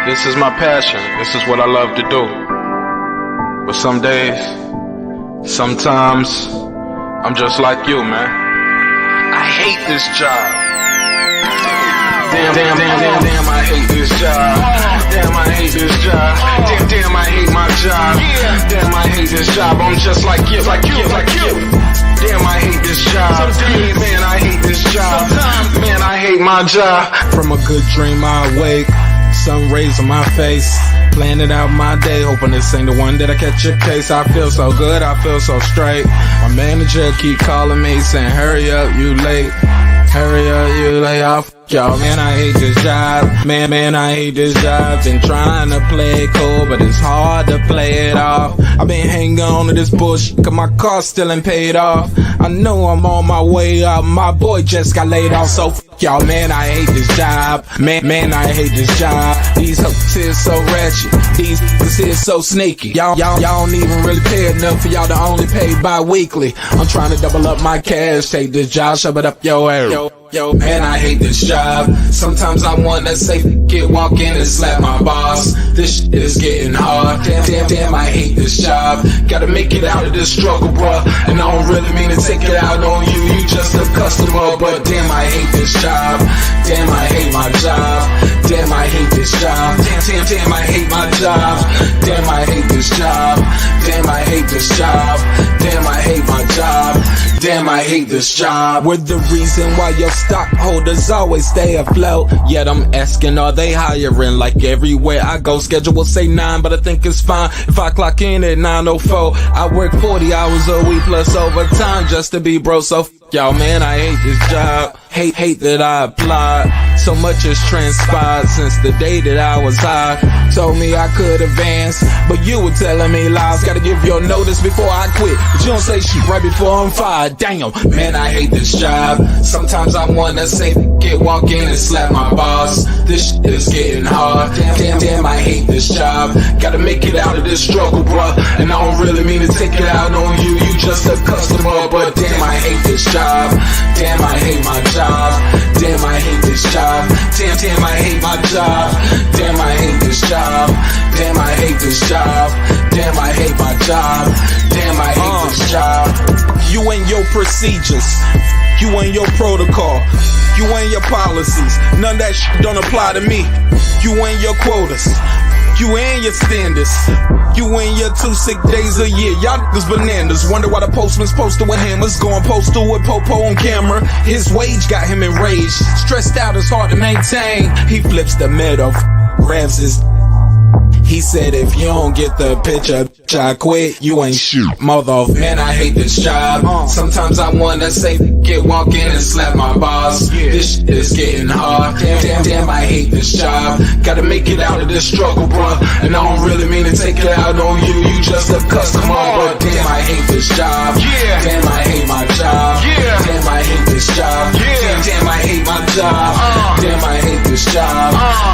This is my passion. This is what I love to do. But some days, sometimes, I'm just like you, man. I hate this job. Damn, I hate this job. Damn, I hate this job. Damn, I hate my job. Damn, I hate this job. I'm just like you. Damn, I hate this job. Man, I hate this job. Man, I hate my job. From a good dream I awake, sun rays on my face, planning out my day, hoping this ain't the one that I catch a case. I feel so good, I feel so straight. My manager keep calling me saying, hurry up, you late. Hurry up, you lay off. Y'all, man, I hate this job. Man, I hate this job. Been trying to play it cool, but it's hard to play it off. I've been hanging on to this bush, cause my car still ain't paid off. I know I'm on my way up, my boy just got laid off, so y'all, man, I hate this job. Man, I hate this job. These hoes here so ratchet, these niggas here so sneaky. Y'all don't even really pay enough for y'all to only pay bi-weekly. I'm trying to double up my cash, take this job, shove it up your ass. Yo, man, I hate this job. Sometimes I wanna say, walk in and slap my boss. This shit is getting hard. Damn, I hate this job. Gotta make it out of this struggle, bruh. And I don't really mean to take it out on you. You just a customer, but damn, I hate this job. Damn, I hate my job. Damn, I hate this job. Damn, I hate my job. Damn, I hate this job. Damn, I hate this job. Damn, I hate my job. Damn, I hate this job. We're the reason why your stockholders always stay afloat. Yet I'm asking, are they hiring? Like everywhere I go, schedule will say 9, but I think it's fine if I clock in at 9:04. I work 40 hours a week plus overtime just to be bro. So y'all, man, I hate this job. Hate that I applied. So much has transpired since the day that I was high. Told me I could advance, but you were telling me lies. Gotta give your notice before I quit, but you don't say shit right before I'm fired. Damn, man, I hate this job. Sometimes I wanna say, walk in and slap my boss. This shit is getting hard. Damn, I hate this job. Gotta make it out of this struggle, bruh. And I don't really mean to take it out on you. You just a customer, but damn, I hate this job. Damn, I hate my job. Damn, I hate this job. Damn, I hate my job. Damn, I hate this job. Damn, I hate this job. Damn, I hate my job. Damn, I hate this job. You and your procedures, you and your protocol, you and your policies, none of that shit don't apply to me. You and your quotas, you and your standards, you and your 2 sick days a year. Y'all niggas bananas. Wonder why the postman's posted with hammers, going postal with Popo on camera. His wage got him enraged, stressed out, it's hard to maintain. He flips the middle, grabs his. He said, if you don't get the picture, I quit, you ain't shoot. Mother, man, I hate this job. Sometimes I wanna say, walk in and slap my boss. This shit is getting hard. Damn, I hate this job. Gotta make it out of this struggle, bruh. And I don't really mean to take it out on you. You just a customer, but damn, I hate this job. Damn, I hate my job. Damn, I hate this job. Damn, I hate my job. Damn, I hate this job.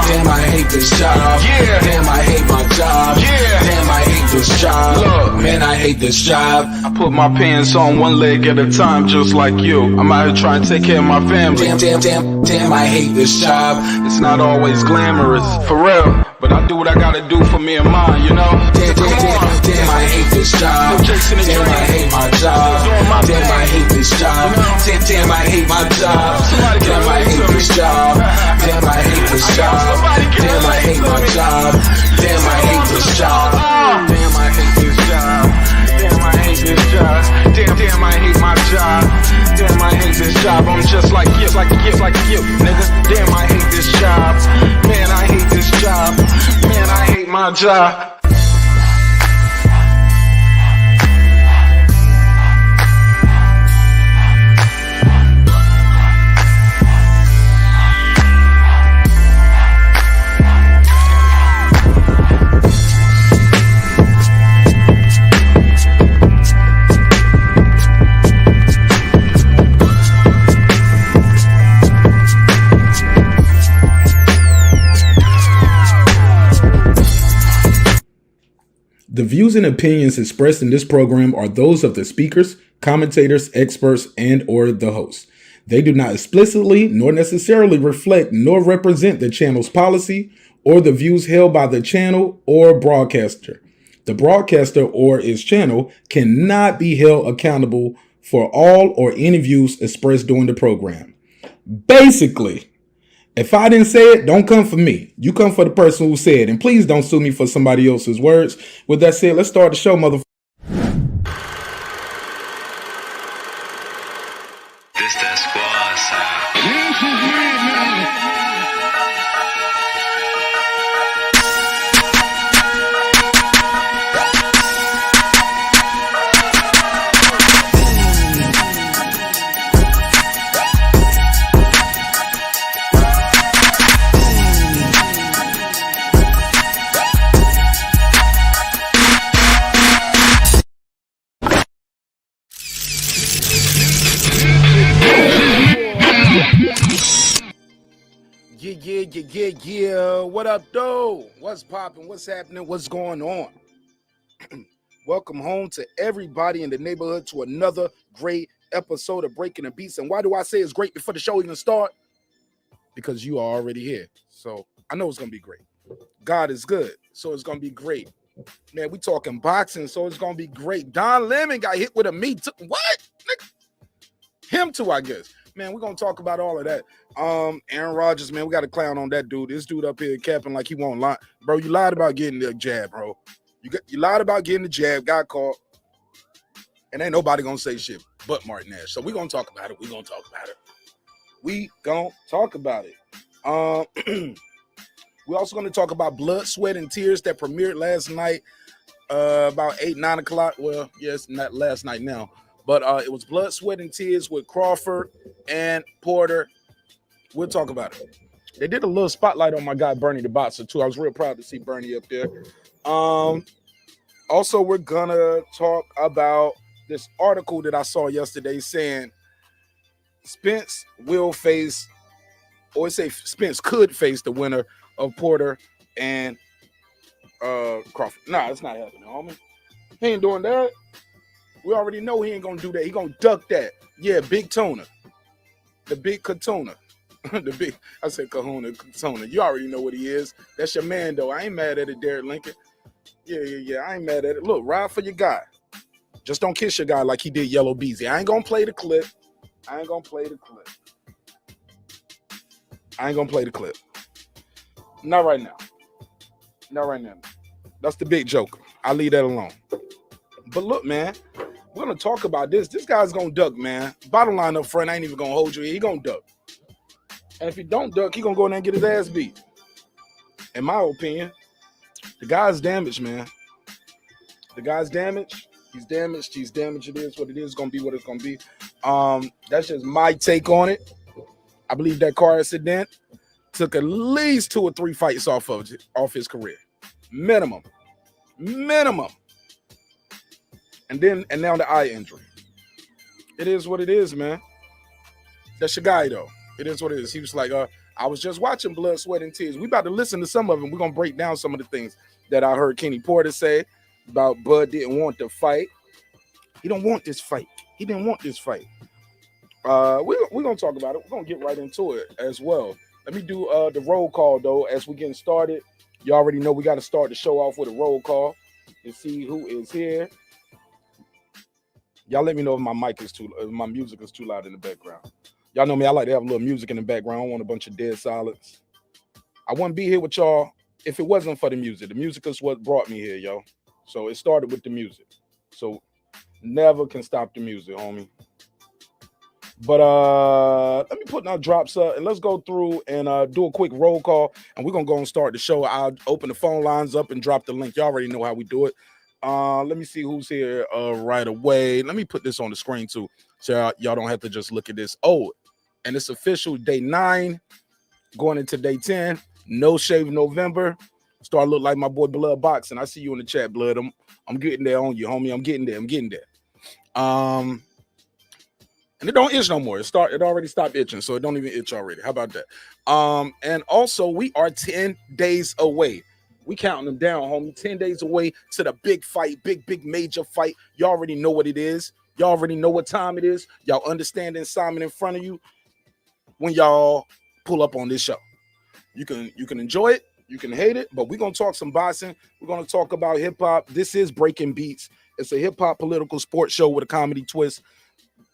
Damn, I hate this job. Damn, I hate my job. Damn, I hate this job. Look, man, I hate this job. I put my pants on one leg at a time, just like you. I'm out here trying to take care of my family. Damn, I hate this job. It's not always glamorous, for real, but I do what I gotta do for me and mine, you know? Damn, I hate this job. Damn, I hate my job. Damn, I hate this job. Damn, I hate my job. Damn, I hate this job. Damn, I hate this job. Damn, I hate my job. Damn, I hate this job. Damn, I hate this job. Damn, I hate this job. Damn, I hate my job. Damn, I hate this job. I'm just like you, nigga. Damn, I hate this job. Man, I hate this job. Man, I hate my job. The views and opinions expressed in this program are those of the speakers, commentators, experts, and or the host. They do not explicitly nor necessarily reflect nor represent the channel's policy or the views held by the channel or broadcaster. The broadcaster or its channel cannot be held accountable for all or any views expressed during the program. Basically, if I didn't say it, don't come for me. You come for the person who said it. And please don't sue me for somebody else's words. With that said, let's start the show, motherfucker. This that squad sound. Yeah. What up, though? What's popping? What's happening? What's going on? Welcome home to everybody in the neighborhood to another great episode of Breakin the Beats. And why do I say it's great before the show even starts? Because you are already here. So I know it's going to be great. God is good. So it's going to be great. Man, we talking boxing, so it's going to be great. Don Lemon got hit with a meat. What? Him too, I guess. Man, we're going to talk about all of that. Aaron Rodgers, man, we got a clown on that dude. This dude up here capping like he won't lie. Bro, you lied about getting the jab, bro. You lied about getting the jab, got caught. And ain't nobody going to say shit but Marq Nash. So we're going to talk about it. We going to talk about it. We're also going to talk about Blood, Sweat, and Tears that premiered last night about 8, 9 o'clock. Well, yes, not last night now. But it was Blood, Sweat, and Tears with Crawford and Porter. We'll talk about it. They did a little spotlight on my guy, Bernie the Boxer, too. I was real proud to see Bernie up there. Also, we're going to talk about this article that I saw yesterday saying Spence will face, or it say Spence could face the winner of Porter and Crawford. Nah, it's not happening, homie. He ain't doing that. We already know he ain't gonna do that. He gonna duck that. Yeah, Big Tona. The Big Katona. I said Kahuna, Katona. You already know what he is. That's your man, though. I ain't mad at it, Derek Lincoln. Yeah. I ain't mad at it. Look, ride for your guy. Just don't kiss your guy like he did Yellow Beezy. I ain't gonna play the clip. Not right now. That's the big joker. I'll leave that alone. But look, man, we're going to talk about this. This guy's going to duck, man. Bottom line up front, I ain't even going to hold you here. He going to duck. And if he don't duck, he going to go in there and get his ass beat. In my opinion, the guy's damaged, man. The guy's damaged. He's damaged. It is what it is. It's going to be what it's going to be. That's just my take on it. I believe that car accident took at least 2 or 3 fights off his career. Minimum. And now the eye injury. It is what it is, man. That's your guy, though. It is what it is. He was like, I was just watching Blood, Sweat, and Tears. We about to listen to some of them. We're going to break down some of the things that I heard Kenny Porter say about Bud didn't want the fight. He don't want this fight. He didn't want this fight. We're going to talk about it. We're going to get right into it as well. Let me do the roll call, though, as we're getting started. You already know we got to start the show off with a roll call and see who is here. Y'all let me know if my my music is too loud in the background. Y'all know me, I like to have a little music in the background. I don't want a bunch of dead silence. I wouldn't be here with y'all if it wasn't for the music. The music is what brought me here, yo. So it started with the music. So never can stop the music, homie. But let me put our drops up and let's go through and do a quick roll call. And we're going to go and start the show. I'll open the phone lines up and drop the link. Y'all already know how we do it. Let me see who's here right away. Let me put this on the screen too, so y'all don't have to just look at this. Oh, and it's official, day 9, going into day 10. No Shave November. Start look like my boy Blood Boxing. I see you in the chat, Blood. I'm getting there on you, homie. I'm getting there. And it don't itch no more. It already stopped itching, so it don't even itch already. How about that? And also we are 10 days away. We counting them down, homie. 10 days away to the big fight, big major fight. You already know what it is. Y'all already know what time it is. Y'all understand the assignment in front of you when y'all pull up on this show. You can enjoy it You can hate it, but we're gonna talk some boxing. We're gonna talk about hip hop. This is Breaking Beats. It's a hip hop political sports show with a comedy twist.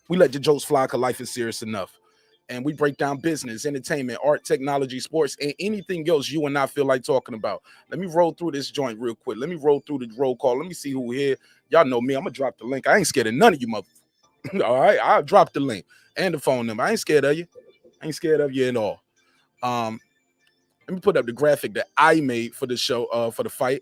We let the jokes fly because life is serious enough. And we break down business, entertainment, art, technology, sports, and anything else you and I feel like talking about. Let me roll through this joint real quick. Let me roll through the roll call. Let me see who here. Y'all know me. I'm gonna drop the link. I ain't scared of none of you motherfuckers. All right, I'll drop the link and the phone number. I ain't scared of you. I ain't scared of you at all. Let me put up the graphic that I made for the show, for the fight.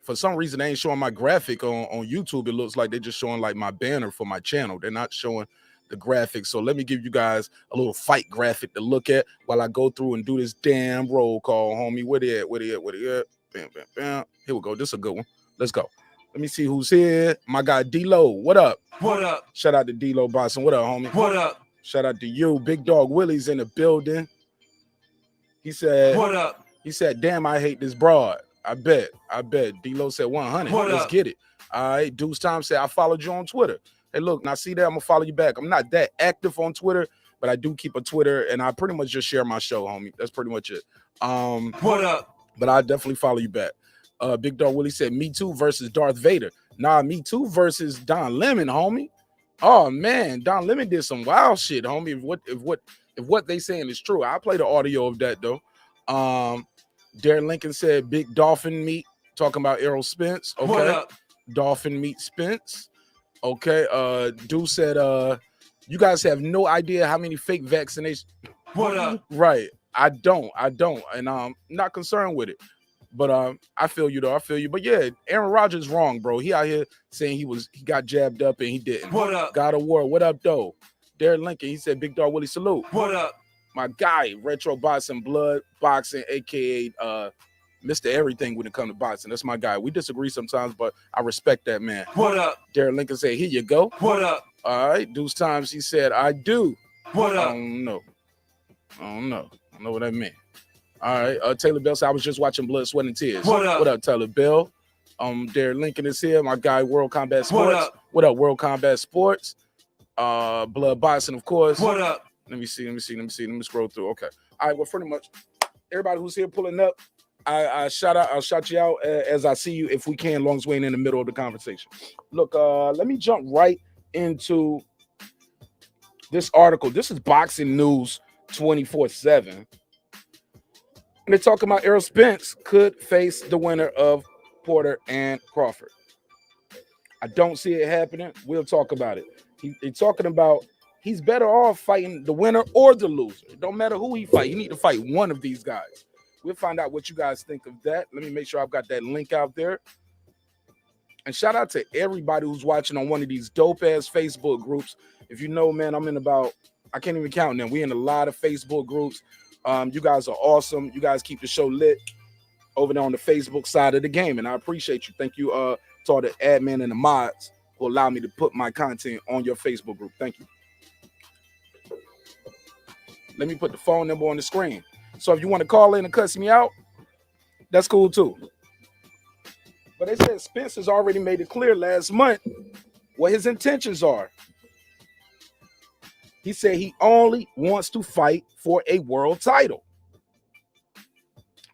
For some reason, they ain't showing my graphic on YouTube. It looks like they're just showing like my banner for my channel. They're not showing the graphic. So let me give you guys a little fight graphic to look at while I go through and do this damn roll call, homie. Where they at? Where they at? Where they at? Bam, bam, bam. Here we go. This is a good one. Let's go. Let me see who's here. My guy D-Lo. What up? What up? Shout out to D-Lo Boston. What up, homie? What up? Shout out to you. Big Dog Willie's in the building. He said, What up? He said, damn, I hate this broad. I bet. D-Lo said 100. What Let's up? get it. All right. Deuce Time said, I followed you on Twitter. Hey, look, now see that? I'm going to follow you back. I'm not that active on Twitter, but I do keep a Twitter, and I pretty much just share my show, homie. That's pretty much it. What up? But I definitely follow you back. Big Dog Willie said, Me Too versus Darth Vader. Nah, Me Too versus Don Lemon, homie. Oh, man. Don Lemon did some wild shit, homie. If what they saying is true. I'll play the audio of that, though. Darren Lincoln said big dolphin meat, talking about Errol Spence. Okay. What up? Dolphin meat Spence. Okay. Dude said, you guys have no idea how many fake vaccinations. What up? Right. I don't. And I'm not concerned with it. But I feel you though. I feel you. But yeah, Aaron Rodgers wrong, bro. He out here saying he got jabbed up and he didn't. What up? God of War. What up, though? Darren Lincoln, he said, Big Dog Willie, salute. What up? My guy, Retro Boxing, Blood Boxing, aka Mr. Everything when it comes to boxing. That's my guy. We disagree sometimes, but I respect that man. What up? Darren Lincoln said, here you go. What up? All right. Deuce Times, he said, I do. What up? I don't know what that meant. All right. Taylor Bell said, I was just watching Blood, Sweat, and Tears. What up? What up, Taylor Bell? Darren Lincoln is here. My guy, World Combat Sports. What up? What up, World Combat Sports? Blood Boxing, of course. What up? Let me scroll through. Okay. All right. Well, pretty much everybody who's here pulling up, I'll shout you out as I see you if we can, long as we ain't in the middle of the conversation. Look, let me jump right into this article. This is Boxing News 24/7. And they're talking about Errol Spence could face the winner of Porter and Crawford. I don't see it happening. We'll talk about it. They're talking about he's better off fighting the winner or the loser. It don't matter who he fight. He need to fight one of these guys. We'll find out what you guys think of that. Let me make sure I've got that link out there. And shout out to everybody who's watching on one of these dope-ass Facebook groups. If you know, man, I'm in about, I can't even count them. We in a lot of Facebook groups. You guys are awesome. You guys keep the show lit over there on the Facebook side of the game, and I appreciate you. Thank you to all the admin and the mods who allow me to put my content on your Facebook group. Thank you. Let me put the phone number on the screen. So if you want to call in and cuss me out, that's cool too. But they said Spence has already made it clear last month what his intentions are. He said he only wants to fight for a world title.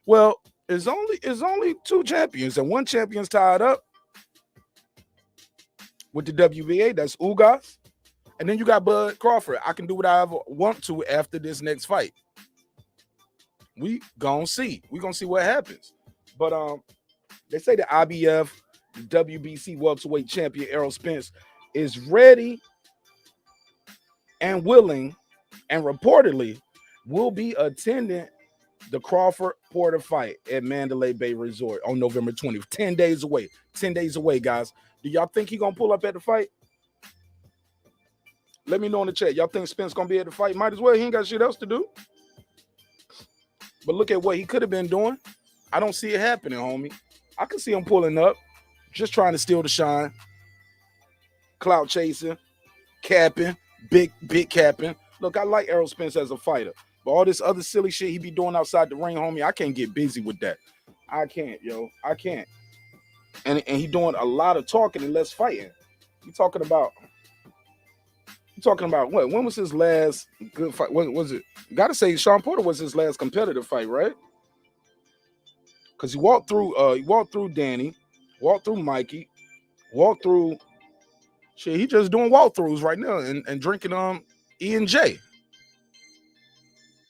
Well, it's only two champions, and one champion's tied up with the WBA. That's Ugas. And then you got Bud Crawford. I can do what I want to after this next fight. We gonna see. We gonna see what happens. But they say the IBF, the WBC welterweight champion Errol Spence is ready and willing, and reportedly will be attending the Crawford-Porter fight at Mandalay Bay Resort on November 20th. 10 days away. 10 days away, guys. Do y'all think he gonna pull up at the fight? Let me know in the chat. Y'all think Spence gonna be at the fight? Might as well. He ain't got shit else to do. But look at what he could have been doing. I don't see it happening, homie. I can see him pulling up, just trying to steal the shine. Clout chasing, capping, big capping. Look, I like Errol Spence as a fighter. But all this other silly shit he be doing outside the ring, homie, I can't get busy with that. I can't, yo. I can't. And he doing a lot of talking and less fighting. You talking about what? When was his last good fight? What was it? Gotta say, Shawn Porter was his last competitive fight, right? Because he walked through Danny, walked through Mikey, walked through shit. He just doing walkthroughs right now and drinking E&J.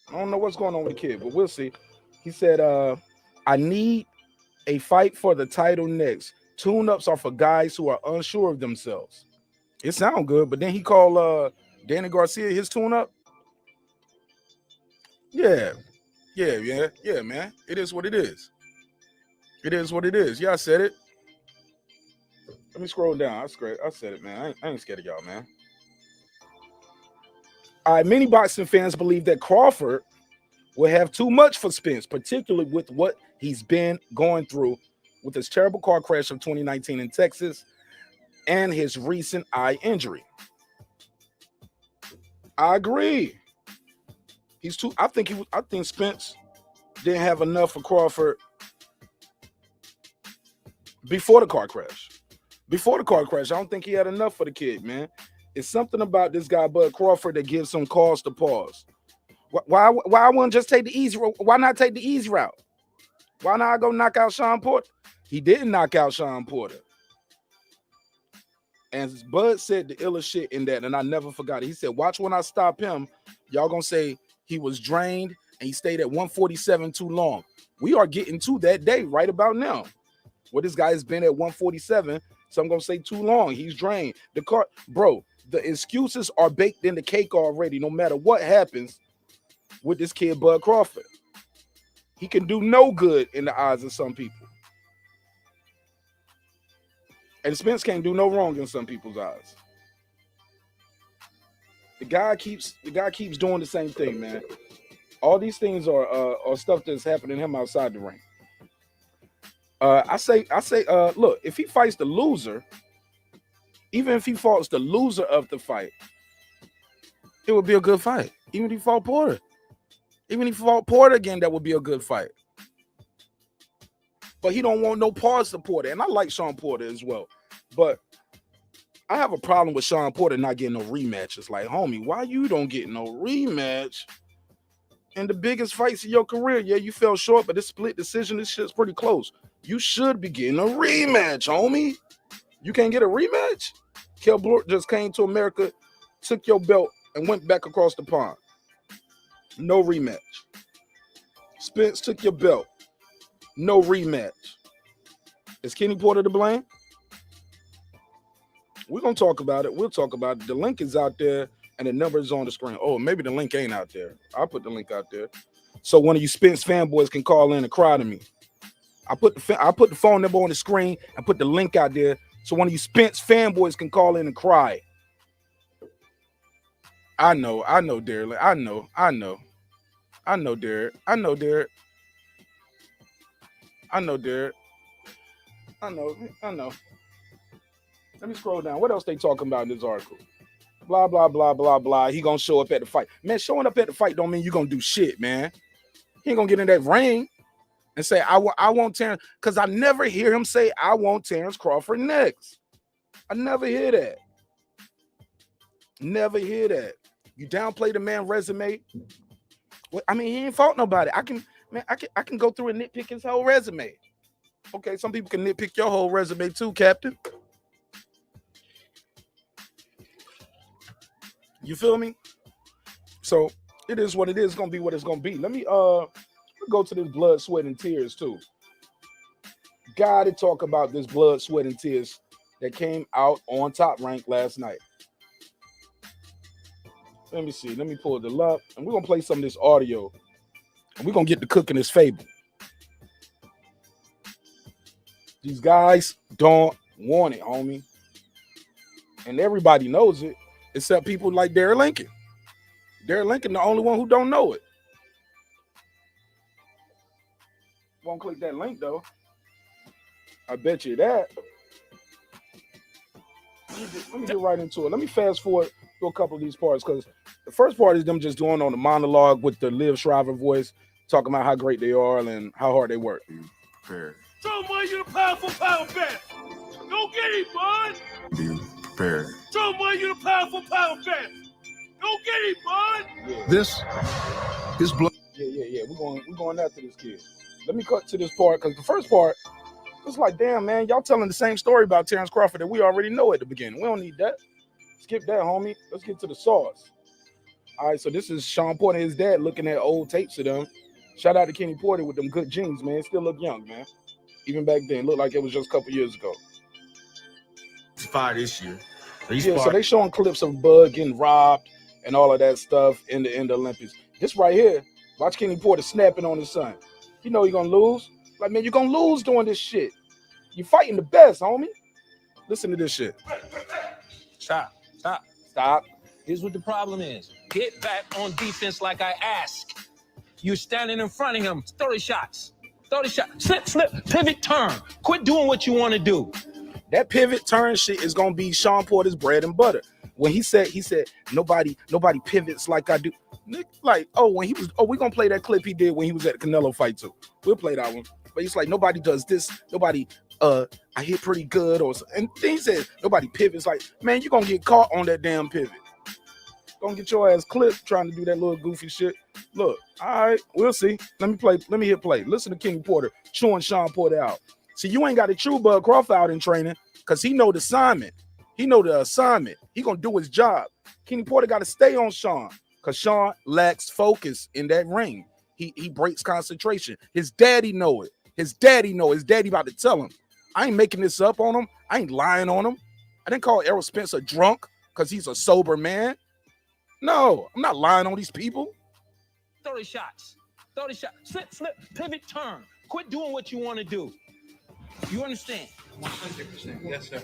I don't know what's going on with the kid, but we'll see. He said, I need a fight for the title next. Tune-ups are for guys who are unsure of themselves. It sounds good, but then he called Danny Garcia his tune-up. Yeah, man. It is what it is. It is what it is. Yeah, I said it. Let me scroll down. I said it, man. I ain't scared of y'all, man. All right, many boxing fans believe that Crawford will have too much for Spence, particularly with what he's been going through with his terrible car crash of 2019 in Texas and his recent eye injury. I agree. I think Spence didn't have enough for Crawford before the car crash. Before the car crash, I don't think he had enough for the kid, man. It's something about this guy, Bud Crawford, that gives him cause to pause. Why I wouldn't just take the easy route? Why not take the easy route? Why not go knock out Shawn Porter? He didn't knock out Shawn Porter. And Bud said the illest shit in that, and I never forgot it. He said, watch when I stop him, y'all gonna say he was drained and he stayed at 147 too long. We are getting to that day right about now. Well, this guy has been at 147, so I'm gonna say too long. He's drained. Bro, the excuses are baked in the cake already, no matter what happens with this kid, Bud Crawford. He can do no good in the eyes of some people. And Spence can't do no wrong in some people's eyes. The guy keeps doing the same thing, man. All these things are stuff that's happening to him outside the ring. I say, look, if he fights the loser, even if he fought the loser of the fight, it would be a good fight. Even if he fought Porter. Even if he fought Porter again, that would be a good fight. But he don't want no parts to Porter. And I like Shawn Porter as well. But I have a problem with Shawn Porter not getting no rematches. Like, homie, why you don't get no rematch in the biggest fights of your career? Yeah, you fell short, but this split decision, this shit's pretty close. You should be getting a rematch, homie. You can't get a rematch? Kell Brook just came to America, took your belt, and went back across the pond. No rematch. Spence took your belt. No rematch. Is Kenny Porter to blame? We're going to talk about it. We'll talk about it. The link is out there, and the number is on the screen. Oh, maybe the link ain't out there. I'll put the link out there. So one of you Spence fanboys can call in and cry to me. I put the phone number on the screen and put the link out there so one of you Spence fanboys can call in and cry. I know, Derek. I know, Derek. I know, Derek. Let me scroll down. What else they talking about in this article? Blah, blah, blah, blah, blah. He gonna show up at the fight. Man, showing up at the fight don't mean you gonna do shit, man. He ain't gonna get in that ring and say, I want Terence, because I never hear him say, I want Terence Crawford next. I never hear that. Never hear that. You downplay the man's resume. Well, I mean, he ain't fought nobody. I can go through and nitpick his whole resume. Okay, some people can nitpick your whole resume too, Captain. You feel me? So it is what it is. It's gonna be what it's gonna be. Let me go to this blood, sweat, and tears too. Gotta talk about this blood, sweat, and tears that came out on Top Rank last night. Let me see. Let me pull it up, and we're gonna play some of this audio, and we're gonna get to cooking this fable. These guys don't want it, homie, and everybody knows it, except people like Derek Lincoln. Derek Lincoln, the only one who don't know it. Won't click that link though. I bet you that. Let me get right into it. Let me fast forward through a couple of these parts, because the first part is them just doing on the monologue with the Liv Shriver voice, talking about how great they are and how hard they work. Prepared. Show money, you're the powerful power bet. Go get him, bud. Be prepared. Show money, you're the powerful power bet. Go get him, bud. Yeah. This blood. Yeah. We're going after this kid. Let me cut to this part because the first part, it's like, damn, man, y'all telling the same story about Terence Crawford that we already know at the beginning. We don't need that. Skip that, homie. Let's get to the sauce. All right, so this is Shawn Porter and his dad looking at old tapes of them. Shout out to Kenny Porter with them good jeans, man. Still look young, man. Even back then, looked like it was just a couple years ago. He's fired this year. So they showing clips of Bud getting robbed and all of that stuff in the Olympics. This right here, watch Kenny Porter snapping on his son. You know you're gonna lose. Like, man, you're gonna lose doing this shit. You fighting the best, homie. Listen to this shit. Stop. Here's what the problem is. Get back on defense like I asked. You're standing in front of him. 30 shots. Slip, pivot, turn. Quit doing what you want to do. That pivot turn shit is gonna be Shawn Porter's bread and butter. When he said nobody pivots like I do. Like, we're gonna play that clip he did when he was at the Canelo fight too. We'll play that one. But he's like, nobody does this, nobody I hit pretty good, and things that nobody pivots. Like, man, you're gonna get caught on that damn pivot. Gonna get your ass clipped trying to do that little goofy shit. Look, all right, we'll see. Let me hit play. Listen to Kenny Porter chewing Shawn Porter out. See, you ain't got a true Bud Crawford out in training because he know the assignment. He know the assignment. He gonna do his job. Kenny Porter got to stay on Shawn because Shawn lacks focus in that ring. He breaks concentration. His daddy know it. His daddy about to tell him. I ain't making this up on him. I ain't lying on him. I didn't call Errol Spence a drunk because he's a sober man. No, I'm not lying on these people. 30 shots. Slip, pivot, turn. Quit doing what you want to do. You understand? 100%. Yes, sir.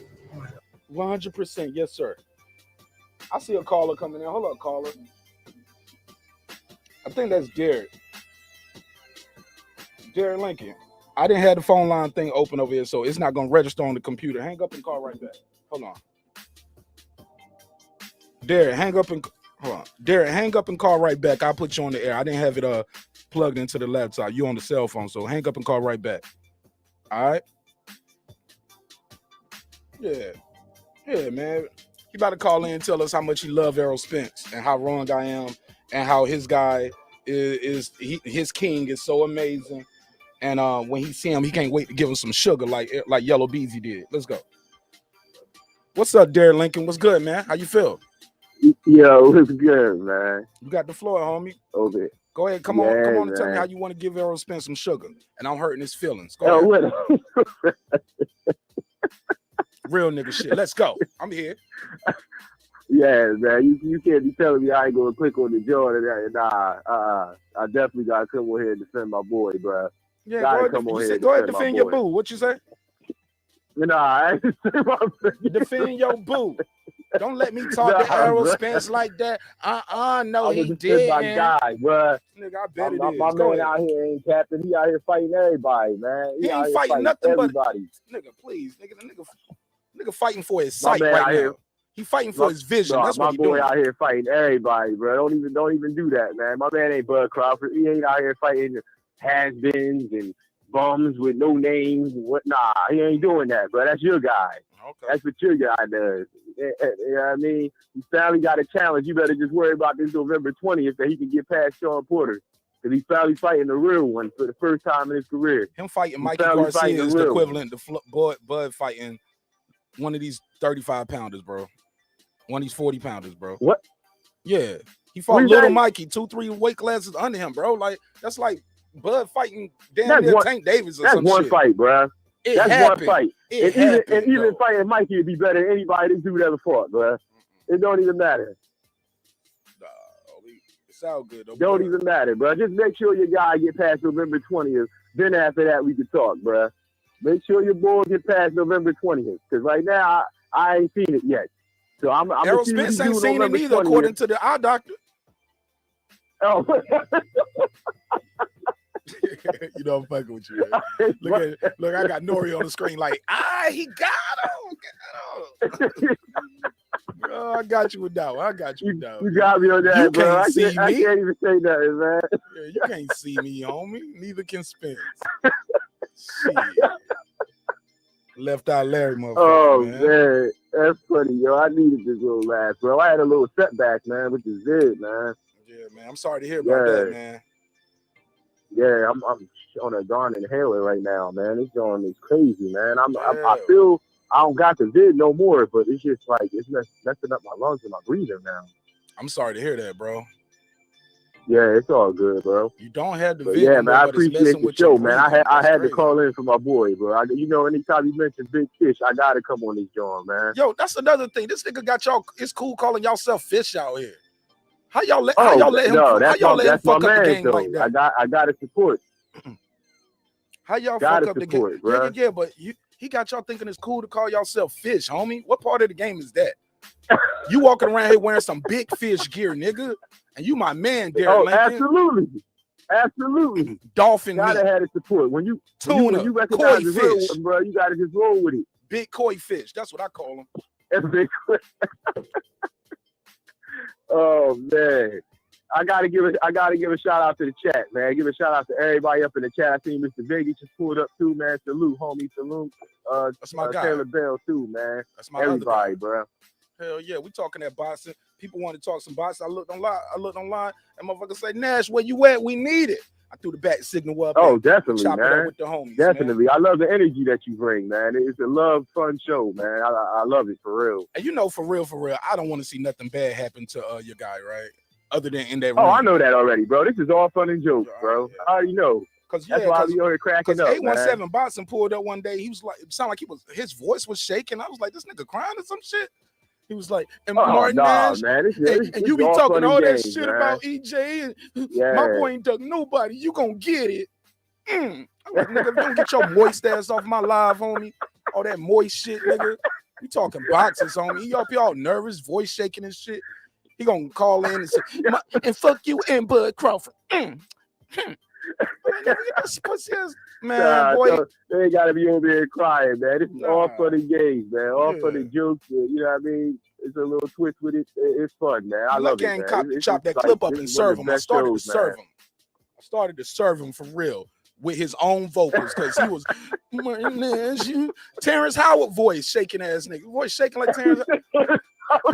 100%. Yes, sir. I see a caller coming in. Hold up, caller. I think that's Derek. Derek Lincoln. I didn't have the phone line thing open over here, so it's not going to register on the computer. Hang up and call right back. Hold on. Derek, hang up and call right back. I'll put you on the air. I didn't have it plugged into the laptop. You on the cell phone, so hang up and call right back. All right? Yeah, man. You about to call in and tell us how much he loved Errol Spence and how wrong I am and how his guy his king is so amazing. And when he see him, he can't wait to give him some sugar like Yellow Beezy did. Let's go. What's up, Derek Lincoln? What's good, man? How you feel? Yo, it's good, man. You got the floor, homie. Okay. Go ahead. Come on and tell me how you want to give Errol Spence some sugar. And I'm hurting his feelings. Go ahead. Real nigga shit. Let's go. I'm here. Yeah, man. You can't be telling me I ain't gonna click on the jaw and that. Nah, I definitely gotta come over here and defend my boy, bro. Yeah, go ahead, defend your boo. What you say? I ain't say my defend your boo. Don't let me talk to Errol Spence like that. No, he did. My guy, bro. Nigga, I bet it is. My man out here ain't capping. He out here fighting everybody, man. He ain't fighting nothing everybody. But nigga, please, nigga fighting for his sight right now. He fighting for his vision. That's what he doing. My boy out here fighting everybody, bro. Don't even do that, man. My man ain't Bud Crawford. He ain't out here fighting has-beens and bums with no names and what. Nah, he ain't doing that, bro. That's your guy. Okay. That's what your guy does. You know what I mean? He finally got a challenge. You better just worry about this November 20th that he can get past Shawn Porter. Because he's finally fighting the real one for the first time in his career. Him fighting Mikey Garcia is the equivalent to Bud fighting one of these 35-pounders, bro. One of these 40-pounders, bro. What? Yeah. He fought little Mikey, 2-3 weight classes under him, bro. Like, that's like Bud fighting damn near Tank Davis or some shit. That's one fight, bro. That's one fight. Even fighting Mikey would be better than anybody this dude ever fought, bro. It don't even matter. It sounds good, though. Don't even matter, bro. Just make sure your guy get past November 20th. Then after that, we can talk, bro. Make sure your boy get past November 20th. Because right now, I ain't seen it yet. So I'm Errol Spence ain't seen it either, according to the eye doctor. Oh. You know I'm fucking with you, man. Look, I got Nori on the screen like, he got him. Bro, I got you with that one. You got me on that, you bro. Can't see me. I can't even say nothing, man. Yeah, you can't see me, homie. Neither can Spence. Shit. Left out Larry, motherfucker. Man. That's funny, yo. I needed this little laugh, bro. I had a little setback, man, which is it, man. Yeah, man. I'm sorry to hear about that, man. Yeah, I'm on a darn inhaler right now, man. This joint is crazy, man. I feel I don't got the vid no more, but it's just like it's messing up my lungs and my breathing now. I'm sorry to hear that, bro. Yeah, it's all good, bro. You don't have the But vid, yeah, no man. more, I but it's appreciate messing the with show, your man. breathing. I had crazy. to call in for my boy, bro. Anytime you mention Big Fish, I gotta come on this joint, man. Yo, that's another thing. This nigga got y'all. It's cool calling y'all fish out here. How y'all let him? No, How y'all let him fuck up the game though. like that? I gotta support. How y'all Gotta fuck up the support, game? bro. Yeah, but he got y'all thinking it's cool to call y'all fish, homie. What part of the game is that? You walking around here wearing some big fish gear, nigga, and you my man, Derek Lincoln. Absolutely. Dolphin gotta meat. have the support. When you recognize koi the real fish, one, bro, you gotta just roll with it. Big koi fish. That's what I call them. That's big. Oh man. I gotta give a shout out to the chat, man. Give a shout out to everybody up in the chat. I seen Mr. Vegas just pulled up too, man. Salute, homie. Salute. That's my guy. Taylor Bell too, man. That's my everybody, other guy. bro. Hell yeah, we talking that boxing. People want to talk some boxing. I looked online, and motherfuckers say, Nash, where you at? We need it. I threw the back signal up. Oh, definitely, chop man. it up with the homies, definitely. Man. I love the energy that you bring, man. It's a love, fun show, man. I love it for real. And you know, for real, I don't want to see nothing bad happen to your guy, right? Other than in that ring. Oh, I know that already, bro. This is all fun and jokes, bro. I already know. That's why I be over here cracking up, 817 man. Boxing pulled up one day. He was like, it sounded like his voice was shaking. I was like, this nigga crying or some shit. He was like, and Marq Nash, man. And you be talking all that shit man. About EJ, and my boy ain't duck nobody. You gonna get it. I'm like, nigga, don't get your moist ass off my live, homie. All that moist shit, nigga. You talking boxers, homie. He up here all nervous, voice shaking and shit. He gonna call in and say, and fuck you and Bud Crawford. Man, boy. So they ain't gotta be over here crying, man. This is all fun and games, man. All fun and jokes. You know what I mean? It's a little twist with it. It's fun, man. I love it, man. Chop that clip up and serve him. I started to serve him for real with his own vocals because he was Terence Howard voice shaking ass nigga. Voice shaking like Terence.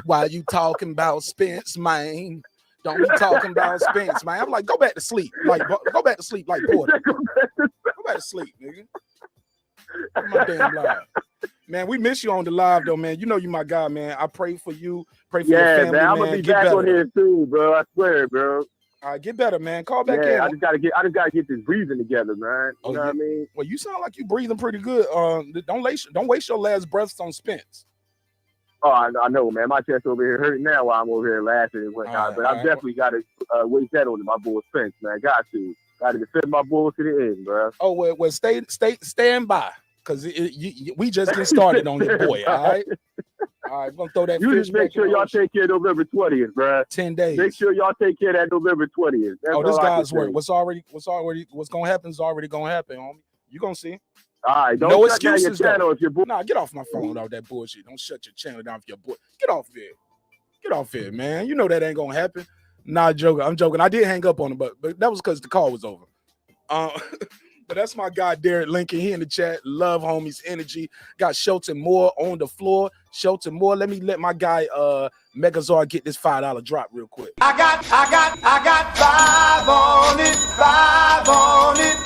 Why you talking about Spence, man? Don't be talking about Spence, man. I'm like, go back to sleep. Like, go back to sleep like Porter. Go back to sleep, nigga. My damn live. Man, we miss you on the live, though, man. You know you my guy, man. I pray for you. Pray for your family, man. I'm gonna be back on here too, bro. I swear, bro. All right, get better, man. Call back in. I just gotta get this breathing together, man. You know what I mean? Well, you sound like you breathing pretty good. Don't waste your last breaths on Spence. Oh, I know, man. My chest over here hurting now while I'm over here laughing and whatnot. But I definitely got to waste that on my boy Spence, man. Got to defend my boy to the end, bro. Oh, well, stand by, because we just get started on your boy, all right? All right, we're going to throw that You fish just make sure y'all take care of November 20th, bro. 10 days. Make sure y'all take care of that November 20th. That's this guy's work. What's going to happen is already going to happen, homie. You going to see. All right, don't no shut down your channel if your boy. Nah, get off my phone with all that bullshit. Don't shut your channel down for your boy. Get off here. Get off here, man. You know that ain't gonna happen. Nah, joking. I'm joking. I did hang up on him, but that was because the call was over. But that's my guy, Derek Lincoln. He in the chat. Love homies energy. Got Shelton Moore on the floor. Shelton Moore. Let my guy Megazord get this $5 drop real quick. I got 5 on it. 5 on it.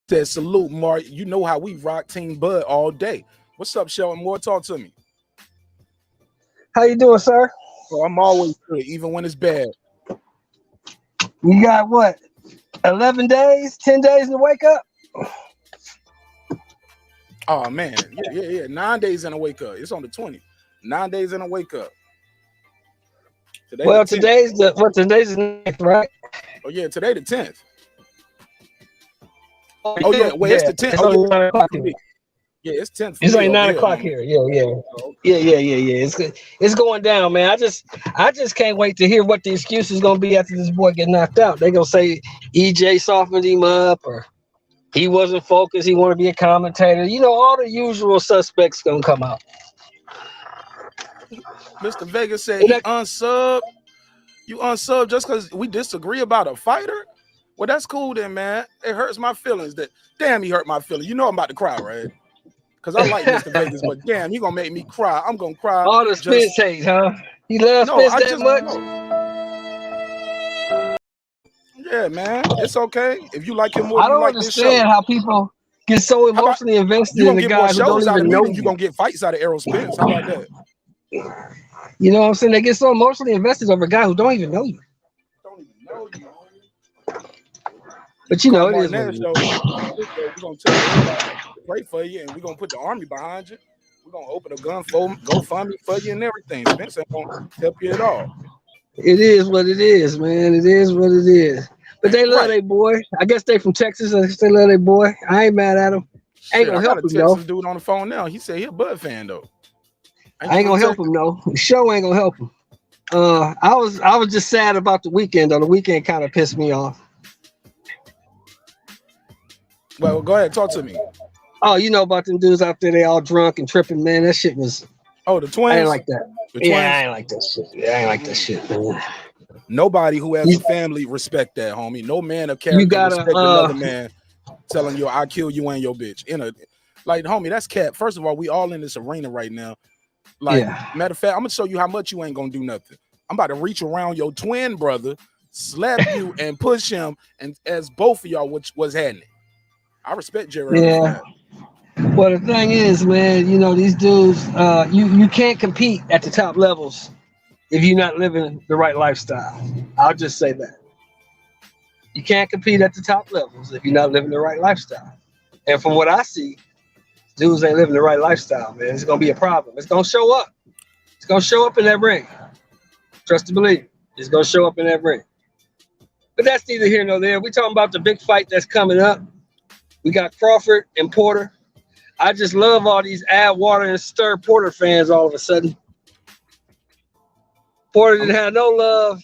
Said salute, Mark. You know how we rock Team Bud all day. What's up, Shelton Moore? Talk to me. How you doing, sir? Oh, I'm always good, even when it's bad. You got what? 11 days, 10 days to wake up? Oh man, yeah. 9 days in a wake up. It's on the 20th. 9 days in a wake up. Today's the 9th, right? Oh yeah, today the 10th. Oh yeah, well it's the 10th. It's only 9 o'clock here. Yeah, it's 10th. It's only 9 o'clock here. Yeah. It's going down, man. I just can't wait to hear what the excuse is gonna be after this boy get knocked out. They gonna say EJ softened him up, or he wasn't focused. He want to be a commentator. You know, all the usual suspects gonna come out. Mr. Vegas said he unsub. You unsub just because we disagree about a fighter? Well, that's cool then, man. It hurts my feelings. Damn, he hurt my feelings. You know I'm about to cry, right? Because I like Mr. Vegas, but damn, you gonna make me cry. I'm gonna cry. All the Spence hate, huh? He loves Spence that much? Yeah, man, it's okay if you like him more I than you don't like this show. understand how people get so How about emotionally invested you in gonna the get more guy who don't shows out of even me know than you you? gonna get fights out of Errol Spence? How about that? You know what I'm saying? They get so emotionally invested over a guy who don't even know you. Don't even know you. But you Call know, it Marq is what Nash it though. We're gonna tell everybody to pray for you, and we're gonna put the army behind you. We're gonna open a GoFundMe for you and everything. Spence ain't gonna help you at all. is. It is what it is, man. It is what it is. But they love Right. their boy. I guess they from Texas. I guess they love their boy. I ain't mad at him. Ain't Shit, gonna I got help a him though. Texas dude on the phone now. He said he a Bud fan though. I ain't gonna help him though. The show ain't gonna help him. I was just sad about the weekend though. The weekend kind of pissed me off. Well, go ahead, talk to me. Oh, you know about them dudes out there? They all drunk and tripping, man. That shit was. Oh, the twins. I ain't like that. The Yeah, twins? I ain't like that shit. Yeah, I ain't like that shit, man. Nobody who has a family respect that, homie. No man of character gotta, respect another man telling you I kill you and your bitch. Like, homie, that's cat. First of all, we all in this arena right now. Like, matter of fact, I'm gonna show you how much you ain't gonna do nothing. I'm about to reach around your twin brother, slap you, and push him, and as both of y'all was happening. I respect Jerry. Yeah. Well, the thing is, man, you know, these dudes, you can't compete at the top levels if you're not living the right lifestyle. I'll just say that. You can't compete at the top levels if you're not living the right lifestyle. And from what I see, dudes ain't living the right lifestyle, man. It's gonna be a problem. It's gonna show up. It's gonna show up in that ring. Trust and believe. It's gonna show up in that ring. But that's neither here nor there. We're talking about the big fight that's coming up. We got Crawford and Porter. I just love all these add water and stir Porter fans all of a sudden. Porter didn't have no love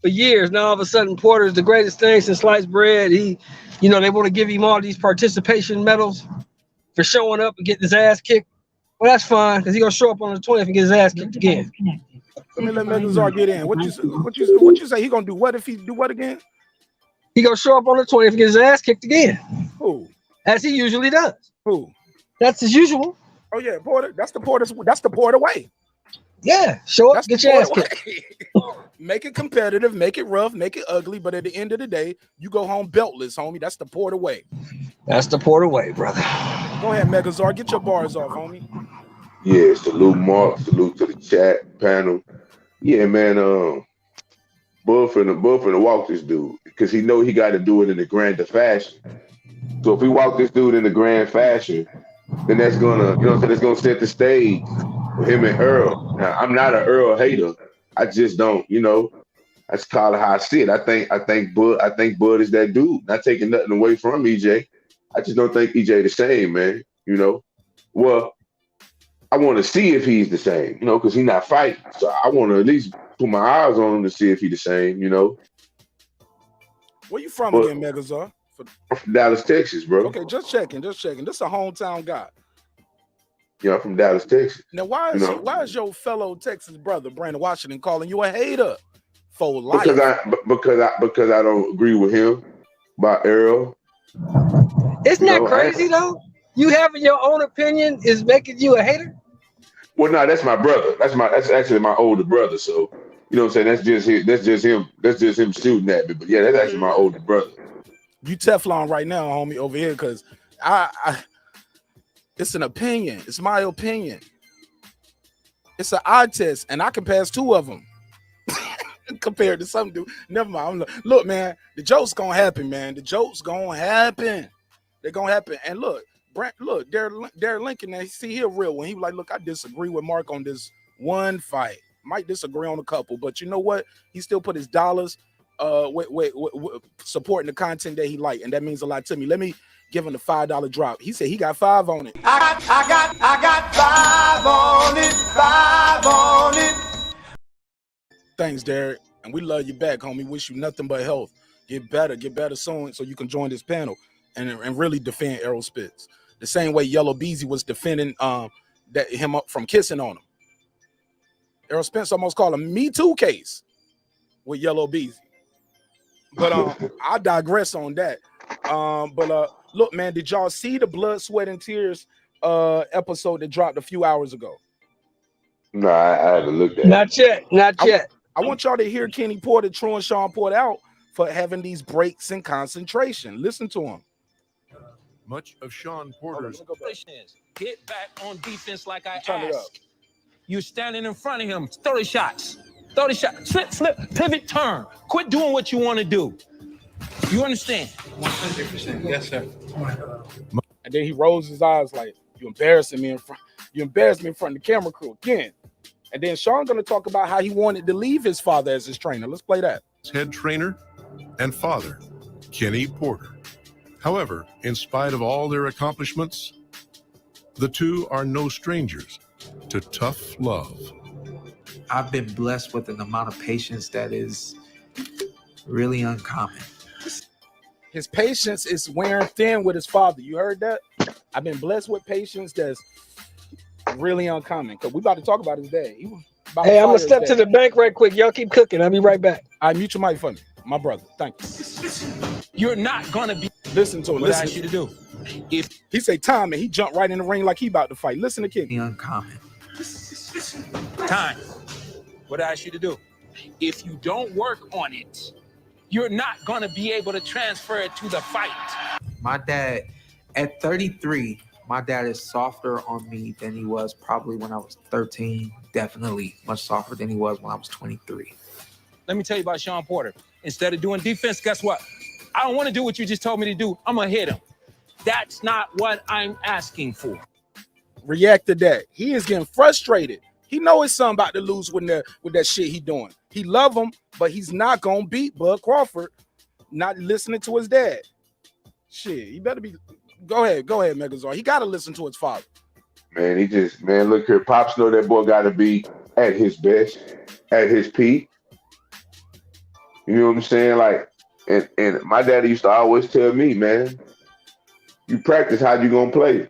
for years. Now all of a sudden Porter is the greatest thing since sliced bread. They want to give him all these participation medals for showing up and getting his ass kicked. Well, that's fine, because he's gonna show up on the 20th and get his ass kicked again. Let me let Megazar get in. What you say? He gonna do what if he do what again? He gonna show up on the 20th and get his ass kicked again. Who? As he usually does. Who? That's his usual. Oh yeah, Porter. That's the Porter way. Yeah, show up, get your ass kicked. Make it competitive, make it rough, make it ugly, but at the end of the day, you go home beltless, homie. That's the Porter way. That's the Porter way, brother. Go ahead, Megazar. Get your bars off, homie. Yeah, salute Mark, salute to the chat panel. Yeah, man, Bud finna walk this dude because he know he got to do it in the grander fashion. So if we walk this dude in the grand fashion, then that's gonna, it's gonna set the stage for him and Earl. Now, I'm not an Earl hater. I just don't, I just call it how I see it. I think Bud is that dude. Not taking nothing away from EJ. I just don't think EJ the same, man. Well, I want to see if he's the same, because he's not fighting. So I want to at least put my eyes on him to see if he's the same, Where you from again, Megazar? I'm from Dallas, Texas, bro. Okay, just checking. This is a hometown guy. Yeah, I'm from Dallas, Texas. Now, why is your fellow Texas brother Brandon Washington calling you a hater for life? Because I don't agree with him about Errol. Isn't that crazy though? You having your own opinion is making you a hater? Well, no, that's my brother. That's actually my older brother. So, you know what I'm saying? That's just him shooting at me. But yeah, that's actually my older brother. You Teflon right now, homie, over here, because it's an opinion. It's my opinion. It's an eye test, and I can pass two of them compared to some dude. Never mind. Look, man, the joke's gonna happen, man. The joke's gonna happen. They're gonna happen. And look, Brent, look, Derek Lincoln, now, see, he a real one. He was like, look, I disagree with Mark on this one fight. Might disagree on a couple, but you know what? He still put his dollars supporting the content that he liked, and that means a lot to me. Let me give him the $5 drop. He said he got 5 on it. I got 5 on it. Thanks, Derek, and we love you back, homie. Wish you nothing but health. Get better soon, so you can join this panel and really defend Errol Spence the same way Yellow Beezy was defending him up from kissing on him. Errol Spence almost called a Me Too case with Yellow Beezy. But I digress on that. Look, man, did y'all see the Blood, Sweat, and Tears episode that dropped a few hours ago? No, I haven't looked at it. Not yet. I want y'all to hear Kenny Porter, Shawn Porter out for having these breaks in concentration. Listen to him. Much of Shawn Porter's is get back on defense like I Turn it up. asked. You're standing in front of him, 30 shots. 30 shots. Slip, pivot, turn. Quit doing what you want to do. You understand? 100%. Yes, sir. And then he rolls his eyes like, you embarrassing me in front. You embarrassed me in front of the camera crew again. And then Shawn gonna talk about how he wanted to leave his father as his trainer. Let's play that. head trainer and father, Kenny Porter. However, in spite of all their accomplishments, the two are no strangers to tough love. I've been blessed with an amount of patience that is really uncommon. His patience is wearing thin with his father. You heard that? I've been blessed with patience that's really uncommon. Because we about to talk about his dad. Hey, I'm going to step to the bank right quick. Y'all keep cooking. I'll be right back. I mute your mic for me, my brother. Thank you. You're not going to be... Listen to him. What I ask you to do. If he say time and he jumped right in the ring like he about to fight. Listen to Kid. Uncommon. Time. What I ask you to do. If you don't work on it, you're not going to be able to transfer it to the fight. My dad, at 33, my dad is softer on me than he was probably when I was 13. Definitely much softer than he was when I was 23. Let me tell you about Shawn Porter. Instead of doing defense, guess what? I don't want to do what you just told me to do. I'm going to hit him. That's not what I'm asking for. React to that. He is getting frustrated. He know his son about to lose with that shit he doing. He love him, but he's not going to beat Bud Crawford not listening to his dad. Shit, he better be... Go ahead, Megazord. He got to listen to his father. Man, look here. Pops know that boy got to be at his best, at his peak. You know what I'm saying? Like, and my daddy used to always tell me, man, you practice how you going to play.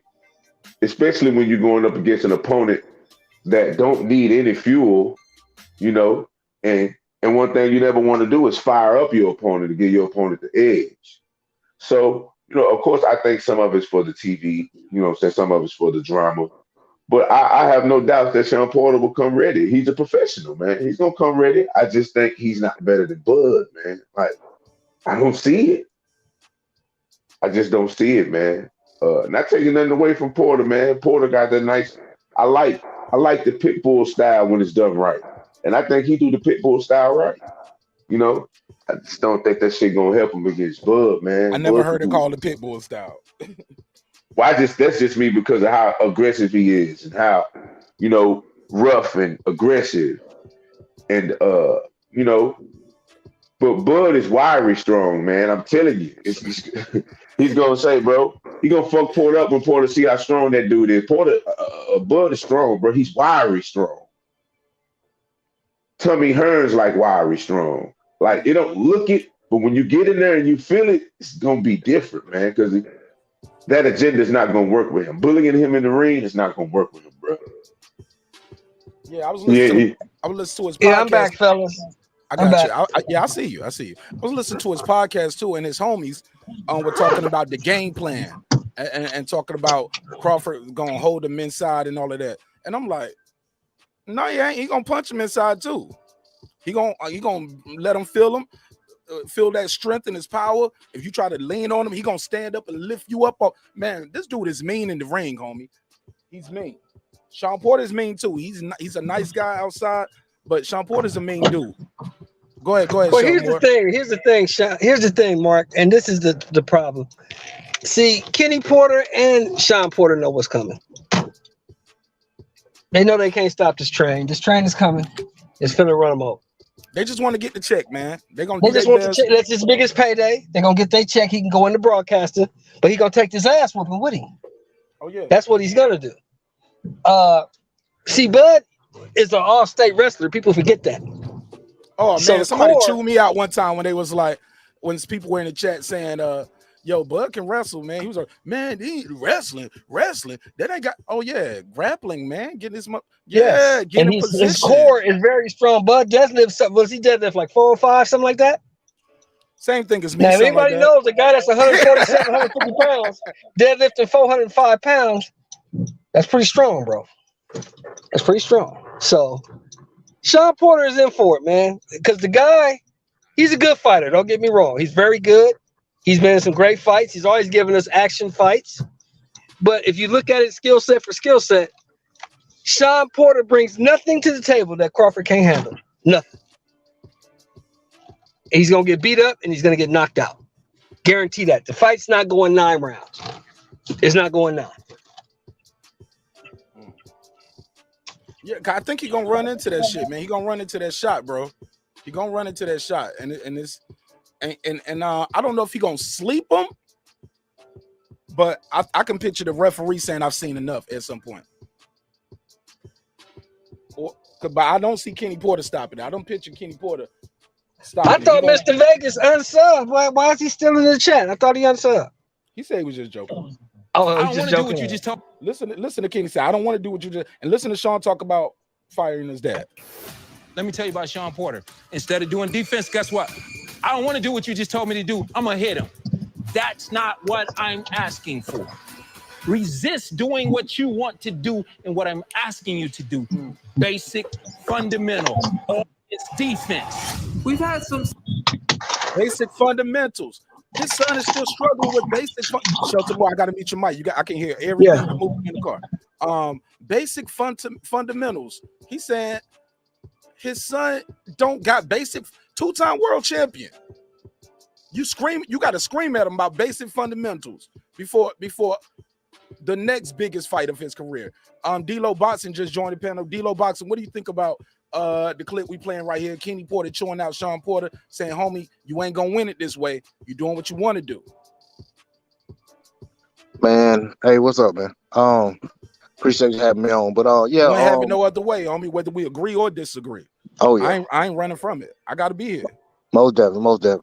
Especially when you're going up against an opponent that don't need any fuel, you know, and one thing you never want to do is fire up your opponent to give your opponent the edge. So, you know, of course, I think some of it's for the TV, you know, some of it's for the drama. But I have no doubt that Shawn Porter will come ready. He's a professional, man. He's going to come ready. I just think he's not better than Bud, man. Like, I don't see it. I just don't see it, man. Not taking nothing away from Porter, man. Porter got that nice, I like the pit bull style when it's done right. And I think he do the pit bull style right. You know, I just don't think that shit gonna help him against Bud, man. I never heard it called the pit bull style. Well, that's just me because of how aggressive he is and how, you know, rough and aggressive. And you know, but Bud is wiry strong, man. I'm telling you. He's gonna say, bro, he gonna fuck Porter up when Porter see how strong that dude is. Bud is strong, bro. He's wiry strong. Tommy Hearns like wiry strong. Like, it don't look it, but when you get in there and you feel it, it's gonna be different, man. Because that agenda is not gonna work with him. Bullying him in the ring is not gonna work with him, bro. Yeah, I was listening to his podcast. Yeah, I'm back, fellas. I got you. I see you. I was listening to his podcast too, and his homies were talking about the game plan and talking about Crawford gonna hold him inside and all of that. And I'm like, no, he ain't. He gonna punch him inside too. He gonna let him feel that strength and his power. If you try to lean on him, he gonna stand up and lift you up. Man, this dude is mean in the ring, homie. He's mean. Shawn Porter's mean too. He's a nice guy outside, but Shawn Porter's a mean dude. Go ahead. Well, here's the thing, Shawn. Here's the thing, Mark, and this is the problem. See, Kenny Porter and Shawn Porter know what's coming. They know they can't stop this train. This train is coming. It's finna run them over. They just want to get the check, man. They just want the check. That's his biggest payday. They're gonna get their check. He can go in the broadcaster, but he gonna take this ass whooping with him. Oh yeah. That's what he's gonna do. See, Bud is an all-state wrestler. People forget that. Oh man, somebody chewed me out one time when they was like, when people were in the chat saying, yo, Bud can wrestle, man. He was like, man, he wrestling. That ain't got. Oh yeah, grappling, man. Getting his and his core is very strong. Bud deadlifts. Was he deadlift like 405, something like that? Same thing as me. Now, everybody knows the guy that's 147, 150 pounds, deadlifting 405 pounds. That's pretty strong, bro. That's pretty strong. So Shawn Porter is in for it, man. Because the guy, He's a good fighter. Don't get me wrong. He's very good. He's been in some great fights. He's always given us action fights. But if you look at it skill set for skill set, Shawn Porter brings nothing to the table that Crawford can't handle. Nothing. He's going to get beat up and he's going to get knocked out. Guarantee that. The fight's not going 9 rounds. It's not going 9. Yeah, I think he's gonna run into that shit, man. He gonna run into that shot, bro. He gonna run into that shot, and I don't know if he gonna sleep him, but I can picture the referee saying I've seen enough at some point. But I don't see Kenny Porter stopping it. I don't picture Kenny Porter stopping it. I thought Mr. Vegas unsubbed. Why is he still in the chat? I thought he unsubbed. He said he was just joking. Oh, I don't want to do what you just told. Listen to Kenny say, I don't want to do what you just, and listen to Shawn talk about firing his dad. Let me tell you about Shawn Porter. Instead of doing defense, guess what? I don't want to do what you just told me to do. I'm going to hit him. That's not what I'm asking for. Resist doing what you want to do and what I'm asking you to do. Basic, fundamental. It's defense. We've had some basic fundamentals. His son is still struggling with basic. Shelter boy, I gotta mute your mic. I can hear everything moving in the car. Basic fundamentals. He said his son don't got basic. 2-time world champion. You got to scream at him about basic fundamentals before the next biggest fight of his career. D-Lo Boxing just joined the panel. D-Lo Boxing, what do you think about the clip we playing right here? Kenny Porter chewing out Shawn Porter, saying, homie, you ain't gonna win it this way. You doing what you want to do. Man, hey, what's up, man? Appreciate you having me on. But yeah, you ain't have it no other way, homie, whether we agree or disagree. Oh yeah, I ain't running from it. I gotta be here. Most definitely.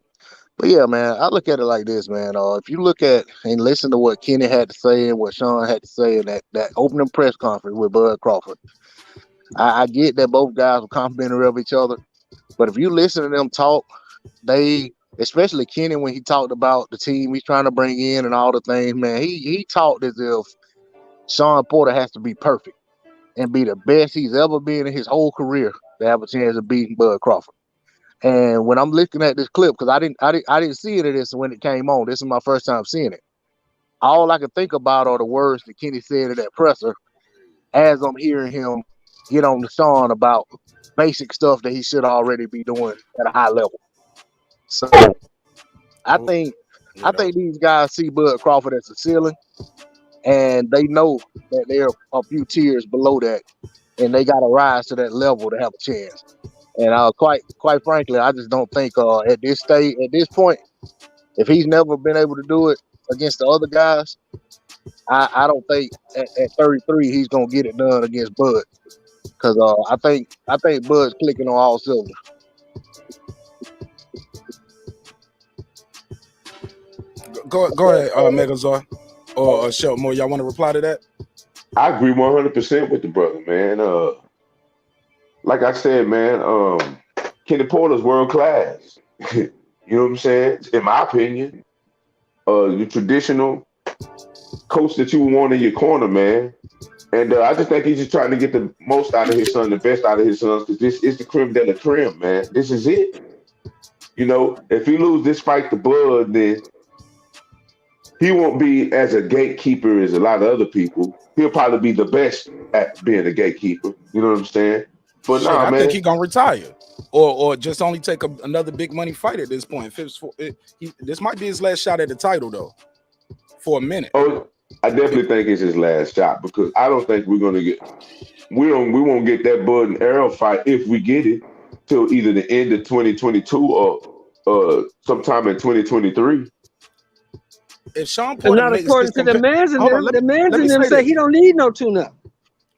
But yeah, man, I look at it like this, man. If you look at and listen to what Kenny had to say and what Shawn had to say in that opening press conference with Bud Crawford, I get that both guys were complimentary of each other. But if you listen to them talk, especially Kenny, when he talked about the team he's trying to bring in and all the things, man, he talked as if Shawn Porter has to be perfect and be the best he's ever been in his whole career to have a chance of beating Bud Crawford. And when I'm looking at this clip, because I didn't see it at this when it came on. This is my first time seeing it. All I can think about are the words that Kenny said at that presser as I'm hearing him get on the Shawn about basic stuff that he should already be doing at a high level. So I think these guys see Bud Crawford as a ceiling, and they know that they're a few tiers below that, and they got to rise to that level to have a chance. And quite frankly, I just don't think at this point, if he's never been able to do it against the other guys, I don't think at 33 he's gonna get it done against Bud, because I think Bud's clicking on all cylinders. Go ahead, Megazord or Shelton. Y'all want to reply to that? I agree 100% with the brother, man. Like I said, man, Kenny Porter's world class. You know what I'm saying? In my opinion, the traditional coach that you would want in your corner, man. And I just think he's just trying to get the most out of his son, the best out of his sons, because this is the creme de la creme, man. This is it. You know, if he lose this fight to Bud, then he won't be as a gatekeeper as a lot of other people. He'll probably be the best at being a gatekeeper. You know what I'm saying? But shit, I think he's gonna retire, or just only take another big money fight at this point. This might be his last shot at the title, though, for a minute. Oh, I definitely think it's his last shot, because I don't think we're gonna get. We won't get that Bud and Errol fight, if we get it, till either the end of 2022 or sometime in 2023. If Shawn Porter not according to the man's in them, the man's in them say he don't need no tune-up.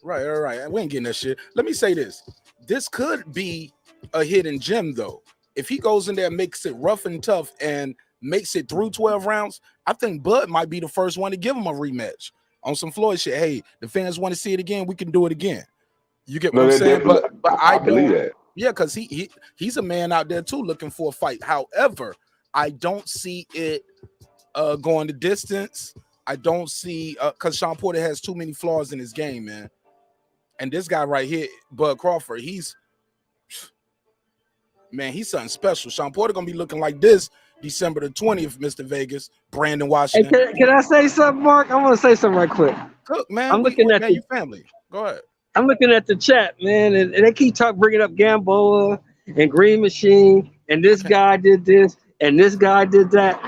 Right. We ain't getting that shit. Let me say this. This could be a hidden gem, though. If he goes in there and makes it rough and tough and makes it through 12 rounds, I think Bud might be the first one to give him a rematch on some Floyd shit. Hey, the fans want to see it again. We can do it again. You get what I'm saying? But I believe that. Yeah, because he's a man out there, too, looking for a fight. However, I don't see it going the distance. I don't see because Shawn Porter has too many flaws in his game, man. And this guy right here, Bud Crawford, Man, he's something special. Shawn Porter gonna be looking like this December the 20th, Mr. Vegas, Brandon, Hey, Washington. can I say something, Mark? I want to say something right quick. Cook, man. I'm looking at you family. Go ahead. I'm looking at the chat, man, and they keep bringing up Gamboa and Green Machine, and this guy did this, and this guy did that.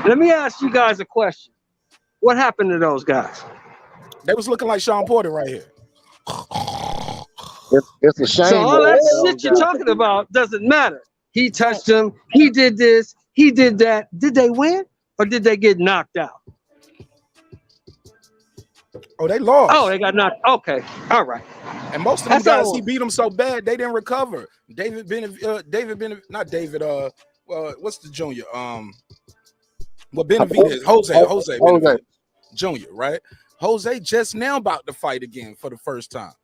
Let me ask you guys a question. What happened to those guys? They was looking like Shawn Porter right here. It's a shame. So all that shit you're talking about doesn't matter. He touched him. He did this. He did that. Did they win or did they get knocked out? Oh, they lost. Oh, they got knocked. Okay, all right. And most of them guys, he beat them so bad they didn't recover. David Benavidez, not David. What's the junior? Benavidez, Jose Benavidez Junior, right? Jose just now about to fight again for the first time.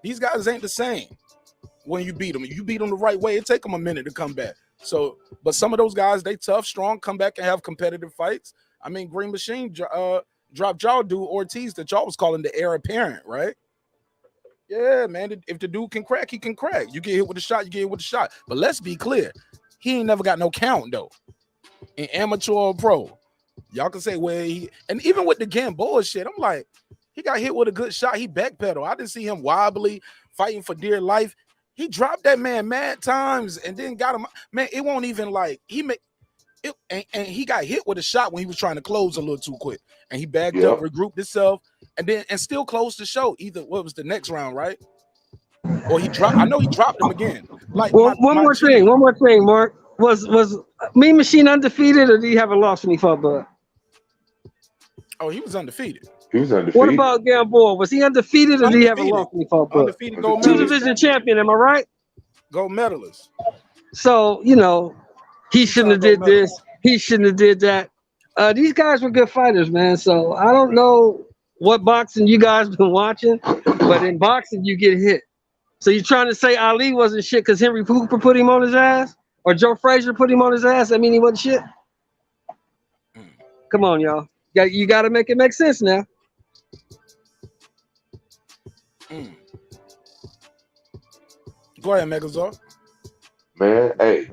These guys ain't the same when you beat them. You beat them the right way, it take them a minute to come back. So, but some of those guys, they tough, strong, come back and have competitive fights. I mean, Green Machine dropped jaw dude Ortiz that y'all was calling the heir apparent, right? Yeah, man. If the dude can crack, he can crack. You get hit with a shot, you get hit with a shot. But let's be clear, he ain't never got no count though. In amateur or pro, y'all can say and even with the Gamboa shit, I'm like, he got hit with a good shot. He backpedaled. I didn't see him wobbly, fighting for dear life. He dropped that man mad times and then got him. Man, it won't even like he made it, and he got hit with a shot when he was trying to close a little too quick, and he backed up, regrouped himself, and still closed the show. Either what was the next round, right? Or he dropped. I know he dropped him again. Like one more thing, Mark. Was Mean Machine undefeated, or did he have a loss when he fought Bud? Oh, he was undefeated. He was undefeated. What about Gamboa? Was he undefeated, or did he have a loss when he fought Bud? Undefeated gold medalist. 2-division champion, am I right? Gold medalist. So, he shouldn't have did this. He shouldn't have did that. These guys were good fighters, man. So I don't know what boxing you guys been watching, but in boxing you get hit. So you're trying to say Ali wasn't shit because Henry Hooper put him on his ass? Or Joe Frazier put him on his ass? I mean, he wasn't shit? Come on, y'all. You got to make it make sense now. Go ahead, Megazord. Man, hey,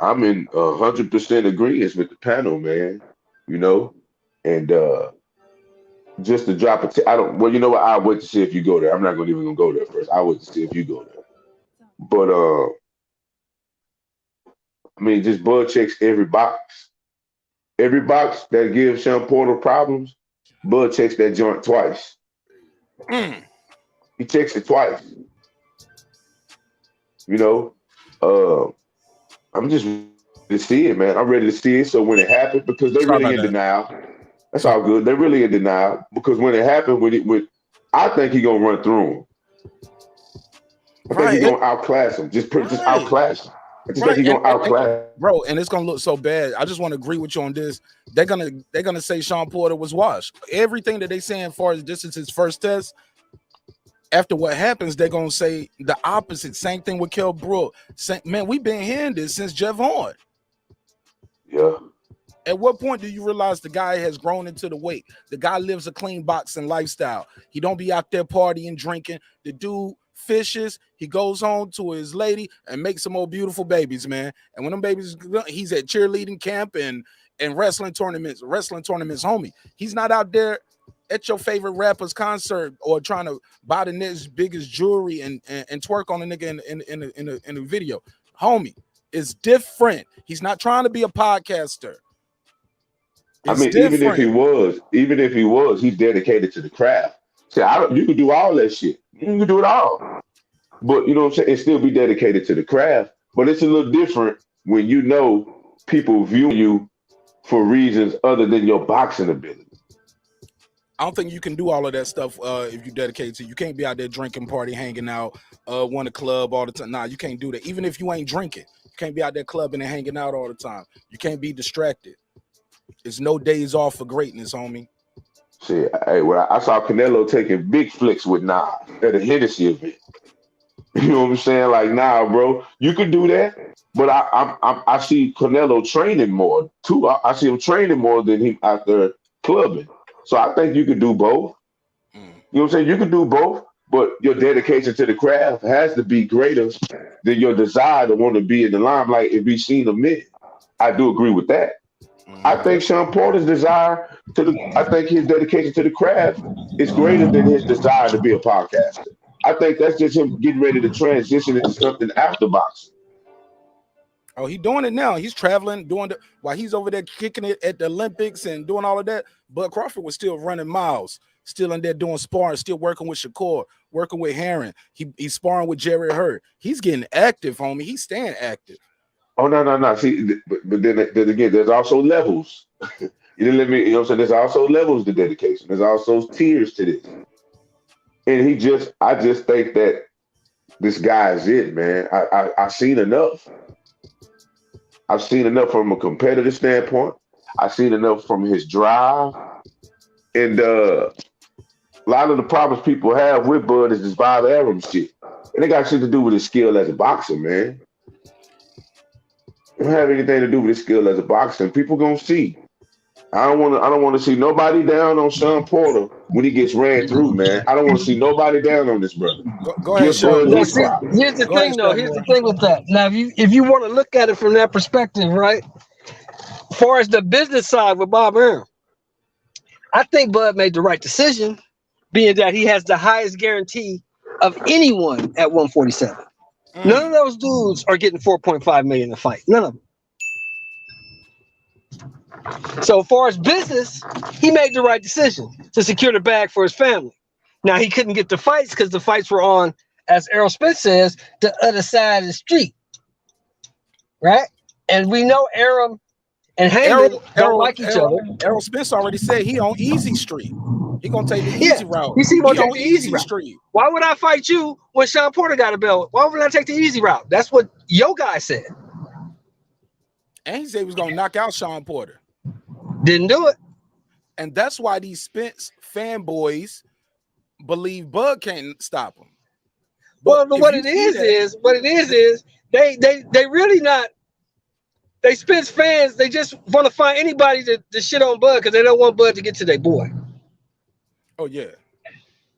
I'm in 100% agreement with the panel, man. And just to drop it. Well, you know what? I'll wait to see if you go there. I'm not even gonna go there first. I'll wait to see if you go there. But I mean, just Bud checks every box. Every box that gives Shawn Porter problems, Bud checks that joint twice. He checks it twice. I'm just ready to see it, man. I'm ready to see it. So when it happens, because they're really in denial. That's all good. They're really in denial because when it happened, I think he's gonna run through him. I think he's gonna outclass him. Just outclass him. I just think he's gonna outclass, bro. And it's gonna look so bad. I just want to agree with you on this. They're gonna say Shawn Porter was washed. Everything that they saying as far as this is his first test. After what happens, they're gonna say the opposite. Same thing with Kell Brook. Man, we've been hearing this since Jeff Horn. Yeah. At what point do you realize the guy has grown into the weight? The guy lives a clean boxing lifestyle. He don't be out there partying, drinking. The dude fishes. He goes home to his lady and makes some more beautiful babies, man. And when them babies, he's at cheerleading camp and wrestling tournaments, homie. He's not out there at your favorite rapper's concert or trying to buy the next biggest jewelry and twerk on a nigga in a video. Homie, it's different. He's not trying to be a podcaster. I mean, even if he was, he's dedicated to the craft. See, you can do all that shit. You can do it all. But you know what I'm saying? And still be dedicated to the craft. But it's a little different when people view you for reasons other than your boxing ability. I don't think you can do all of that stuff if you dedicate to. You can't be out there drinking, party, hanging out, want a club all the time. Nah, you can't do that. Even if you ain't drinking, you can't be out there clubbing and hanging out all the time. You can't be distracted. There's no days off for greatness, homie. See, I saw Canelo taking big flicks with Nas at a Hennessy event. You know what I'm saying? Like, nah, bro, you could do that. But I see Canelo training more too. I see him training more than him out there clubbing. So I think you could do both. You know what I'm saying? You could do both. but your dedication to the craft has to be greater than your desire to want to be in the limelight and be seen a minute. I do agree with that. I think Shawn Porter's desire I think his dedication to the craft is greater than his desire to be a podcaster. I think that's just him getting ready to transition into something after boxing. Oh, he's doing it now. He's traveling, while he's over there kicking it at the Olympics and doing all of that. But Crawford was still running miles, still in there doing sparring, still working with Shakur, working with Heron. He's sparring with Jerry Hurt. He's getting active, homie. He's staying active. Oh, no. See, but then again, there's also levels. You didn't let me, you know what I'm saying? There's also levels to dedication. There's also tiers to this. And I just think that this guy is it, man. I've seen enough. I've seen enough from a competitive standpoint. I've seen enough from his drive. And a lot of the problems people have with Bud is this Bob Arum shit. And it got shit to do with his skill as a boxer, man. It don't have anything to do with his skill as a boxer. And people gonna see. I don't want to see nobody down on Shawn Porter when he gets ran through, man. I don't want to see nobody down on this brother. Go ahead, Shawn. Here's the thing, though. Here's the thing with that. Now, if you want to look at it from that perspective, right? As far as the business side with Bob Arum, I think Bud made the right decision, being that he has the highest guarantee of anyone at 147. None of those dudes are getting $4.5 million a fight. None of them. So as far as business, he made the right decision to secure the bag for his family. Now, he couldn't get the fights because the fights were on, as Errol Spence says, the other side of the street. Right? And we know Arum and Heyman don't like each other. Errol Spence already said he on easy street. He gonna take the easy route. He on take the easy route. Street. Why would I fight you when Shawn Porter got a belt? Why would I take the easy route? That's what your guy said. And he said he was gonna knock out Shawn Porter. Didn't do it. And that's why these Spence fanboys believe Bud can't stop him. But what it is they really not. They Spence fans, they just want to find anybody to shit on Bud because they don't want Bud to get to their boy. Oh, yeah.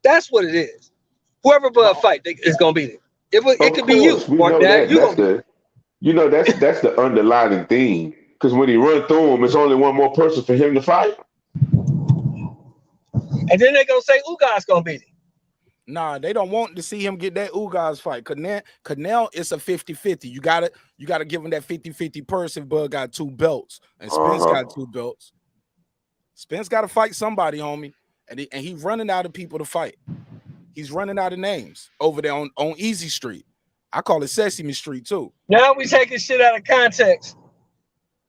That's what it is. Whoever Bud fight is going to beat him. It could be you, Marq Nash. That's the underlying theme. Because when he run through him, it's only one more person for him to fight. And then they're going to say Ugas going to beat him. Nah, they don't want to see him get that Ugas fight. Cause now it's a 50-50. You gotta give him that 50-50 person. Bud got 2 belts. And Spence got 2 belts. Spence got to fight somebody, homie. And he's running out of people to fight. He's running out of names over there on Easy Street. I call it Sesame Street too. Now we taking shit out of context.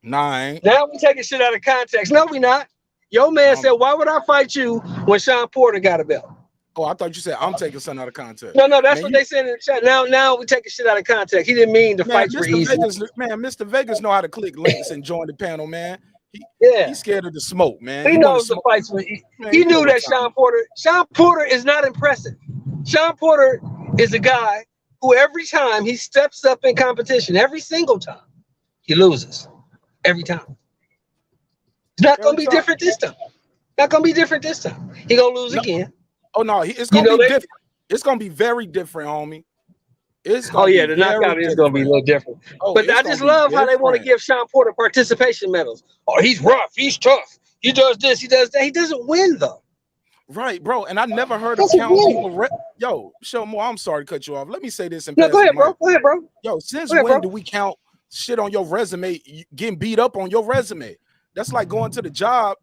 Nah, I ain't. Now we taking shit out of context. No, we not. Your man said, why would I fight you when Shawn Porter got a belt? Oh, I thought you said I'm taking something out of context. No, that's what they said in the chat. Now we taking shit out of context. He didn't mean to fight for easy. Mr. Vegas know how to click links and join the panel, man. He's scared of the smoke, man. He knows the fights. He knew that Shawn Porter is not impressive. Shawn Porter is a guy who every time he steps up in competition, every single time, he loses. Every time. It's not going to be different this time. Not going to be different this time. He going to lose again. Oh, no. It's going to be different. It's going to be very different, homie. The knockout is going to be a little different. But I just love how they want to give Shawn Porter participation medals. Oh, he's rough. He's tough. He does this. He does that. He doesn't win, though. Right, bro. And I never heard of count people. Yo, Show more. I'm sorry to cut you off. Let me say this. Go ahead, bro. Go ahead, bro. Yo, since when do we count shit on your resume, getting beat up on your resume? That's like going to the job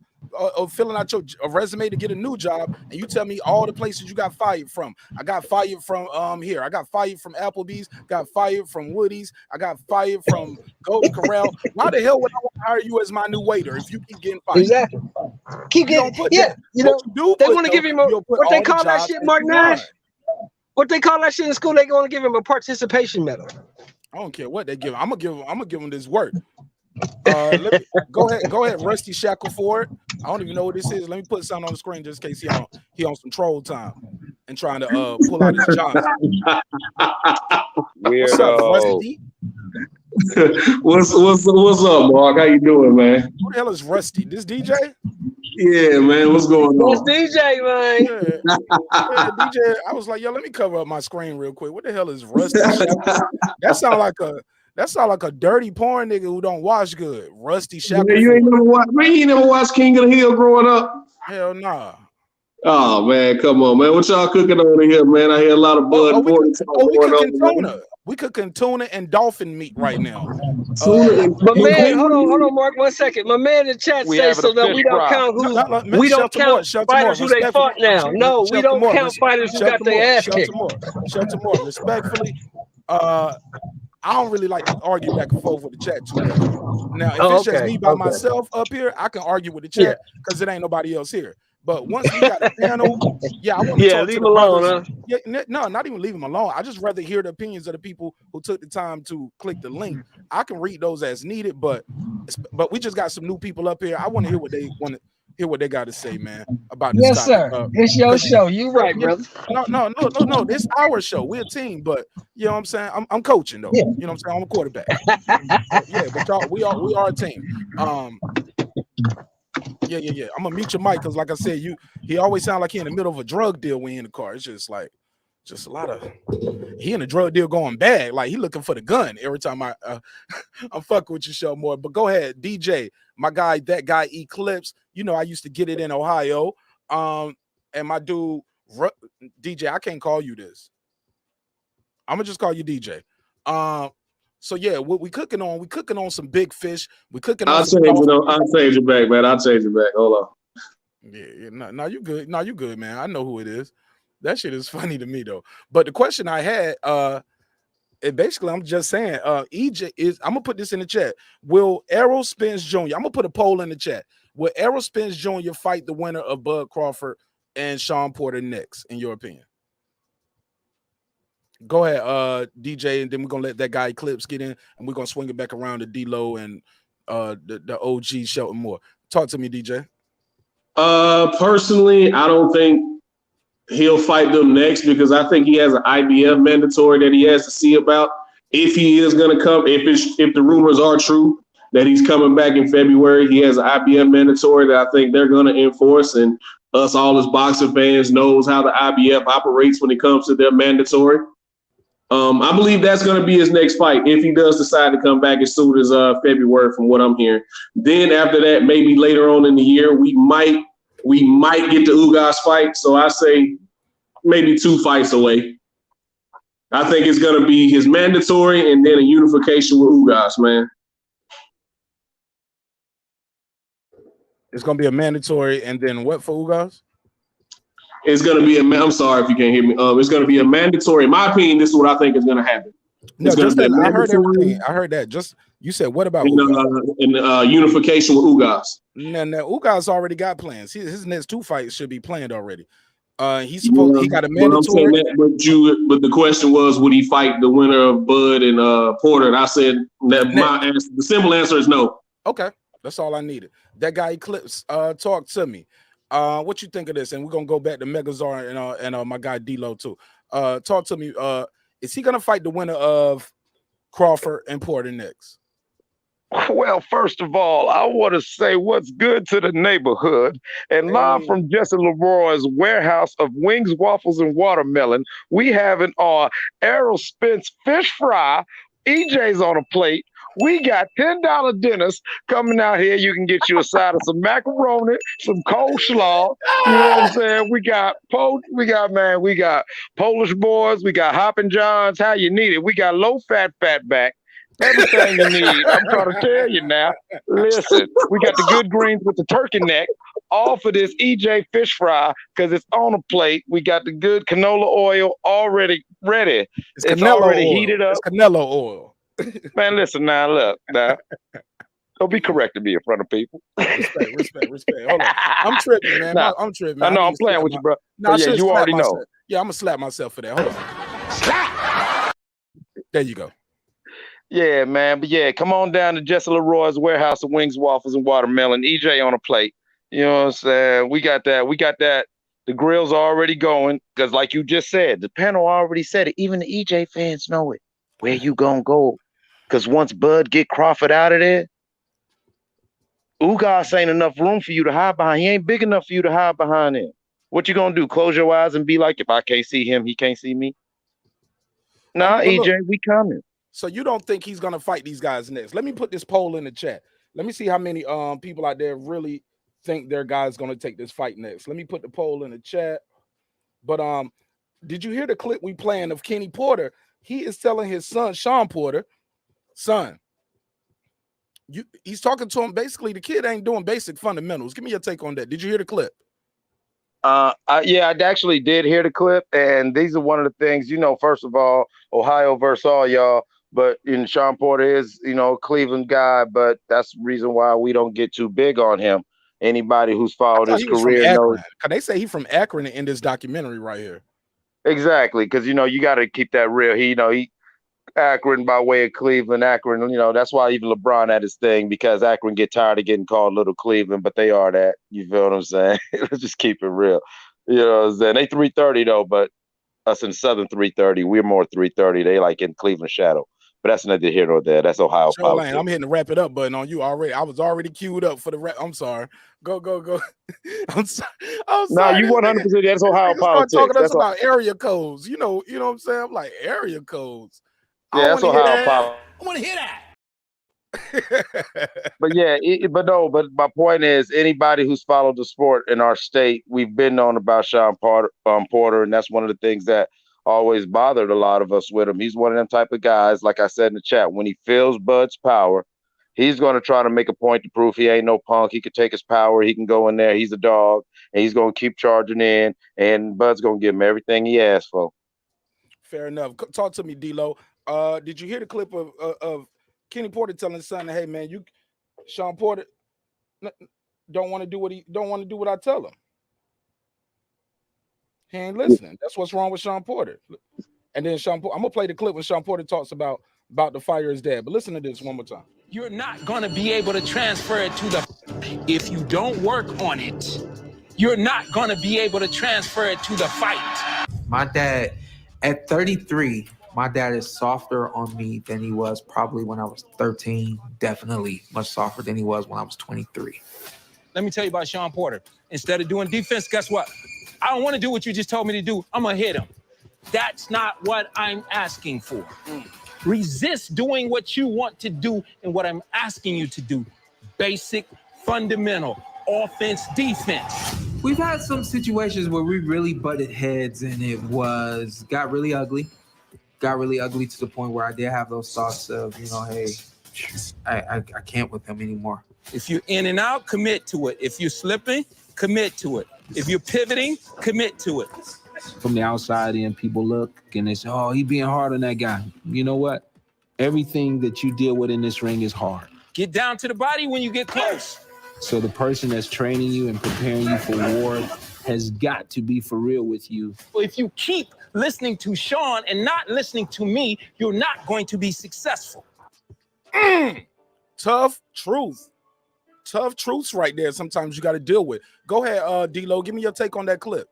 or filling out your resume to get a new job, and you tell me all the places you got fired from. I got fired from here. I got fired from Applebee's. Got fired from Woody's. I got fired from Golden Corral. Why the hell would I want to hire you as my new waiter if you keep getting fired? Exactly. Keep getting. Yeah. You know, they want to give him what they call that shit, Marq Nash. What they call that shit in school, they going to give him a participation medal. I don't care what they give him. I'm gonna give him this work. Go ahead, Rusty Shackleford. I don't even know what this is. Let me put something on the screen just in case he on some troll time and trying to pull out his job. What's up, Rusty? What's up, Mark? How you doing, man? Who the hell is Rusty? This DJ? Yeah, man. What's going That's on? DJ, man. Yeah, DJ. I was like, yo, let me cover up my screen real quick. What the hell is Rusty Shackles? That sound like a dirty porn nigga who don't wash good. Rusty Shackles. Man, you ain't never watched King of the Hill growing up? Hell nah. Oh man, come on, man. What y'all cooking over here, man? I hear a lot of Bud we cooking tuna. Man. We cooking tuna and dolphin meat right now. My man, hold on, Mark, 1 second. My man in the chat says so that we don't count we don't count fighters who they fought now. No, we don't count fighters who got their ass kicked. Shut more. Respectfully, I don't really like to argue back and forth with the chat too much. Now, if it's just me by myself up here, I can argue with the chat because it ain't nobody else here. But once we got a panel, I want to talk to the brothers. Yeah, no, not even leave them alone. I just rather hear the opinions of the people who took the time to click the link. I can read those as needed, but we just got some new people up here. I want to hear what they want to hear what they got to say, man, about this yes, topic. sir. It's your show. You right, brother. No. This our show. We're a team, but you know what I'm saying. I'm coaching though. You know what I'm saying. I'm a quarterback. But y'all, we are a team. Yeah. I'm gonna mute your mic because, like I said, he always sound like he in the middle of a drug deal when he in the car. It's just a lot of he in a drug deal going bad. Like he looking for the gun every time I'm fucking with your show more. But go ahead, DJ, my guy, that guy Eclipse. You know I used to get it in Ohio. And my dude DJ, I can't call you this. I'm gonna just call you DJ. So yeah, what we cooking on? We cooking on some big fish. We cooking on. I'll change it back, man. I'll change it back. Hold on. Yeah. No, you good. No, you good, man. I know who it is. That shit is funny to me though. But the question I had, basically, I'm just saying, EJ is. I'm gonna put this in the chat. Will Errol Spence Jr. I'm gonna put a poll in the chat. Will Errol Spence Jr. fight the winner of Bud Crawford and Shawn Porter next? In your opinion? Go ahead, DJ, and then we're gonna let that guy Eclipse get in, and we're gonna swing it back around to D-Lo and the OG Shelton Moore. Talk to me, DJ. Personally, I don't think he'll fight them next because I think he has an IBF mandatory that he has to see about if he is gonna come. If the rumors are true that he's coming back in February, he has an IBF mandatory that I think they're gonna enforce, and us all as boxing fans knows how the IBF operates when it comes to their mandatory. I believe that's going to be his next fight if he does decide to come back as soon as February, from what I'm hearing. Then after that, maybe later on in the year, we might get the Ugas fight. So I say maybe 2 fights away. I think it's going to be his mandatory and then a unification with Ugas, man. It's going to be a mandatory and then what for Ugas? It's going to be I'm sorry if you can't hear me. It's going to be a mandatory. In my opinion, this is what I think is going to happen. No, just that, I heard everything. I heard that. Just you said what about unification with Ugas? No, Ugas already got plans. His next 2 fights should be planned already. He got a mandatory. But the question was, would he fight the winner of Bud and Porter? And I said that the simple answer is no. Okay, that's all I needed. That guy Eclipse, talk to me. What you think of this? And we're gonna go back to Megazar and my guy D-Lo too. Talk to me. Is he gonna fight the winner of Crawford and Porter next? Well, first of all, I want to say what's good to the neighborhood. And live from Jesse Leroy's warehouse of wings, waffles, and watermelon, we having our Errol Spence fish fry. EJ's on a plate. We got $10 dinners coming out here. You can get you a side of some macaroni, some coleslaw. You know what I'm saying? We got Polish boys. We got Hoppin' Johns. How you need it? We got low fat back. Everything you need. I'm trying to tell you now. Listen, we got the good greens with the turkey neck. All for this EJ fish fry because it's on a plate. We got the good canola oil already ready. It's already heated up. It's canola oil. Man, listen now, look now. Don't be correcting me in front of people. Respect. Hold on. I'm tripping, man. I'm tripping. I know I'm playing with you, bro. No, yeah, you already know. Yeah, I'm gonna slap myself for that. Hold on. Slap. There you go. Yeah, man. But yeah, come on down to Jesse Leroy's warehouse of wings, waffles, and watermelon. EJ on a plate. You know what I'm saying? We got that. The grill's already going. Because like you just said, the panel already said it. Even the EJ fans know it. Where you gonna go? Because once Bud get Crawford out of there, Ugas ain't enough room for you to hide behind. He ain't big enough for you to hide behind him. What you gonna do? Close your eyes and be like, if I can't see him, he can't see me? Nah, But EJ, look, we coming. so you don't think he's gonna fight these guys next? Let me put this poll in the chat. Let me see how many people out there really think their guy's gonna take this fight next. Let me put the poll in the chat. But did you hear the clip we playing of Kenny Porter? He is telling his son, Shawn Porter, son, he's talking to him. Basically, the kid ain't doing basic fundamentals. Give me your take on that. Did you hear the clip? Yeah, I actually did hear the clip, and these are one of the things, first of all, Ohio versus all y'all, but Shawn Porter is, a Cleveland guy, but that's the reason why we don't get too big on him. Anybody who's I followed thought his he was from career knows. Akron. Cause they say he's from Akron in this documentary right here. Exactly, because, you got to keep that real. He Akron by way of Cleveland. Akron, that's why even LeBron had his thing, because Akron get tired of getting called Little Cleveland, but they are that. You feel what I'm saying? Let's just keep it real. You know what I'm saying? They 330 though, but us in Southern 330, we're more 330. They like in Cleveland shadow. But that's neither here nor there. That's Ohio politics. I'm hitting the wrap it up button on you already. I was already queued up for the rap. I'm sorry. Go. I'm sorry. No, you 100%. That's Ohio politics. Talking to us That's about area codes. You know what I'm saying? I'm like, area codes. Yeah, that's Ohio politics. I want to hear that. But yeah, but my point is, anybody who's followed the sport in our state, we've been known about Shawn Porter, and that's one of the things that always bothered a lot of us with him. He's one of them type of guys, like I said in the chat, when he feels Bud's power, he's going to try to make a point to prove he ain't no punk. He can take his power. He can go in there. He's a dog, and he's going to keep charging in, and Bud's going to give him everything he asked for. Fair enough. Talk to me, D-Lo. Did you hear the clip of Kenny Porter telling his son, "Hey man, Shawn Porter don't want to do what I tell him. He ain't listening. That's what's wrong with Shawn Porter." And then I'm gonna play the clip when Shawn Porter talks about to fire his dad. But listen to this one more time. You're not going to be able to transfer it to the if you don't work on it. You're not going to be able to transfer it to the fight. My dad, at 33, my dad is softer on me than he was probably when I was 13. Definitely much softer than he was when I was 23. Let me tell you about Shawn Porter. Instead of doing defense, guess what? I don't want to do what you just told me to do. I'm going to hit him. That's not what I'm asking for. Resist doing what you want to do and what I'm asking you to do. Basic, fundamental, offense, defense. We've had some situations where we really butted heads and it got really ugly. Got really ugly to the point where I did have those thoughts of, hey, I can't with him anymore. If you're in and out, commit to it. If you're slipping, commit to it. If you're pivoting, commit to it. From the outside in, people look and they say, oh, he being hard on that guy. You know what? Everything that you deal with in this ring is hard. Get down to the body when you get close. So the person that's training you and preparing you for war has got to be for real with you. If you keep listening to Shawn and not listening to me, you're not going to be successful. Tough truth. Tough truths right there. Sometimes you got to deal with. Go ahead, D-Lo. Give me your take on that clip.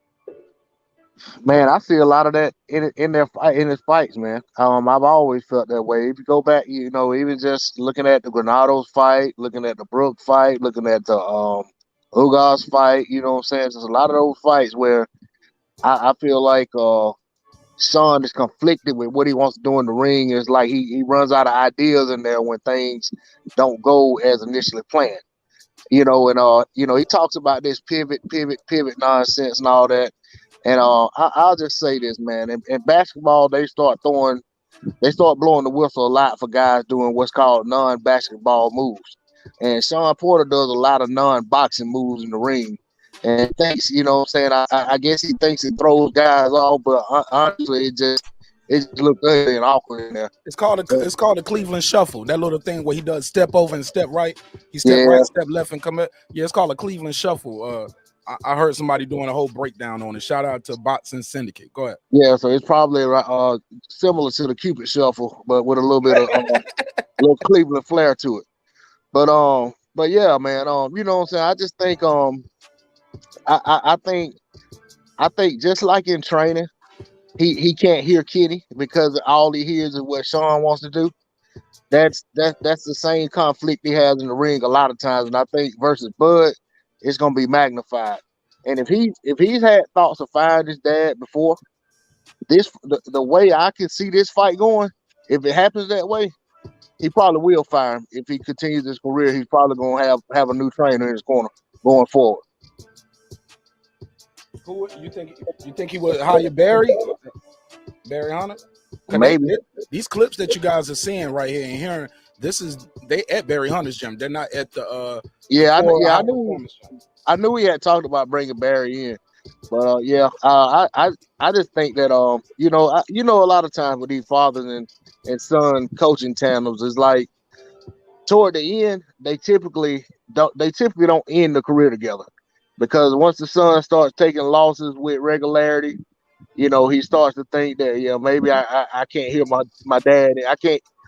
Man, I see a lot of that in his fights, man. I've always felt that way. If you go back, even just looking at the Granados fight, looking at the Brook fight, looking at the Ugas fight, you know what I'm saying? There's a lot of those fights where I feel like Shawn is conflicted with what he wants to do in the ring. It's like he runs out of ideas in there when things don't go as initially planned. He talks about this pivot nonsense and all that. And I'll just say this, man. In basketball, they start blowing the whistle a lot for guys doing what's called non-basketball moves. And Shawn Porter does a lot of non-boxing moves in the ring. And thinks, I guess he thinks he throws guys off, but honestly, it just looks ugly and awkward in there. It's called a Cleveland shuffle. That little thing where he does step over and step right. He step right, step left, and come up. Yeah, it's called a Cleveland shuffle. I heard somebody doing a whole breakdown on it. Shout out to B.E.A.T.S and Syndicate. Go ahead. Yeah, so it's probably similar to the Cupid shuffle, but with a little bit of little Cleveland flair to it. But yeah, man. You know what I'm saying? I just think I think just like in training, he can't hear Kenny because all he hears is what Shawn wants to do. that's the same conflict he has in the ring a lot of times, and I think versus Bud, it's gonna be magnified. And if he's had thoughts of firing his dad before, the way I can see this fight going, if it happens that way, he probably will fire him. If he continues his career, he's probably gonna have a new trainer in his corner going forward. Who you think he would hire Barry Hunter? Maybe. These clips that you guys are seeing right here and hearing, they at Barry Hunter's gym. They're not at the I knew we had talked about bringing Barry in, but I just think that a lot of times with these fathers and son coaching tandems is like toward the end they typically don't end the career together, because once the son starts taking losses with regularity, he starts to think that maybe I can't hear my dad.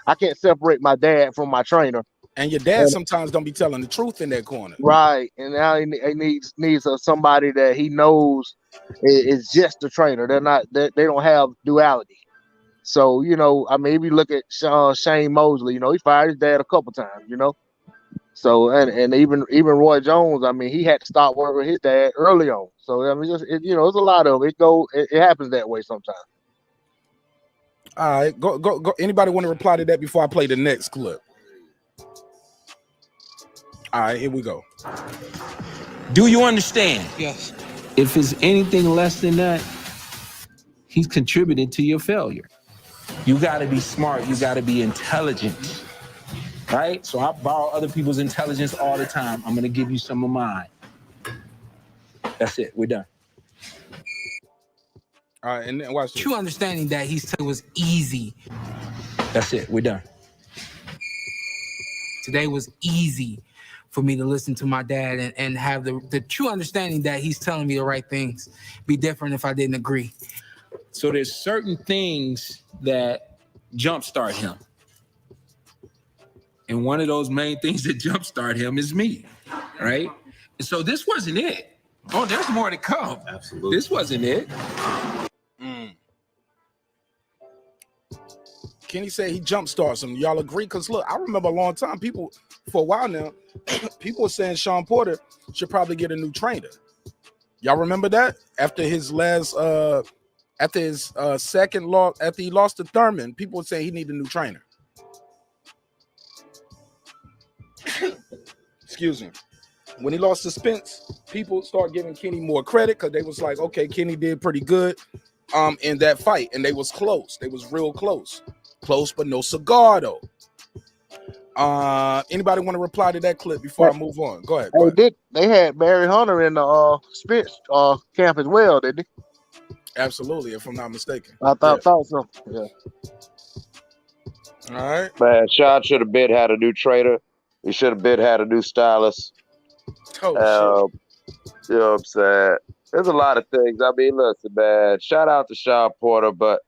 I can't separate my dad from my trainer. And your dad sometimes don't be telling the truth in that corner. Right. And now he needs somebody that he knows is just the trainer. They don't have duality. So, if you look at Shane Mosley, he fired his dad a couple times, So and even Roy Jones, he had to stop working with his dad early on. So it's a lot of it happens that way sometimes. All right, go. Anybody want to reply to that before I play the next clip? All right, here we go. Do you understand? Yes. If it's anything less than that, he's contributed to your failure. You got to be smart. You got to be intelligent, right? So I borrow other people's intelligence all the time. I'm going to give you some of mine. That's it. We're done. All right, and then watch this. True understanding that he said it was easy. That's it. We're done. Today was easy for me to listen to my dad and have the true understanding that he's telling me the right things. Be different if I didn't agree. So there's certain things that jumpstart him. And one of those main things that jumpstart him is me, right? And so this wasn't it. Oh, there's more to come. Absolutely. This wasn't it. Kenny said he jump starts him. Y'all agree? Because look, I remember a long time, for a while now, people were saying Shawn Porter should probably get a new trainer. Y'all remember that? After his second loss, after he lost to Thurman, people were saying he needed a new trainer. Excuse me. When he lost to Spence, people start giving Kenny more credit because they was like, okay, Kenny did pretty good in that fight, and they was close. They was real close. Close, but no cigar, though. Anybody want to reply to that clip before I move on? Go ahead. They had Barry Hunter in the Spence camp as well, didn't they? Absolutely, if I'm not mistaken. I thought so. Yeah. All right. Man, Shawn should have been had a new trainer. He should have been had a new stylist. Oh, shit. You know what I'm saying? There's a lot of things. Listen, man, shout out to Shawn Porter, but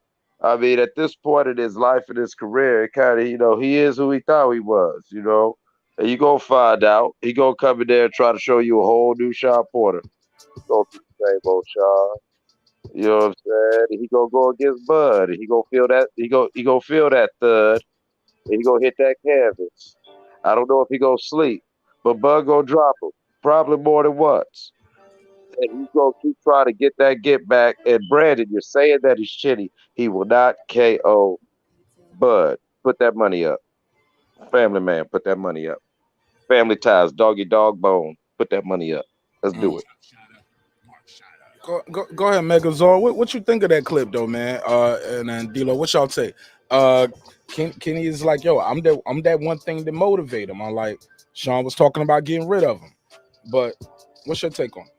at this point in his life and his career, it kind of, he is who he thought he was, And you gonna find out. He gonna come in there and try to show you a whole new Shawn Porter. Go through the same old Shawn. You know what I'm saying? He gonna go against Bud. He gonna feel that. He gonna feel that thud. And he gonna hit that canvas. I don't know if he gonna sleep, but Bud gonna drop him probably more than once. And he's gonna keep trying to get that get back. And Brandon, you're saying that he's shitty. He will not KO Bud. Put that money up. Family man, put that money up. Family ties, doggy dog bone. Put that money up. Let's do it. Go ahead, Megazord. What you think of that clip though, man? And then D-Lo, what y'all say? Kenny is like, yo, I'm that one thing to motivate him. I'm like, Shawn was talking about getting rid of him. But what's your take on it?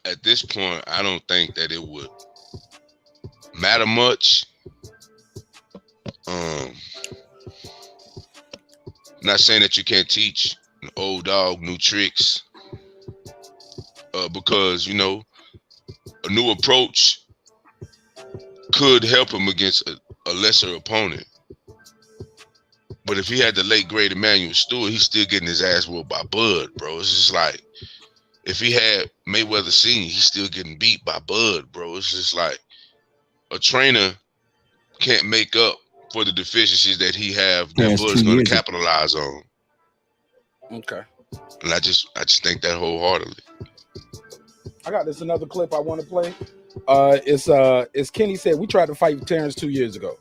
At this point, I don't think that it would matter much. Not saying that you can't teach an old dog new tricks, because a new approach could help him against a lesser opponent. But if he had the late great Emmanuel Stewart, he's still getting his ass whooped by Bud, bro. It's just like, if he had Mayweather Senior, he's still getting beat by Bud, bro. It's just like a trainer can't make up for the deficiencies that he have that Terence, Bud's 2 going years to ago. capitalize on. Okay. And I just think that wholeheartedly. I got this another clip I want to play. It's Kenny said we tried to fight Terence 2 years ago,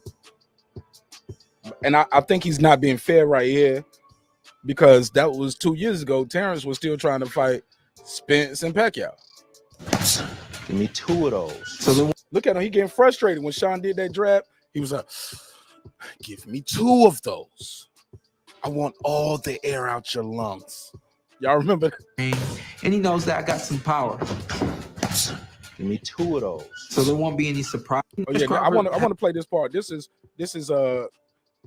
and I think he's not being fair right here because that was 2 years ago. Terence was still trying to fight Spence and Pacquiao. Give me 2 of those. So then look at him. He getting frustrated when Shawn did that draft. He was like, "Give me 2 of those. I want all the air out your lungs." Y'all remember? And he knows that I got some power. Give me 2 of those. So there won't be any surprise. Oh yeah, I want to play this part. This is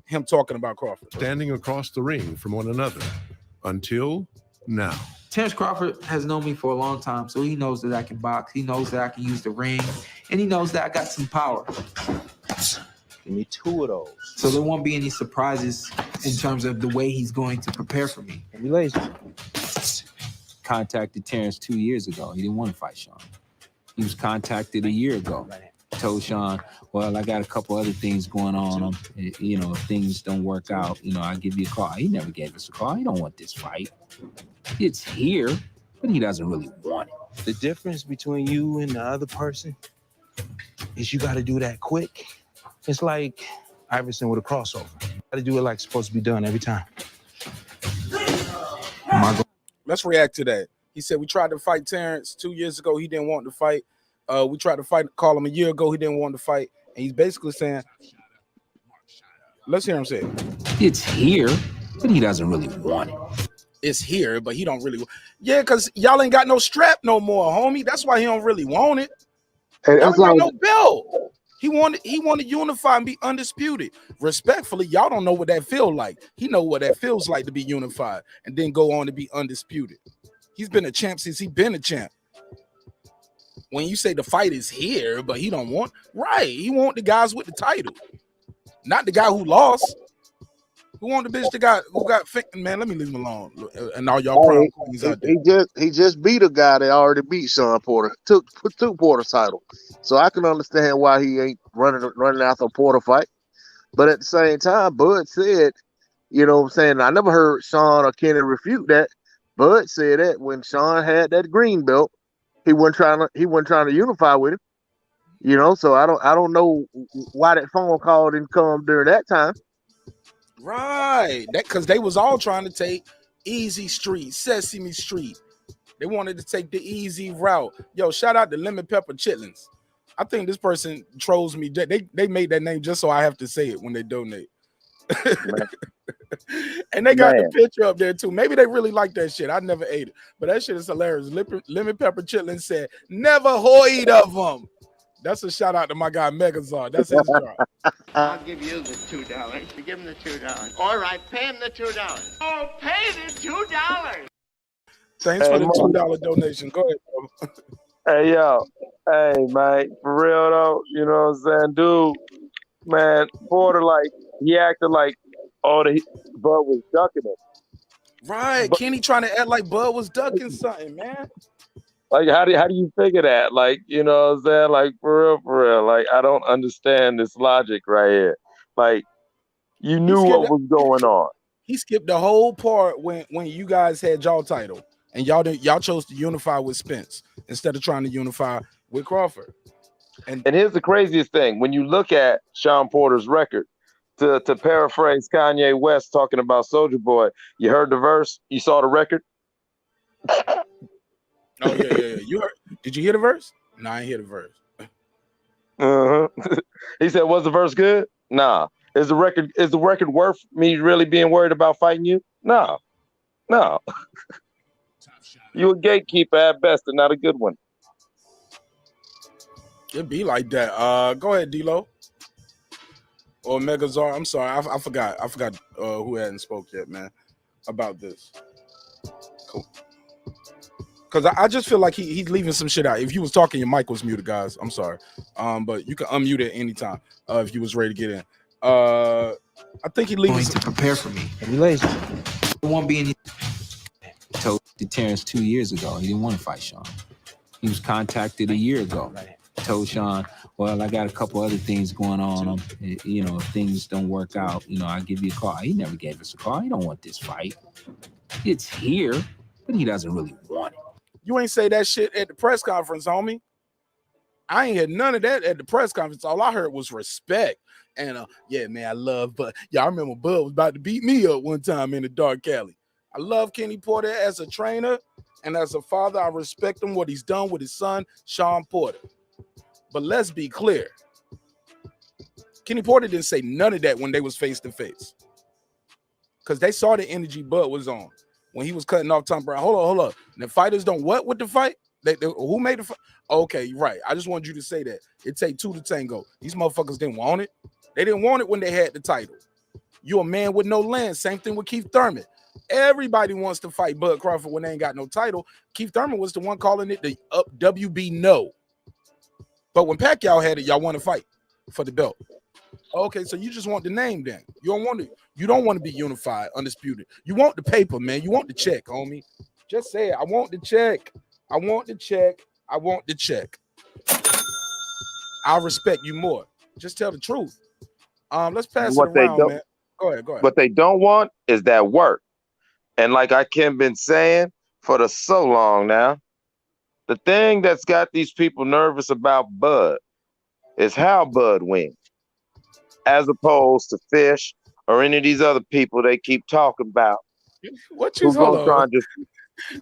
him talking about Crawford. Standing across the ring from one another until now. Terence Crawford has known me for a long time, so he knows that I can box. He knows that I can use the ring, and he knows that I got some power. Give me 2 of those. So there won't be any surprises in terms of the way he's going to prepare for me. Contacted Terence 2 years ago. He didn't want to fight Shawn. He was contacted a year ago. Told Shawn, well, I got a couple other things going on. You know, if things don't work out, you know, I'll give you a call. He never gave us a call. He don't want this fight. It's here, but he doesn't really want it. The difference between you and the other person is you got to do that quick. It's like Iverson with a crossover. You got to do it like it's supposed to be done every time. Let's react to that. He said we tried to fight Terence 2 years ago. He didn't want to fight. We tried to call him a year ago. He didn't want to fight. And he's basically saying, let's hear him say it. It's here, but he doesn't really want it. It's here, but he don't really. Yeah, because y'all ain't got no strap no more, homie. That's why he don't really want it. Hey, Y'all that's ain't got like, no belt. He wanted to unify and be undisputed. Respectfully, y'all don't know what that feels like. He know what that feels like to be unified and then go on to be undisputed. He's been a champ since he been a champ. When you say the fight is here, but he don't want, right? He want the guys with the title, not the guy who lost. Who want the bitch who got man? Let me leave him alone. And all y'all prime queens out there. he just beat a guy that already beat Shawn Porter. Took Porter's title, so I can understand why he ain't running after a Porter fight. But at the same time, Bud said, you know what I'm saying, I never heard Shawn or Kenny refute that. Bud said that when Shawn had that green belt, he wasn't trying to unify with him. You know, so I don't know why that phone call didn't come during that time. Right, that because they was all trying to take easy street, Sesame Street. They wanted to take the easy route. Yo, shout out to Lemon Pepper Chitlins. I think this person trolls me. They made that name just so I have to say it when they donate. And they got the picture up there too. Maybe they really like that shit. I never ate it, but that shit is hilarious. Lemon Pepper Chitlins said, "Never hoid of them." That's a shout out to my guy Megazord. That's his job. I'll give you the $2. Give him the $2. All right, pay him the $2. Oh, pay the $2. Thanks for the $2 donation. Go ahead, bro. Hey, yo. Hey, man. For real, though, you know what I'm saying? Dude, man, Porter, like, he acted like, Bud was ducking him. Right. Kenny trying to act like Bud was ducking something, man. Like, how do you figure that? Like, you know what I'm saying? Like, for real. Like, I don't understand this logic right here. Like, you knew what was going on. He skipped the whole part when you guys had y'all title and y'all chose to unify with Spence instead of trying to unify with Crawford. And here's the craziest thing: when you look at Shawn Porter's record, to paraphrase Kanye West talking about Soulja Boy, you heard the verse, you saw the record. Oh yeah. You heard? Did you hear the verse? No, I ain't hear the verse. He said, "Was the verse good? Nah. Is the record worth me really being worried about fighting you? No. You a gatekeeper at best and not a good one." It be like that. Go ahead, D-Lo. Or Megazord. I'm sorry, I forgot. Who hadn't spoke yet, man, about this. Cool. Because I just feel like he's leaving some shit out. If you was talking, your mic was muted, guys. I'm sorry. But you can unmute it anytime if you was ready to get in. I think he leaves to prepare for me. There won't be any. Told Terence 2 years ago he didn't want to fight Shawn. He was contacted a year ago. told Shawn, well, I got a couple other things going on. You know, if things don't work out, you know, I'll give you a call. He never gave us a call. He don't want this fight. It's here, but he doesn't really want it. You ain't say that shit at the press conference, homie. I ain't had none of that at the press conference. All I heard was respect. And yeah, man, I love Bud. Yeah, I remember Bud was about to beat me up one time in the dark alley. I love Kenny Porter as a trainer and as a father. I respect him, what he's done with his son, Shawn Porter. But let's be clear. Kenny Porter didn't say none of that when they was face to face. Because they saw the energy Bud was on when he was cutting off Tom Brown. Hold on. The fighters don't what with the fight? Who made the fight? Okay, right. I just wanted you to say that. It take two to tango. These motherfuckers didn't want it. They didn't want it when they had the title. You a man with no land. Same thing with Keith Thurman. Everybody wants to fight Bud Crawford when they ain't got no title. Keith Thurman was the one calling it the WB no. But when Pacquiao had it, y'all want to fight for the belt. Okay, so you just want the name then. You don't want to be unified, undisputed. You want the paper, man. You want the check, homie. Just say it. I want the check. I want the check. I want the check. I respect you more. Just tell the truth. Let's pass it around, man. Go ahead. What they don't want is that work. And like I Ken been saying for so long now, the thing that's got these people nervous about Bud is how Bud wins, as opposed to Fish or any of these other people they keep talking about. What you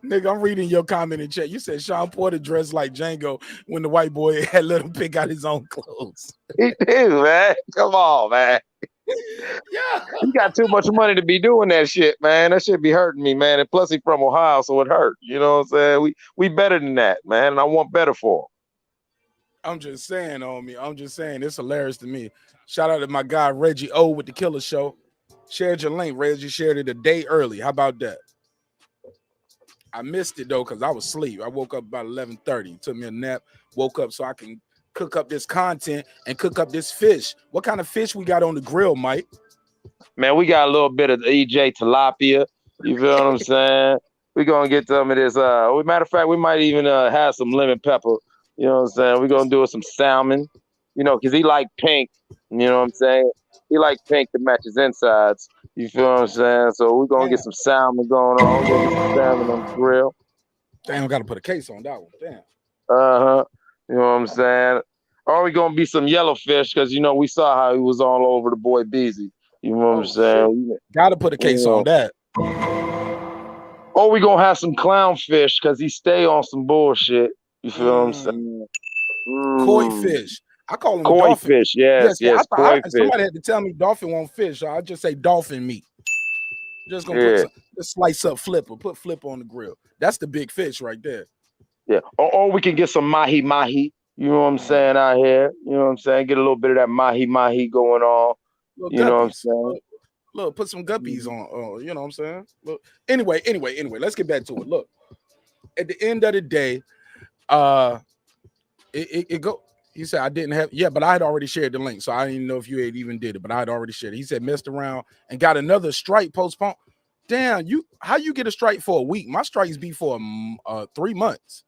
Nigga, I'm reading your comment in chat. You said Shawn Porter dressed like Django when the white boy had let him pick out his own clothes. He do, man. Come on, man. Yeah. He got too much money to be doing that shit, man. That shit be hurting me, man. And plus he from Ohio, so it hurt. You know what I'm saying? We better than that, man. And I want better for him. I'm just saying, homie. I'm just saying. It's hilarious to me. Shout out to my guy Reggie O with the Killer Show. Shared your link. Reggie shared it a day early. How about that? I missed it though because I was asleep. I woke up about 11:30. Took me a nap. Woke up so I can cook up this content and cook up this fish. What kind of fish we got on the grill, Mike? Man, we got a little bit of EJ tilapia. You feel what I'm saying? We're gonna get some of this. Matter of fact, we might even have some lemon pepper. You know what I'm saying? We're gonna do some salmon. You know, because he like pink. You know what I'm saying? He like pink to match his insides. You feel what I'm saying? So we're gonna get some salmon going on. We're gonna get some salmon on the grill. Damn, gotta put a case on that one. Damn. You know what I'm saying? Or we gonna be some yellowfish because you know we saw how he was all over the boy Beezy. You know what I'm saying? Gotta put a case on that. Or we gonna have some clownfish because he stay on some bullshit. You feel what I'm saying? Koi fish. I call them koi dolphin fish. Yes. Koi fish. Somebody had to tell me dolphin won't fish. So I just say dolphin meat. Just gonna put just slice up flipper. Put flipper on the grill. That's the big fish right there. Yeah. Or we can get some mahi. You know what I'm saying out here. You know what I'm saying? Get a little bit of that mahi going on. Little you guppies. know what I'm saying? Look, put some guppies on. You know what I'm saying? Look. Anyway. Let's get back to it. Look, at the end of the day, it go. He said I didn't have, but I had already shared the link, so I didn't know if you had even did it, but I had already shared it. He said messed around and got another strike postponed. Damn, how you get a strike for a week? My strikes be for 3 months,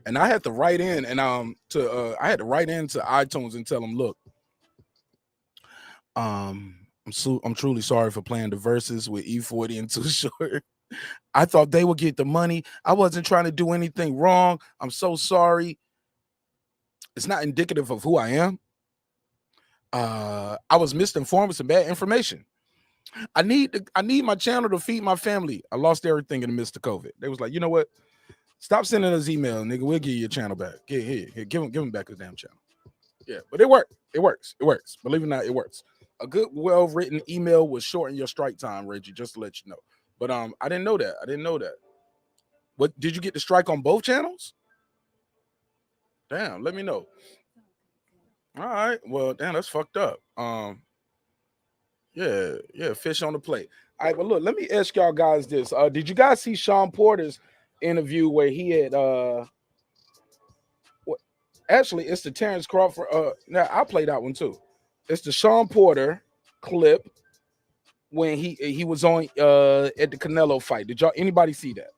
and I had to write in and I had to write into iTunes and tell them, look, I'm truly sorry for playing the verses with E40 and Too Short. I thought they would get the money. I wasn't trying to do anything wrong. I'm so sorry. It's not indicative of who I am. I was misinformed with some bad information. I need my channel to feed my family. I lost everything in the midst of COVID. They was like, you know what? Stop sending us email, nigga. We'll give you your channel back. Here, give him back his damn channel. Yeah, but it worked. It works. Believe it or not, it works. A good, well-written email will shorten your strike time, Reggie, just to let you know. But I didn't know that. What, did you get the strike on both channels? Damn, let me know. All right. Well, damn, that's fucked up. Yeah, fish on the plate. All right, well, look, let me ask y'all guys this. Did you guys see Shawn Porter's interview where he had actually it's the Terence Crawford. Now I'll play that one too. It's the Shawn Porter clip when he was on at the Canelo fight. Did y'all anybody see that?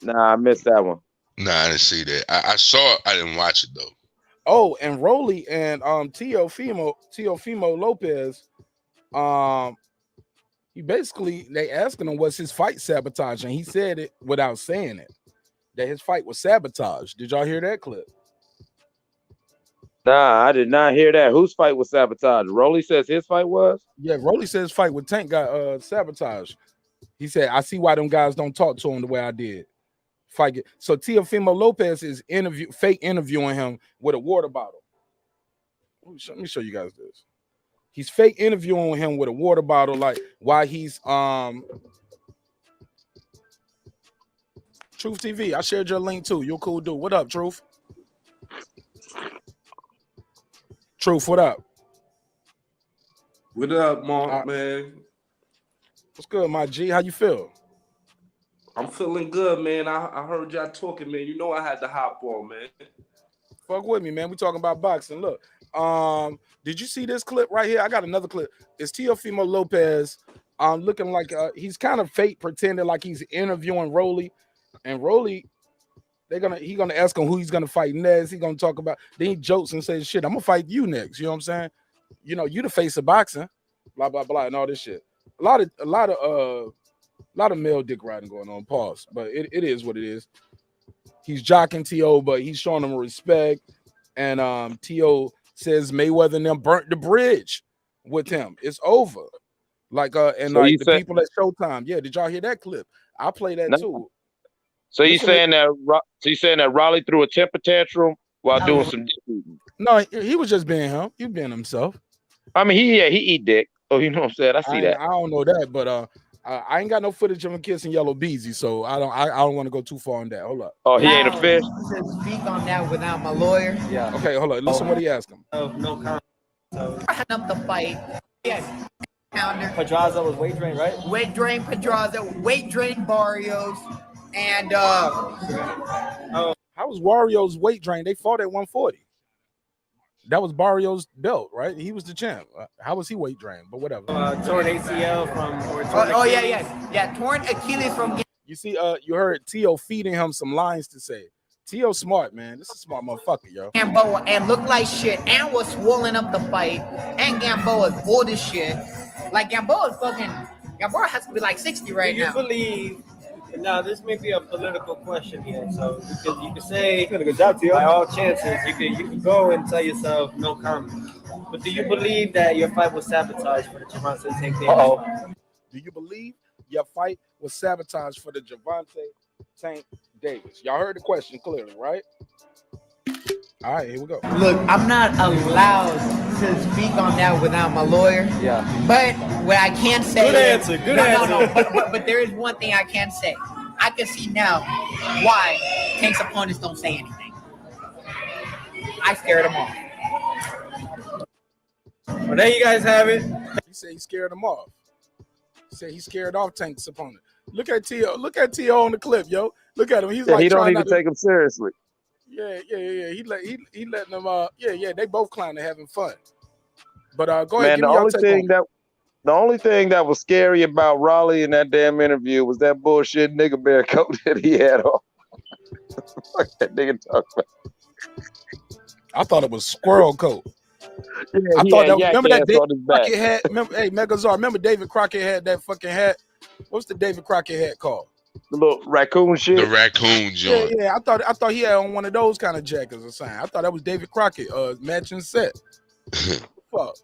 Nah, I missed that one. Nah, I didn't see that. I saw it. I didn't watch it though. Oh, and Rolly and Teofimo Lopez, he basically they asking him was his fight sabotage, and he said it without saying it that his fight was sabotage. Did y'all hear that clip? Nah, I did not hear that. Whose fight was sabotaged? Rolly says his fight was. Yeah, Rolly says his fight with Tank got sabotaged. He said, "I see why them guys don't talk to him the way I did." Fight. So Teofimo Lopez is fake interviewing him with a water bottle. Let me show you guys this. He's fake interviewing him with a water bottle, like while he's Truth TV. I shared your link too. You're cool dude. What up, Truth? Truth, what up? What up, Mark, man? What's good, my G? How you feel? I'm feeling good, man. I heard y'all talking, man. You know I had to hop on, man. Fuck with me, man. We talking about boxing. Look, did you see this clip right here? I got another clip. It's Teofimo Lopez looking like he's kind of fake pretending like he's interviewing Rolly. And Rolly, he gonna ask him who he's gonna fight next. He gonna talk about, then he jokes and says, shit, I'm gonna fight you next. You know what I'm saying? You know, you the face of boxing, blah, blah, blah, and all this shit. A lot of male dick riding going on, pause. But it is what it is. He's jocking T.O., but he's showing him respect. And T.O. says Mayweather and them burnt the bridge with him. It's over. Like and so like the people at Showtime. Yeah, did y'all hear that clip? I play that too. So you saying that Raleigh threw a temper tantrum while doing some dick eating? No, he was just being him. He was being himself. I mean, he eat dick. Oh, you know what I'm saying? I see that. I don't know that, but I ain't got no footage of him kissing Yellow Beezy, so I don't want to go too far on that. Hold up. Oh, he ain't a fish. To speak on that without my lawyer. Yeah. Okay, hold on. Listen what he asked him. No comment. So up the fight. Yes. Pounder. Pedraza was weight drain, right? Weight drain Pedraza, weight drain Barrios, and how was Wario's weight drain? They fought at 140. That was Barrios' belt, right? He was the champ. How was he weight drained? But whatever. Torn ACL from. Yeah, torn Achilles from. You see, you heard T.O. feeding him some lines to say. T.O. smart, man. This is a smart motherfucker, yo. Gamboa and looked like shit and was swollen up the fight. And Gamboa's old as shit. Like Gamboa has to be like 60 right now. Do you believe? Now, this may be a political question here, so because you could say, by all chances, you could go and tell yourself no comment. But do you believe that your fight was sabotaged for the Javante Tank Davis? Do you believe your fight was sabotaged for the Javante Tank Davis? Y'all heard the question clearly, right? All right, here we go. Look, I'm not allowed to speak on that without my lawyer. Yeah. But what I can say Good answer. No. But there is one thing I can say. I can see now why Tank's opponents don't say anything. I scared them off. Well, there you guys have it. He said he scared him off. He said he scared off Tank's opponent. Look at T.O. Look at T.O. on the clip, yo. Look at him. He's like he don't even take him seriously. Yeah. He letting them. They both clowning, having fun. But go ahead. Man, the only thing that was scary about Raleigh in that damn interview was that bullshit nigga bear coat that he had on. What that nigga talking about? I thought it was squirrel coat. Yeah, I thought that. remember that David Crockett had. Hey, Megazar. Remember David Crockett had that fucking hat. What's the David Crockett hat called? The little raccoon shit. The raccoon joint. Yeah. I thought he had on one of those kind of jackets or something. I thought that was David Crockett, matching set. Fuck.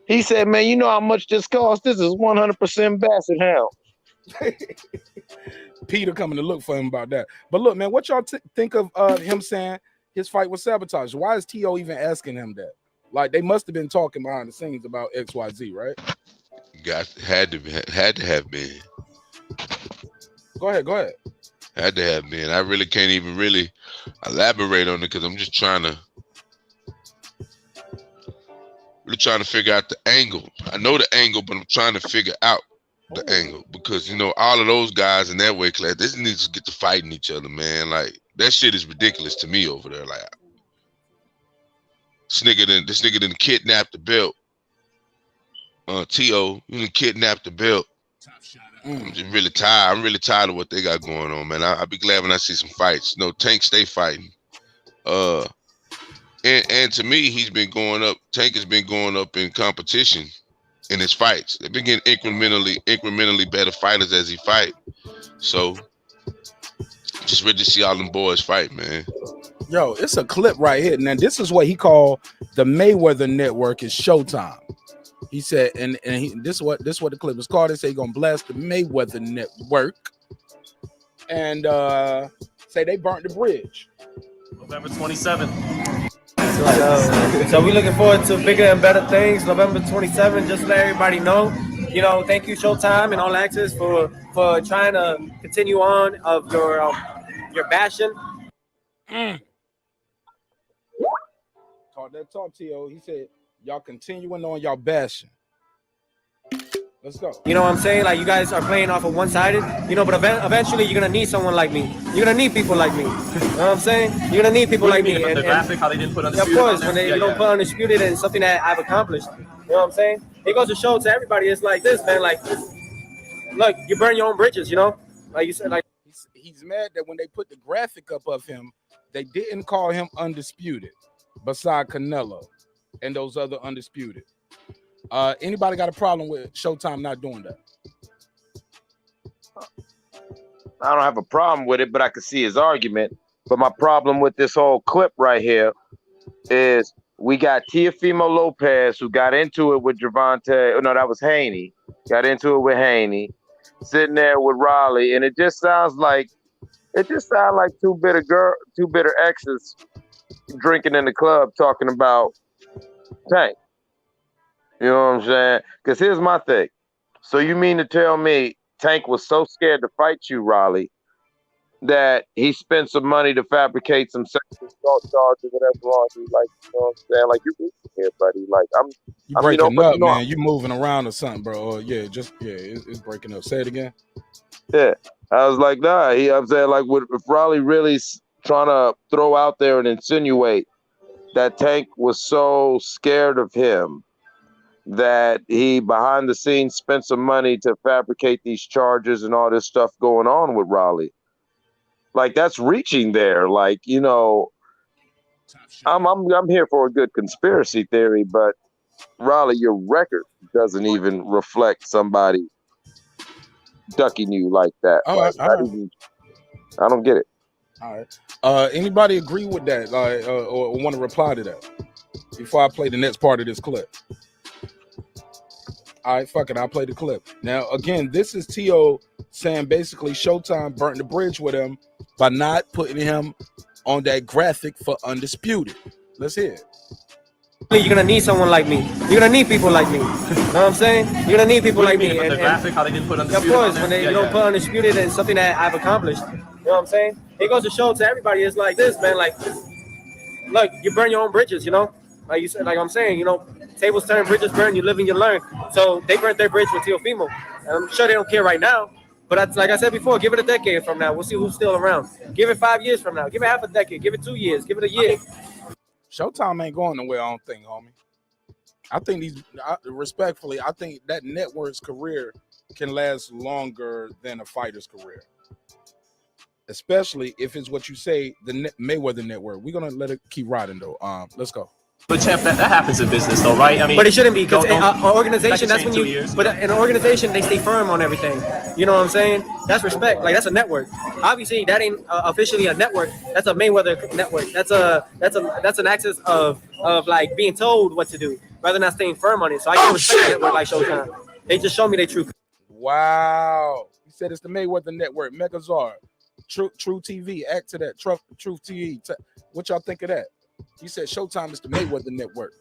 He said, "Man, you know how much this costs? This is 100% Basset Hound." Peter coming to look for him about that. But look, man, what y'all think of him saying his fight was sabotaged? Why is T.O. even asking him that? Like, they must have been talking behind the scenes about XYZ, right? Had to have been. Go ahead. Had to have been. I really can't even really elaborate on it because I'm just trying to figure out the angle. I know the angle, but I'm trying to figure out the angle because, you know, all of those guys in that weight class, they need to get to fighting each other, man. Like, that shit is ridiculous to me over there. Like, this nigga done kidnapped the belt. T.O., you done kidnapped the belt I'm just really tired. I'm really tired of what they got going on, man. I'll be glad when I see some fights. No, Tank stay fighting. And to me, he's been going up. Tank has been going up in competition in his fights. They've been getting incrementally better fighters as he fight. So just ready to see all them boys fight, man. Yo, it's a clip right here. Now, this is what he called the Mayweather Network is Showtime. He said, and this is what the clip is called. They say he's gonna blast the Mayweather Network and say they burnt the bridge. November 27th. So we're looking forward to bigger and better things. November 27th. Just to let everybody know. You know, thank you Showtime and All Access for trying to continue on of your bashing. Talk that talk, T.O. He said, y'all continuing on y'all bashing. Let's go. You know what I'm saying? Like, you guys are playing off of one-sided, you know, but eventually you're going to need someone like me. You're going to need people like me. You know what I'm saying? You're going to need people like me. And, graphic, how they didn't put Undisputed. Of course, when you don't put Undisputed and something that I've accomplished. You know what I'm saying? It goes to show to everybody, it's like this, man. Like, look, you burn your own bridges, you know? Like you said, like. He's mad that when they put the graphic up of him, they didn't call him Undisputed beside Canelo and those other Undisputed. Anybody got a problem with Showtime not doing that? I don't have a problem with it, but I can see his argument. But my problem with this whole clip right here is we got Teofimo Lopez, who got into it with Gervonta. Oh, no, that was Haney. Got into it with Haney, sitting there with Raleigh, and it just sounds like two bitter exes drinking in the club talking about Tank. You know what I'm saying? Because here's my thing. So you mean to tell me Tank was so scared to fight you, Raleigh, that he spent some money to fabricate some sexual assault charges, whatever wrong you like? You know what I'm saying? Like, you're here, buddy. Like, You breaking up, man. You moving around or something, bro. It's breaking up. Say it again. Yeah. I was like, nah. I'm saying, like, if Raleigh really trying to throw out there and insinuate that Tank was so scared of him that he behind the scenes spent some money to fabricate these charges and all this stuff going on with Raleigh. Like, that's reaching there. Like, you know, I'm here for a good conspiracy theory, but Raleigh, your record doesn't even reflect somebody ducking you like that. All right. I don't get it. All right. Anybody agree with that? Or want to reply to that before I play the next part of this clip? All right, fuck it. I'll play the clip. Now, again, this is T.O. saying basically Showtime burnt the bridge with him by not putting him on that graphic for Undisputed. Let's hear it. You're going to need someone like me. You're going to need people like me. You know what I'm saying? You're going to need people like me. And, the graphic, how they didn't put Undisputed. Of course, when they don't put Undisputed and something that I've accomplished. You know what I'm saying? It goes to show to everybody, it's like this, man. Like, look, you burn your own bridges, you know? Like you said, like I'm saying, you know, tables turn, bridges burn, you live and you learn. So they burnt their bridge with Teofimo. I'm sure they don't care right now. But like I said before, give it a decade from now. We'll see who's still around. Give it 5 years from now. Give it half a decade. Give it 2 years. Give it a year. Showtime ain't going nowhere, I don't think, homie. I think respectfully, I think that network's career can last longer than a fighter's career. Especially if it's what you say, the Mayweather Network. We're going to let it keep riding, though. Let's go. But champ, that happens in business, though, right? I mean, but it shouldn't be because an organization. That's when you. But in an organization, they stay firm on everything. You know what I'm saying? That's respect. Like, that's a network. Obviously, that ain't officially a network. That's a Mayweather network. That's an access of like being told what to do rather than not staying firm on it. So I can respect a network like Showtime. They just show me their truth. Wow. He said it's the Mayweather Network. Megazord, True TV. Act to that. Truth TV. What y'all think of that? He said Showtime is the Mayweather Network.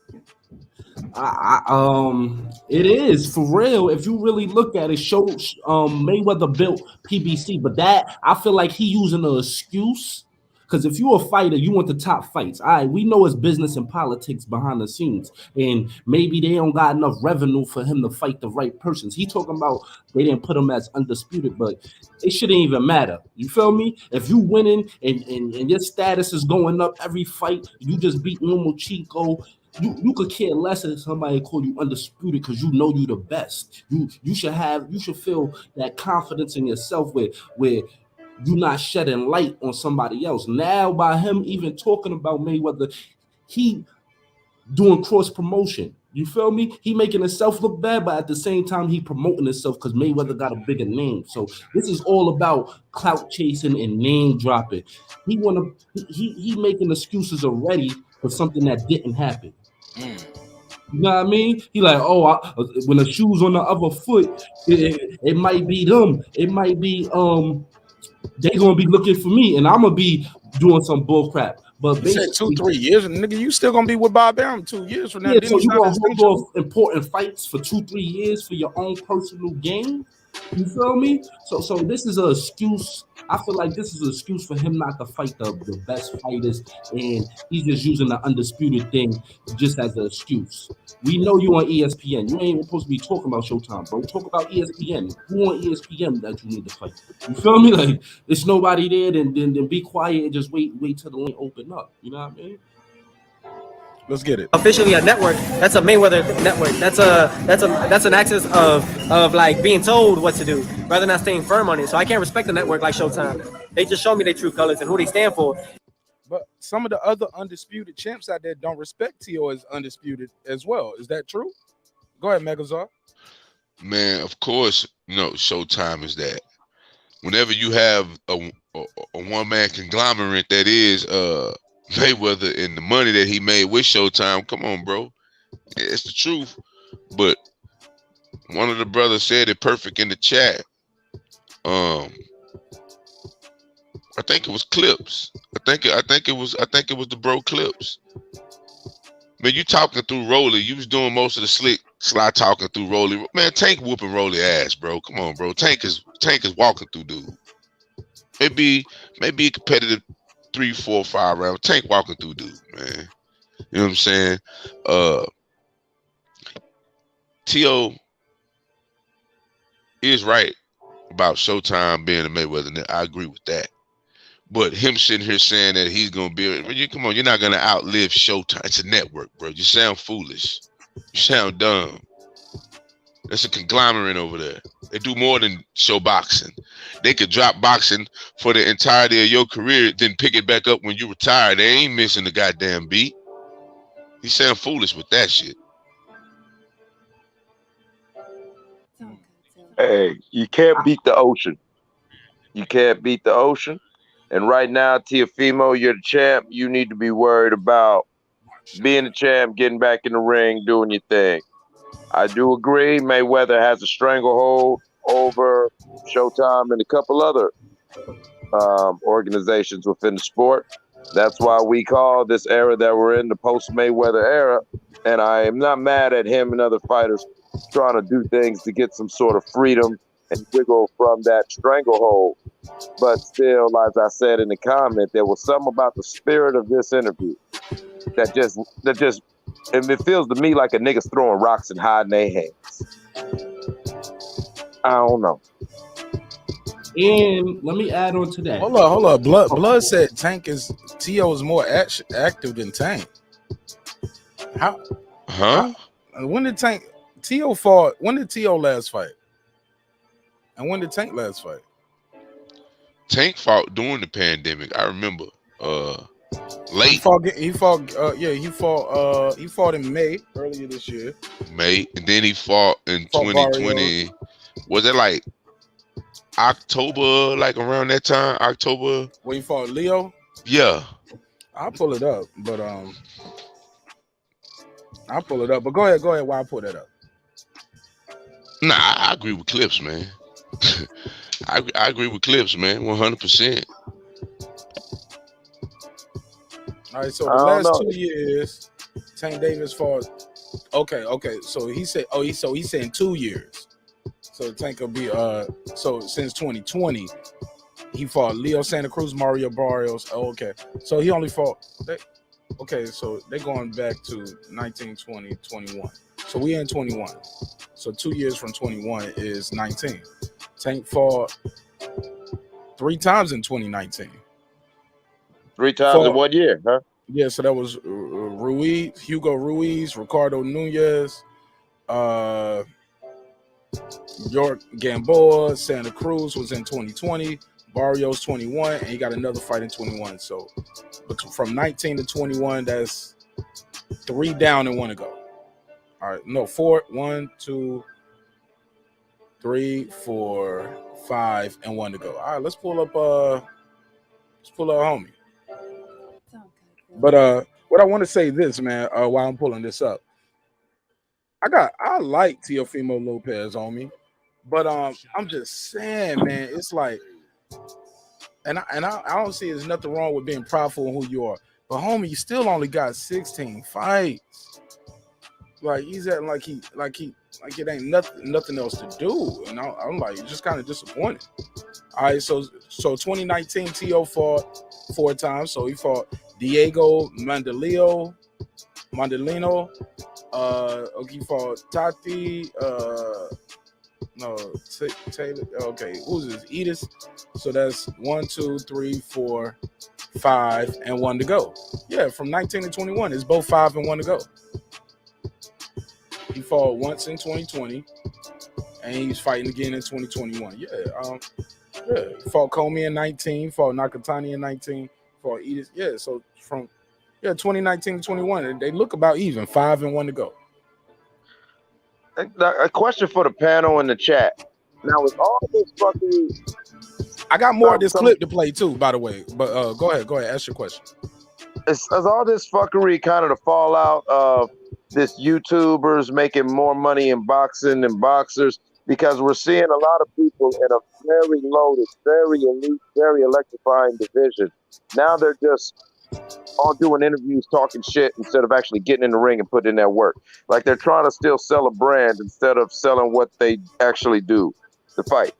It is for real. If you really look at it, Mayweather built PBC, but that I feel like he using an excuse. Because if you're a fighter, you want the top fights. All right, we know it's business and politics behind the scenes, and maybe they don't got enough revenue for him to fight the right persons. He talking about they didn't put him as undisputed, but it shouldn't even matter. You feel me? If you winning and your status is going up every fight, you just beat normal Chico. you could care less if somebody call you undisputed because you know you the best. You should feel that confidence in yourself where you're not shedding light on somebody else. Now by him even talking about Mayweather, he doing cross promotion. You feel me? He making himself look bad, but at the same time, he promoting himself because Mayweather got a bigger name. So this is all about clout chasing and name dropping. He making excuses already for something that didn't happen. You know what I mean? He like, when the shoe's on the other foot, it might be them. It might be they gonna be looking for me, and I'm gonna be doing some bull crap. But he said 2-3 years, and nigga, you still gonna be with Bob Arum 2 years from now. Yeah, so you gonna hold off important fights for 2-3 years for your own personal gain? You feel me? So this is an excuse. I feel like this is an excuse for him not to fight the best fighters, and he's just using the undisputed thing just as an excuse. We know you on ESPN. You ain't supposed to be talking about Showtime, bro. Talk about ESPN. Who on ESPN that you need to fight? You feel me? Like there's nobody there, then be quiet and just wait till the lane open up. You know what I mean? Let's get it. Officially a network. That's a Mayweather network. That's an access of like being told what to do rather than staying firm on it. So I can't respect a network like Showtime. They just show me their true colors and who they stand for. But some of the other undisputed champs out there don't respect T.O. as undisputed as well. Is that true? Go ahead, Megazar. Man, of course, Showtime is that. Whenever you have a one-man conglomerate that is Mayweather and the money that he made with Showtime, come on, bro. It's the truth. But one of the brothers said it perfect in the chat. I think it was Clips. I think it was the bro Clips. Man, you talking through Rolly. You was doing most of the sly talking through Rolly. Man, Tank whooping Rolly ass, bro. Come on, bro. Tank is walking through dude. Maybe a competitive 3, 4, 5 rounds. Tank walking through dude, man. You know what I'm saying? T.O. is right about Showtime being a Mayweather. I agree with that. But him sitting here saying that he's gonna be, come on, you're not gonna outlive Showtime. It's a network, bro. You sound foolish. You sound dumb. That's a conglomerate over there. They do more than show boxing. They could drop boxing for the entirety of your career, then pick it back up when you retire. They ain't missing the goddamn beat. You sound foolish with that shit. Hey, you can't beat the ocean. You can't beat the ocean. And right now, Teofimo, you're the champ. You need to be worried about being the champ, getting back in the ring, doing your thing. I do agree. Mayweather has a stranglehold over Showtime and a couple other organizations within the sport. That's why we call this era that we're in the post-Mayweather era. And I am not mad at him and other fighters trying to do things to get some sort of freedom and wiggle from that stranglehold. But still, as I said in the comment, there was something about the spirit of this interview that just and it feels to me like a nigga's throwing rocks and hiding their hands. I don't know. And let me add on to that. Hold up. Blood said T.O. is more active than Tank. How? Huh? When did T.O. fought? When did T.O. last fight? And when did Tank last fight? Tank fought during the pandemic. I remember. Late. He fought in May earlier this year. May, and then he fought in 2020. Was it like October, like around that time? October. When he fought Leo? Yeah. I'll pull it up, but go ahead while I pull that up. Nah, I agree with Clips, man. I agree with Clips, man, 100%. All right, so the last 2 years, Tank Davis fought. Okay. So he said, he's saying 2 years. So Tank will be so since 2020, he fought Leo Santa Cruz, Mario Barrios. Oh, okay. So he only fought. So they're going back to 19, 20, 21. So we in 21. So 2 years from 21 is 19. Tank fought 3 times in 2019. 3 times in 1 year, huh? Yeah, so that was Hugo Ruiz, Ricardo Nunez, York Gamboa, Santa Cruz was in 2020, Barrios 21, and he got another fight in 21. So from 19 to 21, that's 3 down and 1 to go. All right, no, 4, 1, 2, 3, 4, 5, and 1 to go. All right, let's pull up homie. But what I want to say this, man, while I'm pulling this up, I like Teofimo Lopez on me, but I'm just saying, man, it's like, and I don't see there's nothing wrong with being prideful in who you are, but homie, you still only got 16 fights. Like he's acting like it ain't nothing else to do, and I'm like just kind of disappointed. All right, so 2019 Teo fought 4 times, so he fought Diego Mandolino. He fought Tati. Taylor. Okay, who's this? Edis. So that's 1, 2, 3, 4, 5, and 1 to go. Yeah, from 19 to 21, it's both 5 and 1 to go. He fought once in 2020, and he's fighting again in 2021. Yeah. He fought Comey in 19, fought Nakatani in 19, fought Edis. Yeah, so from 2019 to 21, they look about even, 5 and 1 to go. A question for the panel in the chat. Now, with all this fucking, I got more of this clip to play too, by the way. But go ahead, ask your question. Is all this fuckery kind of the fallout of this YouTubers making more money in boxing than boxers? Because we're seeing a lot of people in a very loaded, very elite, very electrifying division. Now they're just all doing interviews, talking shit instead of actually getting in the ring and putting in that work. Like they're trying to still sell a brand instead of selling what they actually do, the fight.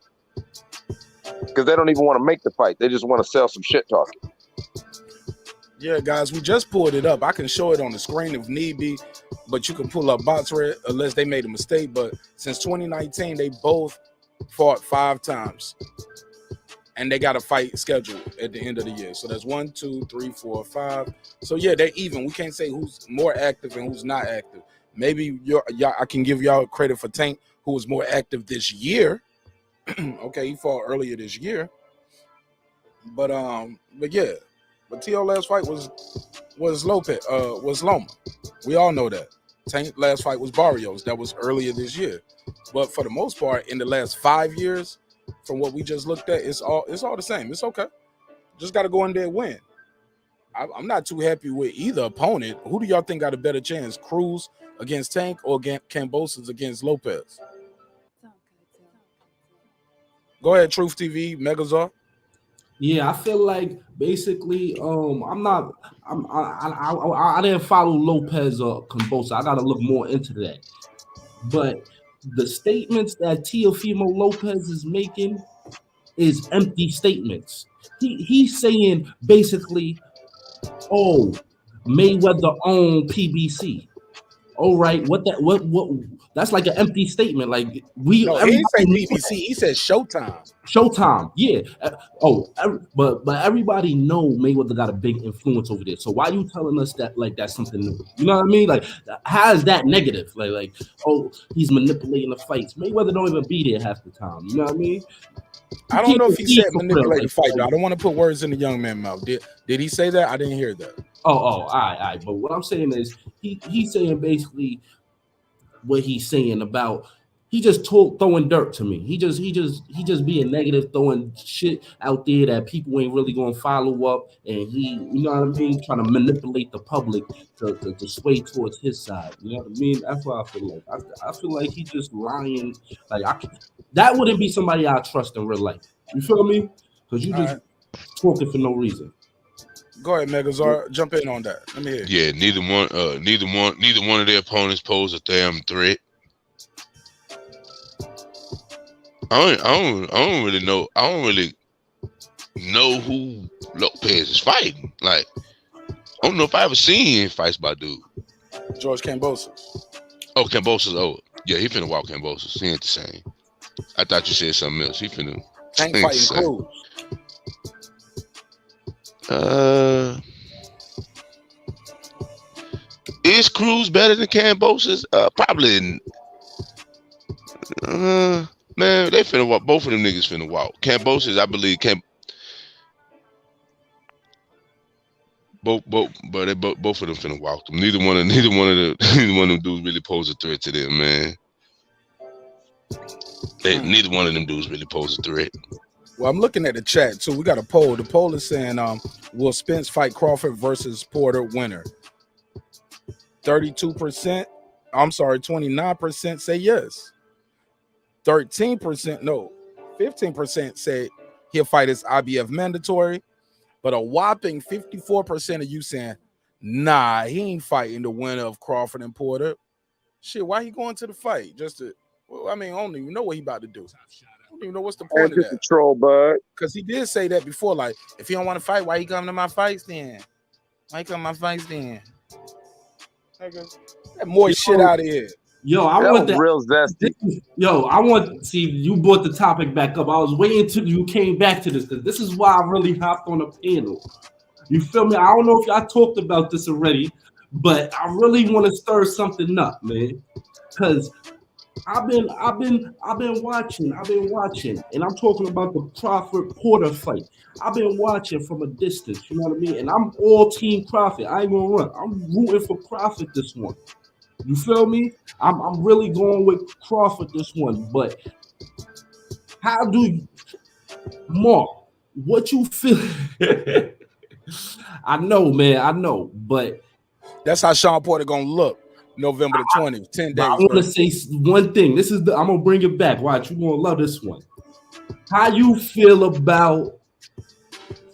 Because they don't even want to make the fight. They just want to sell some shit talking. Yeah, guys, we just pulled it up. I can show it on the screen if need be, but you can pull up box red unless they made a mistake. But since 2019, they both fought 5 times. And they got a fight scheduled at the end of the year. So that's 1, 2, 3, 4, 5. So yeah, they're even. We can't say who's more active and who's not active. Maybe I can give y'all credit for Tank, who was more active this year. Okay, he fought earlier this year. But yeah. But T.O. last fight was Loma. We all know that. Tank last fight was Barrios. That was earlier this year. But for the most part, in the last 5 years, from what we just looked at, it's all the same. It's okay. Just got to go in there and win. I'm not too happy with either opponent. Who do y'all think got a better chance? Cruz against Tank or Cambosis against Lopez? Go ahead, Truth TV, Megazar. Yeah, I feel like basically, I didn't follow Lopez or Cambosa. I got to look more into that. But the statements that Teofimo Lopez is making is empty statements. He's saying basically, oh, Mayweather owned PBC. All right, what that's like an empty statement. Like he didn't say BBC, he said Showtime. Showtime, yeah. But everybody know Mayweather got a big influence over there. So why are you telling us that like that's something new? You know what I mean? Like, how is that negative? Like, oh, he's manipulating the fights. Mayweather don't even be there half the time. You know what I mean? I don't know if he said manipulate the fight. I don't want to put words in the young man's mouth. Did he say that? I didn't hear that. All right. But what I'm saying is he's saying basically what he's saying about he just throwing dirt to me. He just being negative, throwing shit out there that people ain't really gonna follow up, and he, you know what I mean, trying to manipulate the public to sway towards his side. You know what I mean? That's what I feel like. I feel like he's just lying. Like that wouldn't be somebody I trust in real life. You feel me? Because you just talking for no reason. Go ahead, Megazar. Jump in on that. Let me hear. Yeah, neither one of their opponents pose a damn threat. I don't really know. I don't really know who Lopez is fighting. Like, I don't know if I ever seen any fights by dude. George Cambosis. Oh, Cambosis. Oh, yeah, he finna walk Cambosis. He ain't the same. I thought you said something else. He finna. Tank fighting Cruz. Is Cruz better than Kambosos? Probably. Man, they finna walk. Both of them niggas finna walk. Kambosos, I believe, both of them finna walk them. Neither one of them dudes really pose a threat to them, man. Neither one of them dudes really pose a threat. Well, I'm looking at the chat too. We got a poll. The poll is saying, will Spence fight Crawford versus Porter winner? 32%. I'm sorry, 29% say yes. 13% no. 15% say he'll fight his IBF mandatory, but a whopping 54% of you saying, nah, he ain't fighting the winner of Crawford and Porter. Shit, why he going to the fight? Just to, well, I mean, I don't even know what he about to do. I don't even know what's the point of just that. a troll, bud. Because he did say that before, like, if he don't want to fight, why he come to my fights then? Why he come to my fights then? That moist shit out of here. Yo, I That want was that. real zesty. Yo, I want. See, you brought the topic back up. I was waiting till you came back to this because this is why I really hopped on the panel. You feel me? I don't know if y'all talked about this already, but I really want to stir something up, man. Because I've been watching, and I'm talking about the Crawford Porter fight. I've been watching from a distance, you know what I mean? And I'm all team Crawford. I ain't gonna run. I'm rooting for Crawford this one. You feel me? I'm really going with Crawford this one. But how do you, Mark? What you feel? I know, man. I know, but that's how Shawn Porter gonna look November the 20th. 10 days. I want to say one thing. This is I'm gonna bring it back. Watch, you gonna love this one. How you feel about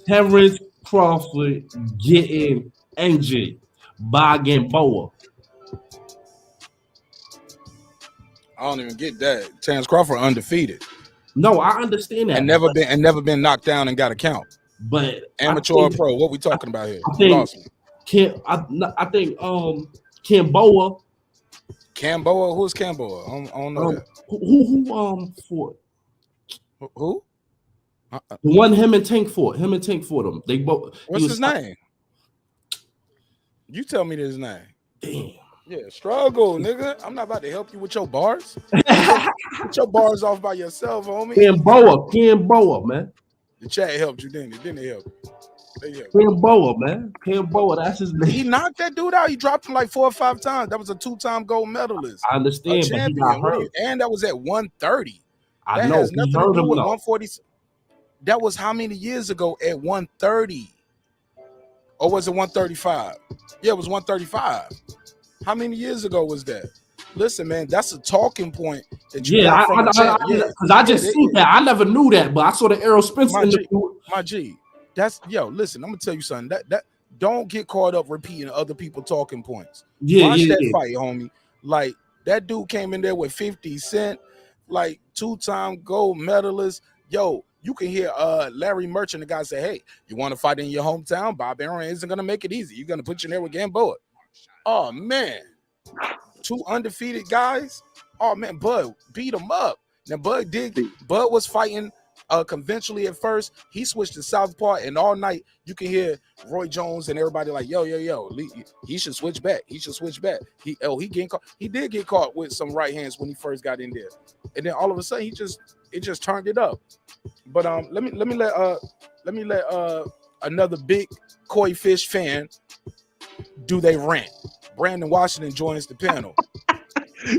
Terence Crawford getting injured by Gamboa? I don't even get that. Terence Crawford undefeated. No, I understand that. And never been knocked down and got a count. But amateur or pro, what we talking about here? I think Gamboa. Gamboa, who's Gamboa? I don't know that. Who fought? Who? The one him and Tank fought. Him and Tank fought him. They both. What's his name? You tell me his name. Damn. Yeah, struggle, nigga. I'm not about to help you with your bars. Get your bars off by yourself, homie. Gamboa, man. The chat helped you, didn't it? Didn't they help you? They helped Gamboa, man. Gamboa, that's his name. He knocked that dude out. He dropped him like 4 or 5 times. That was a 2-time gold medalist. I understand, but he got hurt. And that was at 130. I that know. has nothing to do with 140. That was how many years ago at 130? Or was it 135? Yeah, it was 135. How many years ago was that? Listen, man, that's a talking point. That you got from because I just seen that. I never knew that, but I saw the Errol Spence my G. That's listen, I'm gonna tell you something. That don't get caught up repeating other people talking points. Watch that fight, homie. Like that dude came in there with 50 Cent, like 2-time gold medalist. Yo, you can hear Larry Merchant, the guy say, hey, you want to fight in your hometown? Bob Arum isn't gonna make it easy. You're gonna put you in there with Gamboa. Oh man, 2 undefeated guys. Oh man, Bud beat him up. Now Bud was fighting conventionally at first. He switched to southpaw, and all night you can hear Roy Jones and everybody like, yo, he should switch back. He should switch back. He getting caught. He did get caught with some right hands when he first got in there, and then all of a sudden it just turned it up. But let me let another big koi fish fan do they rant. Brandon Washington joins the panel.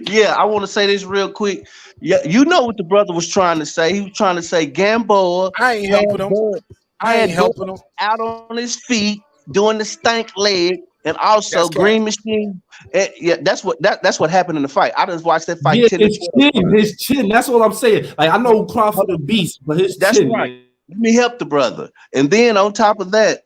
Yeah, I want to say this real quick. Yeah, you know what the brother was trying to say. He was trying to say Gamboa. I ain't helping him. Out on his feet, doing the stank leg, and also Green Machine. Yeah, that's what happened in the fight. I just watched that fight. Yeah, his chin. That's what I'm saying. Like I know Crawford a beast, but his that's chin. Right. Man. Let me help the brother. And then on top of that,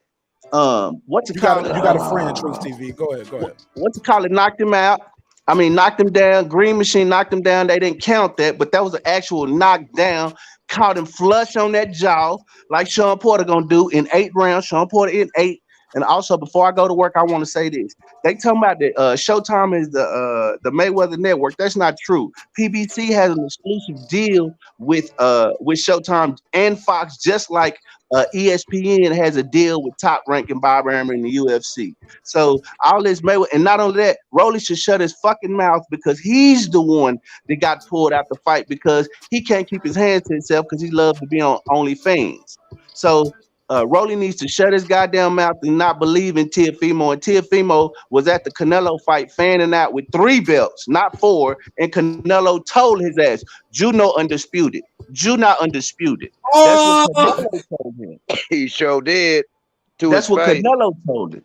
what you call it? You got a friend, Truth TV. Go ahead. What you call it? Knocked him out. I mean, knocked him down. Green Machine knocked him down. They didn't count that, but that was an actual knockdown. Caught him flush on that jaw, like Shawn Porter gonna do in 8 rounds. Shawn Porter in 8, And also, before I go to work, I want to say this. They talking about that Showtime is the Mayweather network. That's not true. PBC has an exclusive deal with Showtime and Fox, just like ESPN has a deal with Top Rank and Bob Arum in the UFC. So all this Mayweather, and not only that, Rolly should shut his fucking mouth because he's the one that got pulled out the fight because he can't keep his hands to himself because he loves to be on OnlyFans. So Rolly needs to shut his goddamn mouth and not believe in Teofimo. And Teofimo was at the Canelo fight fanning out with 3 belts, not 4. And Canelo told his ass, "Juno undisputed. You not undisputed." That's what Canelo told him. He sure did. That's what Canelo told him.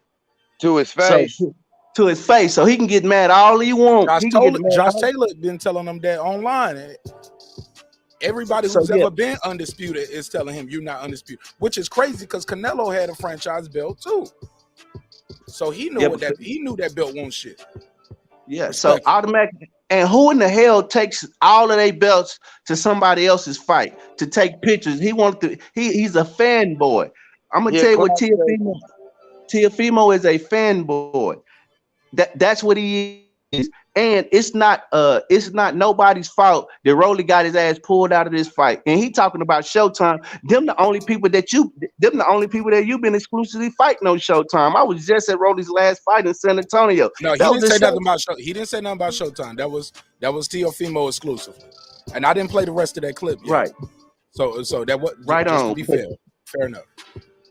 To his face. So, to his face. So he can get mad all he wants. Josh Taylor been telling him that online. Everybody who's ever been undisputed is telling him you're not undisputed, which is crazy because Canelo had a franchise belt too. So he knew he knew that belt won't shit. Yeah, so automatically. And who in the hell takes all of their belts to somebody else's fight to take pictures? He wanted to. He's a fanboy. I'm gonna tell you what Teofimo is, a fanboy. That's what he is. And it's not nobody's fault that Rolly got his ass pulled out of this fight. And he talking about Showtime. Them the only people that you've been exclusively fighting on Showtime. I was just at Rolly's last fight in San Antonio. No, he didn't say nothing about Showtime. That was Teofimo exclusive. And I didn't play the rest of that clip yet. Right. So that was right just on. To be fair enough.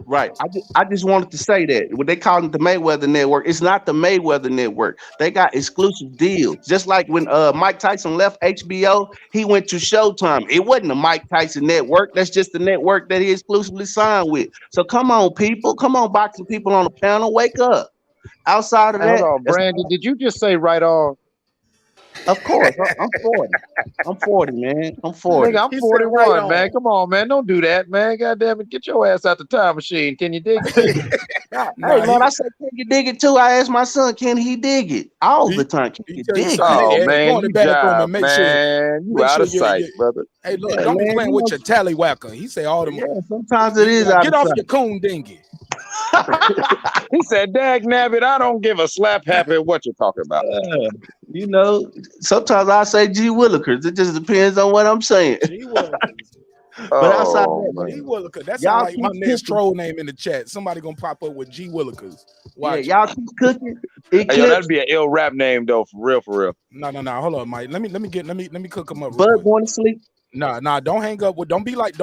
Right. I just wanted to say that. What they call it the Mayweather Network, it's not the Mayweather Network. They got exclusive deals. Just like when Mike Tyson left HBO, he went to Showtime. It wasn't the Mike Tyson Network. That's just the network that he exclusively signed with. So come on, people. Come on, boxing people on the panel. Wake up. Outside of that. Hold on, Brandon, did you just say right on? Of course. I'm 40. I'm 40, man. I'm 40. Nigga, I'm 41, man. Come on, man. Don't do that, man. God damn it. Get your ass out the time machine. Can you dig it? Hey, Lord, I said, can you dig it too? I asked my son, can he dig it? All the time. Can you dig it? Oh, man. You job, man. You out of sight, brother. Hey, look, don't be playing with your tallywhacker. He say all them. Yeah, sometimes it is out Get of off sight. your coon dingy. He said, "Dag nabbit, I don't give a slap happy what you're talking about." You know, sometimes I say G Willikers. It just depends on what I'm saying. But outside that, G Willikers. That's like my next troll name in the chat. Somebody gonna pop up with G Willikers. Watch. Yeah, y'all keep cooking. Hey, yo, that'd be an ill rap name though, for real. No. Hold on, Mike. Let me cook them up. Bud going to sleep. Nah, don't hang up with. Don't be like I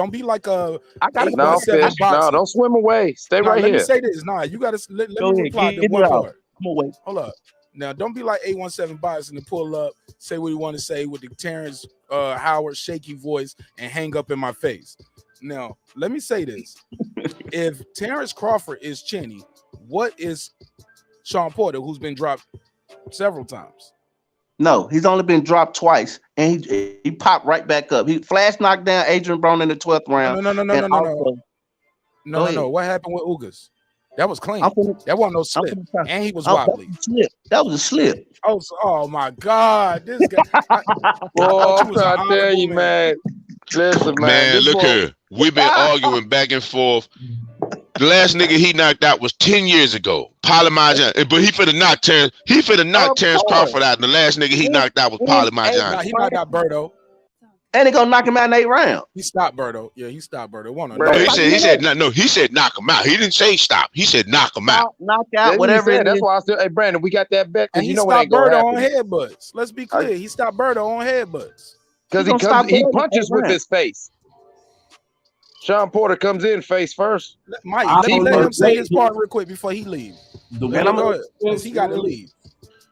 got no fish. No, don't swim away. Stay right here. Let here. me say this. Nah, you gotta let me reply to one part. Hold up. Now, don't be like 817 boxing and pull up, say what you want to say with the Terence Howard shaky voice and hang up in my face. Now, let me say this. If Terence Crawford is Chinny, what is Shawn Porter, who's been dropped several times? No, he's only been dropped twice, and he popped right back up. He flash knocked down Adrian Brown in the 12th round. No. What happened with Ugas? That was clean. That wasn't no slip, and he was wobbly. That was a slip. Oh my God, this guy! I'm trying to tell you, man. Listen, man, look here. We've been arguing back and forth. The last nigga he knocked out was 10 years ago. Parliamentarian, but he finna knock Terence. He finna knock Terence Crawford out. And the last nigga he knocked out was Parliamentarian. He knocked out Berto. And he gonna knock him out in 8 rounds. He stopped Berto. Yeah, he stopped Berto. He said knock him out. He didn't say stop. He said knock him out. Knock out, whatever it is. That's why I said, hey Brandon, we got that bet. And he stopped Berto on headbutts. Let's be clear. He stopped Berto on headbutts. Because he punches with his face. Shawn Porter comes in face first. Mike, let him say his part real quick before he leaves. He got to leave.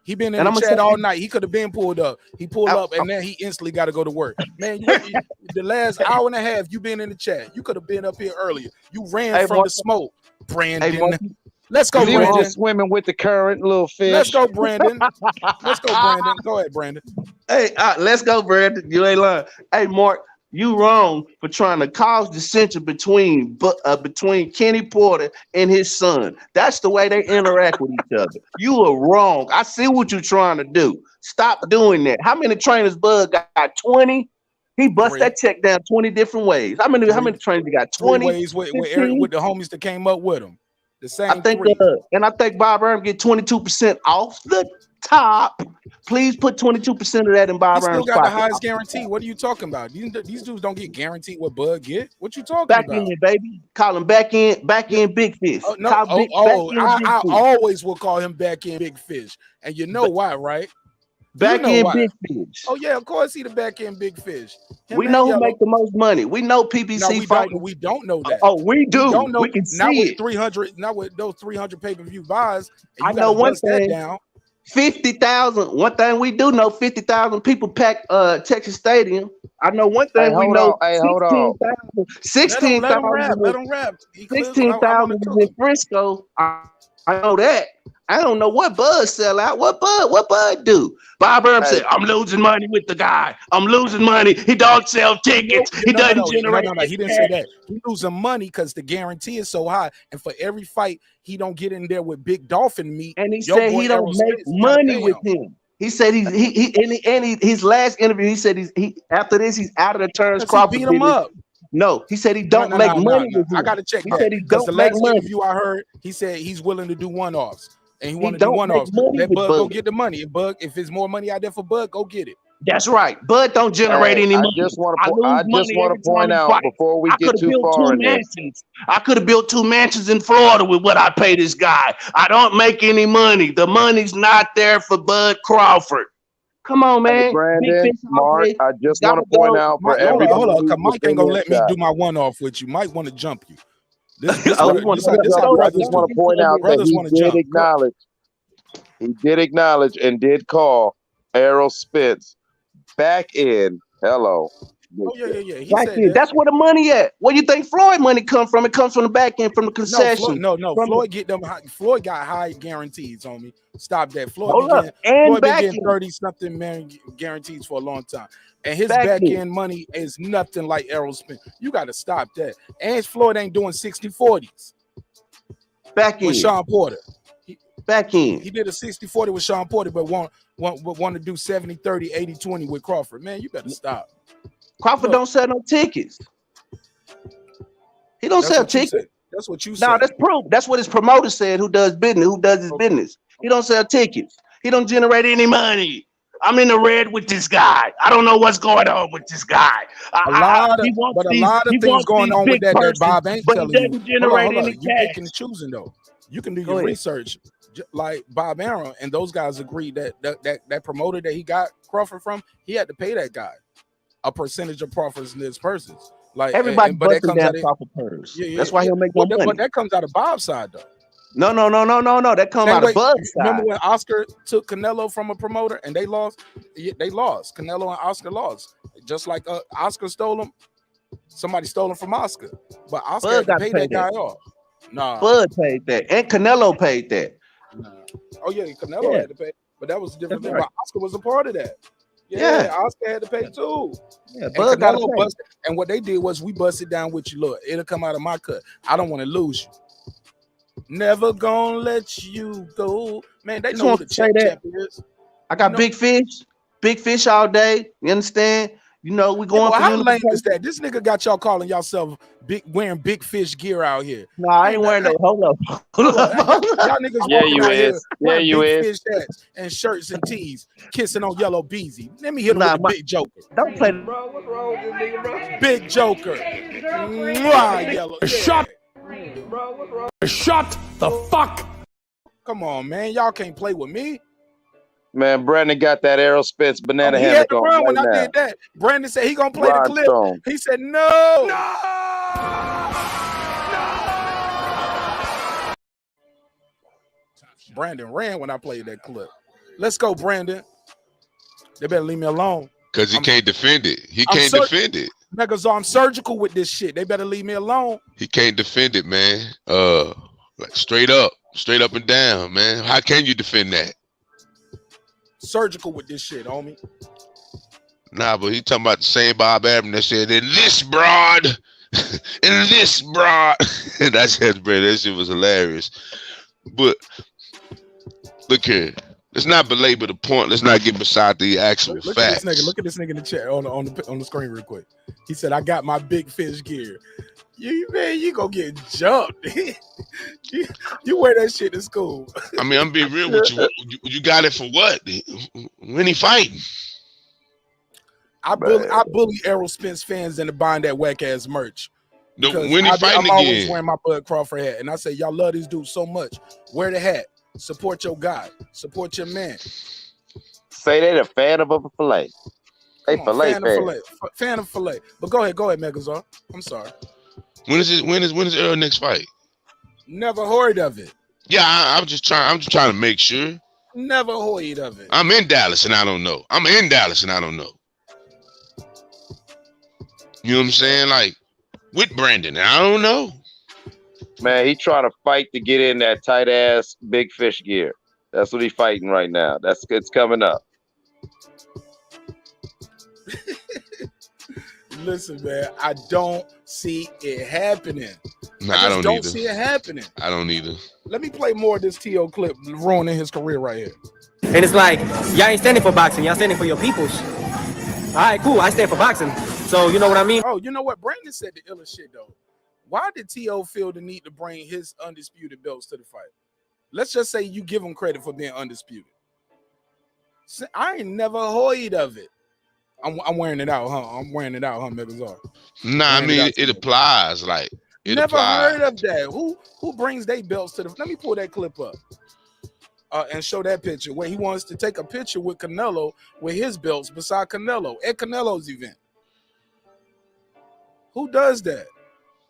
He been in the chat all night. He could have been pulled up. He pulled up, and then he instantly got to go to work. Man, the last hour and a half you been in the chat. You could have been up here earlier. You ran from the smoke, Brandon. Let's go, Brandon. He was swimming with the current, little fish. Let's go, Brandon. Go ahead, Brandon. Hey, let's go, Brandon. You ain't lying. Hey, Mark. You wrong for trying to cause dissension between Kenny Porter and his son. That's the way they interact with each other. You are wrong. I see what you're trying to do. Stop doing that. How many trainers Bud got? 20? He bust that check down 20 different ways. How many trainers he got? 20 ways with the homies that came up with him. The same I think, three. and I think Bob Arum get 22% off the top. Please put 22% of that in He Bob still Arum's got the pocket. highest guarantee. What are you talking about? These dudes don't get guaranteed what Bud get. What you talking Back about? end, baby. Call him back end big fish. Oh no! Call back end big I fish. always will call him back end big fish, and you know why, right? Back You know end why? big fish. Oh yeah, of course he the back end big fish. Him We and know who Yellow. make the most money. We know PBC No, we fighting. don't. We don't know that. Oh, we do. We don't know. We can Not see with it. 300. Not with those 300 pay-per-view buys. And I you know gotta one bust that thing. down. 50,000. One thing we do know: 50,000 people pack Texas Stadium. I know one Hey, thing we hold know: on. Hey, hold on. 16,000. Let him rap. Let him rap. He clear. I want 16,000 to is cook in Frisco. I know that. I don't know what Bud sell out. What Bud do? Bob Arum Hey, said, "I'm losing money with the guy. I'm losing money. He don't sell tickets. He doesn't generate No. He didn't say that. He losing money because the guarantee is so high, and for every fight he don't get in there with big dolphin meat. And he your said boy he don't Errol make Spence gotta money pay with him. He said his last interview. He said he after this he's out of the Terence Because he Crawford beat him business. up. No, he said he don't make money with him. I gotta check He that said he because don't the make last money. interview I heard, he said he's willing to do one-offs, and he want to do don't make one-offs. money Let with Bud go Bud. get the money. If there's more money out there for Bud, go get it. That's right. Bud don't generate hey, any I money. just want I to. lose I just money want every to point time he out fights. before we I get could have too built far two in this. mansions. I could have built 2 mansions in Florida with what I pay this guy. I don't make any money. The money's not there for Bud Crawford. Come on, Hey, man. Big Brandon, fish all Mark, day. I just Gotta want to point go. out for Mike, hold everybody on, who's because Mike ain't within gonna let me earshot. do my one-off with you. Mike want to jump you. This Oh, Well, you want this to how show I that brothers just want do. to point out that Brothers he want to did jump. acknowledge. He did acknowledge and did call Errol Spence back in. Hello. Oh yeah. He back said end. that. That's where the money at. Where you think Floyd money come from? It comes from the back end, from the No, Floyd. concession. No. From Floyd get them. Floyd got high guarantees, homie. Stop that. hold up. And Floyd been back getting end. 30-something million guarantees for a long time, and his Back back end. end money is nothing like Errol Spence. You got to stop that. And Floyd ain't doing 60-40s Back with end. Shawn Porter. Back end. He did a 60-40 with Shawn Porter, but want to do 70-30, 80-20 with Crawford. Man, you better stop. Crawford don't sell no tickets. He don't That's sell what you tickets. said. That's what you No, said. that's proof. That's what his promoter said. Who does his business. He don't sell tickets. He don't generate any money. I'm in the red with this guy. I don't know what's going on with this guy. A lot He of wants things going these on with big that purses, Bob ain't but he telling you. doesn't generate Hold on. any You cash. picking and choosing though. You can do Go your ahead. research. Like Bob Arum and those guys agreed that promoter that he got Crawford from, he had to pay that guy a percentage of profits in his purses. Like, Everybody but that busting comes down out of Crawford purse. yeah. That's why he'll make no money. But that comes out of Bob's side though. No. That comes Same out way, of Bud's remember side. when Oscar took Canelo from a promoter and they lost? They lost. Canelo and Oscar lost. Just like Oscar stole him. Somebody stole him from Oscar. But Oscar Bud had to got pay to pay that guy that. off. Nah. Bud paid that, and Canelo paid that. Oh yeah, Canelo had to pay, but that was a different That's thing. right. But Oscar was a part of that. Yeah. Oscar had to pay too. Yeah, And Bud got to Canelo pay. busted. And what they did was we busted down with you. Look, it'll come out of my cut. I don't want to lose you. Never gonna let you go. Man, they Just know who want the to say that. champ is. I got big fish all day. You understand? You know, we going for How lame unification. is that? This nigga got y'all calling yourself wearing big fish gear out here. No, I ain't wearing no. Hold up. Y'all niggas Yeah, walking you out here is. Yeah, wearing you big is. fish hats and shirts and tees, kissing on Yellow Beezy. Let me hit him Nah, with the big joker. Don't play. Bro, what's wrong with this nigga, bro? Big joker. Mwah, Yellow. Shut. Bro, what's wrong? Shut the fuck. Come on, man. Y'all can't play with me. Man, Brandon got that Errol Spence banana He hammock had to on run right when I now. did that. Brandon said he gonna play the clip. Rhinestone. He said no. Brandon ran when I played that clip. Let's go, Brandon. They better leave me alone. Because he can't defend it. He can't defend it. Niggas, I'm surgical with this shit. They better leave me alone. He can't defend it, man. Like straight up and down, man. How can you defend that? Surgical with this shit, homie. Nah, but he talking about the same Bob Arum that said, in this broad, in this broad. That's his, bro. That shit was hilarious. But look here. let's not belabor the point. Let's not get beside the actual Look facts. at this nigga. Look at this nigga in the chat on the screen real quick. He said, "I got my big fish gear." You gonna get jumped. you wear that shit to school. I mean, I'm being real with you. You got it for what? When he fighting? I bully Errol Spence fans into buying that whack ass merch. When he fighting I'm always again? wearing my Bud Crawford hat, and I say, y'all love this dude so much. Wear the hat. Support your guy. Support your man. Say they a fan of a fillet. They fillet fan of fillet. But go ahead, Megazord. I'm sorry. When is Errol next fight? Never heard of it. Yeah, I'm just trying to make sure. Never heard of it. I'm in Dallas and I don't know. You know what I'm saying? Like with Brandon, I don't know. Man, he trying to fight to get in that tight ass big fish gear. That's what he's fighting right now. It's coming up. Listen, man, I don't see it happening. I don't either. See it happening. I don't either. Let me play more of this T.O. clip ruining his career right here. And it's like, y'all ain't standing for boxing, y'all standing for your peoples. All right, cool, I stand for boxing. So you know what I mean? Oh, you know what? Brandon said the illest shit though. Why did T.O. feel the need to bring his undisputed belts to the fight? Let's just say you give him credit for being undisputed. I ain't never heard of it. I'm wearing it out, huh? Megazord? Nah, I mean it applies. Like it never applies. Heard of that. Who brings their belts to the? Let me pull that clip up and show that picture where he wants to take a picture with Canelo with his belts beside Canelo at Canelo's event. Who does that?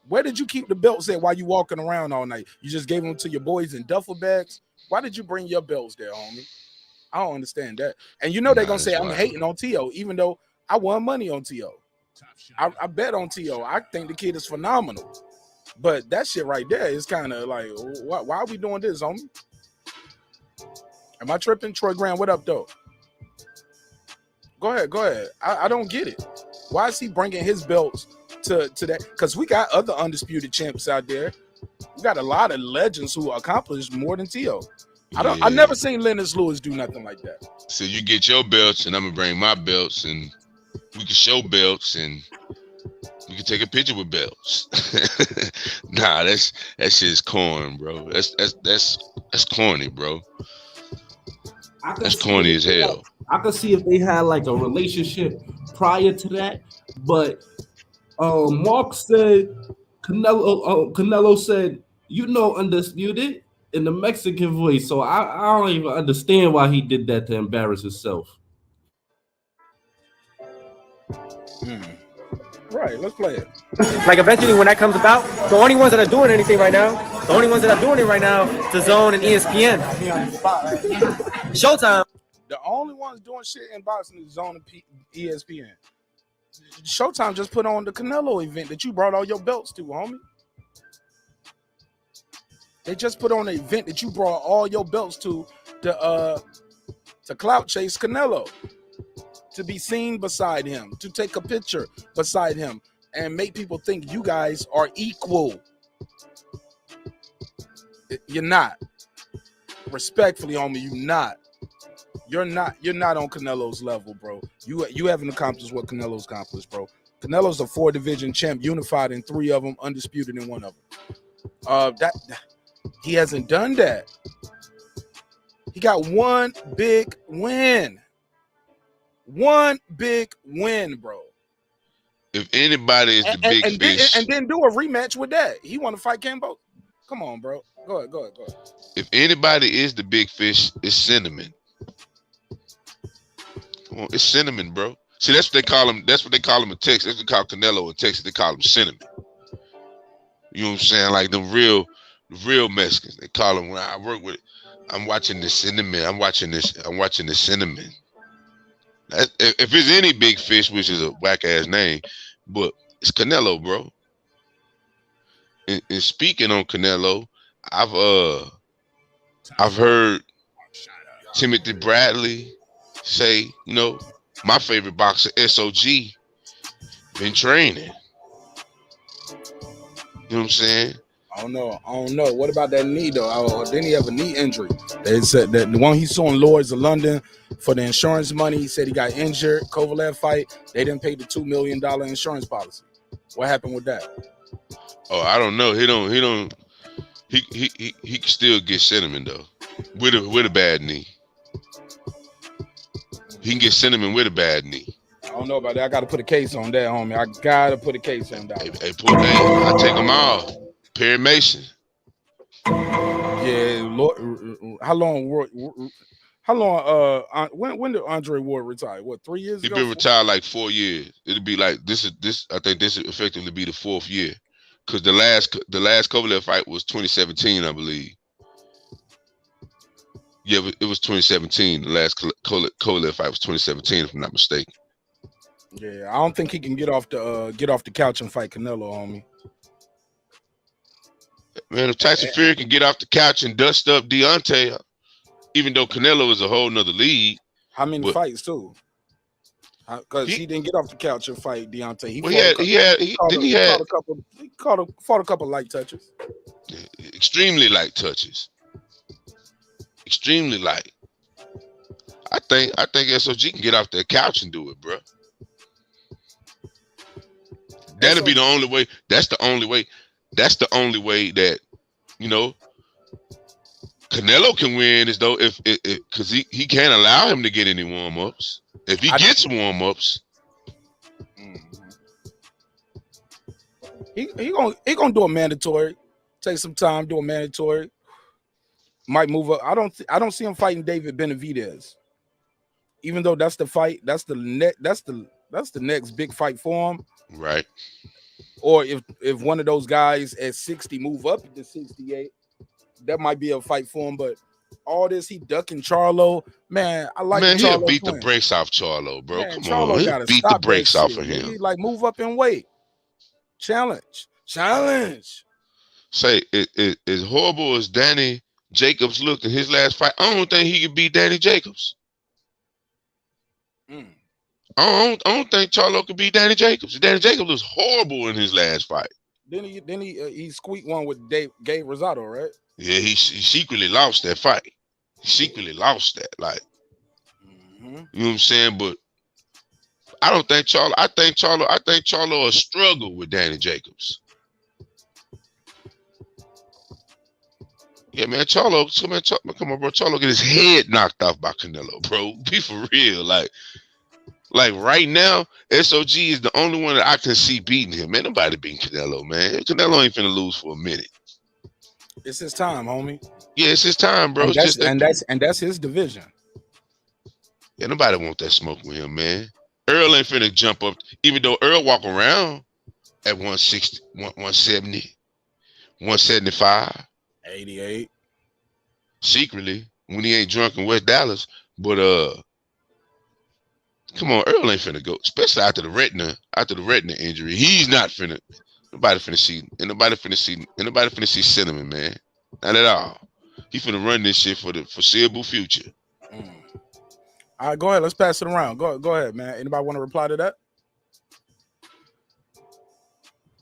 Where did you keep the belts at while you walking around all night? You just gave them to your boys in duffel bags. Why did you bring your belts there, homie? I don't understand that. And you know they're gonna say I'm hating on T.O., even though I won money on T.O. I bet on T.O. I think the kid is phenomenal. But that shit right there is kind of like, why are we doing this, homie? Am I tripping? Troy Graham, what up, though? Go ahead. I don't get it. Why is he bringing his belts to that? Because we got other undisputed champs out there. We got a lot of legends who accomplished more than T.O. I never seen Lennox Lewis do nothing like that. So you get your belts, and I'm gonna bring my belts, and we can show belts, and we can take a picture with belts. Nah, that shit's corn, bro. That's corny, bro. That's corny as hell. I could see if they had like a relationship prior to that, but Marq said Canelo said, you know, undisputed in the Mexican voice. So I don't even understand why he did that to embarrass himself. Right, let's play it. Like eventually when that comes about, the only ones that are doing anything right now, DAZN and ESPN. Showtime. The only ones doing shit in boxing is DAZN and ESPN. Showtime just put on the Canelo event that you brought all your belts to, homie. They just put on an event that you brought all your belts to clout chase Canelo, to be seen beside him, to take a picture beside him, and make people think you guys are equal. You're not. Respectfully, homie, you're not. You're not on Canelo's level, bro. You haven't accomplished what Canelo's accomplished, bro. Canelo's a 4-division champ, unified in 3 of them, undisputed in 1 of them. He hasn't done that. He got 1 big win. 1 big win, bro. If anybody is the big fish, and then do a rematch with that. He want to fight Cambo. Come on, bro. Go ahead. if anybody is the big fish, it's Cinnamon. Come on, it's Cinnamon, bro. See, that's what they call him. That's what they call him in Texas. That's what they call Canelo in Texas. They call him Cinnamon. You know what I'm saying? Like the real Mexicans. They call him when I work with it. I'm watching the Cinnamon. I'm watching the Cinnamon. If it's any big fish, which is a whack ass name, but it's Canelo, bro. And speaking on Canelo, I've heard Timothy Bradley say, you know, my favorite boxer, SOG, been training. You know what I'm saying? I don't know. What about that knee though? Didn't he have a knee injury? They said that the one he saw in Lloyd's of London for the insurance money. He said he got injured. Kovalev fight. They didn't pay the $2 million insurance policy. What happened with that? Oh, I don't know. He can still get cinnamon though, with a bad knee. He can get cinnamon with a bad knee. I don't know about that. I got to put a case on that, homie. I got to put a case on that. Hey, I take them all. Perry Mason. Yeah, Lord, how long? When did Andre Ward retire? What, 3 years ago? He's been retired like 4 years. It'll be like this. I think this will effectively be the 4th year, because the last Kovalev fight was 2017, I believe. Yeah, it was 2017. The last Kovalev fight was 2017, if I'm not mistaken. Yeah, I don't think he can get off the couch and fight Canelo, homie. Man, if Tyson Fury can get off the couch and dust up Deontay, even though Canelo is a whole nother league. How many fights too? Because he didn't get off the couch and fight Deontay. He fought a couple light touches. Extremely light touches. Extremely light. I think SOG can get off that couch and do it, bro. That'll be the only way. That's the only way. That's the only way that, you know, Canelo can win, is though if because he can't allow him to get any warm-ups. If he gets warm-ups, he gonna do a mandatory. Take some time, do a mandatory. Might move up. I don't see him fighting David Benavidez. Even though that's the fight, that's the next big fight for him. Right. Or if one of those guys at 60 move up to 68, that might be a fight for him. But all this, he ducking Charlo. Man, I like man, Charlo he'll beat playing. The brakes off Charlo, bro. Man, Come Charlo on. He'll beat the brakes off of him. He like move up and wait. Challenge. Say, as horrible as Danny Jacobs looked in his last fight, I don't think he could beat Danny Jacobs. I don't think Charlo could beat Danny Jacobs. Danny Jacobs was horrible in his last fight. Then he squeaked one with Gabe Rosado, right? Yeah, he secretly lost that fight. He secretly lost that, like, you know what I'm saying? But I don't think Charlo. I think Charlo will struggle with Danny Jacobs. Yeah, man, Charlo. Come on, bro. Charlo get his head knocked off by Canelo, bro. Be for real, like right now, SOG is the only one that I can see beating him. Man, nobody beating Canelo, man. Canelo ain't finna lose for a minute. It's his time, homie. Yeah, it's his time, bro. And that's his division. Yeah, nobody want that smoke with him, man. Earl ain't finna jump up, even though Earl walk around at 160, 170, 175, 88. Secretly, when he ain't drunk in West Dallas, but come on, Earl ain't finna go, especially after the retina injury. He's not finna. Nobody finna see Cinnamon, man. Not at all. He finna run this shit for the foreseeable future. All right, go ahead. Let's pass it around. Go ahead, man. Anybody want to reply to that?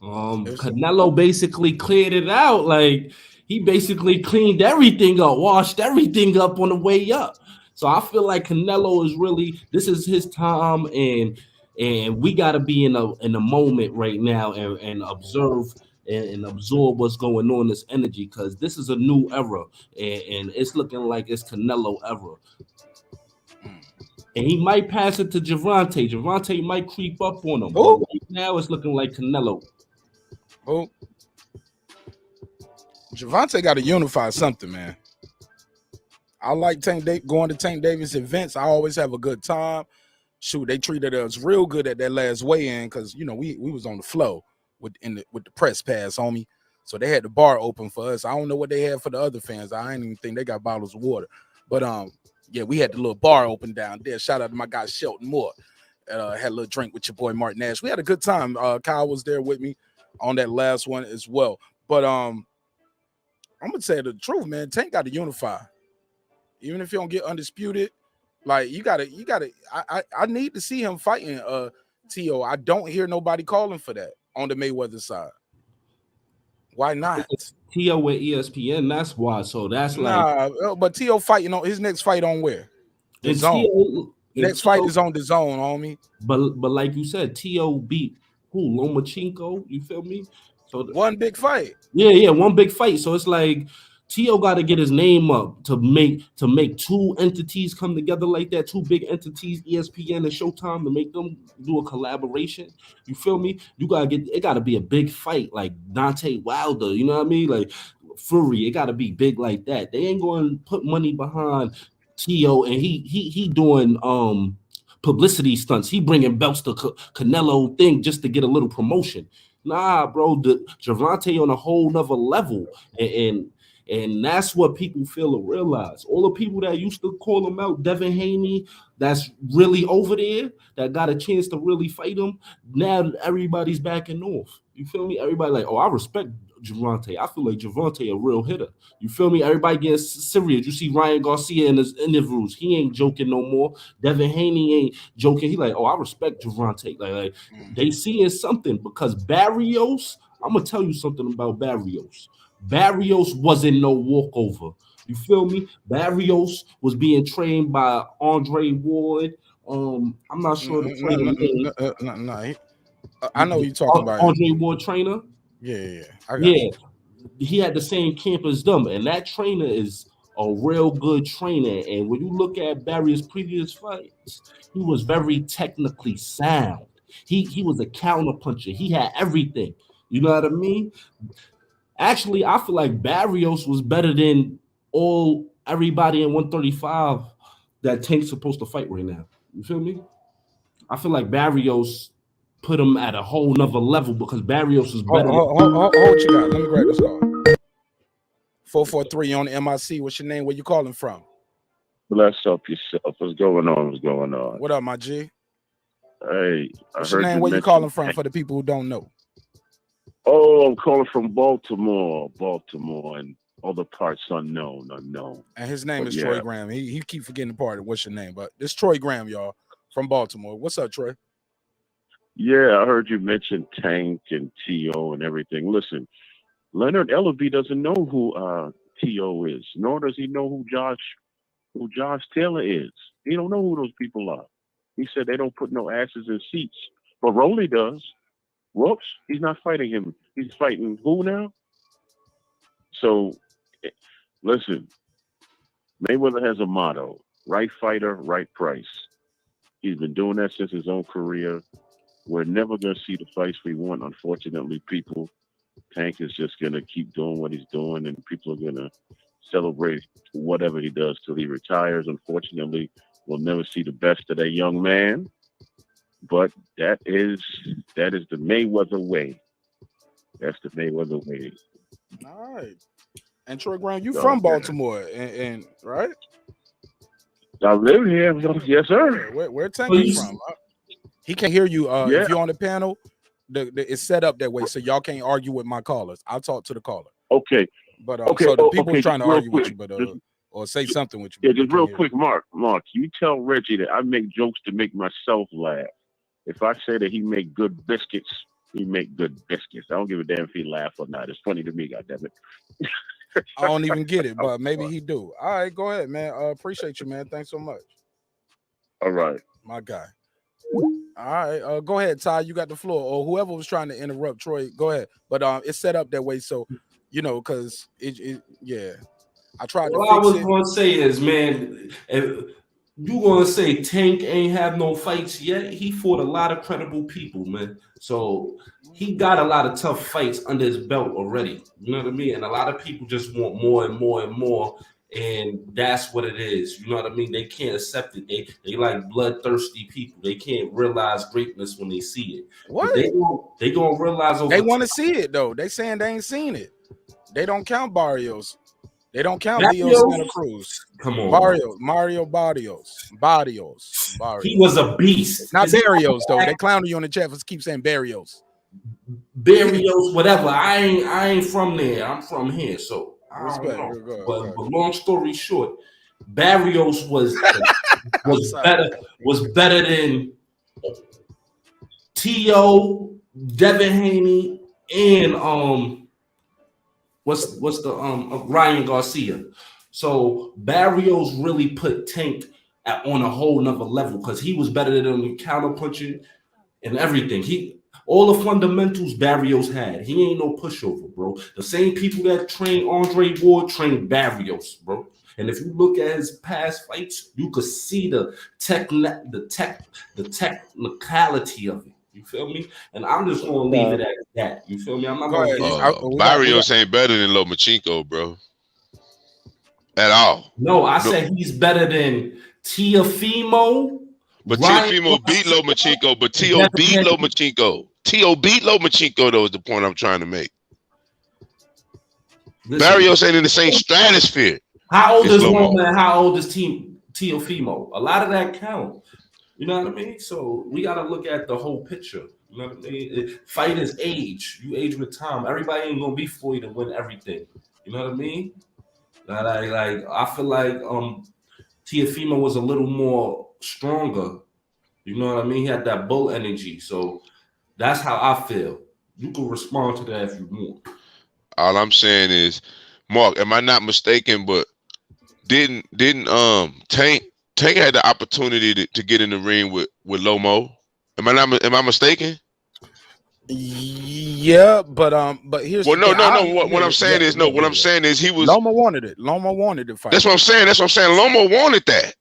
Canelo basically cleared it out. Like, he basically cleaned everything up, washed everything up on the way up. So I feel like Canelo is really, this is his time, and we got to be in a moment right now and observe and absorb what's going on in this energy, because this is a new era, and it's looking like it's Canelo era. And he might pass it to Gervonta. Gervonta might creep up on him. But right now it's looking like Canelo. Oh, Gervonta got to unify something, man. I like going to Tank Davis events. I always have a good time. Shoot, they treated us real good at that last weigh-in, because you know we was on the flow with the press pass, homie. So they had the bar open for us. I don't know what they had for the other fans. I didn't even think they got bottles of water. But yeah, we had the little bar open down there. Shout out to my guy Shelton Moore. Had a little drink with your boy Marq Nash. We had a good time. Kyle was there with me on that last one as well. But I'm gonna say the truth, man. Tank got to unify. Even if you don't get undisputed, like you gotta. I need to see him fighting T.O. I don't hear nobody calling for that on the Mayweather side. Why not? T.O. with ESPN. That's why. So that's like. Nah, but T.O. fighting on his next fight on where? The And Zone. T.O. Next fight is on the Zone, homie. But like you said, T.O. beat who? Lomachenko. You feel me? So one big fight. Yeah, one big fight. So it's like T.O. got to get his name up to make two entities come together like that, two big entities, ESPN and Showtime, to make them do a collaboration. You feel me? You gotta get it. Got to be a big fight like Deontay Wilder. You know what I mean? Like Fury. It got to be big like that. They ain't going to put money behind T.O. and he doing publicity stunts. He bringing belts to Canelo thing just to get a little promotion. Nah, bro, the Gervonta on a whole nother level, and that's what people fail to realize. All the people that used to call him out, Devin Haney, that's really over there, that got a chance to really fight him. Now everybody's backing off. You feel me? Everybody like, oh, I respect Gervonta. I feel like Gervonta a real hitter. You feel me? Everybody gets serious. You see Ryan Garcia in his interviews. He ain't joking no more. Devin Haney ain't joking. He like, oh, I respect Gervonta. Like they seeing something because Barrios. I'm gonna tell you something about Barrios. Barrios wasn't no walkover. You feel me? Barrios was being trained by Andre Ward. I'm not sure the trainer name. I know you're talking about Andre Ward trainer. Yeah. I got you. He had the same camp as them, and that trainer is a real good trainer. And when you look at Barrios' previous fights, he was very technically sound. He was a counter puncher. He had everything. You know what I mean? Actually, I feel like Barrios was better than everybody in 135 that Tank's supposed to fight right now. You feel me? I feel like Barrios put him at a whole nother level because Barrios is better. Hold what you got. Let me grab this call. 443 on the MIC. What's your name? Where you calling from? Bless up yourself. What's going on? What up, my G? Hey, what's your name? Where you calling from for the people who don't know? Oh, I'm calling from Baltimore, and other parts unknown. And his name is Troy Graham. He keep forgetting the part of what's your name, but it's Troy Graham, y'all, from Baltimore. What's up, Troy? Yeah, I heard you mention Tank and T.O. and everything. Listen, Leonard Ellaby doesn't know who T.O. is, nor does he know who Josh Taylor is. He don't know who those people are. He said they don't put no asses in seats, but Rolly does. Whoops, he's not fighting him. He's fighting who now? So, listen, Mayweather has a motto: right fighter, right price. He's been doing that since his own career. We're never going to see the fights we want, unfortunately, people. Tank is just going to keep doing what he's doing, and people are going to celebrate whatever he does till he retires. Unfortunately, we'll never see the best of that young man. But that is the Mayweather way. That's the Mayweather way. All right. And Troy Graham, you from Baltimore, and right? I live here. Yes, sir. Where Tank is from? He can't hear you. If you're on the panel, it's set up that way, so y'all can't argue with my callers. I'll talk to the caller. Okay. But so the people trying to argue with you, but or say something with you. Yeah, just real quick, Mark, you tell Reggie that I make jokes to make myself laugh. If I say that he make good biscuits, he make good biscuits. I don't give a damn if he laugh or not. It's funny to me, goddammit. I don't even get it, but maybe he do. All right, go ahead, man. Appreciate you, man. Thanks so much. All right. My guy. All right, go ahead, Ty. You got the floor, or whoever was trying to interrupt Troy. Go ahead, but it's set up that way, so because yeah. I tried to. What I was gonna say is, man, if you gonna say Tank ain't have no fights yet, he fought a lot of credible people, man. So he got a lot of tough fights under his belt already. You know what I mean? And a lot of people just want more and more and more. And that's what it is. You know what I mean? They can't accept it. They like bloodthirsty people. They can't realize greatness when they see it. What? They gonna realize they want to see it though. They saying they ain't seen it. They don't count Barrios. They don't count Leo Santa Cruz. Come on, Mario Barrios. He was a beast. Not Barrios though. They clowning you on the chat for keep saying Barrios. Barrios, whatever. I ain't from there. I'm from here, so. Respect. But long story short, Barrios was better than T.O., Devin Haney, and what's the Ryan Garcia. So Barrios really put Tank on a whole nother level because he was better than him counter punching and everything. All the fundamentals Barrios had. He ain't no pushover, bro. The same people that train Andre Ward train Barrios, bro. And if you look at his past fights, you could see the technicality of it. You feel me? And I'm just gonna leave it at that. You feel me? I'm not gonna Barrios ain't better than Lomachenko, bro. At all. No, I said he's better than Teofimo. But Teofimo beat Lomachenko, but T.O. beat Lomachenko. T.O. beat Lomachenko, though, is the point I'm trying to make. Barrios ain't in the same stratosphere. How old is Loma and how old is Teofimo? A lot of that count. You know what I mean? So we got to look at the whole picture. You know what I mean? Fight is age. You age with time. Everybody ain't gonna be 40 to win everything. You know what I mean? Like I feel like Teofimo was a little more stronger. You know what I mean? He had that bull energy. So that's how I feel. You can respond to that if you want. All I'm saying is, Mark, am I not mistaken? But didn't Tank had the opportunity to get in the ring with Lomo? Am I mistaken? Yeah, but here's no. What I'm saying is he was Loma wanted it. Loma wanted to fight. That's what I'm saying. Lomo wanted that.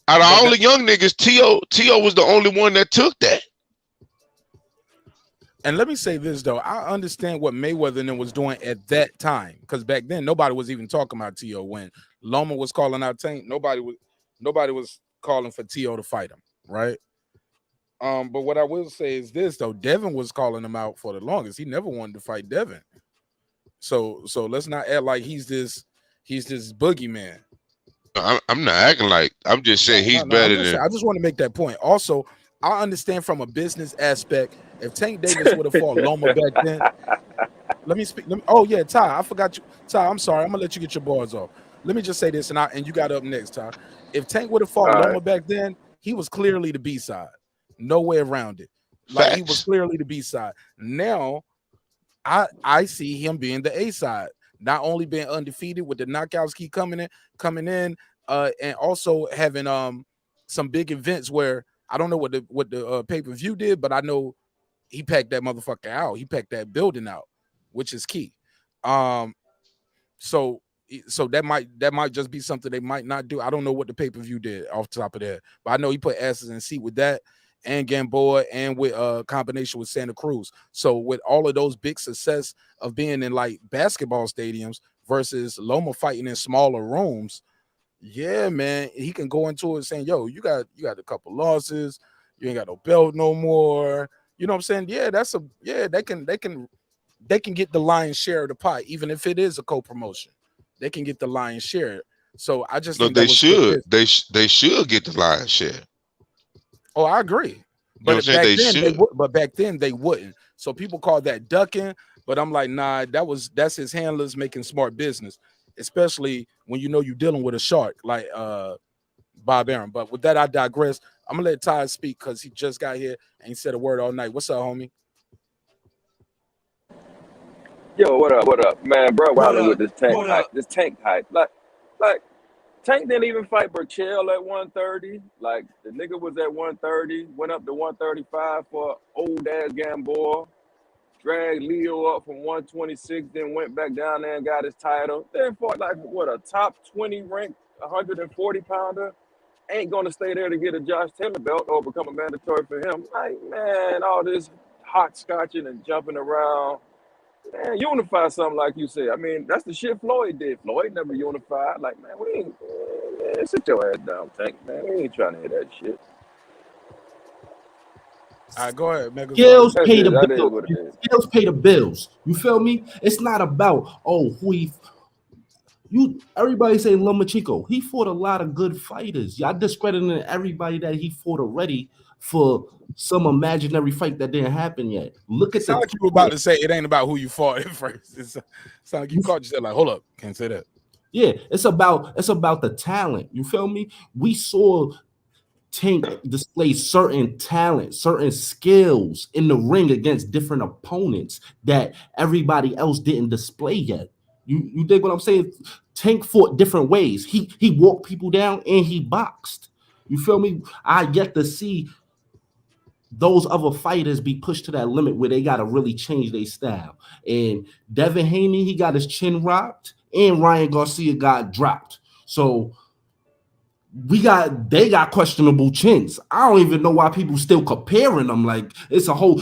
Out of all the young niggas, T.O. was the only one that took that. And let me say this though, I understand what Mayweather and them was doing at that time, because back then nobody was even talking about T.O. when Loma was calling out Tank. Nobody was calling for T.O. to fight him, right? But what I will say is this though, Devin was calling him out for the longest. He never wanted to fight Devin. So let's not act like he's this boogeyman. I'm not acting like, I'm just saying he's better than. I just want to make that point. Also, I understand from a business aspect, if Tank Davis would have fought Loma back then, let me speak. Oh yeah, Ty, I forgot you. Ty, I'm sorry. I'm gonna let you get your bars off. Let me just say this, and you got up next, Ty. If Tank would have fought Loma back then, he was clearly the B side. No way around it. Like he was clearly the B side. Now, I see him being the A side. Not only being undefeated with the knockouts keep coming in, and also having some big events where I don't know what the pay-per-view did, but I know he packed that motherfucker out. He packed that building out, which is key. So that might just be something they might not do. I don't know what the pay-per-view did off the top of that, but I know he put asses in seat with that and Gamboa and with combination with Santa Cruz. So with all of those big success of being in like basketball stadiums versus Loma fighting in smaller rooms, yeah, man, he can go into it saying, yo, you got a couple losses, you ain't got no belt no more. You know what I'm saying? Yeah, they can get the lion's share of the pie, even if it is a co-promotion. They can get the lion's share. So I just think they should get the lion's share. Oh, I agree. But back then they wouldn't. So people call that ducking, but I'm like, nah, that's his handlers making smart business, especially when you know you're dealing with a shark like Bob Arum. But with that, I digress. I'm gonna let Ty speak because he just got here and he said a word all night. What's up, homie? Yo, what up, man, bro? Wilding with this tank hype. Like Tank didn't even fight Burchell at 130. Like the nigga was at 130, went up to 135 for old ass Gamboa, dragged Leo up from 126, then went back down there and got his title. Then fought like a top 20 ranked 140 pounder. Ain't gonna stay there to get a Josh Taylor belt or become a mandatory for him. Like, man, all this hot scotching and jumping around. Man, unify something like you said. I mean, that's the shit Floyd did. Floyd never unified. Like, man, we ain't, man, sit your ass down, Tank, man. We ain't trying to hear that shit. All right, go ahead, man. Skills pay the bills. Skills pay the bills. You feel me? It's not about everybody say Lomachenko. He fought a lot of good fighters. Y'all discrediting everybody that he fought already for some imaginary fight that didn't happen yet. Look at like you were about to say it ain't about who you fought at first. It's like you caught yourself like, hold up, can't say that. Yeah, it's about the talent. You feel me? We saw Tank displays certain talent, certain skills in the ring against different opponents that everybody else didn't display yet. You dig what I'm saying? Tank fought different ways. He walked people down and he boxed. You feel me? I get to see those other fighters be pushed to that limit where they got to really change their style. And Devin Haney, he got his chin rocked, and Ryan Garcia got dropped. So they got questionable chins. I don't even know why people still comparing them. Like, it's a whole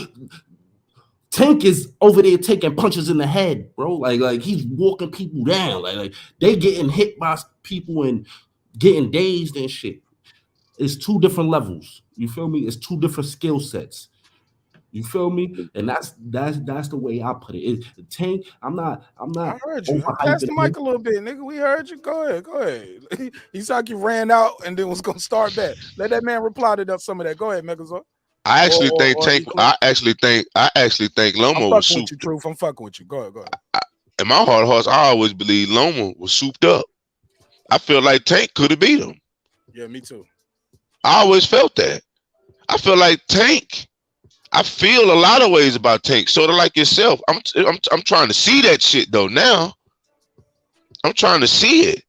Tank is over there taking punches in the head, bro. Like he's walking people down. Like they getting hit by people and getting dazed and shit. It's two different levels. You feel me? It's two different skill sets. You feel me? And that's the way I put it. Tank, I'm not. I heard you. Pass the mic a little bit, nigga. We heard you. Go ahead. He's like you ran out and then was gonna start back. Let that man reply to some of that. Go ahead, Megazord. I actually think Tank. I actually think Lomo was souped. I'm fucking with you. Go ahead. In my heart of hearts, I always believe Lomo was souped up. I feel like Tank could have beat him. Yeah, me too. I always felt that. I feel like Tank. I feel a lot of ways about Tank, sort of like yourself. I'm trying to see that shit though. Now, I'm trying to see it.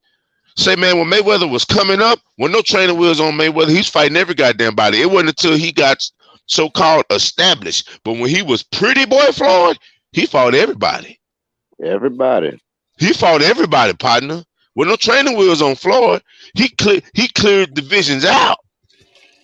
Say, man, when Mayweather was coming up, when no training wheels on Mayweather, he's fighting every goddamn body. It wasn't until he got so-called established. But when he was Pretty Boy Floyd, he fought everybody. He fought everybody, partner. With no training wheels on Floyd, he cleared divisions out.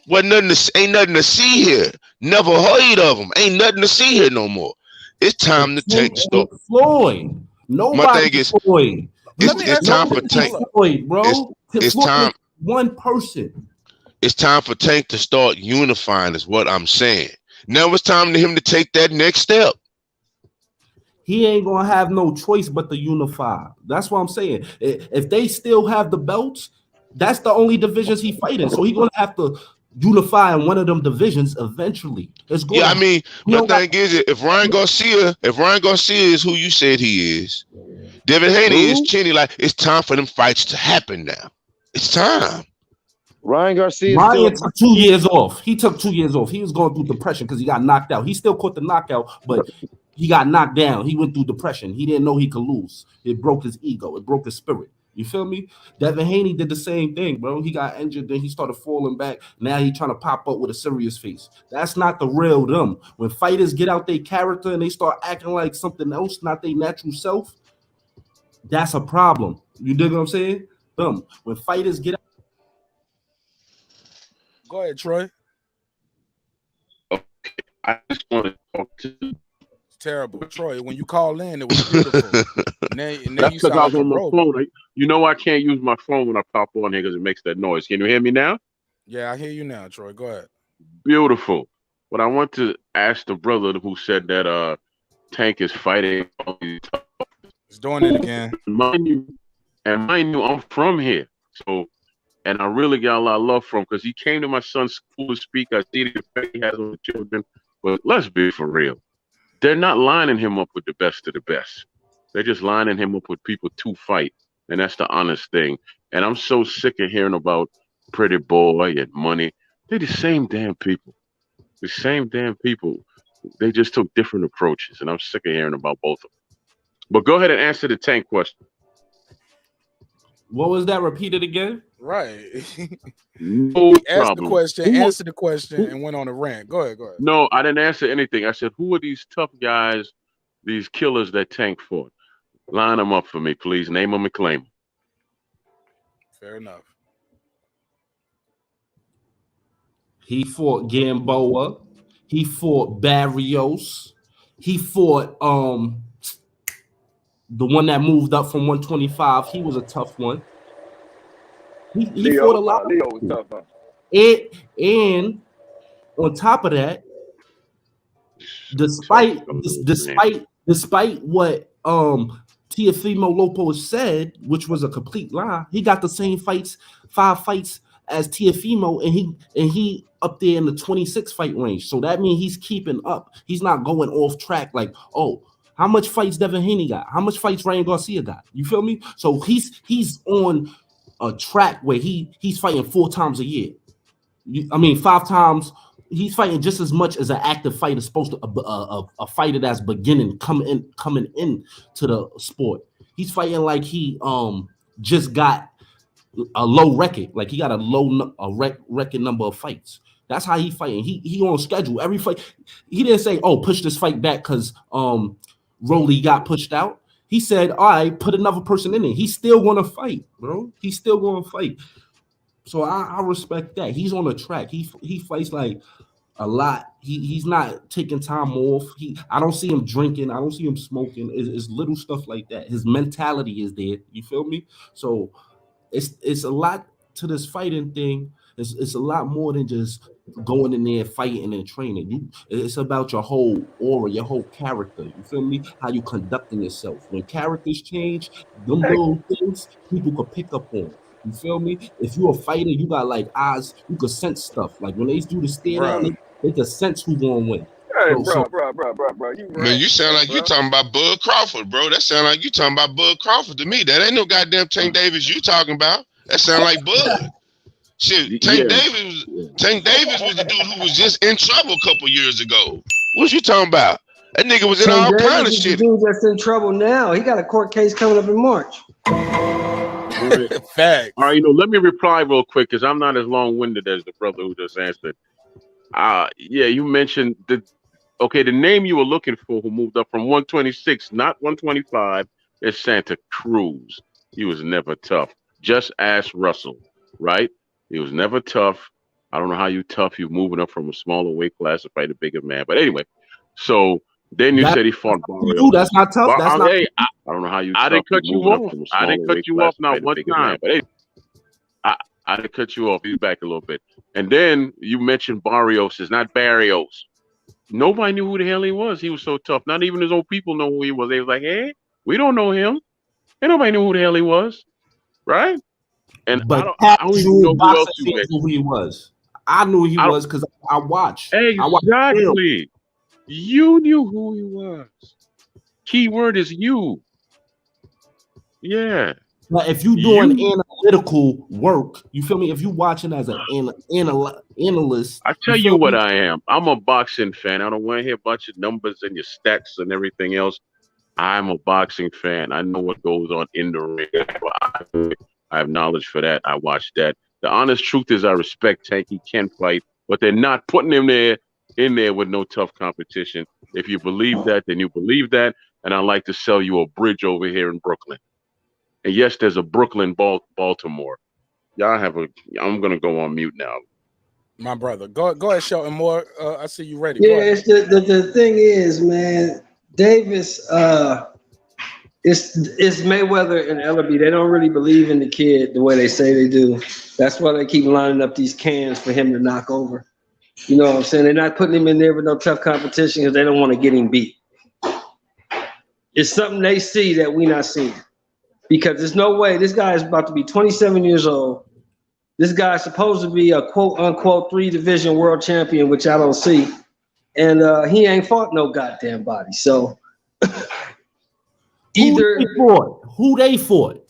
Ain't nothing to see here. Never heard of him. Ain't nothing to see here no more. It's time to Tank to start. Floyd. Nobody. My thing is, Floyd. It's time for Tank. Floyd, bro. It's time. One person. It's time for Tank to start unifying, is what I'm saying. Now it's time for him to take that next step. He ain't gonna have no choice but to unify. That's what I'm saying. If they still have the belts, that's the only divisions he fighting. So he's gonna have to unify in one of them divisions eventually. Yeah, I mean, my thing is, if Ryan Garcia is who you said he is, Devin Haney is chinny. Like, it's time for them fights to happen now. It's time. Ryan Garcia. Took 2 years off. He took 2 years off. He was going through depression because he got knocked out. He still caught the knockout, but he got knocked down. He went through depression. He didn't know he could lose. It broke his ego. It broke his spirit. You feel me? Devin Haney did the same thing, bro. He got injured, then he started falling back. Now he trying to pop up with a serious face. That's not the real them. When fighters get out their character and they start acting like something else, not their natural self, that's a problem. You dig what I'm saying? When fighters get out. Go ahead, Troy. Okay. I just want to talk to. It's terrible, Troy. When you call in, it was beautiful. now That's you because sound I was like on my a phone. You know I can't use my phone when I pop on here because it makes that noise. Can you hear me now? Yeah, I hear you now, Troy. Go ahead. Beautiful. But I want to ask the brother who said that Tank is fighting all these tough. He's doing it again. Mind you, I'm from here. So, and I really got a lot of love from him because he came to my son's school to speak. I see the effect he has on the children. But let's be for real. They're not lining him up with the best of the best. They're just lining him up with people to fight. And that's the honest thing. And I'm so sick of hearing about Pretty Boy and money. They're the same damn people. The same damn people. They just took different approaches. And I'm sick of hearing about both of them. But go ahead and answer the Tank question. What was that? Repeat it again. Right. No Asked the problem. question, answered the question, and went on a rant. Go ahead. No, I didn't answer anything. I said, who are these tough guys, these killers that Tank fought? Line them up for me, please. Name them and claim them. Fair enough. He fought Gamboa. He fought Barrios. He fought the one that moved up from 125. He was a tough one. He fought a lot. Leo was tough, huh? And on top of that, despite what Teofimo Lopez said, which was a complete lie, he got the same 5 fights as Teofimo, and he up there in the 26 fight range. So that means he's keeping up. He's not going off track like, oh, how much fights Devin Haney got? How much fights Ryan Garcia got? You feel me? So he's on a track where he's fighting 4 times a year. I mean, 5 times. He's fighting just as much as an active fighter supposed to. A fighter that's coming in to the sport. He's fighting like he just got a low record. Like he got a record number of fights. That's how he fighting. He on schedule every fight. He didn't say, "Oh, push this fight back" because Rolly got pushed out. He said, "All right, put another person in it." He's still gonna fight, bro. He's still gonna fight. So I respect that. He's on the track. He fights like a lot. He's not taking time off. I don't see him drinking. I don't see him smoking. It's little stuff like that. His mentality is there. You feel me? So it's a lot to this fighting thing. It's a lot more than just going in there fighting and training. It's about your whole aura, your whole character. You feel me? How you conducting yourself. When characters change, them little things people could pick up on. You feel me? If you're a fighter, you got like eyes. You could sense stuff. Like when they do the stare down, they can sense who's going to win. Hey, bro, you right, Man, you sound like you talking about Bud Crawford, bro. That sound like you talking about Bud Crawford to me. That ain't no goddamn Tank Davis you talking about. That sound like Bud. Shit, Tank Davis was the dude who was just in trouble a couple years ago. What you talking about? That nigga was in all kind of shit. The dude that's in trouble now. He got a court case coming up in March. Fact. All right, let me reply real quick because I'm not as long-winded as the brother who just answered. Yeah, you mentioned the name you were looking for who moved up from 126, not 125, is Santa Cruz. He was never tough. Just ask Russell, right? He was never tough. I don't know how you tough. You moving up from a smaller weight class to fight a bigger man. But anyway, so then you said he fought Barrio. That's not tough. That's not. I don't know how you. I didn't cut you off. I didn't cut you off not one time. But anyway, I didn't cut you off. He's back a little bit. And then you mentioned Barrios. It's not Barrios. Nobody knew who the hell he was. He was so tough. Not even his own people know who he was. They was like, hey, we don't know him. And nobody knew who the hell he was. Right? And but I don't even know who else knew who he was. I knew he was because I watched. Exactly. You knew who he was. Key word is you. Yeah. But if you doing analytical work, you feel me? If you watching as an analyst, I tell you what I am. I'm a boxing fan. I don't want to hear a bunch of numbers and your stats and everything else. I'm a boxing fan. I know what goes on in the ring. I have knowledge for that. I watch that. The honest truth is I respect Tank. He can fight, but they're not putting him in there with no tough competition. If you believe that, then you believe that. And I like to sell you a bridge over here in Brooklyn. And yes, there's a Brooklyn, Baltimore. Y'all have I'm gonna go on mute now. My brother, go ahead, Shawn. More. I see you ready. Yeah, it's the thing is, man, Davis. It's Mayweather and Ellaby. They don't really believe in the kid the way they say they do. That's why they keep lining up these cans for him to knock over. You know what I'm saying? They're not putting him in there with no tough competition because they don't want to get him beat. It's something they see that we not seeing. Because there's no way this guy is about to be 27 years old. This guy is supposed to be a quote unquote 3-division world champion, which I don't see. And he ain't fought no goddamn body. So either who they fought.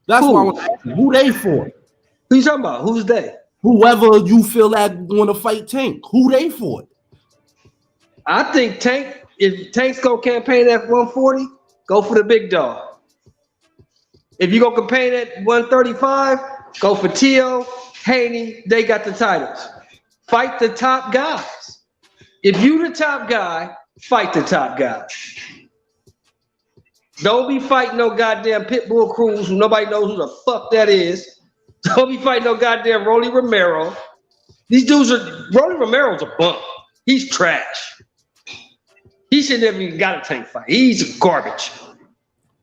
That's why I want to ask you, who they fought. Who you talking about? Who's they? Whoever you feel like want to fight Tank. Who they fought. I think Tank, if Tank's gonna campaign at 140, go for the big dog. If you go campaign at 135, go for Tio, Haney. They got the titles. Fight the top guys. If you the top guy, fight the top guy. Don't be fighting no goddamn Pitbull Cruz who nobody knows who the fuck that is. Don't be fighting no goddamn Rolly Romero. These dudes Rolly Romero's a bum. He's trash. He should never even got a Tank fight. He's garbage.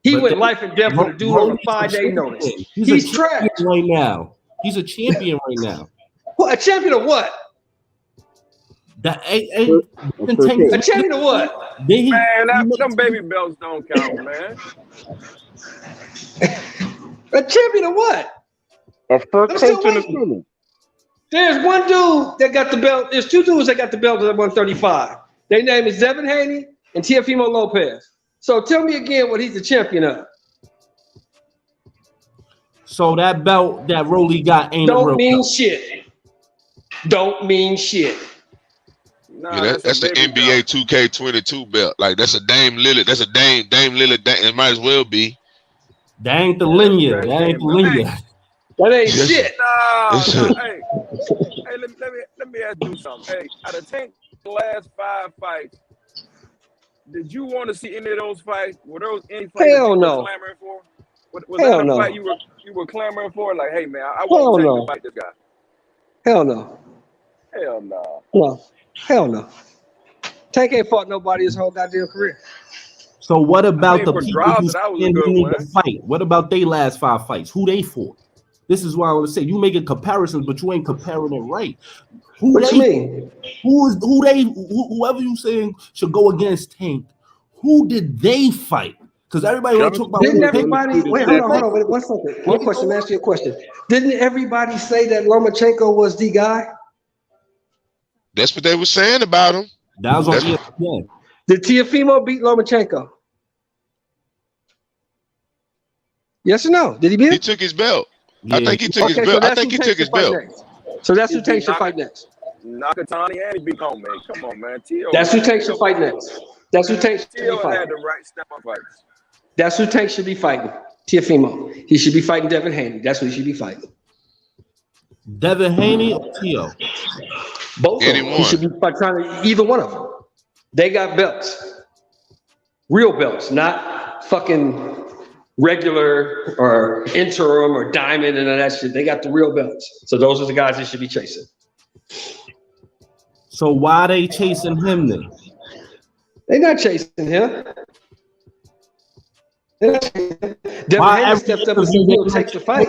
He went life and death with a dude on a 5-day notice. He's trash right now. He's a champion right now. What? A champion of what? A champion of what? Man, them baby belts don't count, man. A champion of what? A fur coat in the middle. There's one dude that got the belt. There's two dudes that got the belt at 135. Their name is Devin Haney and Teofimo Lopez. So tell me again what he's the champion of. So that belt that Rolly got ain't don't a real mean belt. shit. don't mean shit. Yeah, that's the NBA 2K22 belt. Like that's a Dame Lillard. That's a Dame Lillard. It might as well be. That ain't the linear. That ain't the linear. That ain't shit. Hey, let me ask you something. Hey, out of Tank's last 5 fights, did you want to see any of those fights? Were those any fights that you were clamoring for? Was that a fight you were clamoring for? Like, hey man, I want Tank to fight this guy. Hell no. Hell no. No. Hell no. Tank ain't fought nobody his whole goddamn career. So what about the people Drops, who that was a didn't good need one. to fight? What about their last 5 fights? Who they fought? This is why I want to say you making comparisons, but you ain't comparing it right. What you mean? Whoever you saying should go against Tank, who did they fight? Because everybody want to talk about. Didn't everybody? Wait, hold on. Wait, 1 second. One question. Ask you a question. Didn't everybody say that Lomachenko was the guy? That's what they were saying about him. That was on ESPN. Did Teofimo beat Lomachenko? Yes or no? Did he beat him? He took his belt. Yeah. I think he took his belt. I think he took his belt. So that's who Tank should fight next. Nakatani and he beat home, man. Come on, man. That's who Tank should fight next. That's who Tank should be Tio had fighting. the right step-up fights. That's who Tank should be fighting. Teofimo. He should be fighting Devin Haney. That's who he should be fighting. Devin Haney or Tio? Both of them. He should be trying to either one of them. They got belts. Real belts, not fucking regular or interim or diamond and all that shit. They got the real belts. So those are the guys they should be chasing. So why they chasing him then? They're not chasing him. They're not chasing him. Devin Haney stepped up and said he'll take the fight.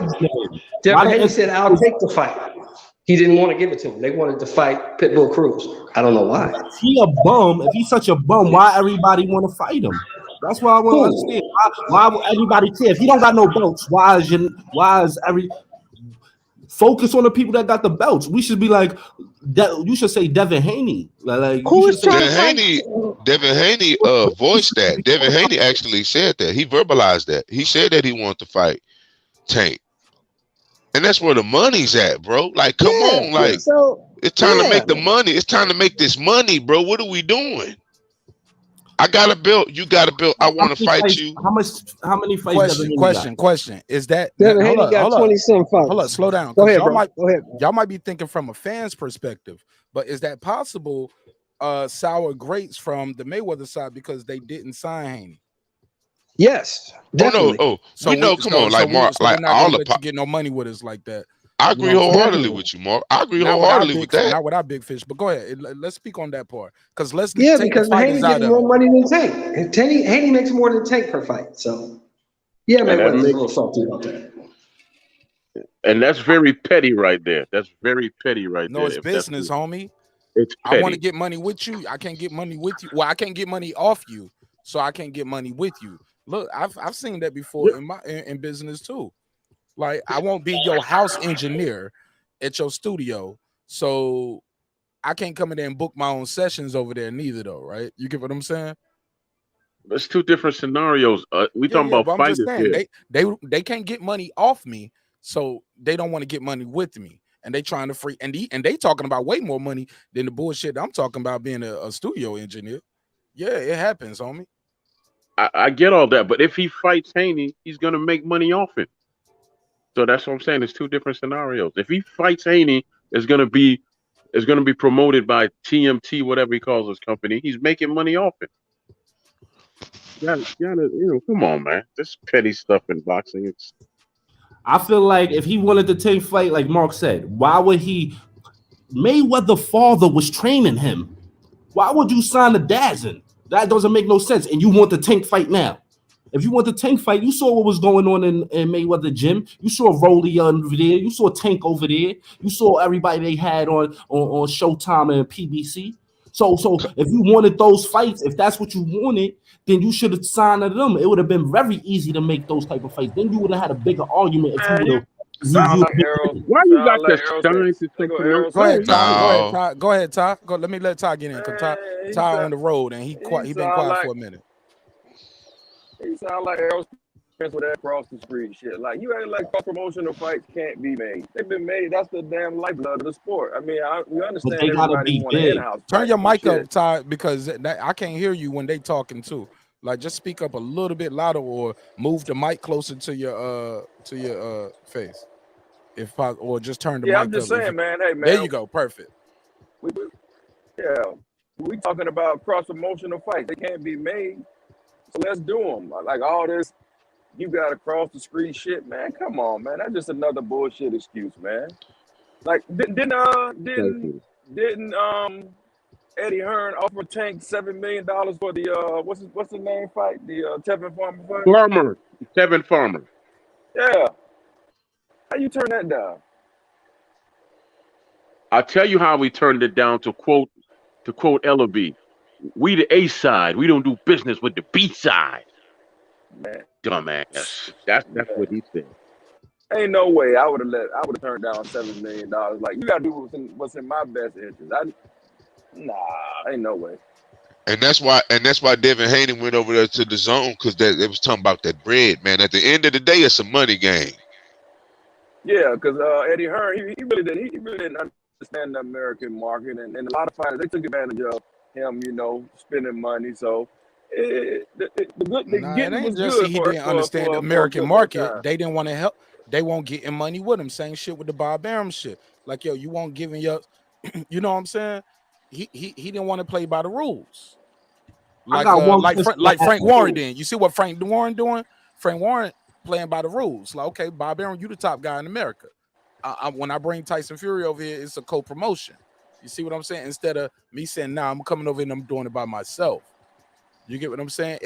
Devin Haney said, I'll take the fight. He didn't want to give it to him. They wanted to fight Pitbull Cruz. I don't know why. If he a bum, if he's such a bum, why everybody want to fight him? That's why I want to understand. Why would everybody care? If he don't got no belts, why is every focus on the people that got the belts? We should be like, you should say Devin Haney. Like who is Devin Haney voiced that. Devin Haney actually said that. He verbalized that. He said that he wanted to fight Tank. And that's where the money's at, bro. Like, come on, like it's time to make the money. It's time to make this money, bro. What are we doing? I got a belt. You got a belt. I want to fight you. How many fights? Question. Is that Devin Haney got 20-some fights? Hold up, slow down. Go ahead, bro. Go ahead. Y'all might be thinking from a fan's perspective, but is that possible? Sour grapes from the Mayweather side because they didn't sign Haney. Yes, definitely. Oh no! So we know. Come on, like Mark, like all the get no money with us like that. I agree wholeheartedly with you, Mark. I agree wholeheartedly with that. Not with our big fish, but go ahead. Let's speak on that part because let's because Haney gets more money than Tank. And Haney makes more than Tank per fight. So yeah, Mayweather's a little salty about that. And that's very petty right there. That's very petty right there. No, it's business, homie. It's petty. I want to get money with you. I can't get money with you. Well, I can't get money off you, so I can't get money with you. Look, I've seen that before in business too. Like I won't be your house engineer at your studio, so I can't come in there and book my own sessions over there neither, though, right? You get what I'm saying? There's two different scenarios. We talking about fighters here. They can't get money off me, so they don't want to get money with me, and they trying to free and they talking about way more money than the bullshit I'm talking about being a studio engineer. Yeah, it happens, homie. I get all that, but if he fights Haney, he's gonna make money off it. So that's what I'm saying. It's two different scenarios. If he fights Haney, it's gonna be promoted by TMT, whatever he calls his company. He's making money off it. Come on, man. This petty stuff in boxing. I feel like if he wanted to take fight, like Mark said, why would he? Mayweather father was training him. Why would you sign a dazn? That doesn't make no sense. And you want the Tank fight now. If you want the Tank fight, you saw what was going on in Mayweather gym. You saw Rolly over there. You saw Tank over there. You saw everybody they had on Showtime and PBC. So if you wanted those fights, if that's what you wanted, then you should have signed to them. It would have been very easy to make those type of fights. Then you would have had a bigger argument if you would have. Why you got the shine to take Go ahead, Ty. Go ahead, Ty. Let me let Ty get in because Ty on the road and he been quiet for a minute. He sound like Errol with that across the street shit. Like you ain't like promotional fights can't be made. They've been made. That's the damn lifeblood of the sport. I mean, we But understand they gotta everybody be want an big. in-house Turn fight, your but mic shit. up, Ty, because I can't hear you when they talking too. Like, just speak up a little bit louder or move the mic closer to your face, if possible, or just turn the Yeah, I'm mic just up. saying, man. Hey, There man. you go, perfect. Yeah, we talking about cross promotional fights. They can't be made, so let's do them. Like all this, you got to cross the street shit, man. Come on, man. That's just another bullshit excuse, man. Like didn't Eddie Hearn offer Tank $7 million for the what's the name fight? The Tevin Farmer fight? Tevin Farmer. Yeah. How you turn that down? I'll tell you how we turned it down. To quote Ellaby, we the A side. We don't do business with the B side. Man. Dumbass. That's what he said. Ain't no way I would have turned down $7 million. Like you gotta do what's in my best interest. Ain't no way. And that's why Devin Haney went over there to the zone, because they was talking about that bread, man. At the end of the day, it's a money game. Yeah, because Eddie Hearn, he really didn't understand the American market, and a lot of fighters, they took advantage of him, spending money. So the getting It was ain't just good he for didn't understand the a American good market. time. They didn't want to help. They won't get money with him. Same shit with the Bob Arum shit. Like, yo, you won't give him your, you know what I'm saying? He didn't want to play by the rules. I got one Like Frank Warren did. You see what Frank Warren doing? Frank Warren playing by the rules. Like, okay, Bob Arum, you the top guy in America. When I bring Tyson Fury over here, it's a co-promotion. You see what I'm saying? Instead of me saying, nah, I'm coming over and I'm doing it by myself. You get what I'm saying?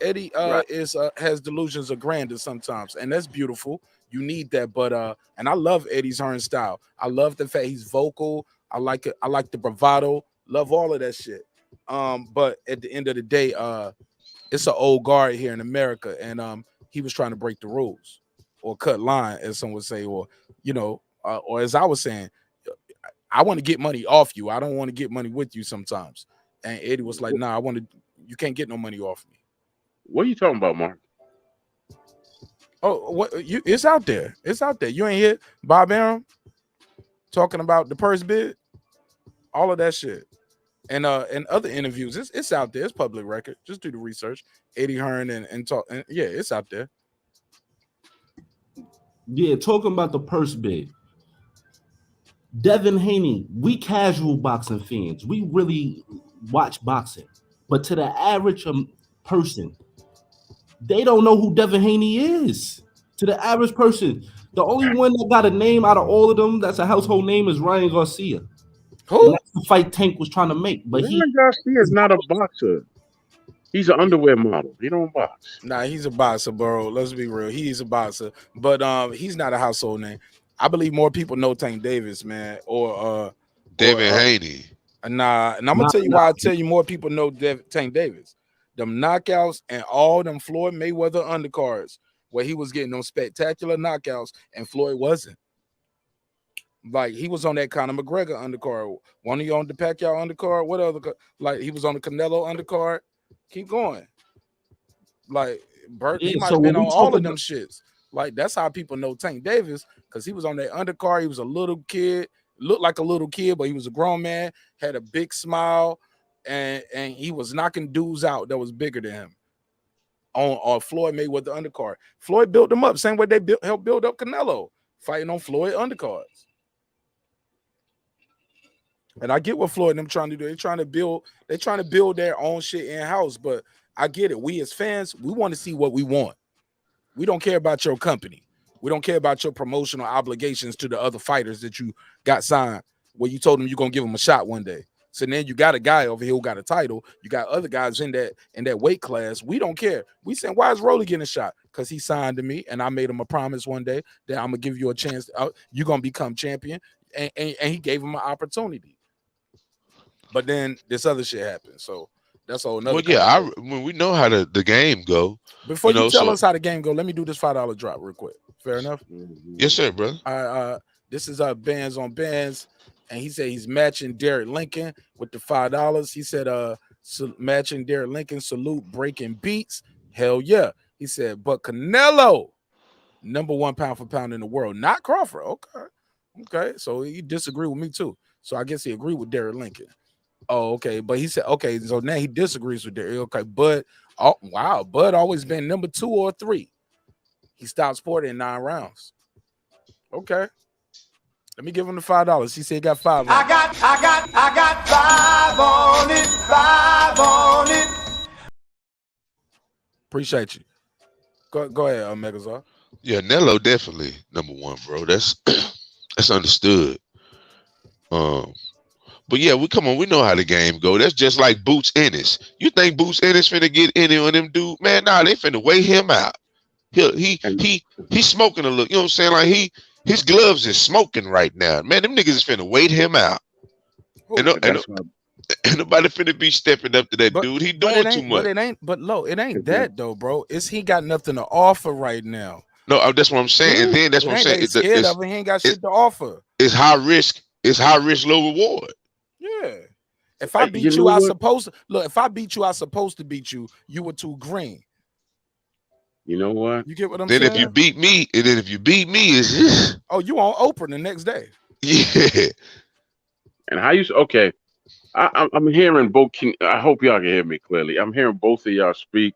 Eddie Right. has delusions of grandeur sometimes, and that's beautiful. You need that, but and I love Eddie's Hearn style. I love the fact he's vocal. I like it. I like the bravado. Love all of that shit. But at the end of the day, it's an old guard here in America, and he was trying to break the rules or cut line, as some would say, or or as I was saying, I want to get money off you. I don't want to get money with you sometimes. And Eddie was like, nah, you can't get no money off me. What are you talking about, Mark? Oh, it's out there. It's out there. You ain't hear Bob Arum talking about the purse bid, all of that shit. And other interviews, it's out there. It's public record. Just do the research. Eddie Hearn and talk. And yeah, it's out there. Yeah, talking about the purse bid. Devin Haney, we casual boxing fans. We really watch boxing. But to the average person, they don't know who Devin Haney is. To the average person, the only one that got a name out of all of them that's a household name is Ryan Garcia. Who? And that's the fight Tank was trying to make. But Ryan Garcia is not a boxer. He's an underwear model. He don't box. Nah, he's a boxer, bro. Let's be real. He's a boxer, but he's not a household name. I believe more people know Tank Davis, man, or Devin Haney. Nah, and I'm gonna tell you why I tell you more people know Tank Davis. Them knockouts and all them Floyd Mayweather undercards where he was getting them spectacular knockouts and Floyd wasn't. Like, he was on that Conor McGregor undercard. One of you on the Pacquiao undercard. What other? Like, he was on the Canelo undercard. Keep going. Like, Bert, he might have been on all of them shits. Like, that's how people know Tank Davis, because he was on that undercard. He was a little kid, looked like a little kid, but he was a grown man, had a big smile, and he was knocking dudes out that was bigger than him on Floyd Mayweather undercard. Floyd built them up, same way they helped build up Canelo, fighting on Floyd undercards. And I get what Floyd and them trying to do. They're trying to build their own shit in-house, but I get it. We as fans, we want to see what we want. We don't care about your company. We don't care about your promotional obligations to the other fighters that you got signed, where you told them you're gonna give them a shot one day. So then you got a guy over here who got a title. You got other guys in that weight class. We don't care. We saying, why is Rolly getting a shot? Because he signed to me, and I made him a promise one day that I'm gonna give you a chance. You're gonna become champion, and he gave him an opportunity. But then this other shit happened. So that's all. Well, yeah, when we know how the game go. Before you tell us how the game go, let me do this $5 drop real quick. Fair enough? Yes, sir, brother. This is Bands on Bands, and he said he's matching Derek Lincoln with the $5. He said matching Derek Lincoln, salute Breakin Beats. Hell yeah. He said, but Canelo, #1 pound for pound in the world, not Crawford. Okay. So he disagreed with me too. So I guess he agreed with Derek Lincoln. Oh, okay. But he said, okay, so now he disagrees with Derek. Okay, but Bud always been #2 or 3. He stopped sporting in 9 rounds. Okay. Let me give him the $5. He said he got 5 on it. I got 5 on it, 5 on it. Appreciate you. Go ahead, Megazord. Yeah, Nello definitely #1, bro. That's that's understood. But yeah, we know how the game go. That's just like Boots Ennis. You think Boots Ennis finna get any of them dude? Man, nah, they finna weigh him out. He's smoking a look. You know what I'm saying? Like his gloves is smoking right now. Man, them niggas is finna wait him out. And nobody finna be stepping up to that dude. He doing too much. It ain't that though, bro. It's he got nothing to offer right now. No, that's what I'm saying. And then that's what I'm saying. They scared of it. He ain't got shit to offer. It's high risk. It's high risk, low reward. Yeah. If I beat you, I supposed to look. If I beat you, I supposed to beat you. You were too green. You know what? You get what I'm saying? Then if you beat me, it's oh, you on Oprah the next day. Yeah. And how you okay? I'm hearing both. I hope y'all can hear me clearly. I'm hearing both of y'all speak.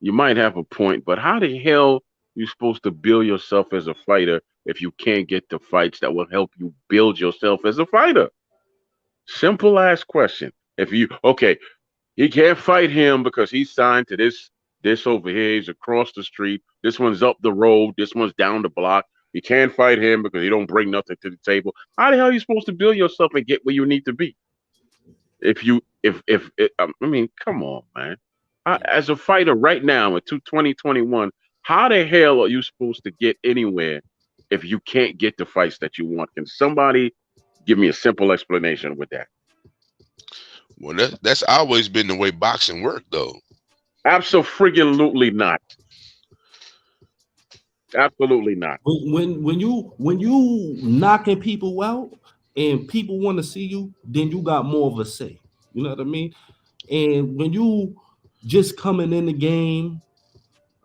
You might have a point, but how the hell you supposed to build yourself as a fighter if you can't get the fights that will help you build yourself as a fighter? Simple ass question. He can't fight him because he's signed to this over here. He's across the street. This one's up the road. This one's down the block. You can't fight him because he don't bring nothing to the table. How the hell are you supposed to build yourself and get where you need to be? I mean, come on, man. As a fighter right now in 2021, how the hell are you supposed to get anywhere if you can't get the fights that you want? Can somebody give me a simple explanation with that? Well, that's always been the way boxing worked, though. Absolutely not. Absolutely not. When you knocking people out and people want to see you, then you got more of a say. You know what I mean? And when you just coming in the game,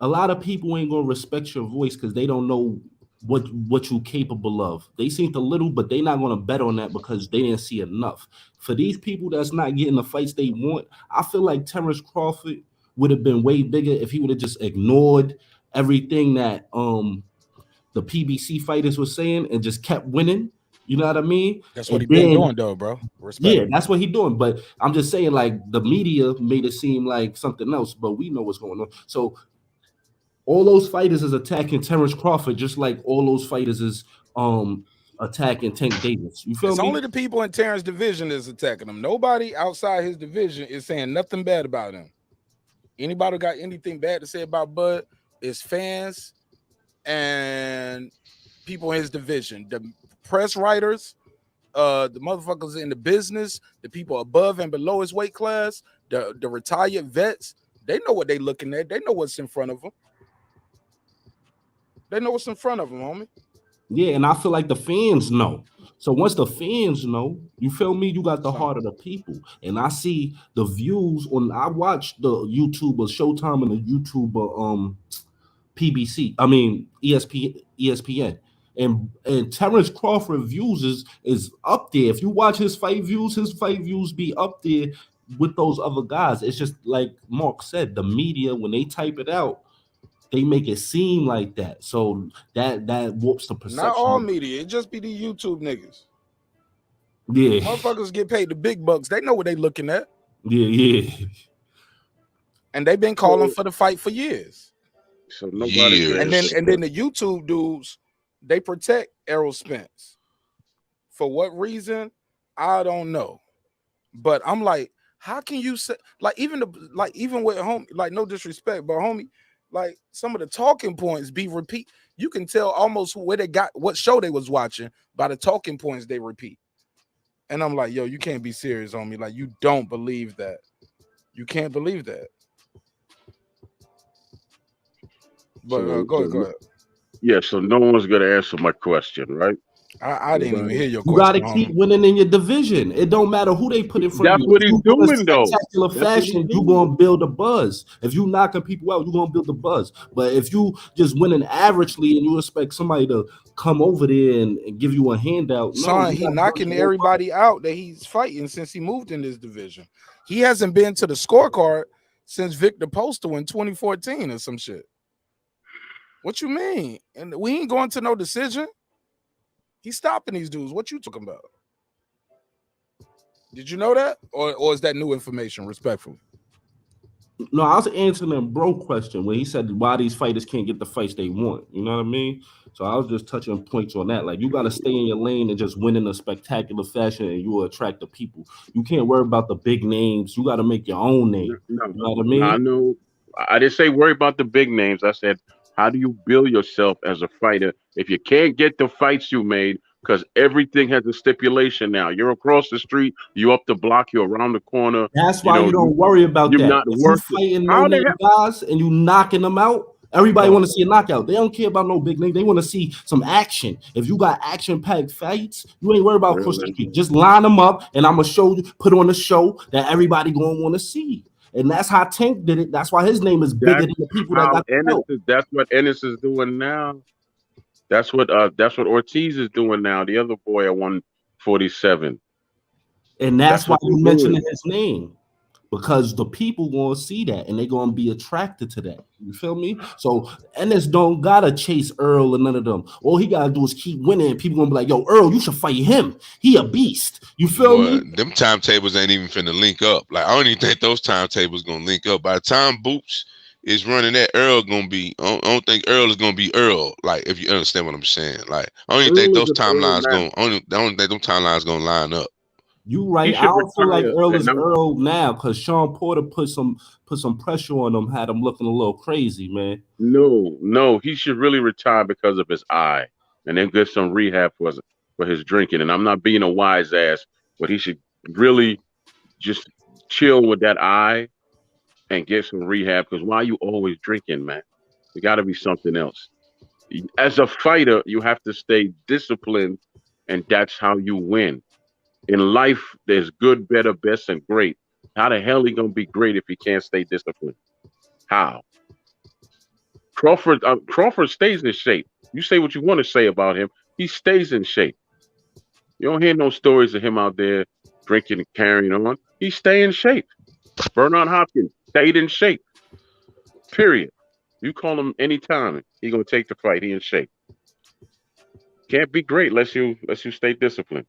a lot of people ain't gonna respect your voice because they don't know what you capable of. They seen the little, but they not gonna bet on that because they didn't see enough. For these people that's not getting the fights they want, I feel like Terence Crawford would have been way bigger if he would have just ignored everything that the PBC fighters were saying and just kept winning. You know what I mean? That's what he been doing, though, bro. Respect. Yeah, that's what he doing. But I'm just saying, like, the media made it seem like something else, but we know what's going on. So all those fighters is attacking Terence Crawford, just like all those fighters is attacking Tank Davis. You feel It's me? only the people in Terrence's division is attacking him. Nobody outside his division is saying nothing bad about him. Anybody got anything bad to say about Bud is fans and people in his division. The press writers, the motherfuckers in the business, the people above and below his weight class, the retired vets, they know what they looking at. They know what's in front of them. They know what's in front of them, homie. Yeah, and I feel like the fans know. So once the fans know, you feel me? You got the heart of the people. And I see the views on. I watch the YouTuber Showtime and the YouTuber PBC. I mean ESPN. And Terence Crawford views is up there. If you watch his fight views be up there with those other guys. It's just like Mark said, the media, when they type it out, they make it seem like that. So that warps the perception. Not all media. It just be the YouTube niggas. Yeah. Motherfuckers get paid the big bucks. They know what they looking at. Yeah. And they've been calling for the fight for years. So nobody. And then the YouTube dudes, they protect Errol Spence. For what reason? I don't know. But I'm like, how can you say even with homie, like, no disrespect, but homie, like, some of the talking points be repeat. You can tell almost where they got what show they was watching by the talking points they repeat. And I'm like, yo, you can't be serious, homie. Like, you don't believe that. You can't believe that. But go ahead. Yeah, so no one's gonna answer my question, right? I didn't even hear your You got to question, keep homie. winning in your division. It don't matter who they put in front of That's you. what If he's you do it doing, though. spectacular That's what he's fashion, you're doing. going to build a buzz. If you knocking people out, you're going to build a buzz. But if you just winning averagely and you expect somebody to come over there and give you a handout, no, Son, you he got to build knocking your own buzz. everybody out that he's fighting since he moved in this division. He hasn't been to the scorecard since Victor Postal in 2014 or some shit. What you mean? And we ain't going to no decision. He's stopping these dudes. What you talking about? Did you know that? Or is that new information, respectffully? No, I was answering a bro question where he said why these fighters can't get the fights they want. You know what I mean? So I was just touching points on that. Like you got to stay in your lane and just win in a spectacular fashion, and you will attract the people. You can't worry about the big names. You got to make your own name. No, You know what I no, I mean? know. I didn't say worry about the big names. I said, how do you build yourself as a fighter if you can't get the fights you made? Because everything has a stipulation now. You're across the street, you up the block, you're around the corner. That's You why know, you don't worry about you're that. not If you worth it. fighting no How the name hell? guys and you knocking them out, everybody Oh, want to see a knockout. They don't care about no big name. They want to see some action. If you got action-packed fights, you ain't worried about cross the really? street. Just line them up, and I'm gonna show you, put on a show that everybody gonna want to see. And that's how Tank did it. That's why his name is bigger That's than the people that how got the Ennis belt. is. That's what Ennis is doing now. That's what Ortiz is doing now. The other boy at 147. And that's That's why what they're you mentioning doing. his name. Because the people gonna see that and they're gonna be attracted to that. You feel me? So Ennis don't gotta chase Earl or none of them. All he gotta do is keep winning. People gonna be like, yo, Earl, you should fight him. He a beast. You feel Boy, me? them timetables ain't even finna link up. Like I don't even think those timetables gonna link up. By the time Boots is running that, Earl gonna be. I don't think Earl is gonna be Earl. Like if you understand what I'm saying. Like I don't even think Earl is those an Earl timelines now. going. I don't think those timelines gonna line up. You He right. I should don't feel like retire Earl at is number. Earl now because Shawn Porter put some pressure on him, had him looking a little crazy, man. No, he should really retire because of his eye, and then get some rehab for his drinking. And I'm not being a wise ass, but he should really just chill with that eye and get some rehab. Because why you always drinking, man? You got to be something else. As a fighter, you have to stay disciplined, and that's how you win. In life, there's good, better, best, and great. How the hell he gonna be great if he can't stay disciplined? How? Crawford stays in shape. You say what you want to say about him. He stays in shape. You don't hear no stories of him out there drinking and carrying on. He stay in shape. Bernard Hopkins stayed in shape. Period. You call him anytime, he gonna take the fight. He in shape. Can't be great unless you stay disciplined.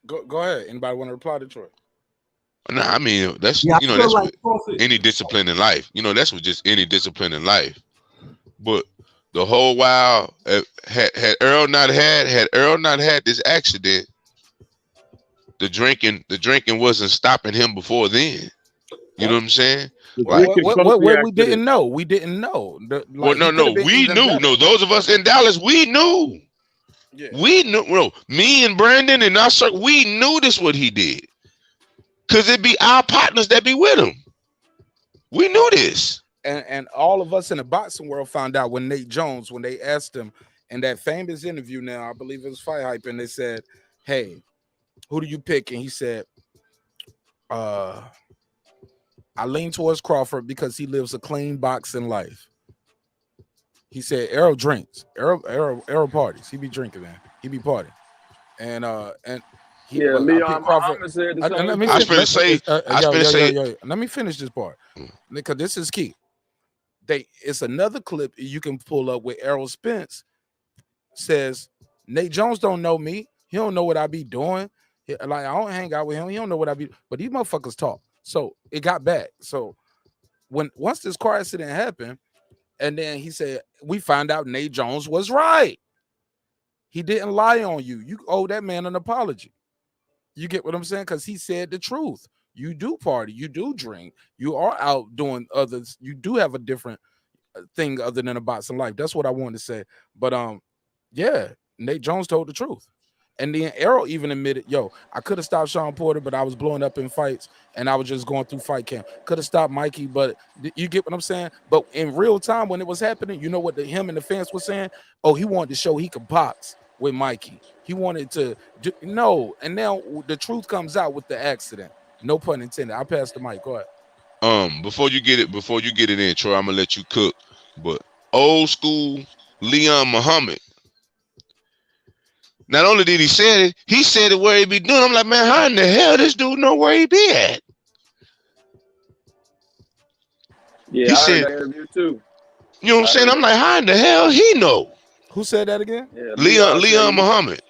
Go ahead. Anybody want to reply to Troy? Nah, I mean that's Yeah, I you know feel that's like with Crawford. any discipline in life. You know that's with just any discipline in life. But the whole while had Errol not had this accident, the drinking wasn't stopping him before then. You know what I'm saying? The Like, drinking caused the What we accident. didn't know. We didn't know. well, Like, he could no, have been we even knew. better. No, those of us in Dallas, we knew. Yeah. We knew. Bro, me and Brandon and our circle, we knew this what he did. Cause it be our partners that be with him. We knew this. And all of us in the boxing world found out when Nate Jones, when they asked him in that famous interview now, I believe it was Fight Hype, and they said, hey, who do you pick? And he said, I lean towards Crawford because he lives a clean boxing life. He said Errol drinks. Errol parties. He be drinking, man. He be partying. And he, Yeah, but I Leon picked Crawford. Muhammad said the same Let me thing. I was finna say, yo. Let me finish this part because this is key. It's another clip you can pull up where Errol Spence says Nate Jones don't know me. He don't know what I be doing. Like I don't hang out with him. He don't know what I be. But these motherfuckers talk. So it got back. So once this car accident happened, and then he said we found out Nate Jones was right. He didn't lie on you. You owe that man an apology. You get what I'm saying? Because he said the truth. You do party. You do drink. You are out doing others. You do have a different thing other than a boxing life. That's what I wanted to say. But yeah, Nate Jones told the truth. And then Errol even admitted, yo, I could have stopped Shawn Porter, but I was blowing up in fights and I was just going through fight camp. Could have stopped Mikey, but you get what I'm saying? But in real time when it was happening, you know what him and the fans were saying? Oh, he wanted to show he could box with Mikey. He wanted to no. And now the truth comes out with the accident. No pun intended. I passed the mic. Go ahead. Before you get it in, Troy, I'm gonna let you cook. But old school Leon Muhammad. Not only did he say it where he be doing. I'm like, man, how in the hell this dude know where he be at? Yeah, he I said, heard that interview too. You know what I'm saying? I'm like, how in the hell he know? Who said that again? Yeah, Leon Muhammad.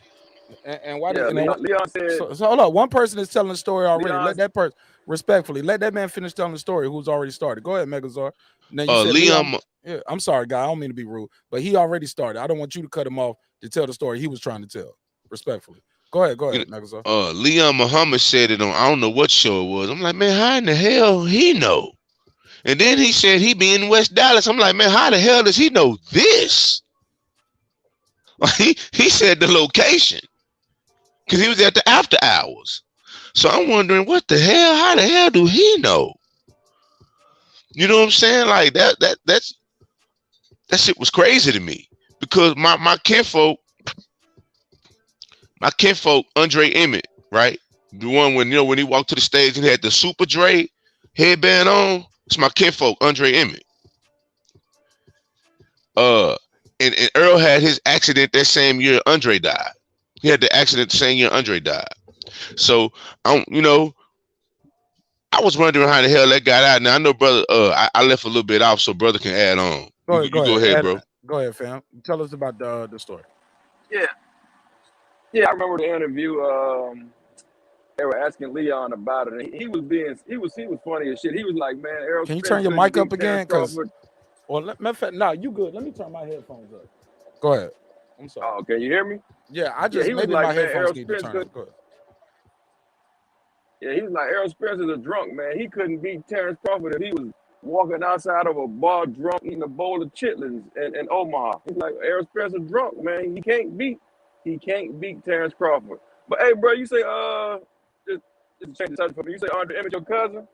And why? Yeah, Leon said. So hold on. One person is telling the story already. Leon, let that person respectfully let that man finish telling the story. Who's already started? Go ahead, Megazord. Now you said Leon. Yeah, I'm sorry, guy. I don't mean to be rude, but he already started. I don't want you to cut him off to tell the story he was trying to tell. Respectfully. Go ahead, Megazord. Leon Muhammad said it on I don't know what show it was. I'm like, man, how in the hell he know? And then he said he be in West Dallas. I'm like, man, how the hell does he know this? He said the location because he was at the after hours. So I'm wondering what the hell? How the hell do he know? You know what I'm saying? Like that shit was crazy to me because my kinfolk, Andre Emmett, right? The one when he walked to the stage and had the Super Dre headband on. It's my kinfolk, Andre Emmett. And Earl had his accident that same year Andre died. He had the accident the same year Andre died. So I was wondering how the hell that got out. Now I know, brother. I left a little bit off, so brother can add on. Go ahead, bro. Go ahead, fam. Tell us about the story. Yeah, I remember the interview. They were asking Leon about it, and he was funny as shit. He was like, "Man, Errol Can you Spence turn your mic up beat again? Terence Because you good. Let me turn my headphones up. Go ahead. I'm sorry. Oh, can you hear me? Yeah, I just he was maybe like, my man, headphones Errol need to Spence turn up. Go ahead. Yeah, he was like, Errol Spence is a drunk, man. He couldn't beat Terence Crawford if he was walking outside of a bar drunk eating a bowl of chitlins in Omaha. He's like, Errol Spence is drunk, man. He can't beat Terence Crawford. But hey, bro, you say just change the subject for me. You say Andre Emmett your cousin?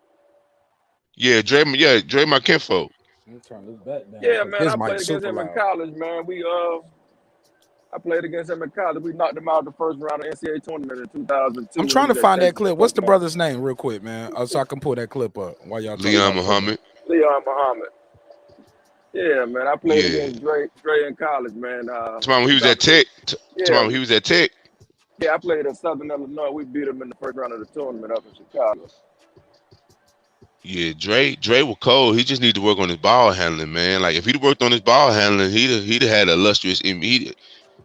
Yeah, Dre my kinfolk. Let me turn this back down. Yeah, man. His I played mic's against super him in loud. college, man. I played against him in college. We knocked him out in the first round of the NCAA tournament in 2002. I'm trying to find that clip. What's the brother's name, real quick, man? So I can pull that clip up while y'all talking Leon about Muhammad. Leon Muhammad. Yeah, man. I played against Dre in college, man. Tomorrow he was at Tech. Tomorrow he was at Tech. Yeah, I played at Southern Illinois. We beat him in the first round of the tournament up in Chicago. Yeah, Dre was cold. He just need to work on his ball handling, man. Like if he'd worked on his ball handling, he'd had a illustrious he'd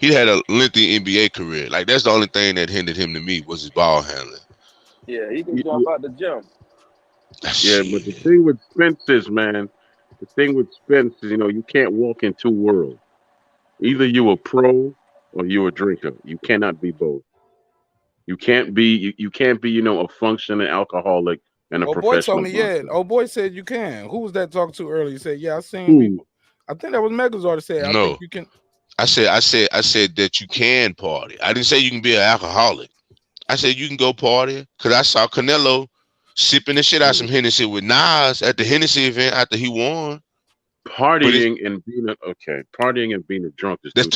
had a lengthy NBA career. Like that's the only thing that hindered him to me was his ball handling. Yeah, he can jump out the gym. Yeah, but the thing with Spence is, man, you can't walk in two worlds. Either you a pro or you a drinker. You cannot be both. You can't be a functioning alcoholic and a boy professional. told me, boy said you can. Who was that talking to earlier? He said, yeah, I seen people. I think that was Megazord that said, No. I think you can. I said that you can party. I didn't say you can be an alcoholic. I said you can go party because I saw Canelo sipping the shit out some Hennessy with Nas at the Hennessy event after he won. Partying and being a drunk is I'm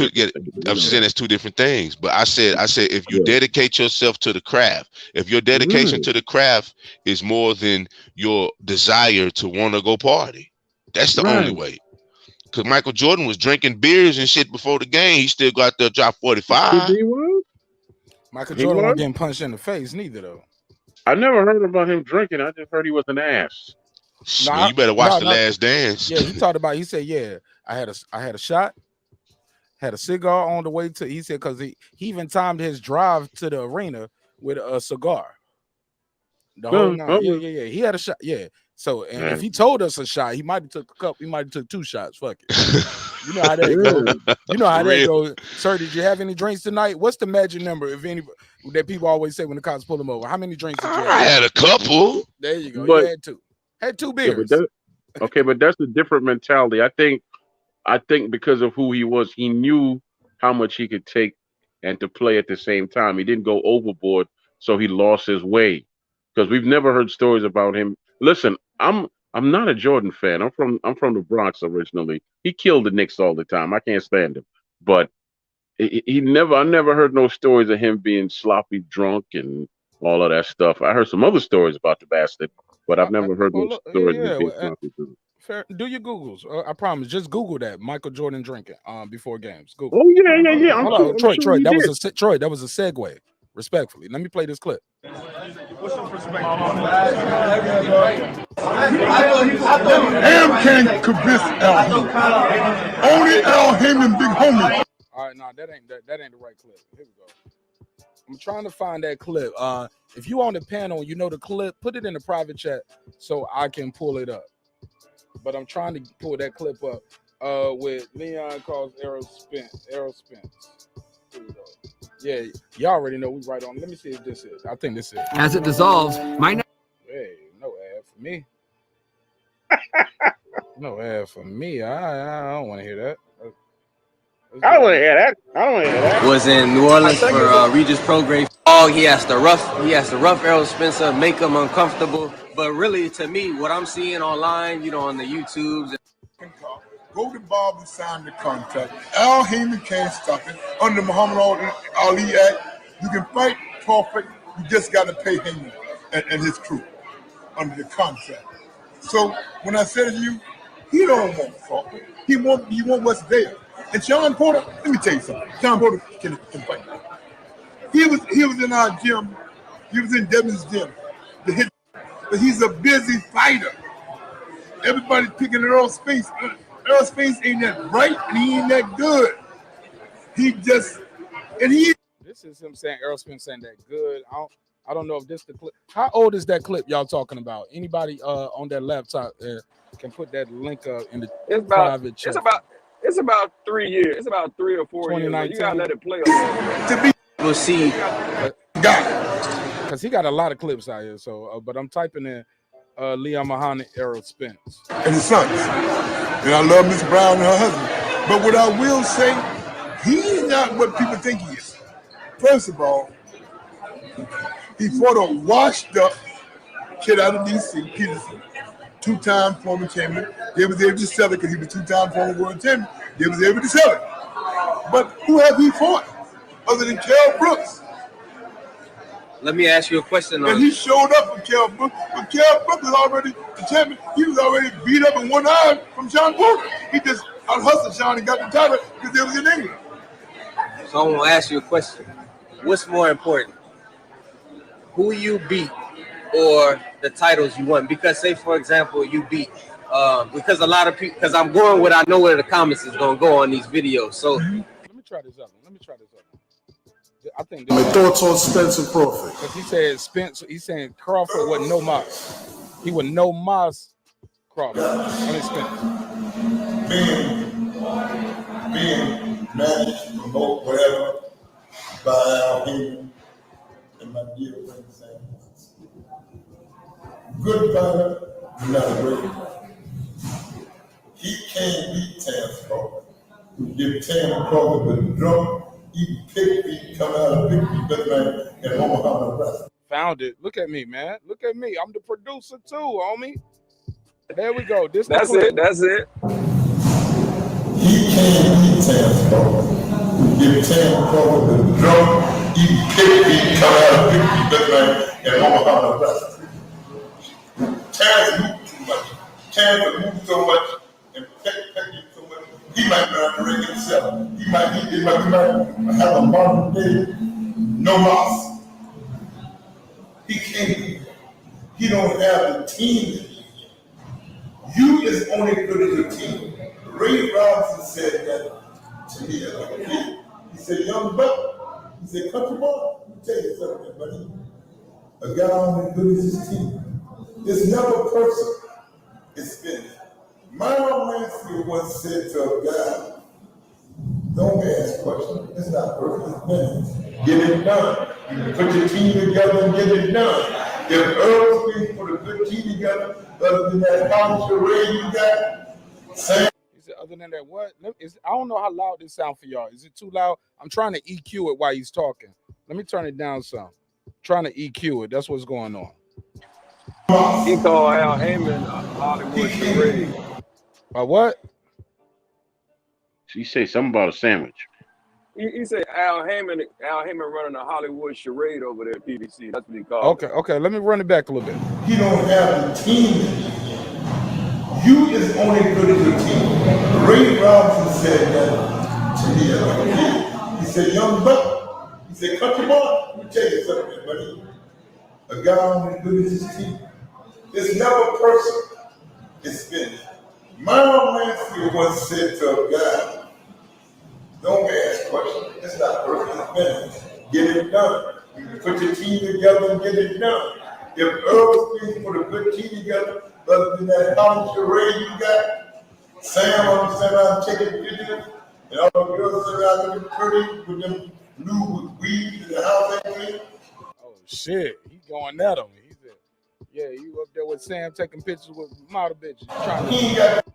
just saying that's two different things. But I said if you dedicate yourself to the craft, if your dedication to the craft is more than your desire to want to go party, that's the only way. Because Michael Jordan was drinking beers and shit before the game. He still got there drop 45. Michael Jordan wasn't getting punched in the face neither, though. I never heard about him drinking. I just heard he was an ass. Man, you better watch The Last Dance. Yeah, he said, yeah, I had a shot, had a cigar on the way to, he said, because he even timed his drive to the arena with a cigar. The whole night. Yeah. He had a shot. Yeah. So if he told us a shot, he might have took a cup. He might have took 2 shots. Fuck it. You know how that goes. You know how that goes. Sir, did you have any drinks tonight? What's the magic number, if any, that people always say when the cops pull them over? How many drinks did you have? I had a couple. There you go. But, you had 2. Had 2 beers. Yeah, but that's a different mentality. I think because of who he was, he knew how much he could take and to play at the same time. He didn't go overboard, so he lost his way. Because we've never heard stories about him. Listen, I'm not a Jordan fan. I'm from the Bronx originally. He killed the Knicks all the time. I can't stand him. But I never heard no stories of him being sloppy drunk and all of that stuff. I heard some other stories about the bastard, but I've never heard no stories of him being sloppy drunk. Fair. Do your Googles. I promise. Just Google that Michael Jordan drinking before games. Google. Oh yeah. Hold on, Troy. That was a Troy. That was a segue. Respectfully, let me play this clip. What's your perspective? Am can't convince Al. Only Al Heyman, big homie. All right, that ain't the right clip. Here we go. I'm trying to find that clip. If you on the panel, you know the clip. Put it in the private chat so I can pull it up. But I'm trying to pull that clip up with Leon calls Errol Spence. Here we go. Yeah, y'all already know we right on. Let me see if this is. I think this is. As it dissolves, Hey, no ad for me. No ad for me. I don't want to hear that. I don't want to hear that. Was in New Orleans for Regis Prograde. Oh, he has to rough Errol Spencer, make him uncomfortable. But really, to me, what I'm seeing online, on the YouTubes. Go to Bob and sign the contract. Al Heyman can't stop it. Under Muhammad Ali Act, you can fight Crawford. You just got to pay Heyman and his crew under the contract. So when I said to you, he don't want Crawford. He want what's there. And Shawn Porter, let me tell you something. Shawn Porter can fight. He was in our gym. He was in Devin's gym. But he's a busy fighter. Everybody's picking Errol Spence. Errol Spence ain't that bright and he ain't that good. This is him saying Errol Spence ain't that good. I don't know if this the clip. How old is that clip y'all talking about? Anybody on that laptop can put that link up in the private chat. It's about 3 years. It's about 3 or 4 years. You gotta let it play a little bit. We'll see. Because he got a lot of clips out here. So, but I'm typing in Leon Muhammad, Errol Spence, and his sons. And I love Miss Brown and her husband. But what I will say, he's not what people think he is. First of all, he fought a washed up kid out of DC, Peterson, 2-time former champion. They was able to sell it because he was 2-time former world champion. They was able to sell it. But who have he fought other than Kell Brooks? Let me ask you a question. And he showed up with Kell Brooks, but Kell Brooks was already the champion. He was already beat up in one eye from Shawn Porter. He just out-hustled Shawn and got the title because they was in England. So I want to ask you a question. What's more important? Who you beat or the titles you won? Because say, for example, you beat, because a lot of people, because I'm going with, I know where the comments is going to go on these videos. So Let me try this up. I think My thoughts on Spence and Crawford. Because he said Spence, he's saying Crawford wasn't no Moss. He was no Moss Crawford. I mean Spence. Being managed, promote, whatever, by Al Heyman and my dear friend Sam. Good fighter, not a great fighter. He can't beat Terence Crawford. Give Terence Crawford the drum. He pick feet, come out of pick feet, better man, and Omaha, Nebraska. Found it. Look at me, man. Look at me. I'm the producer too, homie. There we go. That's it. He can't beat Terence Crawford. Give Terence Crawford the drum. He pick feet, come out of pick feet, better man, and Omaha, Nebraska. Terence moved too much. Terence moved so much and pick so much. He might not ring himself. He might have a modern day no loss. He can't. He don't have the team. You is only good as your team. Ray Robinson said that to me as a kid. He said, young buck, he said, country boy, let me tell you something, buddy. A guy only good as his team. It's never personal. It's finished. Myron Mansfield once said to a guy, don't ask questions. It's not perfect. It's finished. Get it done. You put your team together and get it done. If Errol Spence put a good team together, other than that Hollis Ray you got, Sam. He said, other other than that, what? I don't know how loud this sound for y'all. Is it too loud? I'm trying to EQ it while he's talking. Let me turn it down some. Trying to EQ it. That's what's going on. He called Al Heyman Hollywood charade. What? She say something about a sandwich. He said Al Heyman running a Hollywood charade over there at PBC. That's what he called. Okay. Let me run it back a little bit. He don't have the team. You is only good as your team. Ray Robinson said that to me as a kid. He said, young buck, he said, country boy, let me tell you something, buddy. A guy only as good as his team. It's never personal. It's finished. Myron Mansfield once said to a guy, don't ask questions. It's not personal. It's finished. Get it done. You can put your team together and get it done. If Errol Spence put a good team together, other than that college charade you got, Sam on the around taking pictures, and all the girls sit around looking pretty with them blue weeds in the house every week. Oh shit, he going at him. He said, "Yeah, you up there with Sam taking pictures with model bitches." He ain't got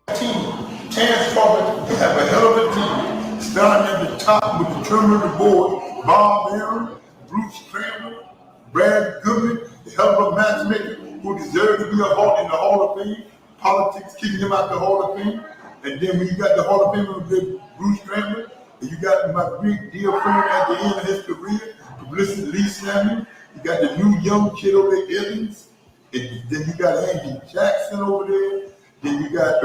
a team. Terence Crawford have a hell of a team. Starting at the top with the chairman of the board, Bob Aaron, Bruce Kramer, Brad Goodman, the hell of a matchmaker who deserved to be in the Hall of Fame. Politics kicking him out the Hall of Fame. And then when you got the Hall of Fame with Bruce Kramer, and you got my great dear friend at the end of his career, publicity Lee Samuel, you got the new young kid over there, Evans, and then you got Andy Jackson over there, then you got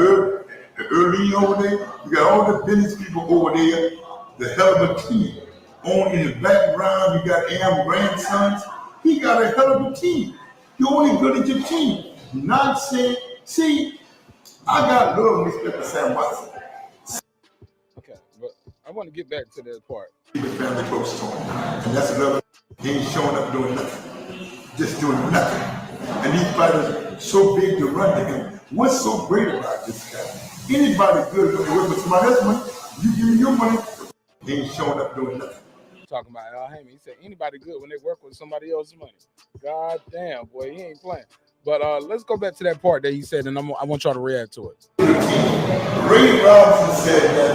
Early over there, you got all the business people over there, the hell of a team. On in the background, you got Am grandsons. He got a hell of a team. You're only good at your team. Not saying, see, I got love and respect for Sam Watson. Okay, but I want to get back to that part. Keep his family close to him. And that's another, he ain't showing up doing nothing. Just doing nothing. And these fighters so big to run to him. What's so great about this guy? Anybody good when they work with somebody else's money, you give me your money, he ain't showing up doing nothing. Talking about Al Heyman, he said anybody good when they work with somebody else's money. God damn, boy, he ain't playing. But let's go back to that part that he said, and I want y'all to react to it. Ray Robinson said that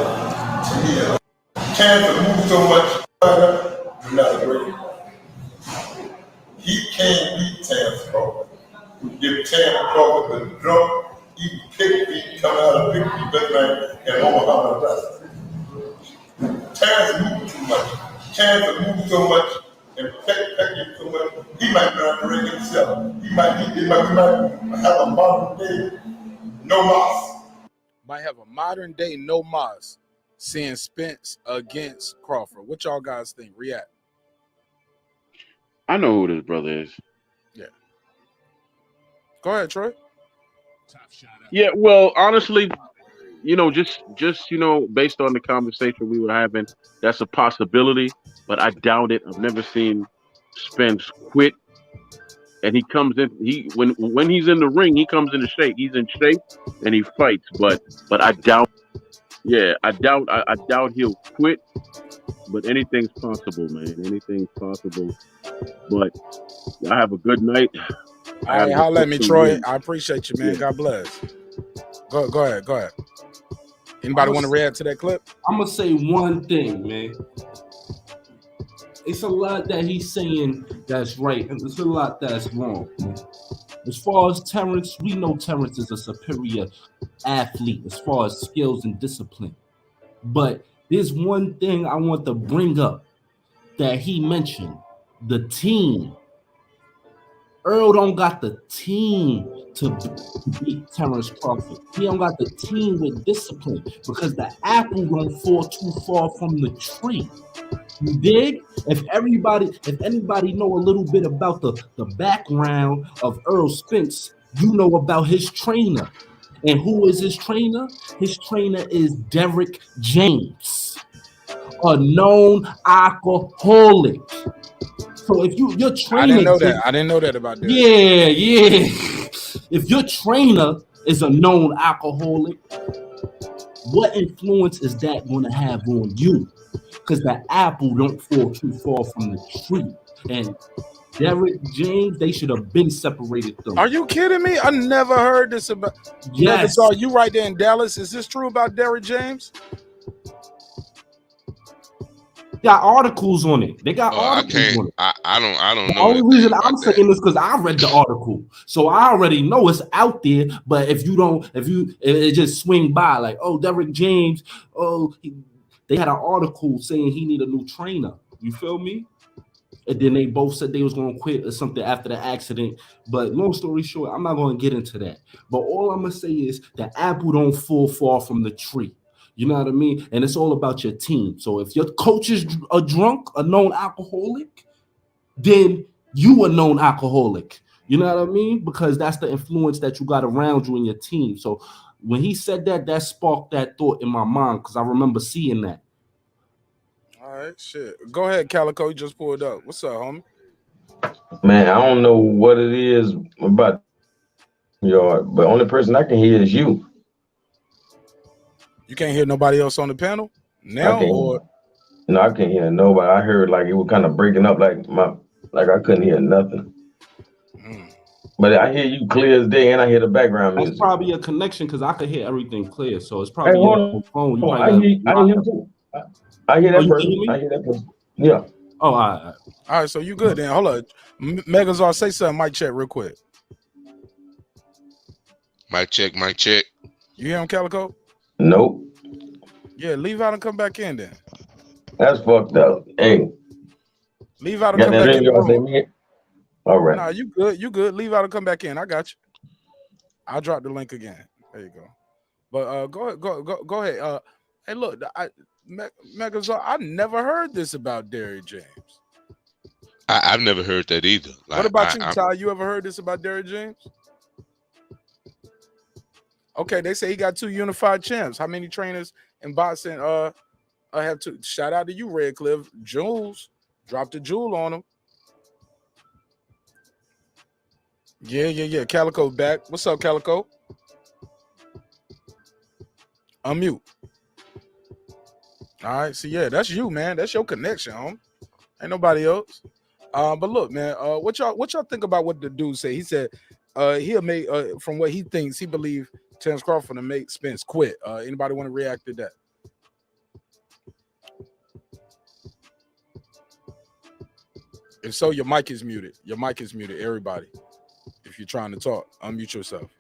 to me. Terence moved so much, you're not great. He can't beat Terence Crawford. Give Terence Crawford the drunk, eating pig feet, coming out of pig feet that night, and Omaha, Nebraska. Terence moved too much. Terence moved so much and pecking so much, he might be on the ring himself. He might have a modern day no loss. Might have a modern day no mas seeing Spence against Crawford. What y'all guys think? React. I know who this brother is. Yeah. Go ahead, Troy. Yeah, well, honestly, just based on the conversation we were having, that's a possibility, but I doubt it. I've never seen Spence quit. And he comes in. When he's in the ring, he comes into shape. He's in shape and he fights. But I doubt. Yeah, I doubt he'll quit. But anything's possible, man. Anything's possible. But I have a good night. All right, holla at me, Troy. I appreciate you, man. Yeah. God bless. Go ahead. Anybody want to react to that clip? I'm gonna say one thing, man. It's a lot that he's saying that's right, and there's a lot that's wrong. As far as Terence, we know Terence is a superior athlete as far as skills and discipline. But there's one thing I want to bring up that he mentioned, the team. Earl don't got the team to beat Terence Crawford. He don't got the team with discipline because the apple don't fall too far from the tree. You dig? If anybody know a little bit about the background of Errol Spence, you know about his trainer. And who is his trainer? His trainer is Derrick James, a known alcoholic. So if your trainer, I didn't know that about that. Yeah. If your trainer is a known alcoholic, what influence is that going to have on you? Because the apple don't fall too far from the tree. And Derrick James, they should have been separated them. Are you kidding me? I never heard this about. Yes. Are you right there in Dallas? Is this true about Derrick James? Got articles on it. They got articles on it. I don't The know. only reason I'm saying this because I read the article, so I already know it's out there. But if you don't, it just swing by like, oh, Derrick James, they had an article saying he need a new trainer. You feel me? And then they both said they was gonna quit or something after the accident. But long story short, I'm not gonna get into that. But all I'm gonna say is the apple don't fall far from the tree. You know what I mean? And it's all about your team. So if your coach is a drunk, a known alcoholic, then you a known alcoholic. You know what I mean? Because that's the influence that you got around you and your team. So when he said that, that sparked that thought in my mind because I remember seeing that. All right, shit. Go ahead, Calico. You just pulled up. What's up, homie? Man, I don't know what it is about yard, but only person I can hear is you. You can't hear nobody else on the panel now, or no? I can't hear nobody. I heard like it was kind of breaking up, like I couldn't hear nothing. But I hear you clear as day, and I hear the background music. That's probably a connection because I could hear everything clear. So it's probably your phone. I hear you too. I hear that person. I hear that person. Yeah. Oh, all right. So you good then? Hold on, Megazar, say something. Mic check real quick. Mic check. Mic check. You hear him, Calico? Nope. Yeah, leave out and come back in then. That's fucked up. Hey. Leave out and come back in. All right. Nah, you good. You good. Leave out and come back in. I got you. I'll drop the link again. There you go. But go ahead. Hey, look, Megazar, I never heard this about Derrick James. I've never heard that either. What about you, Ty? You ever heard this about Derrick James? Okay, they say he got 2 unified champs. How many trainers in boxing have 2? Shout out to you, Redcliffe. Jules. Dropped a jewel on him. Yeah. Calico's back. What's up, Calico? Unmute. All right. So yeah, that's you, man. That's your connection, homie. Ain't nobody else. But look, man, what y'all think about what the dude said? He said he'll make from what he thinks, he believes Terence Crawford to make Spence quit. Anybody want to react to that? If so, your mic is muted. Your mic is muted, everybody. If you're trying to talk, unmute yourself.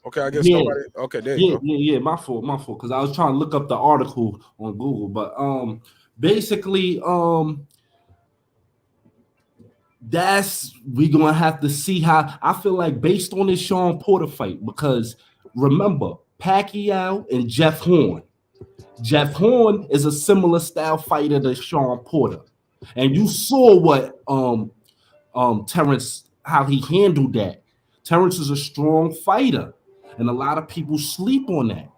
Okay, I guess nobody. Okay, there you go. Yeah. My fault. Because I was trying to look up the article on Google, but basically, we're gonna have to see how. I feel like based on this Shawn Porter fight, because remember Pacquiao and Jeff Horn. Jeff Horn is a similar style fighter to Shawn Porter, and you saw what Terence, how he handled that. Terence is a strong fighter, and a lot of people sleep on that.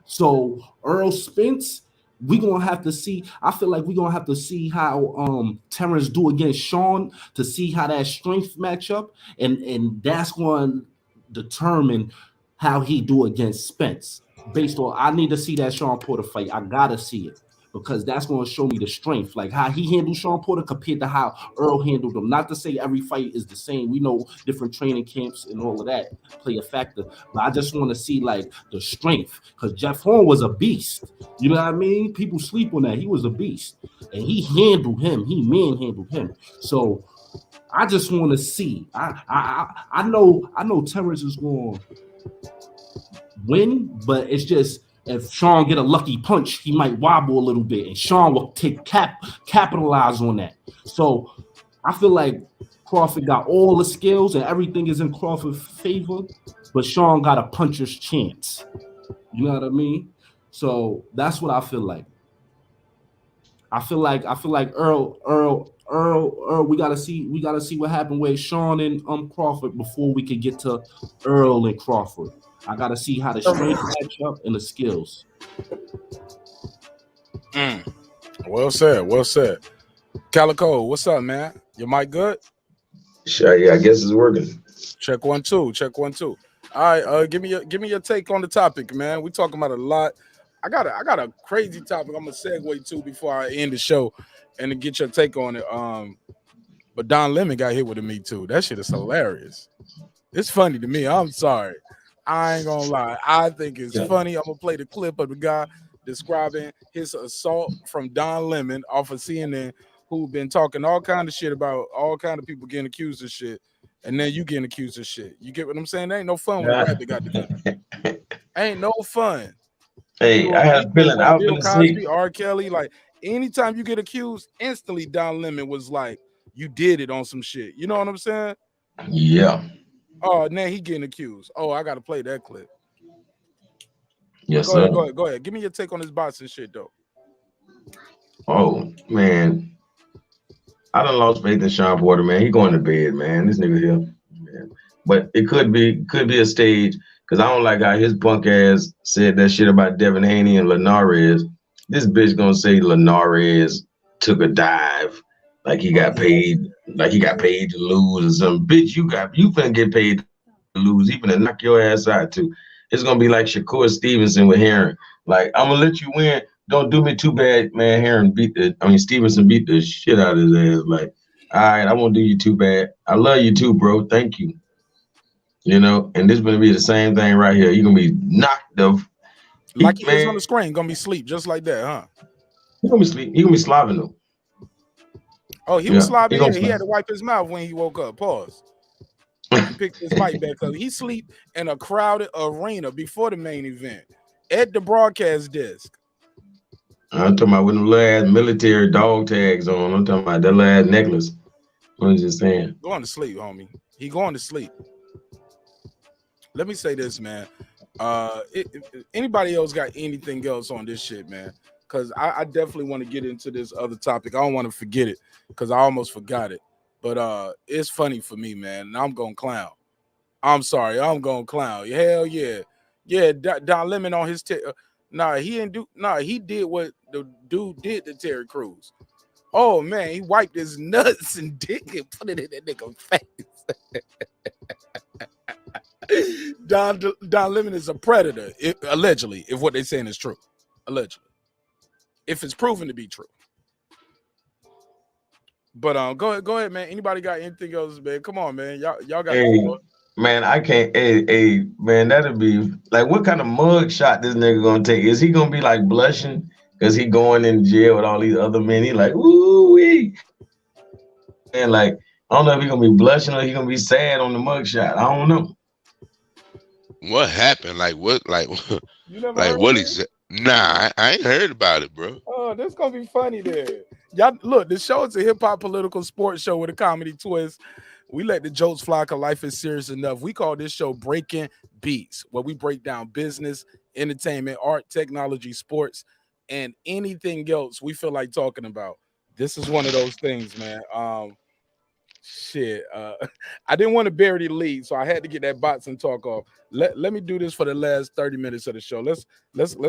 So Errol Spence, we're gonna have to see. I feel like we're gonna have to see how Terence do against Shawn to see how that strength match up, and that's going to determine how he do against Spence. Based on, I need to see that Shawn Porter fight. I gotta see it because that's going to show me the strength, like how he handled Shawn Porter compared to how Earl handled him. Not to say every fight is the same. We know different training camps and all of that play a factor, but I just want to see like the strength because Jeff Horn was a beast. You know what I mean? People sleep on that. He was a beast, and he handled him. He manhandled him. So I just want to see. I know Terence is going to win, but it's just if Shawn get a lucky punch, he might wobble a little bit, and Shawn will capitalize on that. So I feel like Crawford got all the skills and everything is in Crawford's favor, but Shawn got a puncher's chance. You know what I mean? So that's what I feel like. I feel like Earl. We gotta see what happened with Shawn and Crawford before we could get to Earl and Crawford. I gotta see how the strength match up and the skills. Well said. Calico, what's up, man? Your mic good? Sure, yeah, I guess it's working. Check 1 2. All right, give me your take on the topic, man. We talking about a lot. I got a crazy topic I'm gonna segue to before I end the show and to get your take on it. But Don Lemon got hit with a Me Too. That shit is hilarious. It's funny to me. I'm sorry. I ain't gonna lie. I think it's funny. I'm gonna play the clip of the guy describing his assault from Don Lemon off of CNN, who been talking all kind of shit about all kind of people getting accused of shit, and then you getting accused of shit. You get what I'm saying? There ain't no fun when a rapper got the gun. Ain't no fun. Hey, I had a feeling I was Bill gonna say, Cosby, R. Kelly, like anytime you get accused, instantly Don Lemon was like, you did it on some shit. You know what I'm saying? yeah, Oh, now he getting accused. Oh, I gotta play that clip. yes, Go sir. ahead, go ahead. Give me your take on this boxing shit, though. Oh man, I done lost faith in Shawn Porter, man. He going to bed, man. This nigga here, man. But it could be a stage, because I don't like how his punk ass said that shit about Devin Haney and Linares. This bitch gonna say Linares took a dive, like he got paid, to lose or something. Bitch, you finna get paid to lose, even to knock your ass out too. It's gonna be like Shakur Stevenson with Heron. Like, I'm gonna let you win. Don't do me too bad, man. Stevenson beat the shit out of his ass. Like, all right, I won't do you too bad. I love you too, bro. Thank you. You know, and this is gonna be the same thing right here. You're gonna be knocked the like he is on the screen, gonna be sleep just like that, huh? He gonna be sleep. He gonna be slobbing though. Oh, he was slobbing. He He had to wipe his mouth when he woke up. Pause. And picked his mic back up. He sleep in a crowded arena before the main event at the broadcast desk. I'm talking about with them little ass military dog tags on. I'm talking about that little ass necklace. I'm just saying. Going to sleep, homie. He going to sleep. Let me say this, man. Anybody else got anything else on this shit, man? Because I definitely want to get into this other topic. I don't want to forget it because I almost forgot it. But it's funny for me, man. And I'm going to clown. I'm sorry. I'm going to clown. Hell yeah. Yeah, Don Lemon on his... he did what the dude did to Terry Crews. Oh, man, he wiped his nuts and dick and put it in that nigga's face. Don Lemon is a predator, allegedly, if what they're saying is true. Allegedly. If it's proven to be true. But go ahead, man. Anybody got anything else, man? Come on, man. Y'all got man, I can't. Hey, man, that'll be like, what kind of mug shot this nigga gonna take? Is he gonna be like blushing because he going in jail with all these other men? He like, ooh wee. And like, I don't know if he gonna be blushing or he gonna be sad on the mug shot. I don't know. What happened? Like what? Like what is it? Nah, I ain't heard about it, bro. Oh, this gonna be funny there. Y'all look, the show is a hip-hop political sports show with a comedy twist. We let the jokes fly because life is serious enough. We call this show Breakin' Beats, where we break down business, entertainment, art, technology, sports, and anything else we feel like talking about. This is one of those things, man. I didn't want to bury the lead, so I had to get that boxing talk off. Let me do this for the last 30 minutes of the show. Let's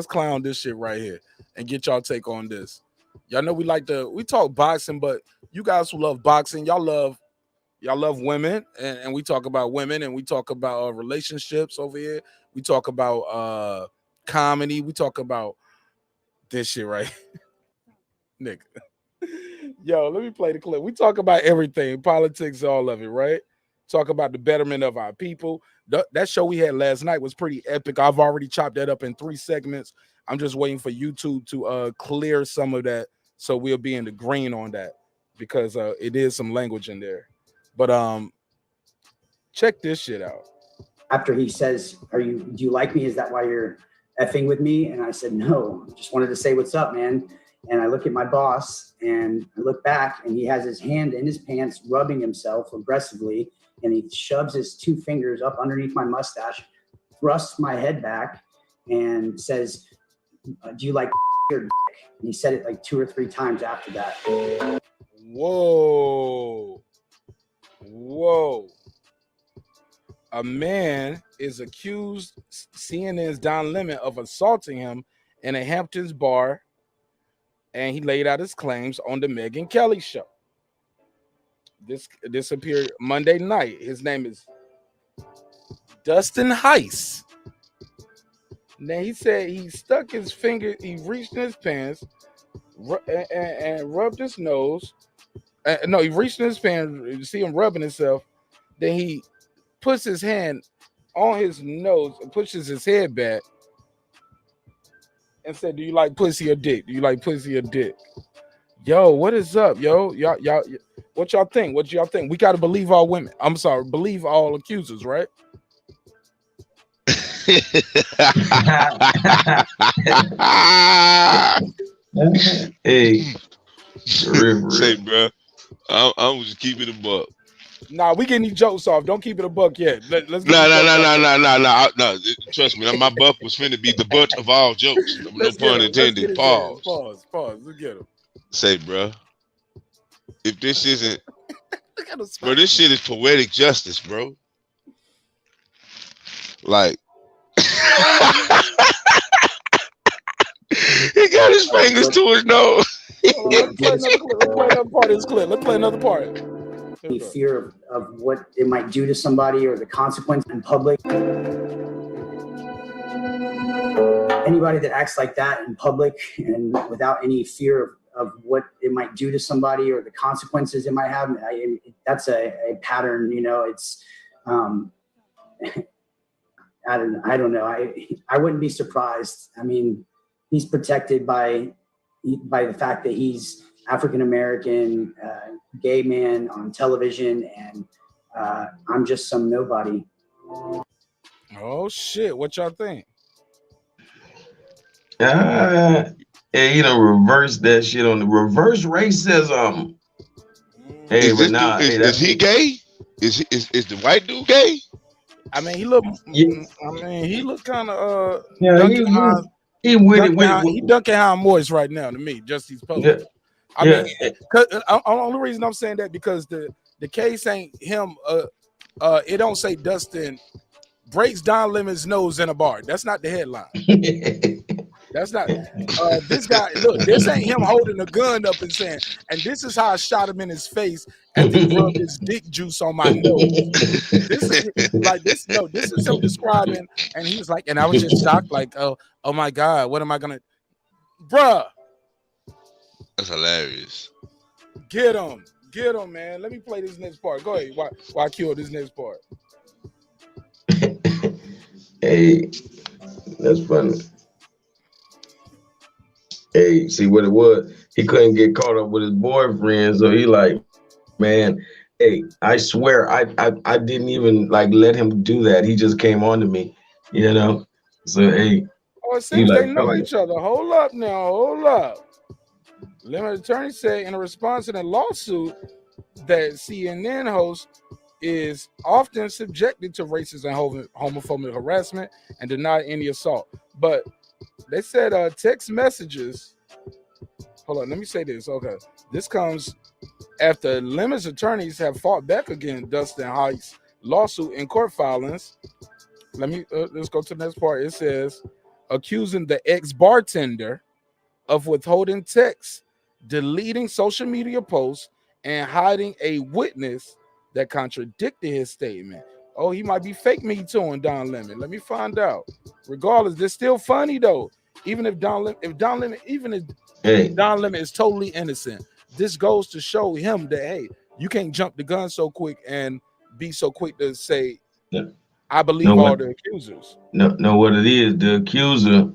clown this shit right here and get y'all take on this. Y'all know we talk boxing, but you guys who love boxing, y'all love women, and we talk about women, and we talk about relationships over here. We talk about comedy. We talk about this shit right nigga. Yo, let me play the clip. We talk about everything, politics, all of it, right? Talk about the betterment of our people. That show we had last night was pretty epic. I've already chopped that up in 3 segments. I'm just waiting for YouTube to clear some of that, so we'll be in the green on that, because it is some language in there. But check this shit out. After he says, do you like me? Is that why you're effing with me? And I said, no, just wanted to say what's up, man. And I look at my boss and I look back, and he has his hand in his pants, rubbing himself aggressively. And he shoves his 2 fingers up underneath my mustache, thrusts my head back, and says, do you like your dick? And he said it like 2 or 3 times after that. Whoa. A man is accused, CNN's Don Lemon, of assaulting him in a Hamptons bar, and he laid out his claims on the Megyn Kelly show. This appeared Monday night. His name is Dustin Heiss. Now he said he stuck his finger, he reached in his pants and rubbed his nose No, he reached in his pants. You see him rubbing himself. Then he puts his hand on his nose and pushes his head back and said, "Do you like pussy or dick? Do you like pussy or dick?" Yo, what is up, yo? Y'all, what y'all think? What y'all think? We got to believe all women. I'm sorry, believe all accusers, right? Hey, say, bro, I was just keeping it a buck. Nah, we getting these jokes off. Don't keep it a buck yet. Let's get No. Trust me, my buck was finna be the butt of all jokes. No pun intended. Pause. Pause. Let's get him. Say, bro, if this isn't, bro, this shit is poetic justice, bro. Like, he got his fingers to his nose. Let's play another part of this clip. Let's play another part. Any fear of what it might do to somebody or the consequence in public. Anybody that acts like that in public and without any fear of what it might do to somebody or the consequences it might have, that's a pattern. You know, it's I don't know. I wouldn't be surprised. I mean, he's protected by the fact that he's African American, gay man on television, and I'm just some nobody. Oh shit! What y'all think? Yeah, reverse that shit on the reverse racism. Hey, but nah, is he gay? Is the white dude gay? I mean, he look. Yeah. I mean, he look kind of yeah. He dunking high moist right now to me. Just he's posted. Yeah. I mean, the only reason I'm saying that because the case ain't him. It don't say Dustin breaks Don Lemon's nose in a bar. That's not the headline. That's not this guy. Look, this ain't him holding a gun up and saying, and this is how I shot him in his face after he rubbed his dick juice on my nose. This is like this. No, this is him describing, and he was like, and I was just shocked, like, oh my God, what am I gonna, bruh? That's hilarious. Get him, man. Let me play this next part. Go ahead. Why I kill this next part? Hey, that's funny. Hey, see what it was? He couldn't get caught up with his boyfriend, so he like, man, hey, I swear I didn't even like let him do that. He just came on to me, you know. So hey, oh, it seems they know each other. Hold up now, hold up. Limited attorney said in a response to the lawsuit that CNN host is often subjected to racist and homophobic harassment and denied any assault. But they said text messages. Hold on, let me say this. Okay, this comes after Lemon's attorneys have fought back against Dustin Heights' lawsuit in court filings. Let's go to the next part. It says accusing the ex-bartender of withholding texts, deleting social media posts, and hiding a witness that contradicted his statement. Oh, he might be fake me tooing Don Lemon. Let me find out. Regardless, this still funny though. Even if Don Lemon is totally innocent, this goes to show him that hey, you can't jump the gun so quick and be so quick to say, I believe all the accusers. No, what it is, the accuser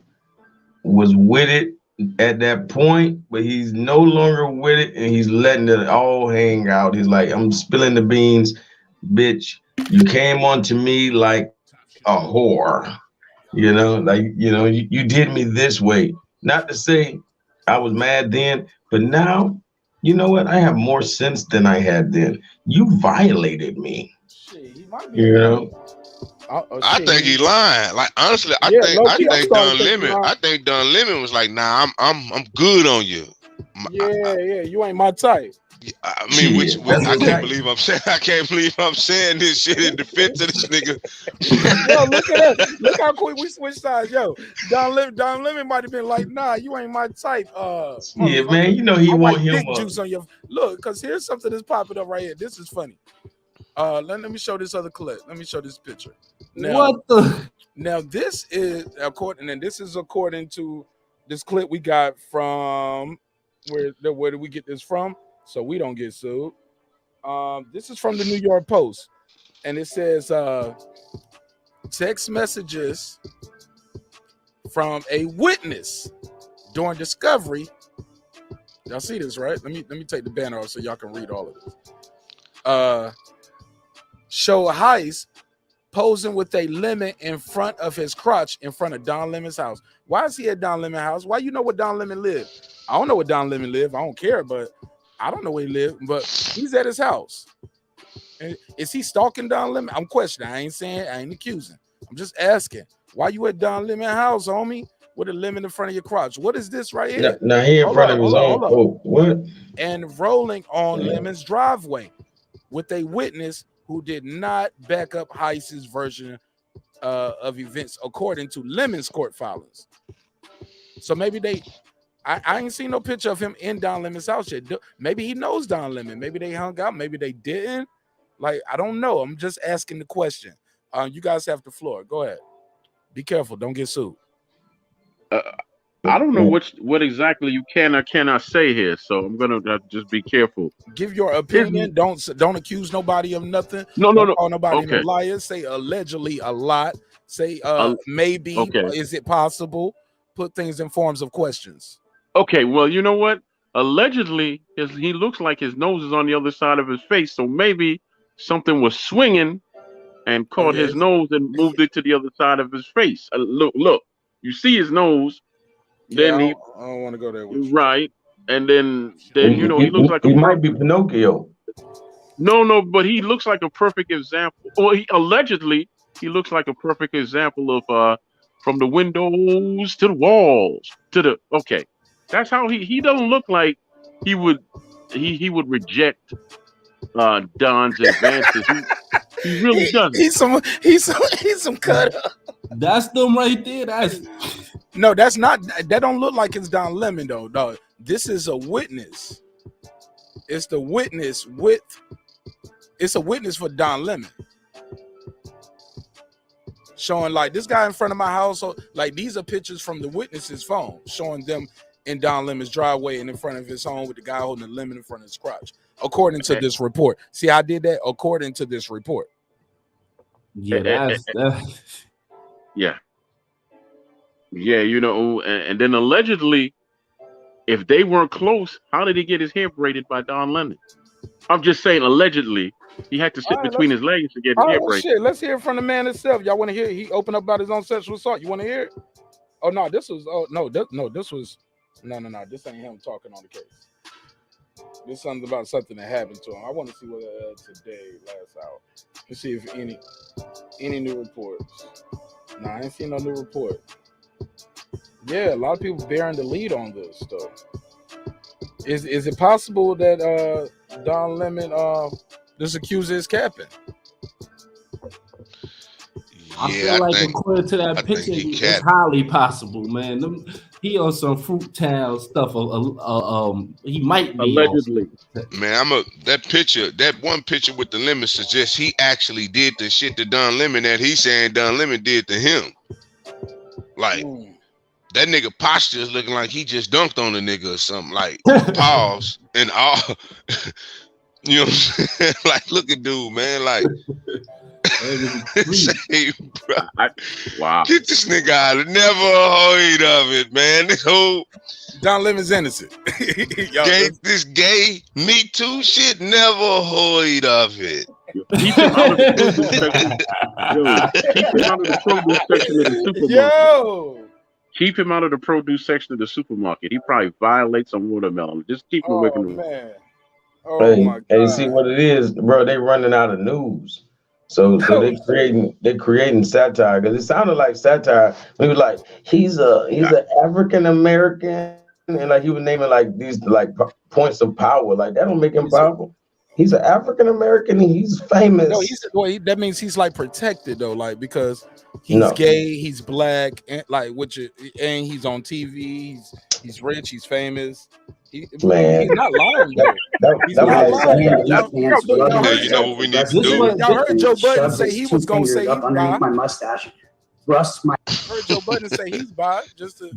was with it at that point, but he's no longer with it, and he's letting it all hang out. He's like, I'm spilling the beans, bitch. You came on to me like a whore. You know, like, you did me this way. Not to say I was mad then, but now, you know what? I have more sense than I had then. You violated me. You know? I think he lying. Like honestly, I think Don Lemon was like, nah, I'm good on you. You ain't my type. I mean, I can't believe I'm saying this shit in defense of this nigga. Yo, look at that. Look how quick we switched sides. Yo, Don Lemon might have been like, nah, you ain't my type. Yeah, man, you know he want him dick juice on your look, because here's something that's popping up right here. This is funny. Let me show this other clip. Let me show this picture. Now, Now this is according to this clip we got from where did we get this from? so we don't get sued. This is from the New York Post, and it says text messages from a witness during discovery. Y'all see this, right? Let me take the banner off so y'all can read all of this. Show Heist posing with a lemon in front of his crotch in front of Don Lemon's house. Why is he at Don Lemon's house? Why you know where Don Lemon live? I don't know where Don Lemon live. I don't care, but I don't know where he live. But he's at his house. And is he stalking Don Lemon? I'm questioning. I ain't saying. I ain't accusing. I'm just asking. Why you at Don Lemon's house, homie? With a lemon in front of your crotch. What is this right here? Now he in front of his own. Oh, what? And rolling on Lemon's driveway with a witness who did not back up Heist's version of events according to Lemon's court filings. So maybe I ain't seen no picture of him in Don Lemon's house yet. Maybe he knows Don Lemon. Maybe they hung out. Maybe they didn't. Like, I don't know. I'm just asking the question. You guys have the floor. Go ahead. Be careful. Don't get sued. I don't know what exactly you can or cannot say here, so I'm gonna just be careful. Give your opinion. Don't accuse nobody of nothing. No. Call nobody no liar. Say allegedly a lot. Say maybe. Okay. Is it possible? Put things in forms of questions. Okay. Well, you know what? Allegedly, he looks like his nose is on the other side of his face, so maybe something was swinging and caught his nose and moved it to the other side of his face. Look. You see his nose. Then I don't want to go there with you. Right, and then you know he looks like he might be Pinocchio. No, but he looks like a perfect example. Well, allegedly he looks like a perfect example of from the windows to the walls to the. Okay, that's how he doesn't look like he would reject Don's advances. He really doesn't. He's some cut up. That's them right there. That's not. That don't look like it's Don Lemon though. No, this is a witness. It's the witness with. It's a witness for Don Lemon. Showing like this guy in front of my house. So like these are pictures from the witness's phone, showing them in Don Lemon's driveway and in front of his home with the guy holding a lemon in front of his crotch. According to this report. See, I did that according to this report. Yeah, Yeah, you know, and then allegedly, if they weren't close, how did he get his hair braided by Don Lemon? I'm just saying, allegedly, he had to sit between his legs to get his hair braided. Shit, let's hear it from the man himself. Y'all want to hear? He opened up about his own sexual assault. You want to hear it? Oh no, this was. Oh no, this was. No. This ain't him talking on the case. This something about something that happened to him. I want to see what today last out. Let's see if any new reports. No, I ain't seen no new report. Yeah, a lot of people bearing the lead on this stuff. Is it possible that Don Lemon this accuser is capping? I feel like according to that picture, it's highly possible, man. He on some fruit town stuff. He might be allegedly. Man, that one picture with the lemon suggests he actually did the shit to Don Lemon that he's saying Don Lemon did to him. Like that nigga posture is looking like he just dunked on the nigga or something. Like pause and all. You know what I'm saying? Like, look at dude, man. Like. Say, bro, wow. Get this nigga out of never heard of it, man. This whole Don Lemon's innocent. This gay Me Too shit, never heard of it. Keep him out of the produce section. Keep him out of the produce section of the supermarket. Keep him out of the produce section of the supermarket. He probably violates some watermelon. Just keep him away from him. My God. Hey, see what it is, bro? They running out of news. So they creating satire because it sounded like satire. We were like, he's an African American, and like he was naming like these like points of power. Like that don't make him powerful. He's an African American. He's famous. No, that means he's like protected though, like because he's gay, he's black, and like and he's on TV. He's rich. He's famous. He's not lying though. He's not lying. You know what we need to do? Y'all heard Joe Budden say he was gonna say he's underneath my mustache. Thrust my. Heard Joe Budden say he's bi just to,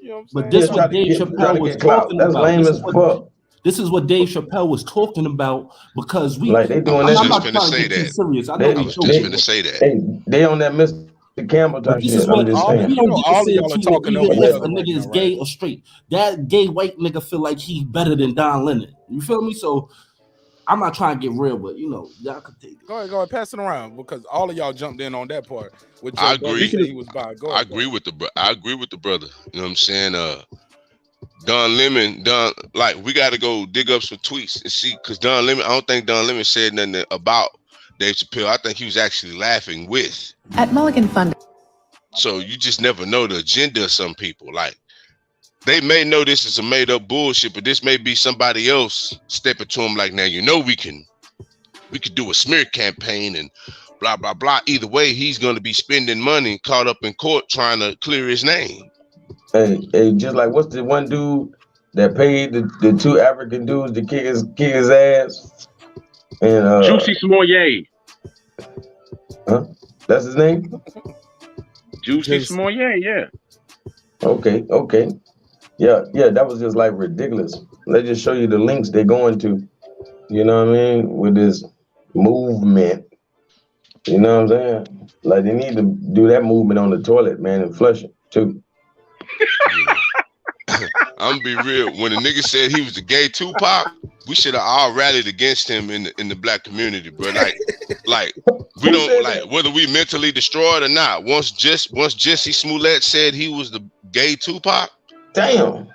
you know. But this what Dave Chappelle was talking about. That's lame as fuck. This is what Dave Chappelle was talking about because we. Like they doing I'm that. not trying to get too serious. I know They, we was joking. just gonna say that. they on that Mr. Campbell But type this shit. is what I'm just All saying. we you don't know, get to all of say y'all are until talking even over if each a other right nigga now, is right? gay or straight. That gay white nigga feel like he better than Don Lennon. You feel me? So I'm not trying to get real, but you know, y'all can take it. Go ahead, pass it around because all of y'all jumped in on that part. With I Joe Budden agree. said he was bi. Go I ahead. agree with the brother. You know what I'm saying? Don Lemon, like we got to go dig up some tweets and see, because Don Lemon, I don't think Don Lemon said nothing about Dave Chappelle. I think he was actually laughing with. At Mulligan Fund. So you just never know the agenda of some people. Like they may know this is a made up bullshit, but this may be somebody else stepping to him like, now you know we could do a smear campaign and blah blah blah. Either way, he's going to be spending money caught up in court trying to clear his name. Hey, just like what's the one dude that paid the two African dudes to kick his ass? And Juicy Smollett. Huh? That's his name? Juicy Smollett, yeah. Okay. Yeah, that was just like ridiculous. Let's just show you the links they're going to. You know what I mean? With this movement. You know what I'm saying? Like they need to do that movement on the toilet, man, and flush it too. I'm gonna be real. When the nigga said he was the gay Tupac, we should have all rallied against him in the black community, bro. Like we don't like whether we mentally destroyed or not. Once Jesse Smollett said he was the gay Tupac. Damn.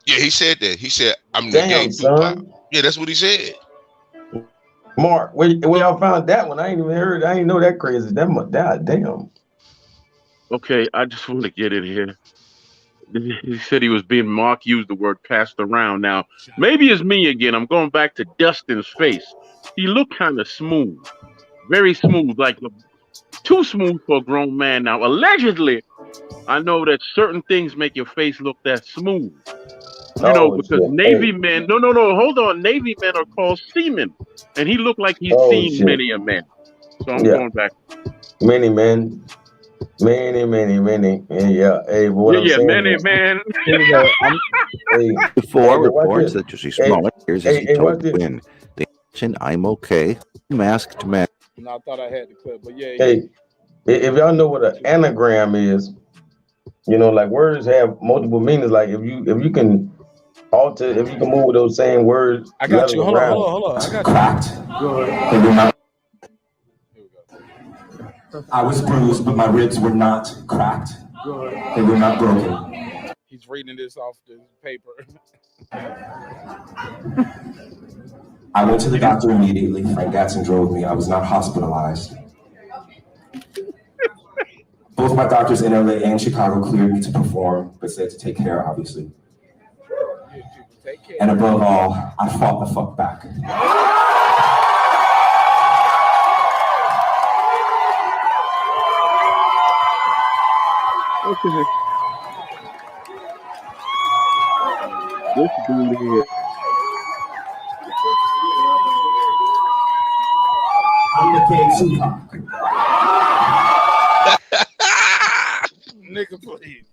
Yeah, he said that. He said I'm the gay Tupac. Yeah, that's what he said. Mark, where y'all found that one? I ain't even heard. I ain't know that crazy. That damn. Okay, I just want to get it here. He said he was being Mark used the word passed around. Now, maybe it's me again. I'm going back to Dustin's face. He looked kind of smooth. Very smooth, like too smooth for a grown man. Now, allegedly, I know that certain things make your face look that smooth. You know, because Navy men, no, hold on. Navy men are called seamen. And he looked like he's seen many a man. So I'm going back. Many men. Many. Yeah. Hey, but what I'm saying many men. Before reports that Juicy Smollett appears as he told Win, the action, I'm okay, masked man. No, I thought I had the clip, but yeah. Hey, if y'all know what an anagram is, you know, like words have multiple meanings. Like if you can alter, if you can move those same words. I got you. Hold on. I got you. I was bruised, but my ribs were not cracked. They were not broken. He's reading this off the paper. I went to the doctor immediately. Frank Gatson drove me. I was not hospitalized. Both my doctors in LA and Chicago cleared me to perform, but said to take care, obviously. And above all, I fought the fuck back. Okay. This dude here. I'm the gay Tupac. Nigga, please.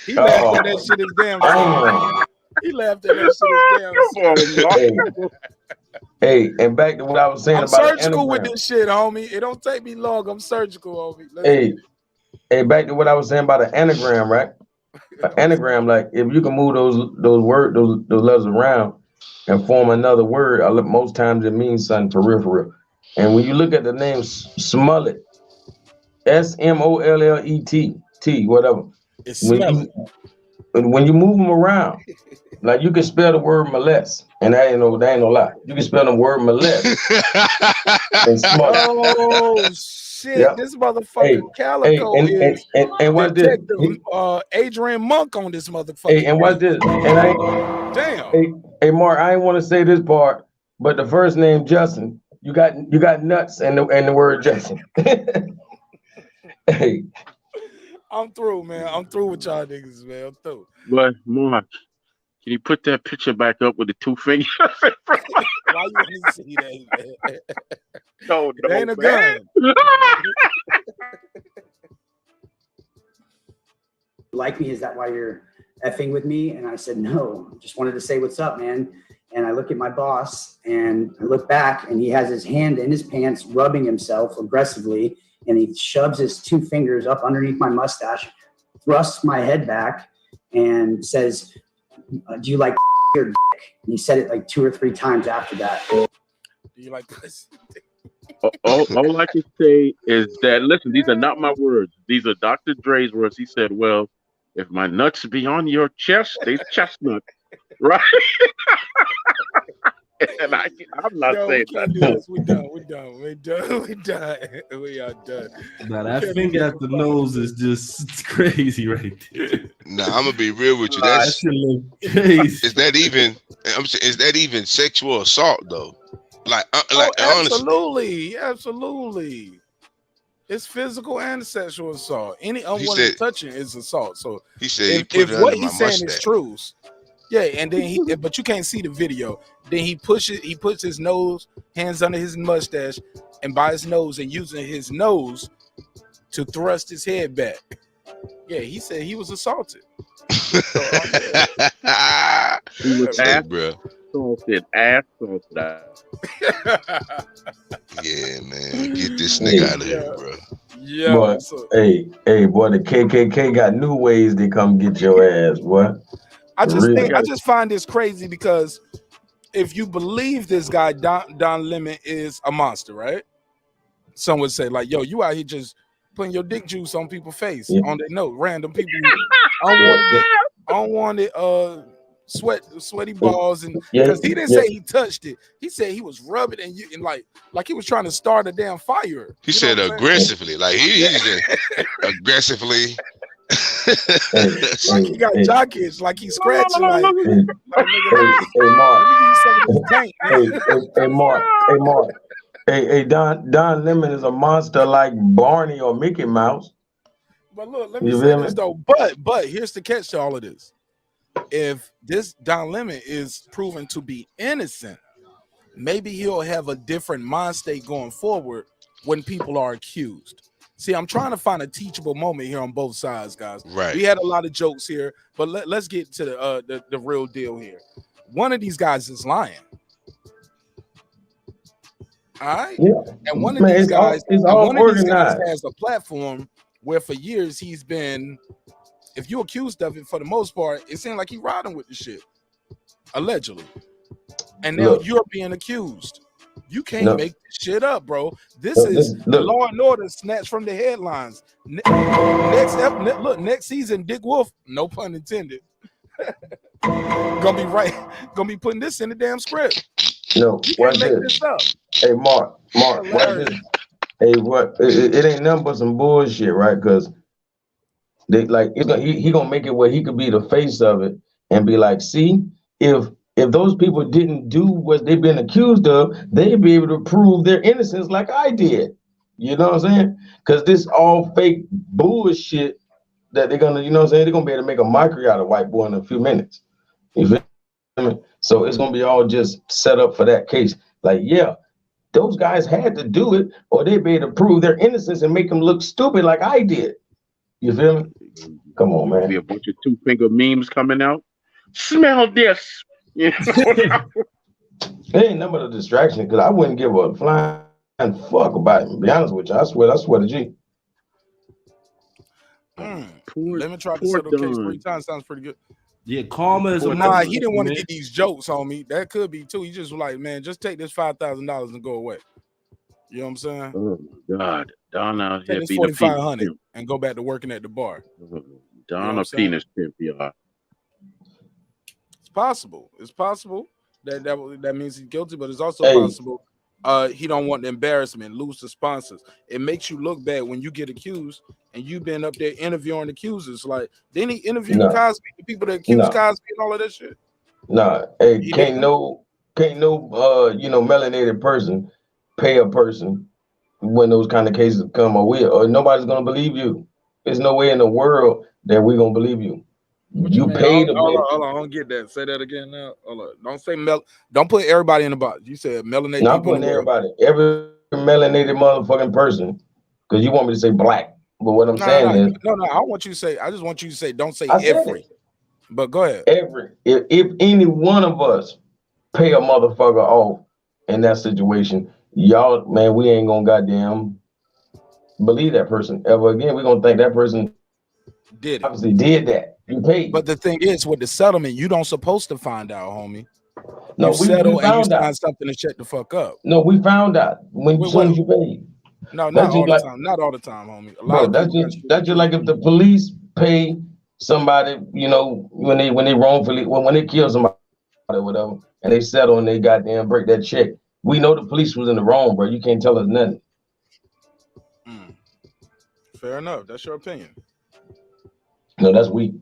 He laughed at that shit his damn self. He laughed at that shit his damn self. Hey, and back to what I was saying I'm about surgical with this shit, homie. It don't take me long. I'm surgical, homie. Hey, back to what I was saying about an anagram, right? An anagram, like if you can move those letters around and form another word, most times it means something for real. And when you look at the name Smollett, Smollet, whatever. It's when you move them around, like you can spell the word molest, and that ain't no lie. You can spell the word molest and Smollett. Oh shit! Yep. This motherfucker Calico is and what this? Adrian Monk on this motherfucker. Hey, and what this? And damn. Hey, Mark, I ain't want to say this part, but the first name Justin, you got nuts and the word Justin. Hey, I'm through, man. I'm through with y'all niggas, man. I'm through. But Mark, can you put that picture back up with the two fingers? Why you want to see that, man? No, it ain't a gun. Like me, is that why you're effing with me? And I said, no, just wanted to say what's up, man. And I look at my boss and I look back and he has his hand in his pants, rubbing himself aggressively. And he shoves his 2 fingers up underneath my mustache, thrusts my head back and says, do you like your dick? And he said it like 2 or 3 times after that. Do you like this? All I can say is that, listen, these are not my words. These are Dr. Dre's words. He said, well, if my nuts be on your chest, they's chestnut. Right? And I'm not saying that. We done. We are done. Now that finger at the nose is just crazy right there. Nah, I'm gonna be real with you. That's crazy. Is that even? I'm saying, is that even sexual assault though? Like absolutely, absolutely. It's physical and sexual assault. Any unwanted touching is assault. So he said, if what he's saying is true, yeah, and then but you can't see the video. Then he puts his nose, hands under his mustache, and by his nose, and using his nose to thrust his head back. Yeah, he said he was assaulted. He was assaulted. Yeah, man, get this nigga out of here, bro. Yeah, boy, hey, boy, the KKK got new ways to come get your ass, boy. I just find this crazy because if you believe this guy Don Lemon is a monster, right? Some would say like, "Yo, you out here just putting your dick juice on people's face on their note, random people, unwanted sweaty balls," and because he didn't say he touched it, he said he was rubbing and like he was trying to start a damn fire. He said aggressively, like he aggressively. Like he got jock itch, like he's scratching. Like, Mark. Hey, Don Lemon is a monster like Barney or Mickey Mouse. But look, let me say this though. But here's the catch to all of this. If this Don Lemon is proven to be innocent, maybe he'll have a different mind state going forward when people are accused. See, I'm trying to find a teachable moment here on both sides, guys. Right. We had a lot of jokes here, but let's get to the real deal here. One of these guys is lying. All right. Yeah. And one of these guys has a platform where for years he's been, if you're accused of it, for the most part, it seems like he's riding with the shit. Allegedly. And now you're being accused. You can't make this shit up, bro. This is the Law and Order snatched from the headlines. Next season, Dick Wolf, no pun intended, gonna be putting this in the damn script. No, watch this. Hey, Mark, watch this. Hey, what? It ain't nothing but some bullshit, right? Because they he gonna make it where he could be the face of it and be like, see, if those people didn't do what they've been accused of, they'd be able to prove their innocence like I did. You know what I'm saying? Because this all fake bullshit that they're gonna, you know what I'm saying? They're gonna be able to make a mockery out of white boy in a few minutes. You feel me? So it's gonna be all just set up for that case. Like, yeah, those guys had to do it, or they'd be able to prove their innocence and make them look stupid like I did. You feel me? Come on, man. Be a bunch of 2-finger memes coming out. Smell this. Yeah. It ain't nothing but a distraction because I wouldn't give a flying fuck about it. To be honest with you, I swear to G. Let me try to settle the case 3 times. Sounds pretty good. Yeah, karma is a nah. He didn't want to get these jokes on me. That could be too. He just was like, man, just take this $5,000 and go away. You know what I'm saying? Oh my God, Don out here being $4,500 and go back to working at the bar. Don a penis pimp, y'all. Possible. It's possible that means he's guilty, but it's also possible he don't want the embarrassment, lose the sponsors. It makes you look bad when you get accused and you've been up there interviewing accusers. Like, didn't he interview Cosby, the people that accused Cosby and all of that shit? Nah, hey, can't no melanated person pay a person when those kind of cases come or nobody's gonna believe you. There's no way in the world that we're gonna believe you. You paid them. Hold on, I don't get that. Say that again now. Hold on. Don't say don't put everybody in the box. You said melanated. Not putting everybody. Every melanated motherfucking person. Because you want me to say black. But what I'm saying is no. I just want you to say don't say every. But go ahead. If any one of us pay a motherfucker off in that situation, y'all, man, we ain't gonna goddamn believe that person ever again. We're gonna think that person did it. Obviously did that. You paid. But the thing is, with the settlement, you don't supposed to find out, homie. No, you settle and you found out. sign something to shut the fuck up. No, we found out when soon as you paid. No, not That's all just the like, time. Not all the time, homie. A lot bro, of that's people just like if the police pay somebody, you know, when they wrongfully when they kill somebody or whatever, and they settle and they goddamn break that check. We know the police was in the wrong, bro. You can't tell us nothing. Fair enough. That's your opinion. No, that's weak.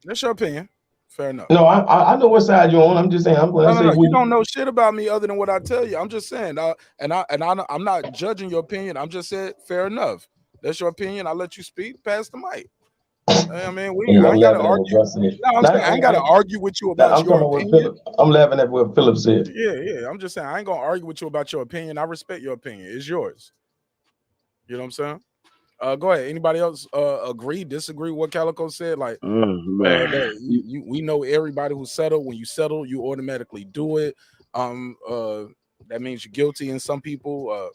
That's your opinion. Fair enough. No, I know what side you're on. I'm just saying. No. You don't know shit about me other than what I tell you. I'm just saying. I'm not judging your opinion. I'm just saying fair enough. That's your opinion. I'll let you speak. Pass the mic. I mean, I ain't gotta argue. No, I'm saying I ain't gotta argue with you about your opinion. I'm laughing at what Philip said. Yeah. I'm just saying I ain't gonna argue with you about your opinion. I respect your opinion. It's yours. You know what I'm saying? Go ahead. Anybody else agree, disagree with what Calico said? Like, we know everybody who settled. When you settle, you automatically do it. That means you're guilty. And some people,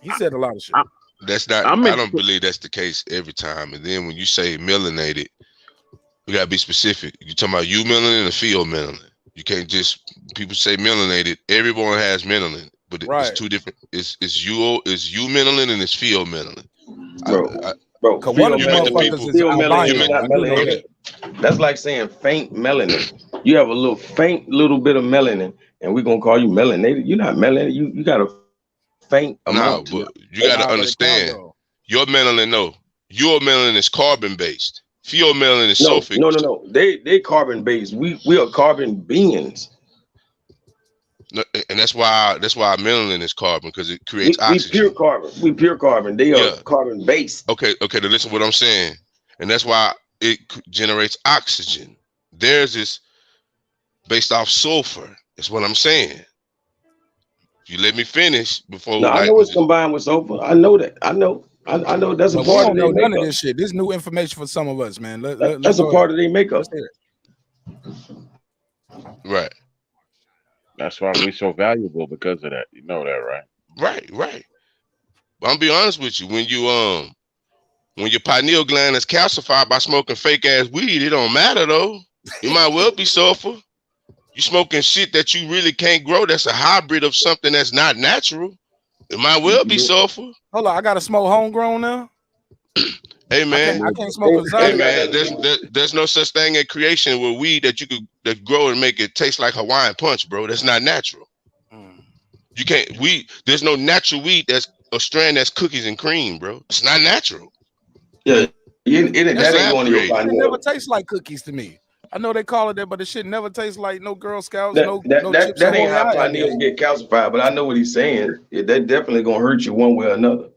he said a lot of shit. That's not. I don't believe that's the case every time. And then when you say melanated, you gotta be specific. You talking about you melanin or field melanin? You can't just people say melanated. Everyone has melanin, but it's two different. It's you melanin and it's field melanin. Bro, one of you motherfuckers is albino. That's like saying faint melanin. You have a little faint little bit of melanin, and we're gonna call you melanated. You're not melanated. You got a faint amount. No, but you gotta understand. Your melanin, your melanin is carbon based. Field melanin is sulfate. No. They carbon based. We are carbon beings. No, and that's why melanin is carbon, because it creates oxygen. We pure carbon. They are carbon based. Okay, then listen to what I'm saying. And that's why it generates oxygen. Theirs is based off sulfur. That's what I'm saying. If you let me finish before. No, I know it's combined with sulfur. I know that. I know that's a part of their makeup. None of this shit. This is new information for some of us, man. That's a part of their makeup. Right. That's why we're so valuable, because of that. You know that, right? Right. But I'm be honest with you. When your pineal gland is calcified by smoking fake ass weed, it don't matter though. You might well be sulfur. You smoking shit that you really can't grow. That's a hybrid of something that's not natural. It might well be sulfur. Hold on, I gotta smoke homegrown now. Hey man, I can't smoke Hey man, there's no such thing in creation with weed that grow and make it taste like Hawaiian punch, bro. That's not natural. You can't there's no natural weed that's a strand that's cookies and cream, bro. It's not natural. Yeah, that ain't going to your It never tastes like cookies to me. I know they call it that, but the shit never tastes like no Girl Scouts, no chips. That ain't how pineals get calcified, but I know what he's saying. That definitely gonna hurt you one way or another.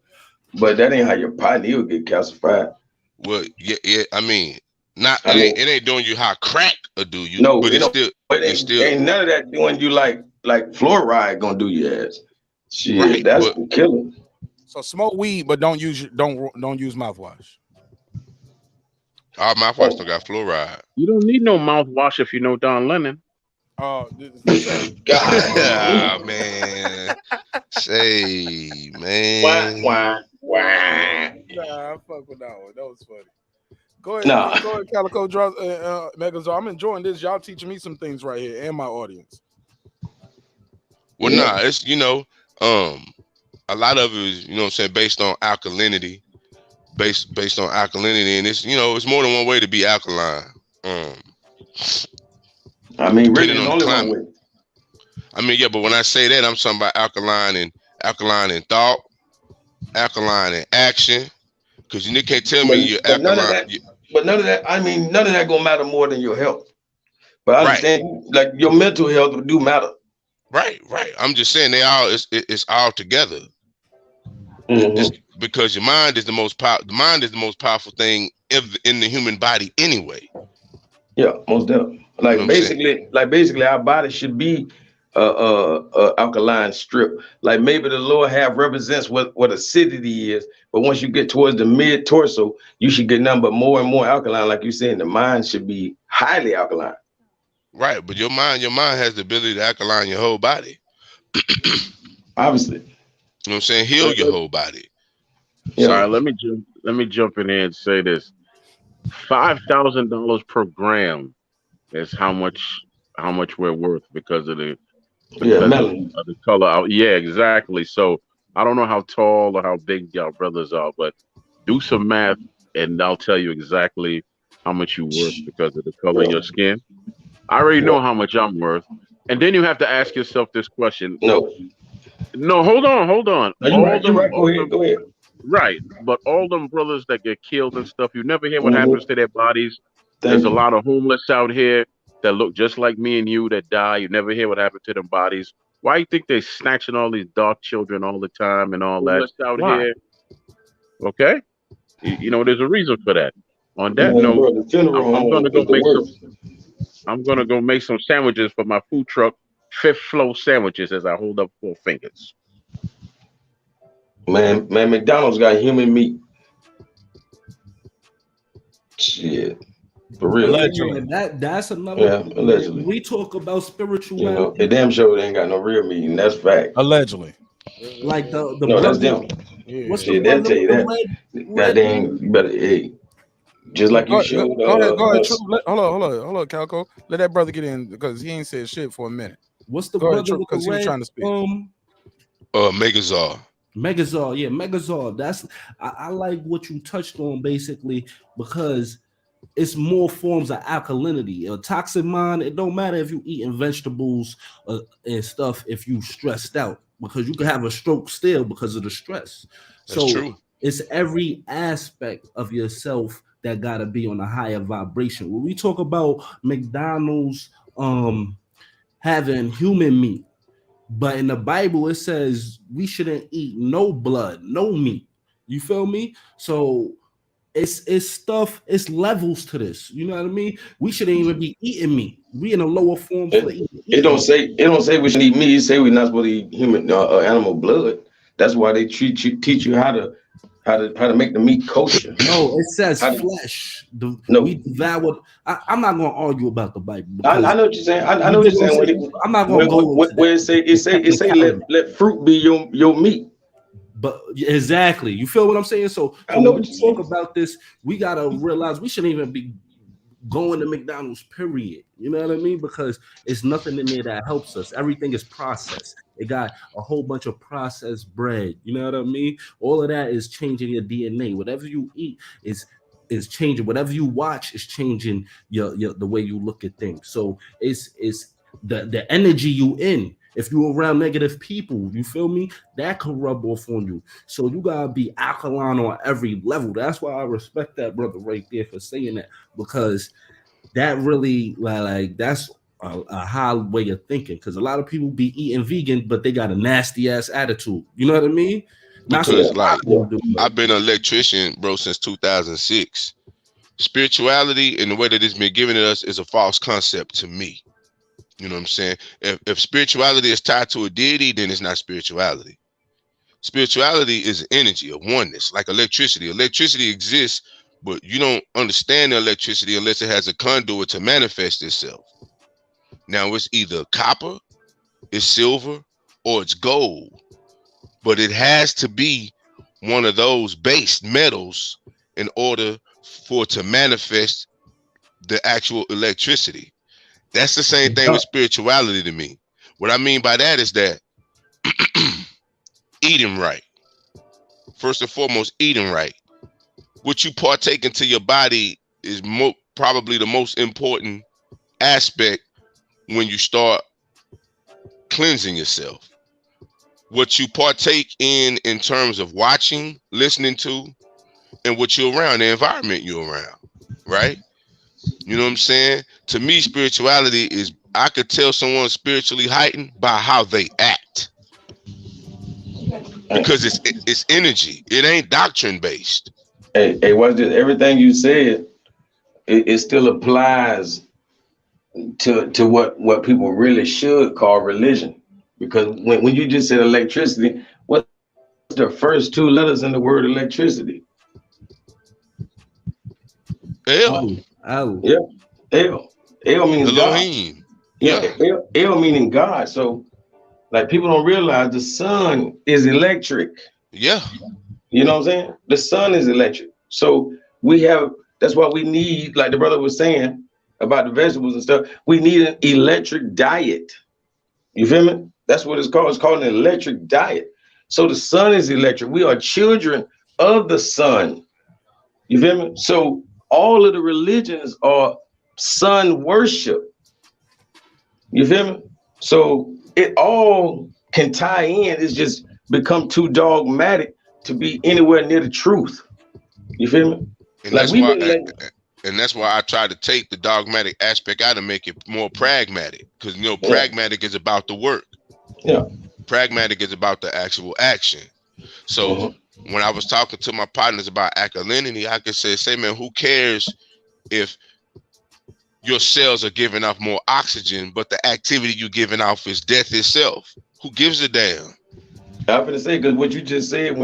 But that ain't how your pineal get calcified. Well, yeah. I mean, it ain't doing you how crack will do you. No, but it's still ain't none of that doing you like fluoride gonna do your ass. Shit, right, that's killing. So smoke weed, but don't use mouthwash. Our mouthwash don't got fluoride. You don't need no mouthwash if you know Don Lennon. Oh, God, man. Say, man. Wah. Nah, I fuck with that one. That was funny. Go ahead, Calico. Megazord. I'm enjoying this. Y'all teaching me some things right here, and my audience. Well, it's a lot of it is, you know what I'm saying, based on alkalinity. Based on alkalinity, and it's it's more than one way to be alkaline. I mean, really, on only climate. one way. I mean, yeah, but when I say that, I'm talking about alkaline in thought, alkaline in action. Because you can't tell me you're alkaline. But none of that. I mean, none of that gonna matter more than your health. But I understand, like your mental health do matter. Right. I'm just saying it's all together. Mm-hmm. Because your mind is the most powerful thing in the human body anyway. Yeah, most definitely. Like basically, our body should be alkaline strip. Like maybe the lower half represents what acidity is, but once you get towards the mid torso, you should get nothing but more and more alkaline. Like you saying, the mind should be highly alkaline. Right, but your mind has the ability to alkaline your whole body. Obviously. You know what I'm saying? Heal your whole body. Sorry, let me jump in here and say this. $5,000 per gram is how much we're worth because of the melon. of the color out. Yeah, exactly. So I don't know how tall or how big y'all brothers are, but do some math and I'll tell you exactly how much you're worth because of the color of your skin. I already know how much I'm worth. And then you have to ask yourself this question. No, hold on. No, you're right. Go ahead. Right, but all them brothers that get killed and stuff, you never hear what happens to their bodies. There's a lot of homeless out here that look just like me and you that die. You never hear what happened to them bodies. Why you think they snatching all these dark children all the time and all that out here? Okay, you know there's a reason for that. On that note, I'm gonna go make some sandwiches for my food truck. Fifth flow sandwiches as I hold up 4 fingers. Man, McDonald's got human meat. Shit. For real. Allegedly. That's another thing. Allegedly. We talk about spirituality. You know, they damn sure they ain't got no real meat, and that's fact. Allegedly. Like the no, that's them. What's the they'll tell you that. Goddamn, you better, hey, just like you showed. Go ahead. Hold on, Calco. Let that brother get in because he ain't said shit for a minute. What's the brother because he was trying to speak? Megazord. Yeah, Megazord. That's I like what you touched on basically because it's more forms of alkalinity. A toxic mind, it don't matter if you eating vegetables and stuff if you stressed out because you can have a stroke still because of the stress. That's true. It's every aspect of yourself that gotta be on a higher vibration. When we talk about McDonald's having human meat, but in the Bible it says we shouldn't eat no blood, no meat. You feel me? So it's stuff, it's levels to this. You know what I mean? We shouldn't even be eating meat. We in a lower form for eating. It don't say we should eat meat. It say we're not supposed to eat human animal blood. That's why they teach you how to make the meat kosher. No, it says flesh. We devour. I'm not going to argue about the Bible. I know what you're saying. I know what you're saying. I'm not going to go into where it say let fruit be your meat. But exactly, you feel what I'm saying? So when we talk about this, we gotta realize we shouldn't even be going to McDonald's, period. You know what I mean? Because it's nothing in there that helps us. Everything is processed. It got a whole bunch of processed bread. You know what I mean? All of that is changing your DNA. Whatever you eat is changing. Whatever you watch is changing your the way you look at things. So it's the energy you in. If you're around negative people, you feel me? That could rub off on you. So you gotta be alkaline on every level. That's why I respect that brother right there for saying that, because that really like that's a high way of thinking. Because a lot of people be eating vegan, but they got a nasty ass attitude. You know what I mean? Because like I've been an electrician, bro, since 2006. Spirituality and the way that it's been given to us is a false concept to me. You know what I'm saying? If spirituality is tied to a deity, then it's not spirituality. Spirituality is energy, a oneness, like electricity. Electricity exists, but you don't understand the electricity unless it has a conduit to manifest itself. Now, it's either copper, it's silver, or it's gold. But it has to be one of those base metals in order for it to manifest the actual electricity. That's the same thing with spirituality to me. What I mean by that is that eating right. First and foremost, eating right. What you partake into your body is probably the most important aspect when you start cleansing yourself. What you partake in terms of watching, listening to, and what you're around, the environment you're around, right? You know what I'm saying? To me, spirituality is, I could tell someone's spiritually heightened by how they act. Because it's energy. It ain't doctrine based. Hey, watch this. Everything you said, it still applies to what people really should call religion. Because when you just said electricity, what's the first 2 letters in the word electricity? L. Yeah, El means Elohim. Yeah, El meaning God. So like people don't realize the sun is electric. Yeah. You know what I'm saying? The sun is electric. So that's why we need, like the brother was saying about the vegetables and stuff, we need an electric diet. You feel me? That's what it's called. It's called an electric diet. So the sun is electric. We are children of the sun. You feel me? So all of the religions are sun worship. You feel me? So it all can tie in. It's just become too dogmatic to be anywhere near the truth. You feel me? And that's why I try to take the dogmatic aspect out and make it more pragmatic. Because pragmatic is about the work. Yeah. Pragmatic is about the actual action. So when I was talking to my partners about alkalinity, I could say, man, who cares if your cells are giving off more oxygen, but the activity you're giving off is death itself? Who gives a damn? I'm gonna say, because what you just said,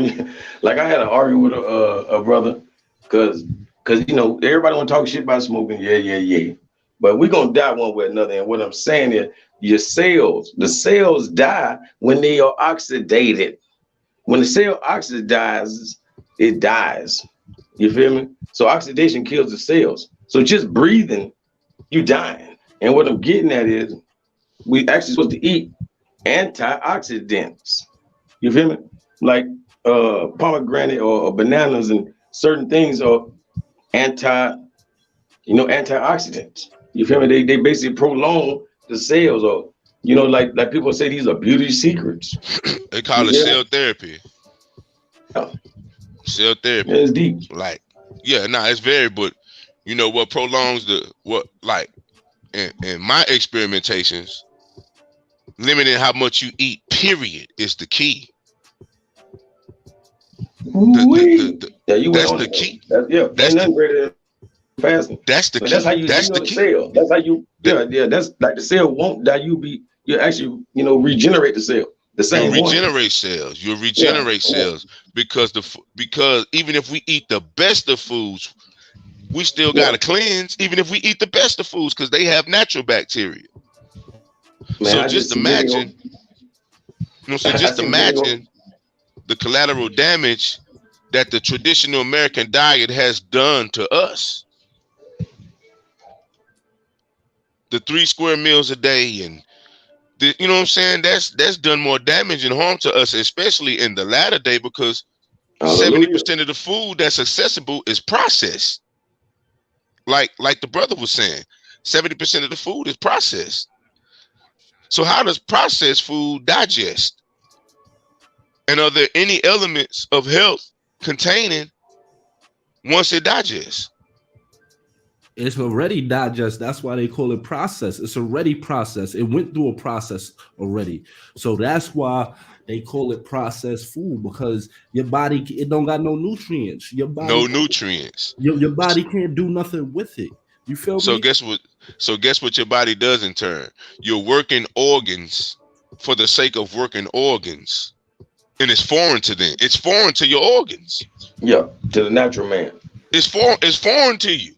like I had an argument with a brother, because everybody want to talk shit about smoking, yeah, but we're gonna die one way or another. And what I'm saying is, the cells die when they are oxidated. When the cell oxidizes, it dies. You feel me? So oxidation kills the cells. So just breathing, you dying. And what I'm getting at is, we actually supposed to eat antioxidants. You feel me? Like pomegranate or bananas and certain things are antioxidants. You feel me? They basically prolong the cells, or like people say these are beauty secrets. They call it cell therapy. Yeah. Cell therapy. Yeah, it's deep. Like, it's very, but what prolongs in my experimentations, limiting how much you eat, period, is the key. That's the key. That's nothing greater than fasting. That's the key. That's how you the key. Cell. That's how you that's like the cell won't die. You actually regenerate the cell. The same you regenerate cells. You regenerate cells because even if we eat the best of foods, we still gotta cleanse. Even if we eat the best of foods, because they have natural bacteria. Man, so just imagine, the collateral damage that the traditional American diet has done to us. The 3 square meals a day, and you know what I'm saying? That's done more damage and harm to us, especially in the latter day, because 70% of the food that's accessible is processed. Like the brother was saying, 70% of the food is processed. So how does processed food digest? And are there any elements of health containing once it digests? It's already digest. That's why they call it processed. It's already processed. It went through a process already. So that's why they call it processed food, because your body, it don't got no nutrients. Your body, no nutrients. Your body can't do nothing with it. You feel me? So guess what your body does in turn? You're working organs for the sake of working organs. And it's foreign to them. It's foreign to your organs. Yeah, to the natural man. It's foreign to you.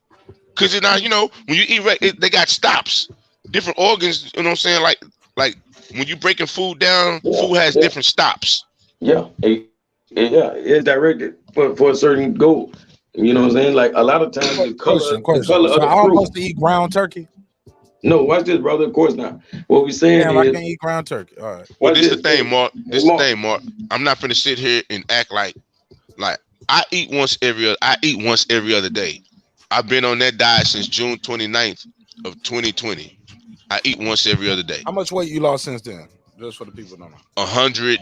Because you're not, when you eat, they got stops. Different organs, you know what I'm saying? Like when you're breaking food down, food has different stops. Yeah. It's directed for a certain goal. You know what I'm saying? Like a lot of times the color So of the I'm fruit. supposed to eat ground turkey? No, watch this, brother. Of course not. What we're saying Damn, is, I can't eat ground turkey. All right. Well, this is the thing, Marq. I'm not finna sit here and act like I eat once every other day. I've been on that diet since June 29th of 2020. I eat once every other day. How much weight you lost since then? Just for the people don't know. 100,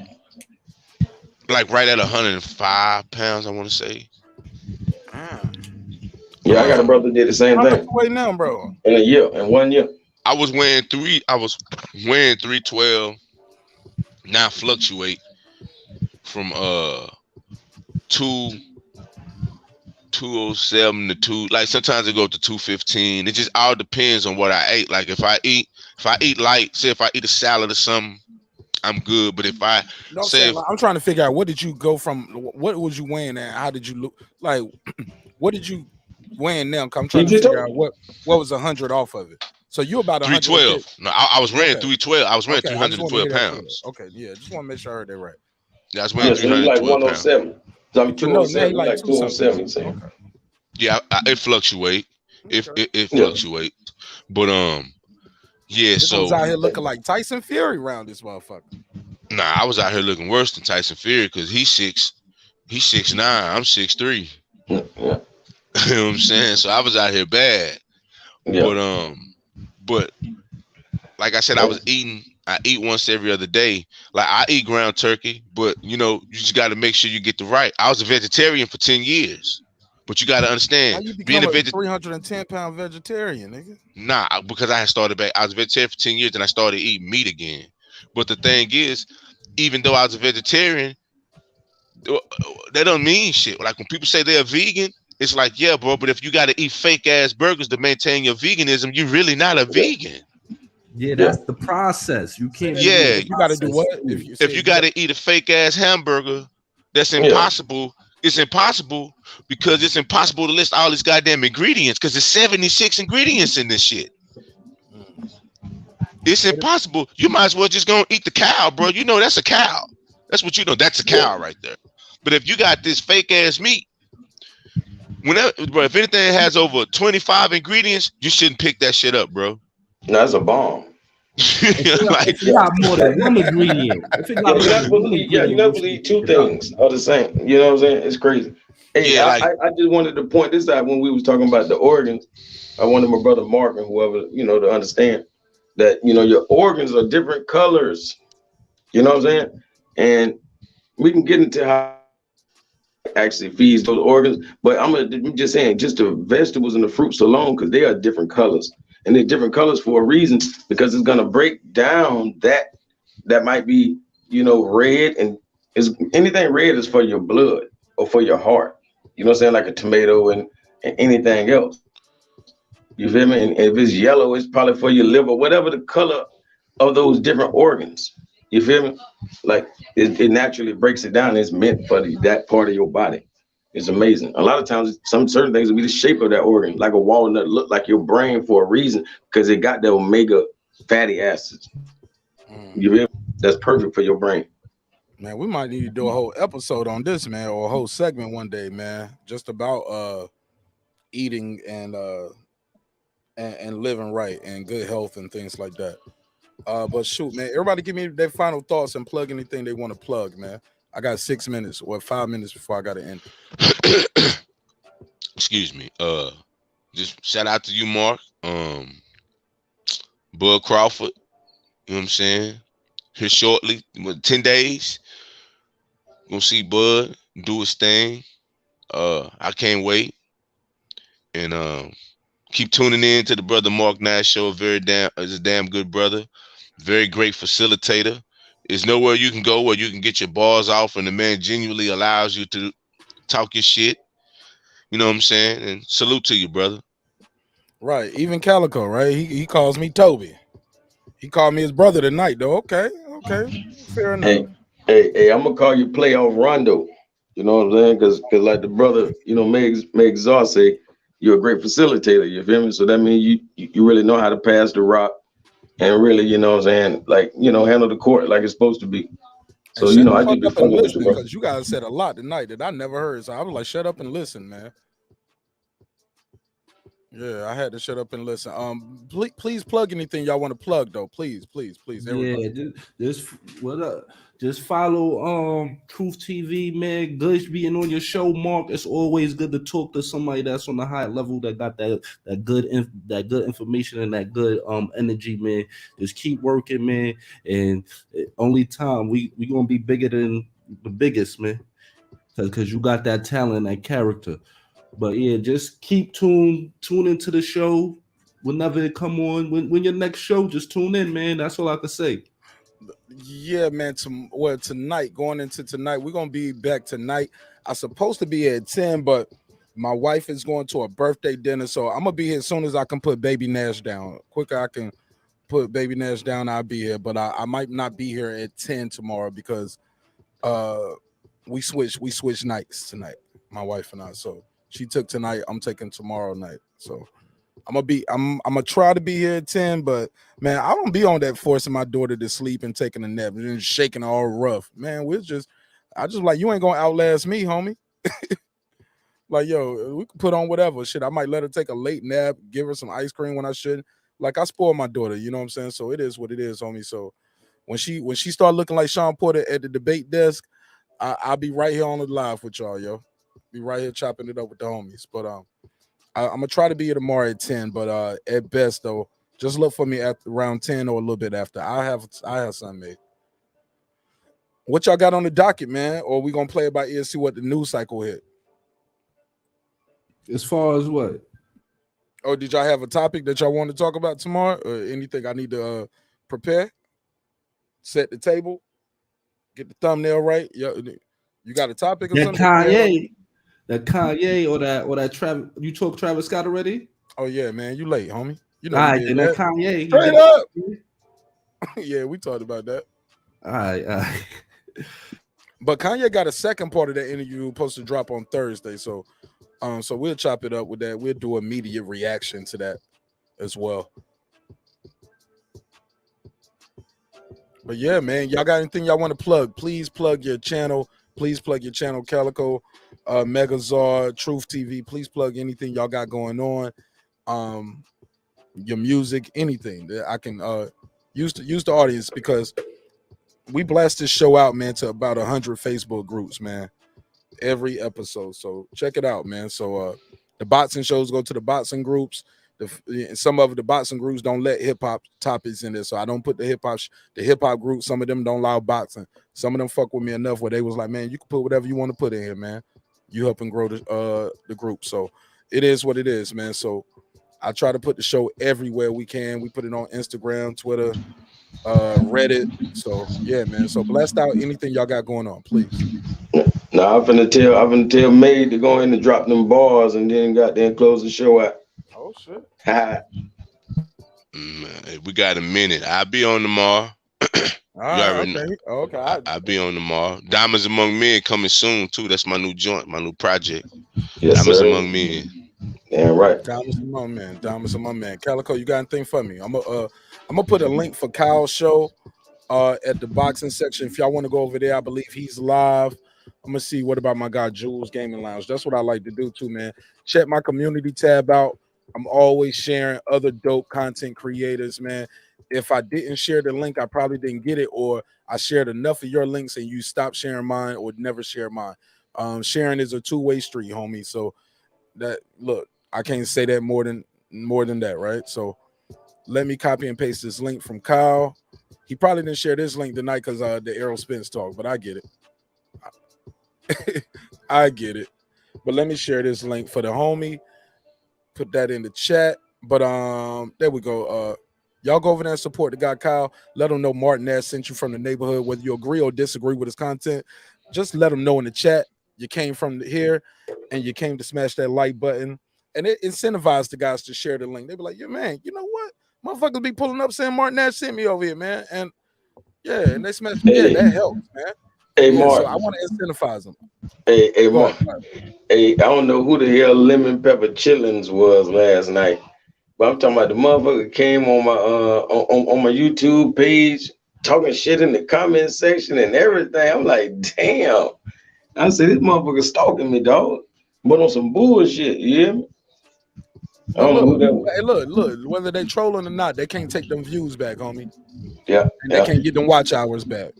like right at 105 pounds, I want to say. Yeah, I got a brother that did the same thing. How much weight now, bro? In 1 year. I was weighing 312. Now fluctuate from 207 to 2. Like sometimes it go to 215. It just all depends on what I ate. Like if I eat light, say if I eat a salad or something, I'm good. But if I'm trying to figure out, what did you go from? What was you weighing at? How did you look? Like, what did you weighing now? I'm trying to figure out what was 100 off of it. So you about 312. No, I was running Okay. 312. I was running Okay, I just wanna 312 hear that pounds. clear. Okay, yeah, just want to make sure I heard that right. Yeah, I was running so you like 312 pounds. 107. So I'm So no, now he 207. You like like 2 something. 207. Okay. Yeah, it fluctuate. It Yeah. fluctuates. But yeah. This one's So out here looking like Tyson Fury around this motherfucker. nah, I was out here looking worse than Tyson Fury because he's 6'9". I'm 6'3". Yeah. You know what I'm saying? So I was out here bad. Yeah. But like I said, I eat once every other day. Like I eat ground turkey, but you just got to make sure you get the right. I was a vegetarian for 10 years, but you got to How understand, you being become a a vegetarian. 310-pound vegetarian, nigga? Nah, because I had started back. I was a vegetarian for 10 years, and I started eating meat again. But the thing is, even though I was a vegetarian, that don't mean shit. Like when people say they're a vegan, it's like, yeah, bro, but if you got to eat fake ass burgers to maintain your veganism, you're really not a vegan. Yeah, that's the process. You can't. Yeah, You got to do what? If you got to eat a fake ass hamburger, that's impossible. It's impossible because it's impossible to list all these goddamn ingredients because there's 76 ingredients in this shit. It's impossible. You might as well just go and eat the cow, bro. You know that's a cow. That's what you know. That's a cow right there. But if you got this fake ass meat, bro, if anything has over 25 ingredients, you shouldn't pick that shit up, bro. No, that's a bomb. If you got more than one ingredient, You never believe two things are the same. You know what I'm saying? It's crazy. Hey, I just wanted to point this out when we was talking about the organs. I wanted my brother Mark and whoever, to understand that, your organs are different colors. You know what I'm saying? And we can get into how it actually feeds those organs. But I'm just saying, just the vegetables and the fruits alone, because they are different colors. And they're different colors for a reason, because it's going to break down that might be, red, and anything red is for your blood or for your heart. You know what I'm saying? Like a tomato and anything else. You feel me? And if it's yellow, it's probably for your liver, whatever the color of those different organs. You feel me? Like it naturally breaks it down. It's meant for that part of your body. It's amazing. A lot of times, some certain things will be the shape of that organ, like a walnut, look like your brain for a reason, because it got the omega fatty acids. You feel me? That's perfect for your brain. Man, we might need to do a whole episode on this, man, or a whole segment one day, man, just about eating and living right and good health and things like that. But shoot, man, everybody give me their final thoughts and plug anything they want to plug, man. I got 6 minutes or 5 minutes before I got to end. Excuse me. Just shout out to you, Mark. Bud Crawford. You know what I'm saying? Here shortly, 10 days. Gonna see Bud do his thing. I can't wait. And keep tuning in to the brother Marq Nash show. Is a damn good brother. Very great facilitator. There's nowhere you can go where you can get your balls off and the man genuinely allows you to talk your shit. You know what I'm saying? And salute to you, brother. Right. Even Calico, right? He calls me Toby. He called me his brother tonight, though. Okay. Fair enough. Hey, I'm gonna call you Playoff Rondo. You know what I'm saying? Because like the brother, Meg Czar say, you're a great facilitator. You feel me? So that means you really know how to pass the rock and really, you know what I'm saying, like, handle the court like it's supposed to be. So, I just be fucking with you, bro. Because you guys said a lot tonight that I never heard. So I was like, shut up and listen, man. Yeah, I had to shut up and listen. Please plug anything y'all want to plug, though. Please. Everybody. Yeah, what up? Just follow Truth TV, man. Good being on your show, Mark. It's always good to talk to somebody that's on the high level that got that good information and that good energy, man. Just keep working, man. And only time we gonna be bigger than the biggest, man. Because you got that talent, that character. But yeah, just keep tune into the show whenever it come on. When your next show, just tune in, man. That's all I can say. Yeah, man. Tonight, going into tonight, we're gonna be back tonight. I'm supposed to be at 10, but my wife is going to a birthday dinner, so I'm gonna be here as soon as I can put Baby Nash down. Quicker I can put Baby Nash down, I'll be here. But I might not be here at 10 tomorrow because we switch nights tonight, my wife and I. So she took tonight, I'm taking tomorrow night. So I'm gonna try to be here at 10, but man, I don't be on that forcing my daughter to sleep and taking a nap and shaking her all rough. Man, I just like, you ain't gonna outlast me, homie. Like, yo, we can put on whatever shit. I might let her take a late nap, give her some ice cream when I shouldn't. Like, I spoil my daughter, you know what I'm saying? So it is what it is, homie. So when she start looking like Shawn Porter at the debate desk, I'll be right here on the live with y'all, yo. Be right here chopping it up with the homies. But I'm gonna try to be here tomorrow at 10. But at best though, just look for me at around 10 or a little bit after. I have something made. What y'all got on the docket, man? Or we gonna play it by ear, see what the news cycle hit? As far as what? Oh, did y'all have a topic that y'all want to talk about tomorrow? Or anything I need to prepare? Set the table? Get the thumbnail right? You got a topic or something? Kanye or that Travis. You talked Travis Scott already? Oh yeah, man, you late, homie. You know, all right, then that Kanye. Straight up. Yeah, we talked about that. All right. But Kanye got a second part of that interview supposed to drop on Thursday, so we'll chop it up with that. We'll do immediate reaction to that as well. But yeah, man, y'all got anything y'all want to plug? Please plug your channel. Please plug your channel, Calico, Megazord, Truth TV. Please plug anything y'all got going on. Your music, anything that I can use the audience, because we blast this show out, man, to about 100 Facebook groups, man, every episode. So check it out, man. So the boxing shows go to the boxing groups. Some of the boxing groups don't let hip hop topics in there, so I don't put the hip hop group. Some of them don't allow boxing. Some of them fuck with me enough where they was like, man, you can put whatever you want to put in here, man. You helping grow the group. So it is what it is, man. So I try to put the show everywhere we can. We put it on Instagram, Twitter, Reddit. So yeah, man. So blast out anything y'all got going on, please. Now I'm finna tell May to go in and drop them bars and then close the show out. Oh shit. We got a minute. I'll be on tomorrow. Okay. I'll be on tomorrow. Diamonds Among Men coming soon too. That's my new joint, my new project. Yes, Diamonds sir. Among Men. Yeah, right. Diamonds Among Men. Calico, you got anything for me? I'm gonna put a link for Kyle's show at the boxing section. If y'all want to go over there, I believe he's live. I'm gonna see what about my guy Jules Gaming Lounge. That's what I like to do too, man. Check my community tab out. I'm always sharing other dope content creators, man. If I didn't share the link, I probably didn't get it, or I shared enough of your links and you stopped sharing mine or never share mine. Sharing is a two-way street, homie. So that, look, I can't say that more than that, right? So let me copy and paste this link from Kyle. He probably didn't share this link tonight because the Errol Spence talk, but I get it. I get it. But let me share this link for the homie. Put that in the chat. But there we go. Y'all go over there and support the guy Kyle. Let him know Marq Nash sent you from the neighborhood. Whether you agree or disagree with his content, just let him know in the chat you came from here and you came to smash that like button. And it incentivized the guys to share the link. They be like, yeah, man, you know what? Motherfuckers be pulling up saying Marq Nash sent me over here, man. And yeah, and they smash. Yeah, that helps, man. Hey, yeah, Mark. So I want to incentivize them. Hey, Mark. Hey, I don't know who the hell Lemon Pepper Chillins was last night, but I'm talking about the motherfucker came on my on my YouTube page talking shit in the comment section and everything. I'm like, damn. I said, this motherfucker stalking me, dog. But on some bullshit, you hear me? I don't know who that was. Hey, look, whether they trolling or not, they can't take them views back, homie. Yeah. And they can't get them watch hours back.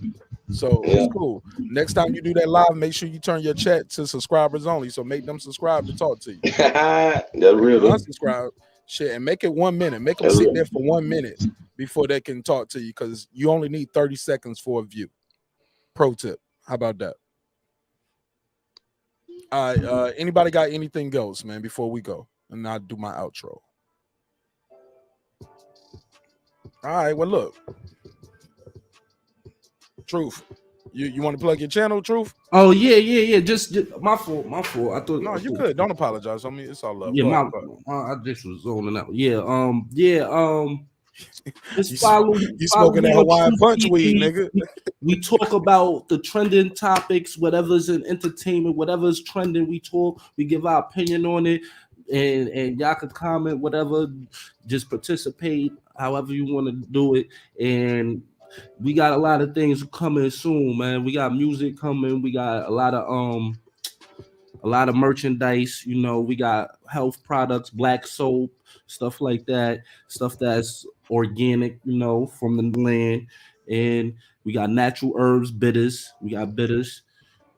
So it's cool. Next time you do that live, make sure you turn your chat to subscribers only. So make them subscribe to talk to you. That's real. Unsubscribe shit and make it 1 minute. Make them sit there for 1 minute before they can talk to you, because you only need 30 seconds for a view. Pro tip. How about that? All right. Anybody got anything else, man, before we go? And I'll do my outro. All right. Well, look. Truth. You want to plug your channel, Truth? Oh yeah. Just my fault. I thought. No, you could. Don't apologize. I mean, it's all love. Yeah, I just was zoning out. Just follow. You smoking that Hawaiian punch weed, nigga. We talk about the trending topics, whatever's in entertainment, whatever's trending. We talk. We give our opinion on it. and y'all can comment whatever, just participate however you want to do it. And we got a lot of things coming soon, man. We got music coming. We got a lot of merchandise. You know, we got health products, black soap, stuff like that, stuff that's organic, you know, from the land. And we got natural herbs, bitters. We got bitters.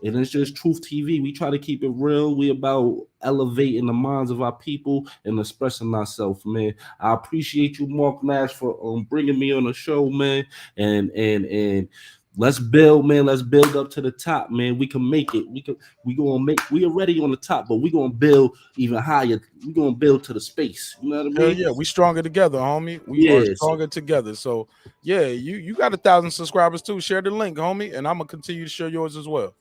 And it's just Truth TV. We try to keep it real. We about elevating the minds of our people and expressing ourselves, man. I appreciate you, Marq Nash, for bringing me on the show, man. And let's build, man. Let's build up to the top, man. We can make it. We already on the top, but we gonna build even higher. We gonna build to the space. You know what I mean? Yeah, we stronger together, homie. We are stronger together. So yeah, you got 1,000 subscribers too. Share the link, homie, and I'm gonna continue to share yours as well.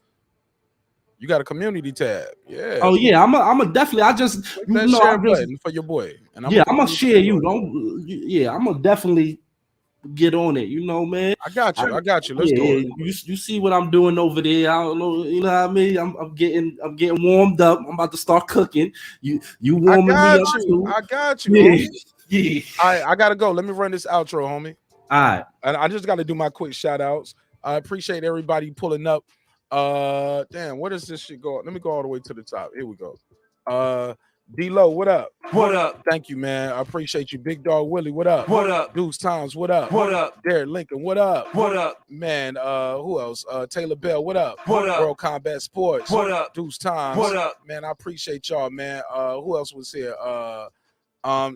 You got a community tab. Yeah. Oh yeah, I'm a definitely. I just share button for your boy. And I'm gonna share you. I'm gonna definitely get on it. You know, man. I got you. Let's do it. You see what I'm doing over there? I don't know. You know what I mean? I'm getting warmed up. I'm about to start cooking. You warming me up too. I got you. Yeah. Yeah. All right, I gotta go. Let me run this outro, homie. All right. And I just got to do my quick shout outs. I appreciate everybody pulling up. Damn, where does this shit go? Let me go all the way to the top. Here we go. D-Lo, what up? What up? Thank you, man. I appreciate you. Big Dog Willie, what up? What up? Deuce Times, what up? What up? Derek Lincoln, what up? What up? Man, who else? Taylor Bell, what up? What up? World Combat Sports. What up? Deuce Times. What up? Man, I appreciate y'all, man. Who else was here?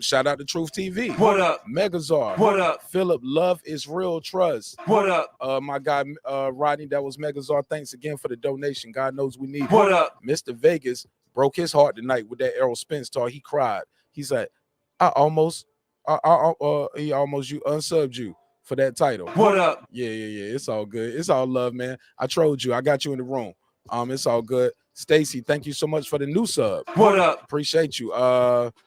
Shout out to Truth TV. What up? Megazar. What up? Philip, Love is Real Trust. What up? My guy Rodney, that was Megazar. Thanks again for the donation. God knows we need it. What up? Mr. Vegas broke his heart tonight with that Errol Spence talk. He cried. He's like, he almost you unsubbed you for that title. What up? Yeah. It's all good. It's all love, man. I trolled you. I got you in the room. It's all good. Stacy, thank you so much for the new sub. What up? Appreciate you.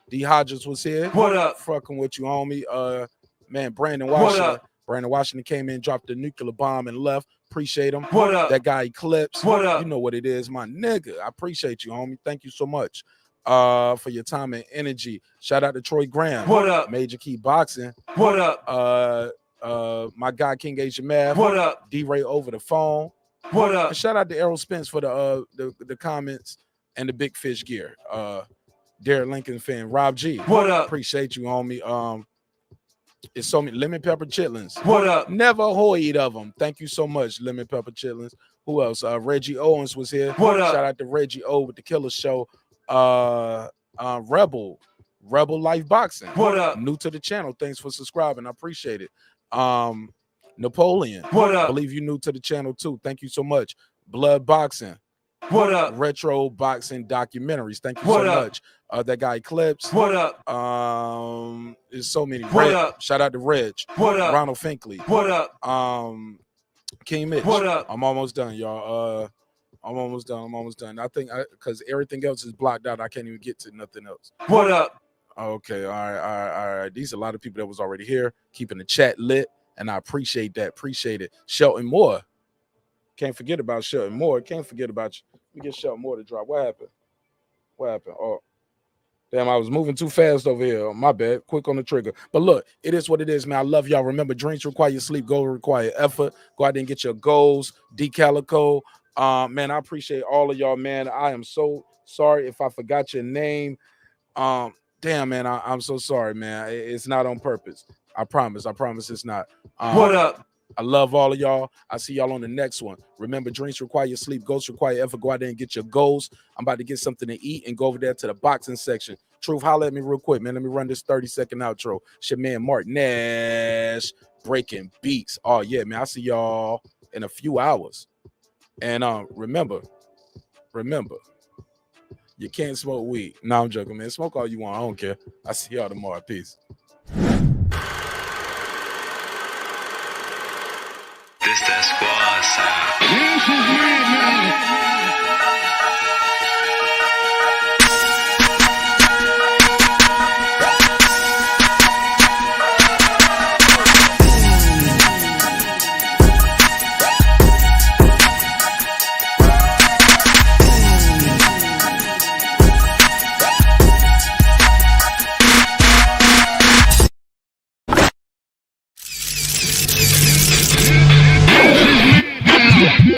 D Hodges was here. What up? Fucking with you, homie. Man, Brandon What Washington. up? Brandon Washington came in, dropped the nuclear bomb, and left. Appreciate him. What up? That guy Eclipse. What up? You know what it is, my nigga. I appreciate you, homie. Thank you so much for your time and energy. Shout out to Troy Graham. What up? Major Key Boxing. What up? My guy King Asian Math. What up? D-Ray over the phone. What up? And shout out to Errol Spence for the comments and the big fish gear. Derek Lincoln fan. Rob G. What up? Appreciate you, homie. It's so many lemon pepper chitlins. What up? Never hoid of them. Thank you so much, lemon pepper chitlins. Who else? Reggie Owens was here. What up? Shout out to Reggie O with the Killer Show. Rebel Life Boxing. What up? New to the channel. Thanks for subscribing. I appreciate it. Napoleon. What up? I believe you new to the channel too. Thank you so much. Blood Boxing. What up? Retro Boxing Documentaries. Thank you What so up? much. That guy Eclipse. What up? There's so many. What up? Shout out to Reg. What up? Ronald Finkley. What up? King Mitch. What up? I'm almost done, y'all. I'm almost done. I think because everything else is blocked out, I can't even get to nothing else. What up? Okay, all right. These are a lot of people that was already here, keeping the chat lit, and I appreciate that. Appreciate it. Shelton Moore. Can't forget about Shelton Moore. Can't forget about you. Let me get Shelton Moore to drop. What happened? Oh, damn, I was moving too fast over here. My bad. Quick on the trigger. But look, it is what it is, man. I love y'all. Remember, dreams require sleep. Goals require effort. Go out there and get your goals. D-Calico. Man, I appreciate all of y'all, man. I am so sorry if I forgot your name. Damn, man, I'm so sorry, man. It's not on purpose. I promise it's not. What up? I love all of y'all. I'll see y'all on the next one. Remember, dreams require sleep. Goals require effort. Go out there and get your goals. I'm about to get something to eat and go over there to the boxing section. Truth, holler at me real quick, man. Let me run this 30-second outro. It's your man, Marq Nash, breaking beats. Oh, yeah, man. I'll see y'all in a few hours. And remember, you can't smoke weed. No, I'm joking, man. Smoke all you want. I don't care. I'll see y'all tomorrow. Peace. This that squad sound.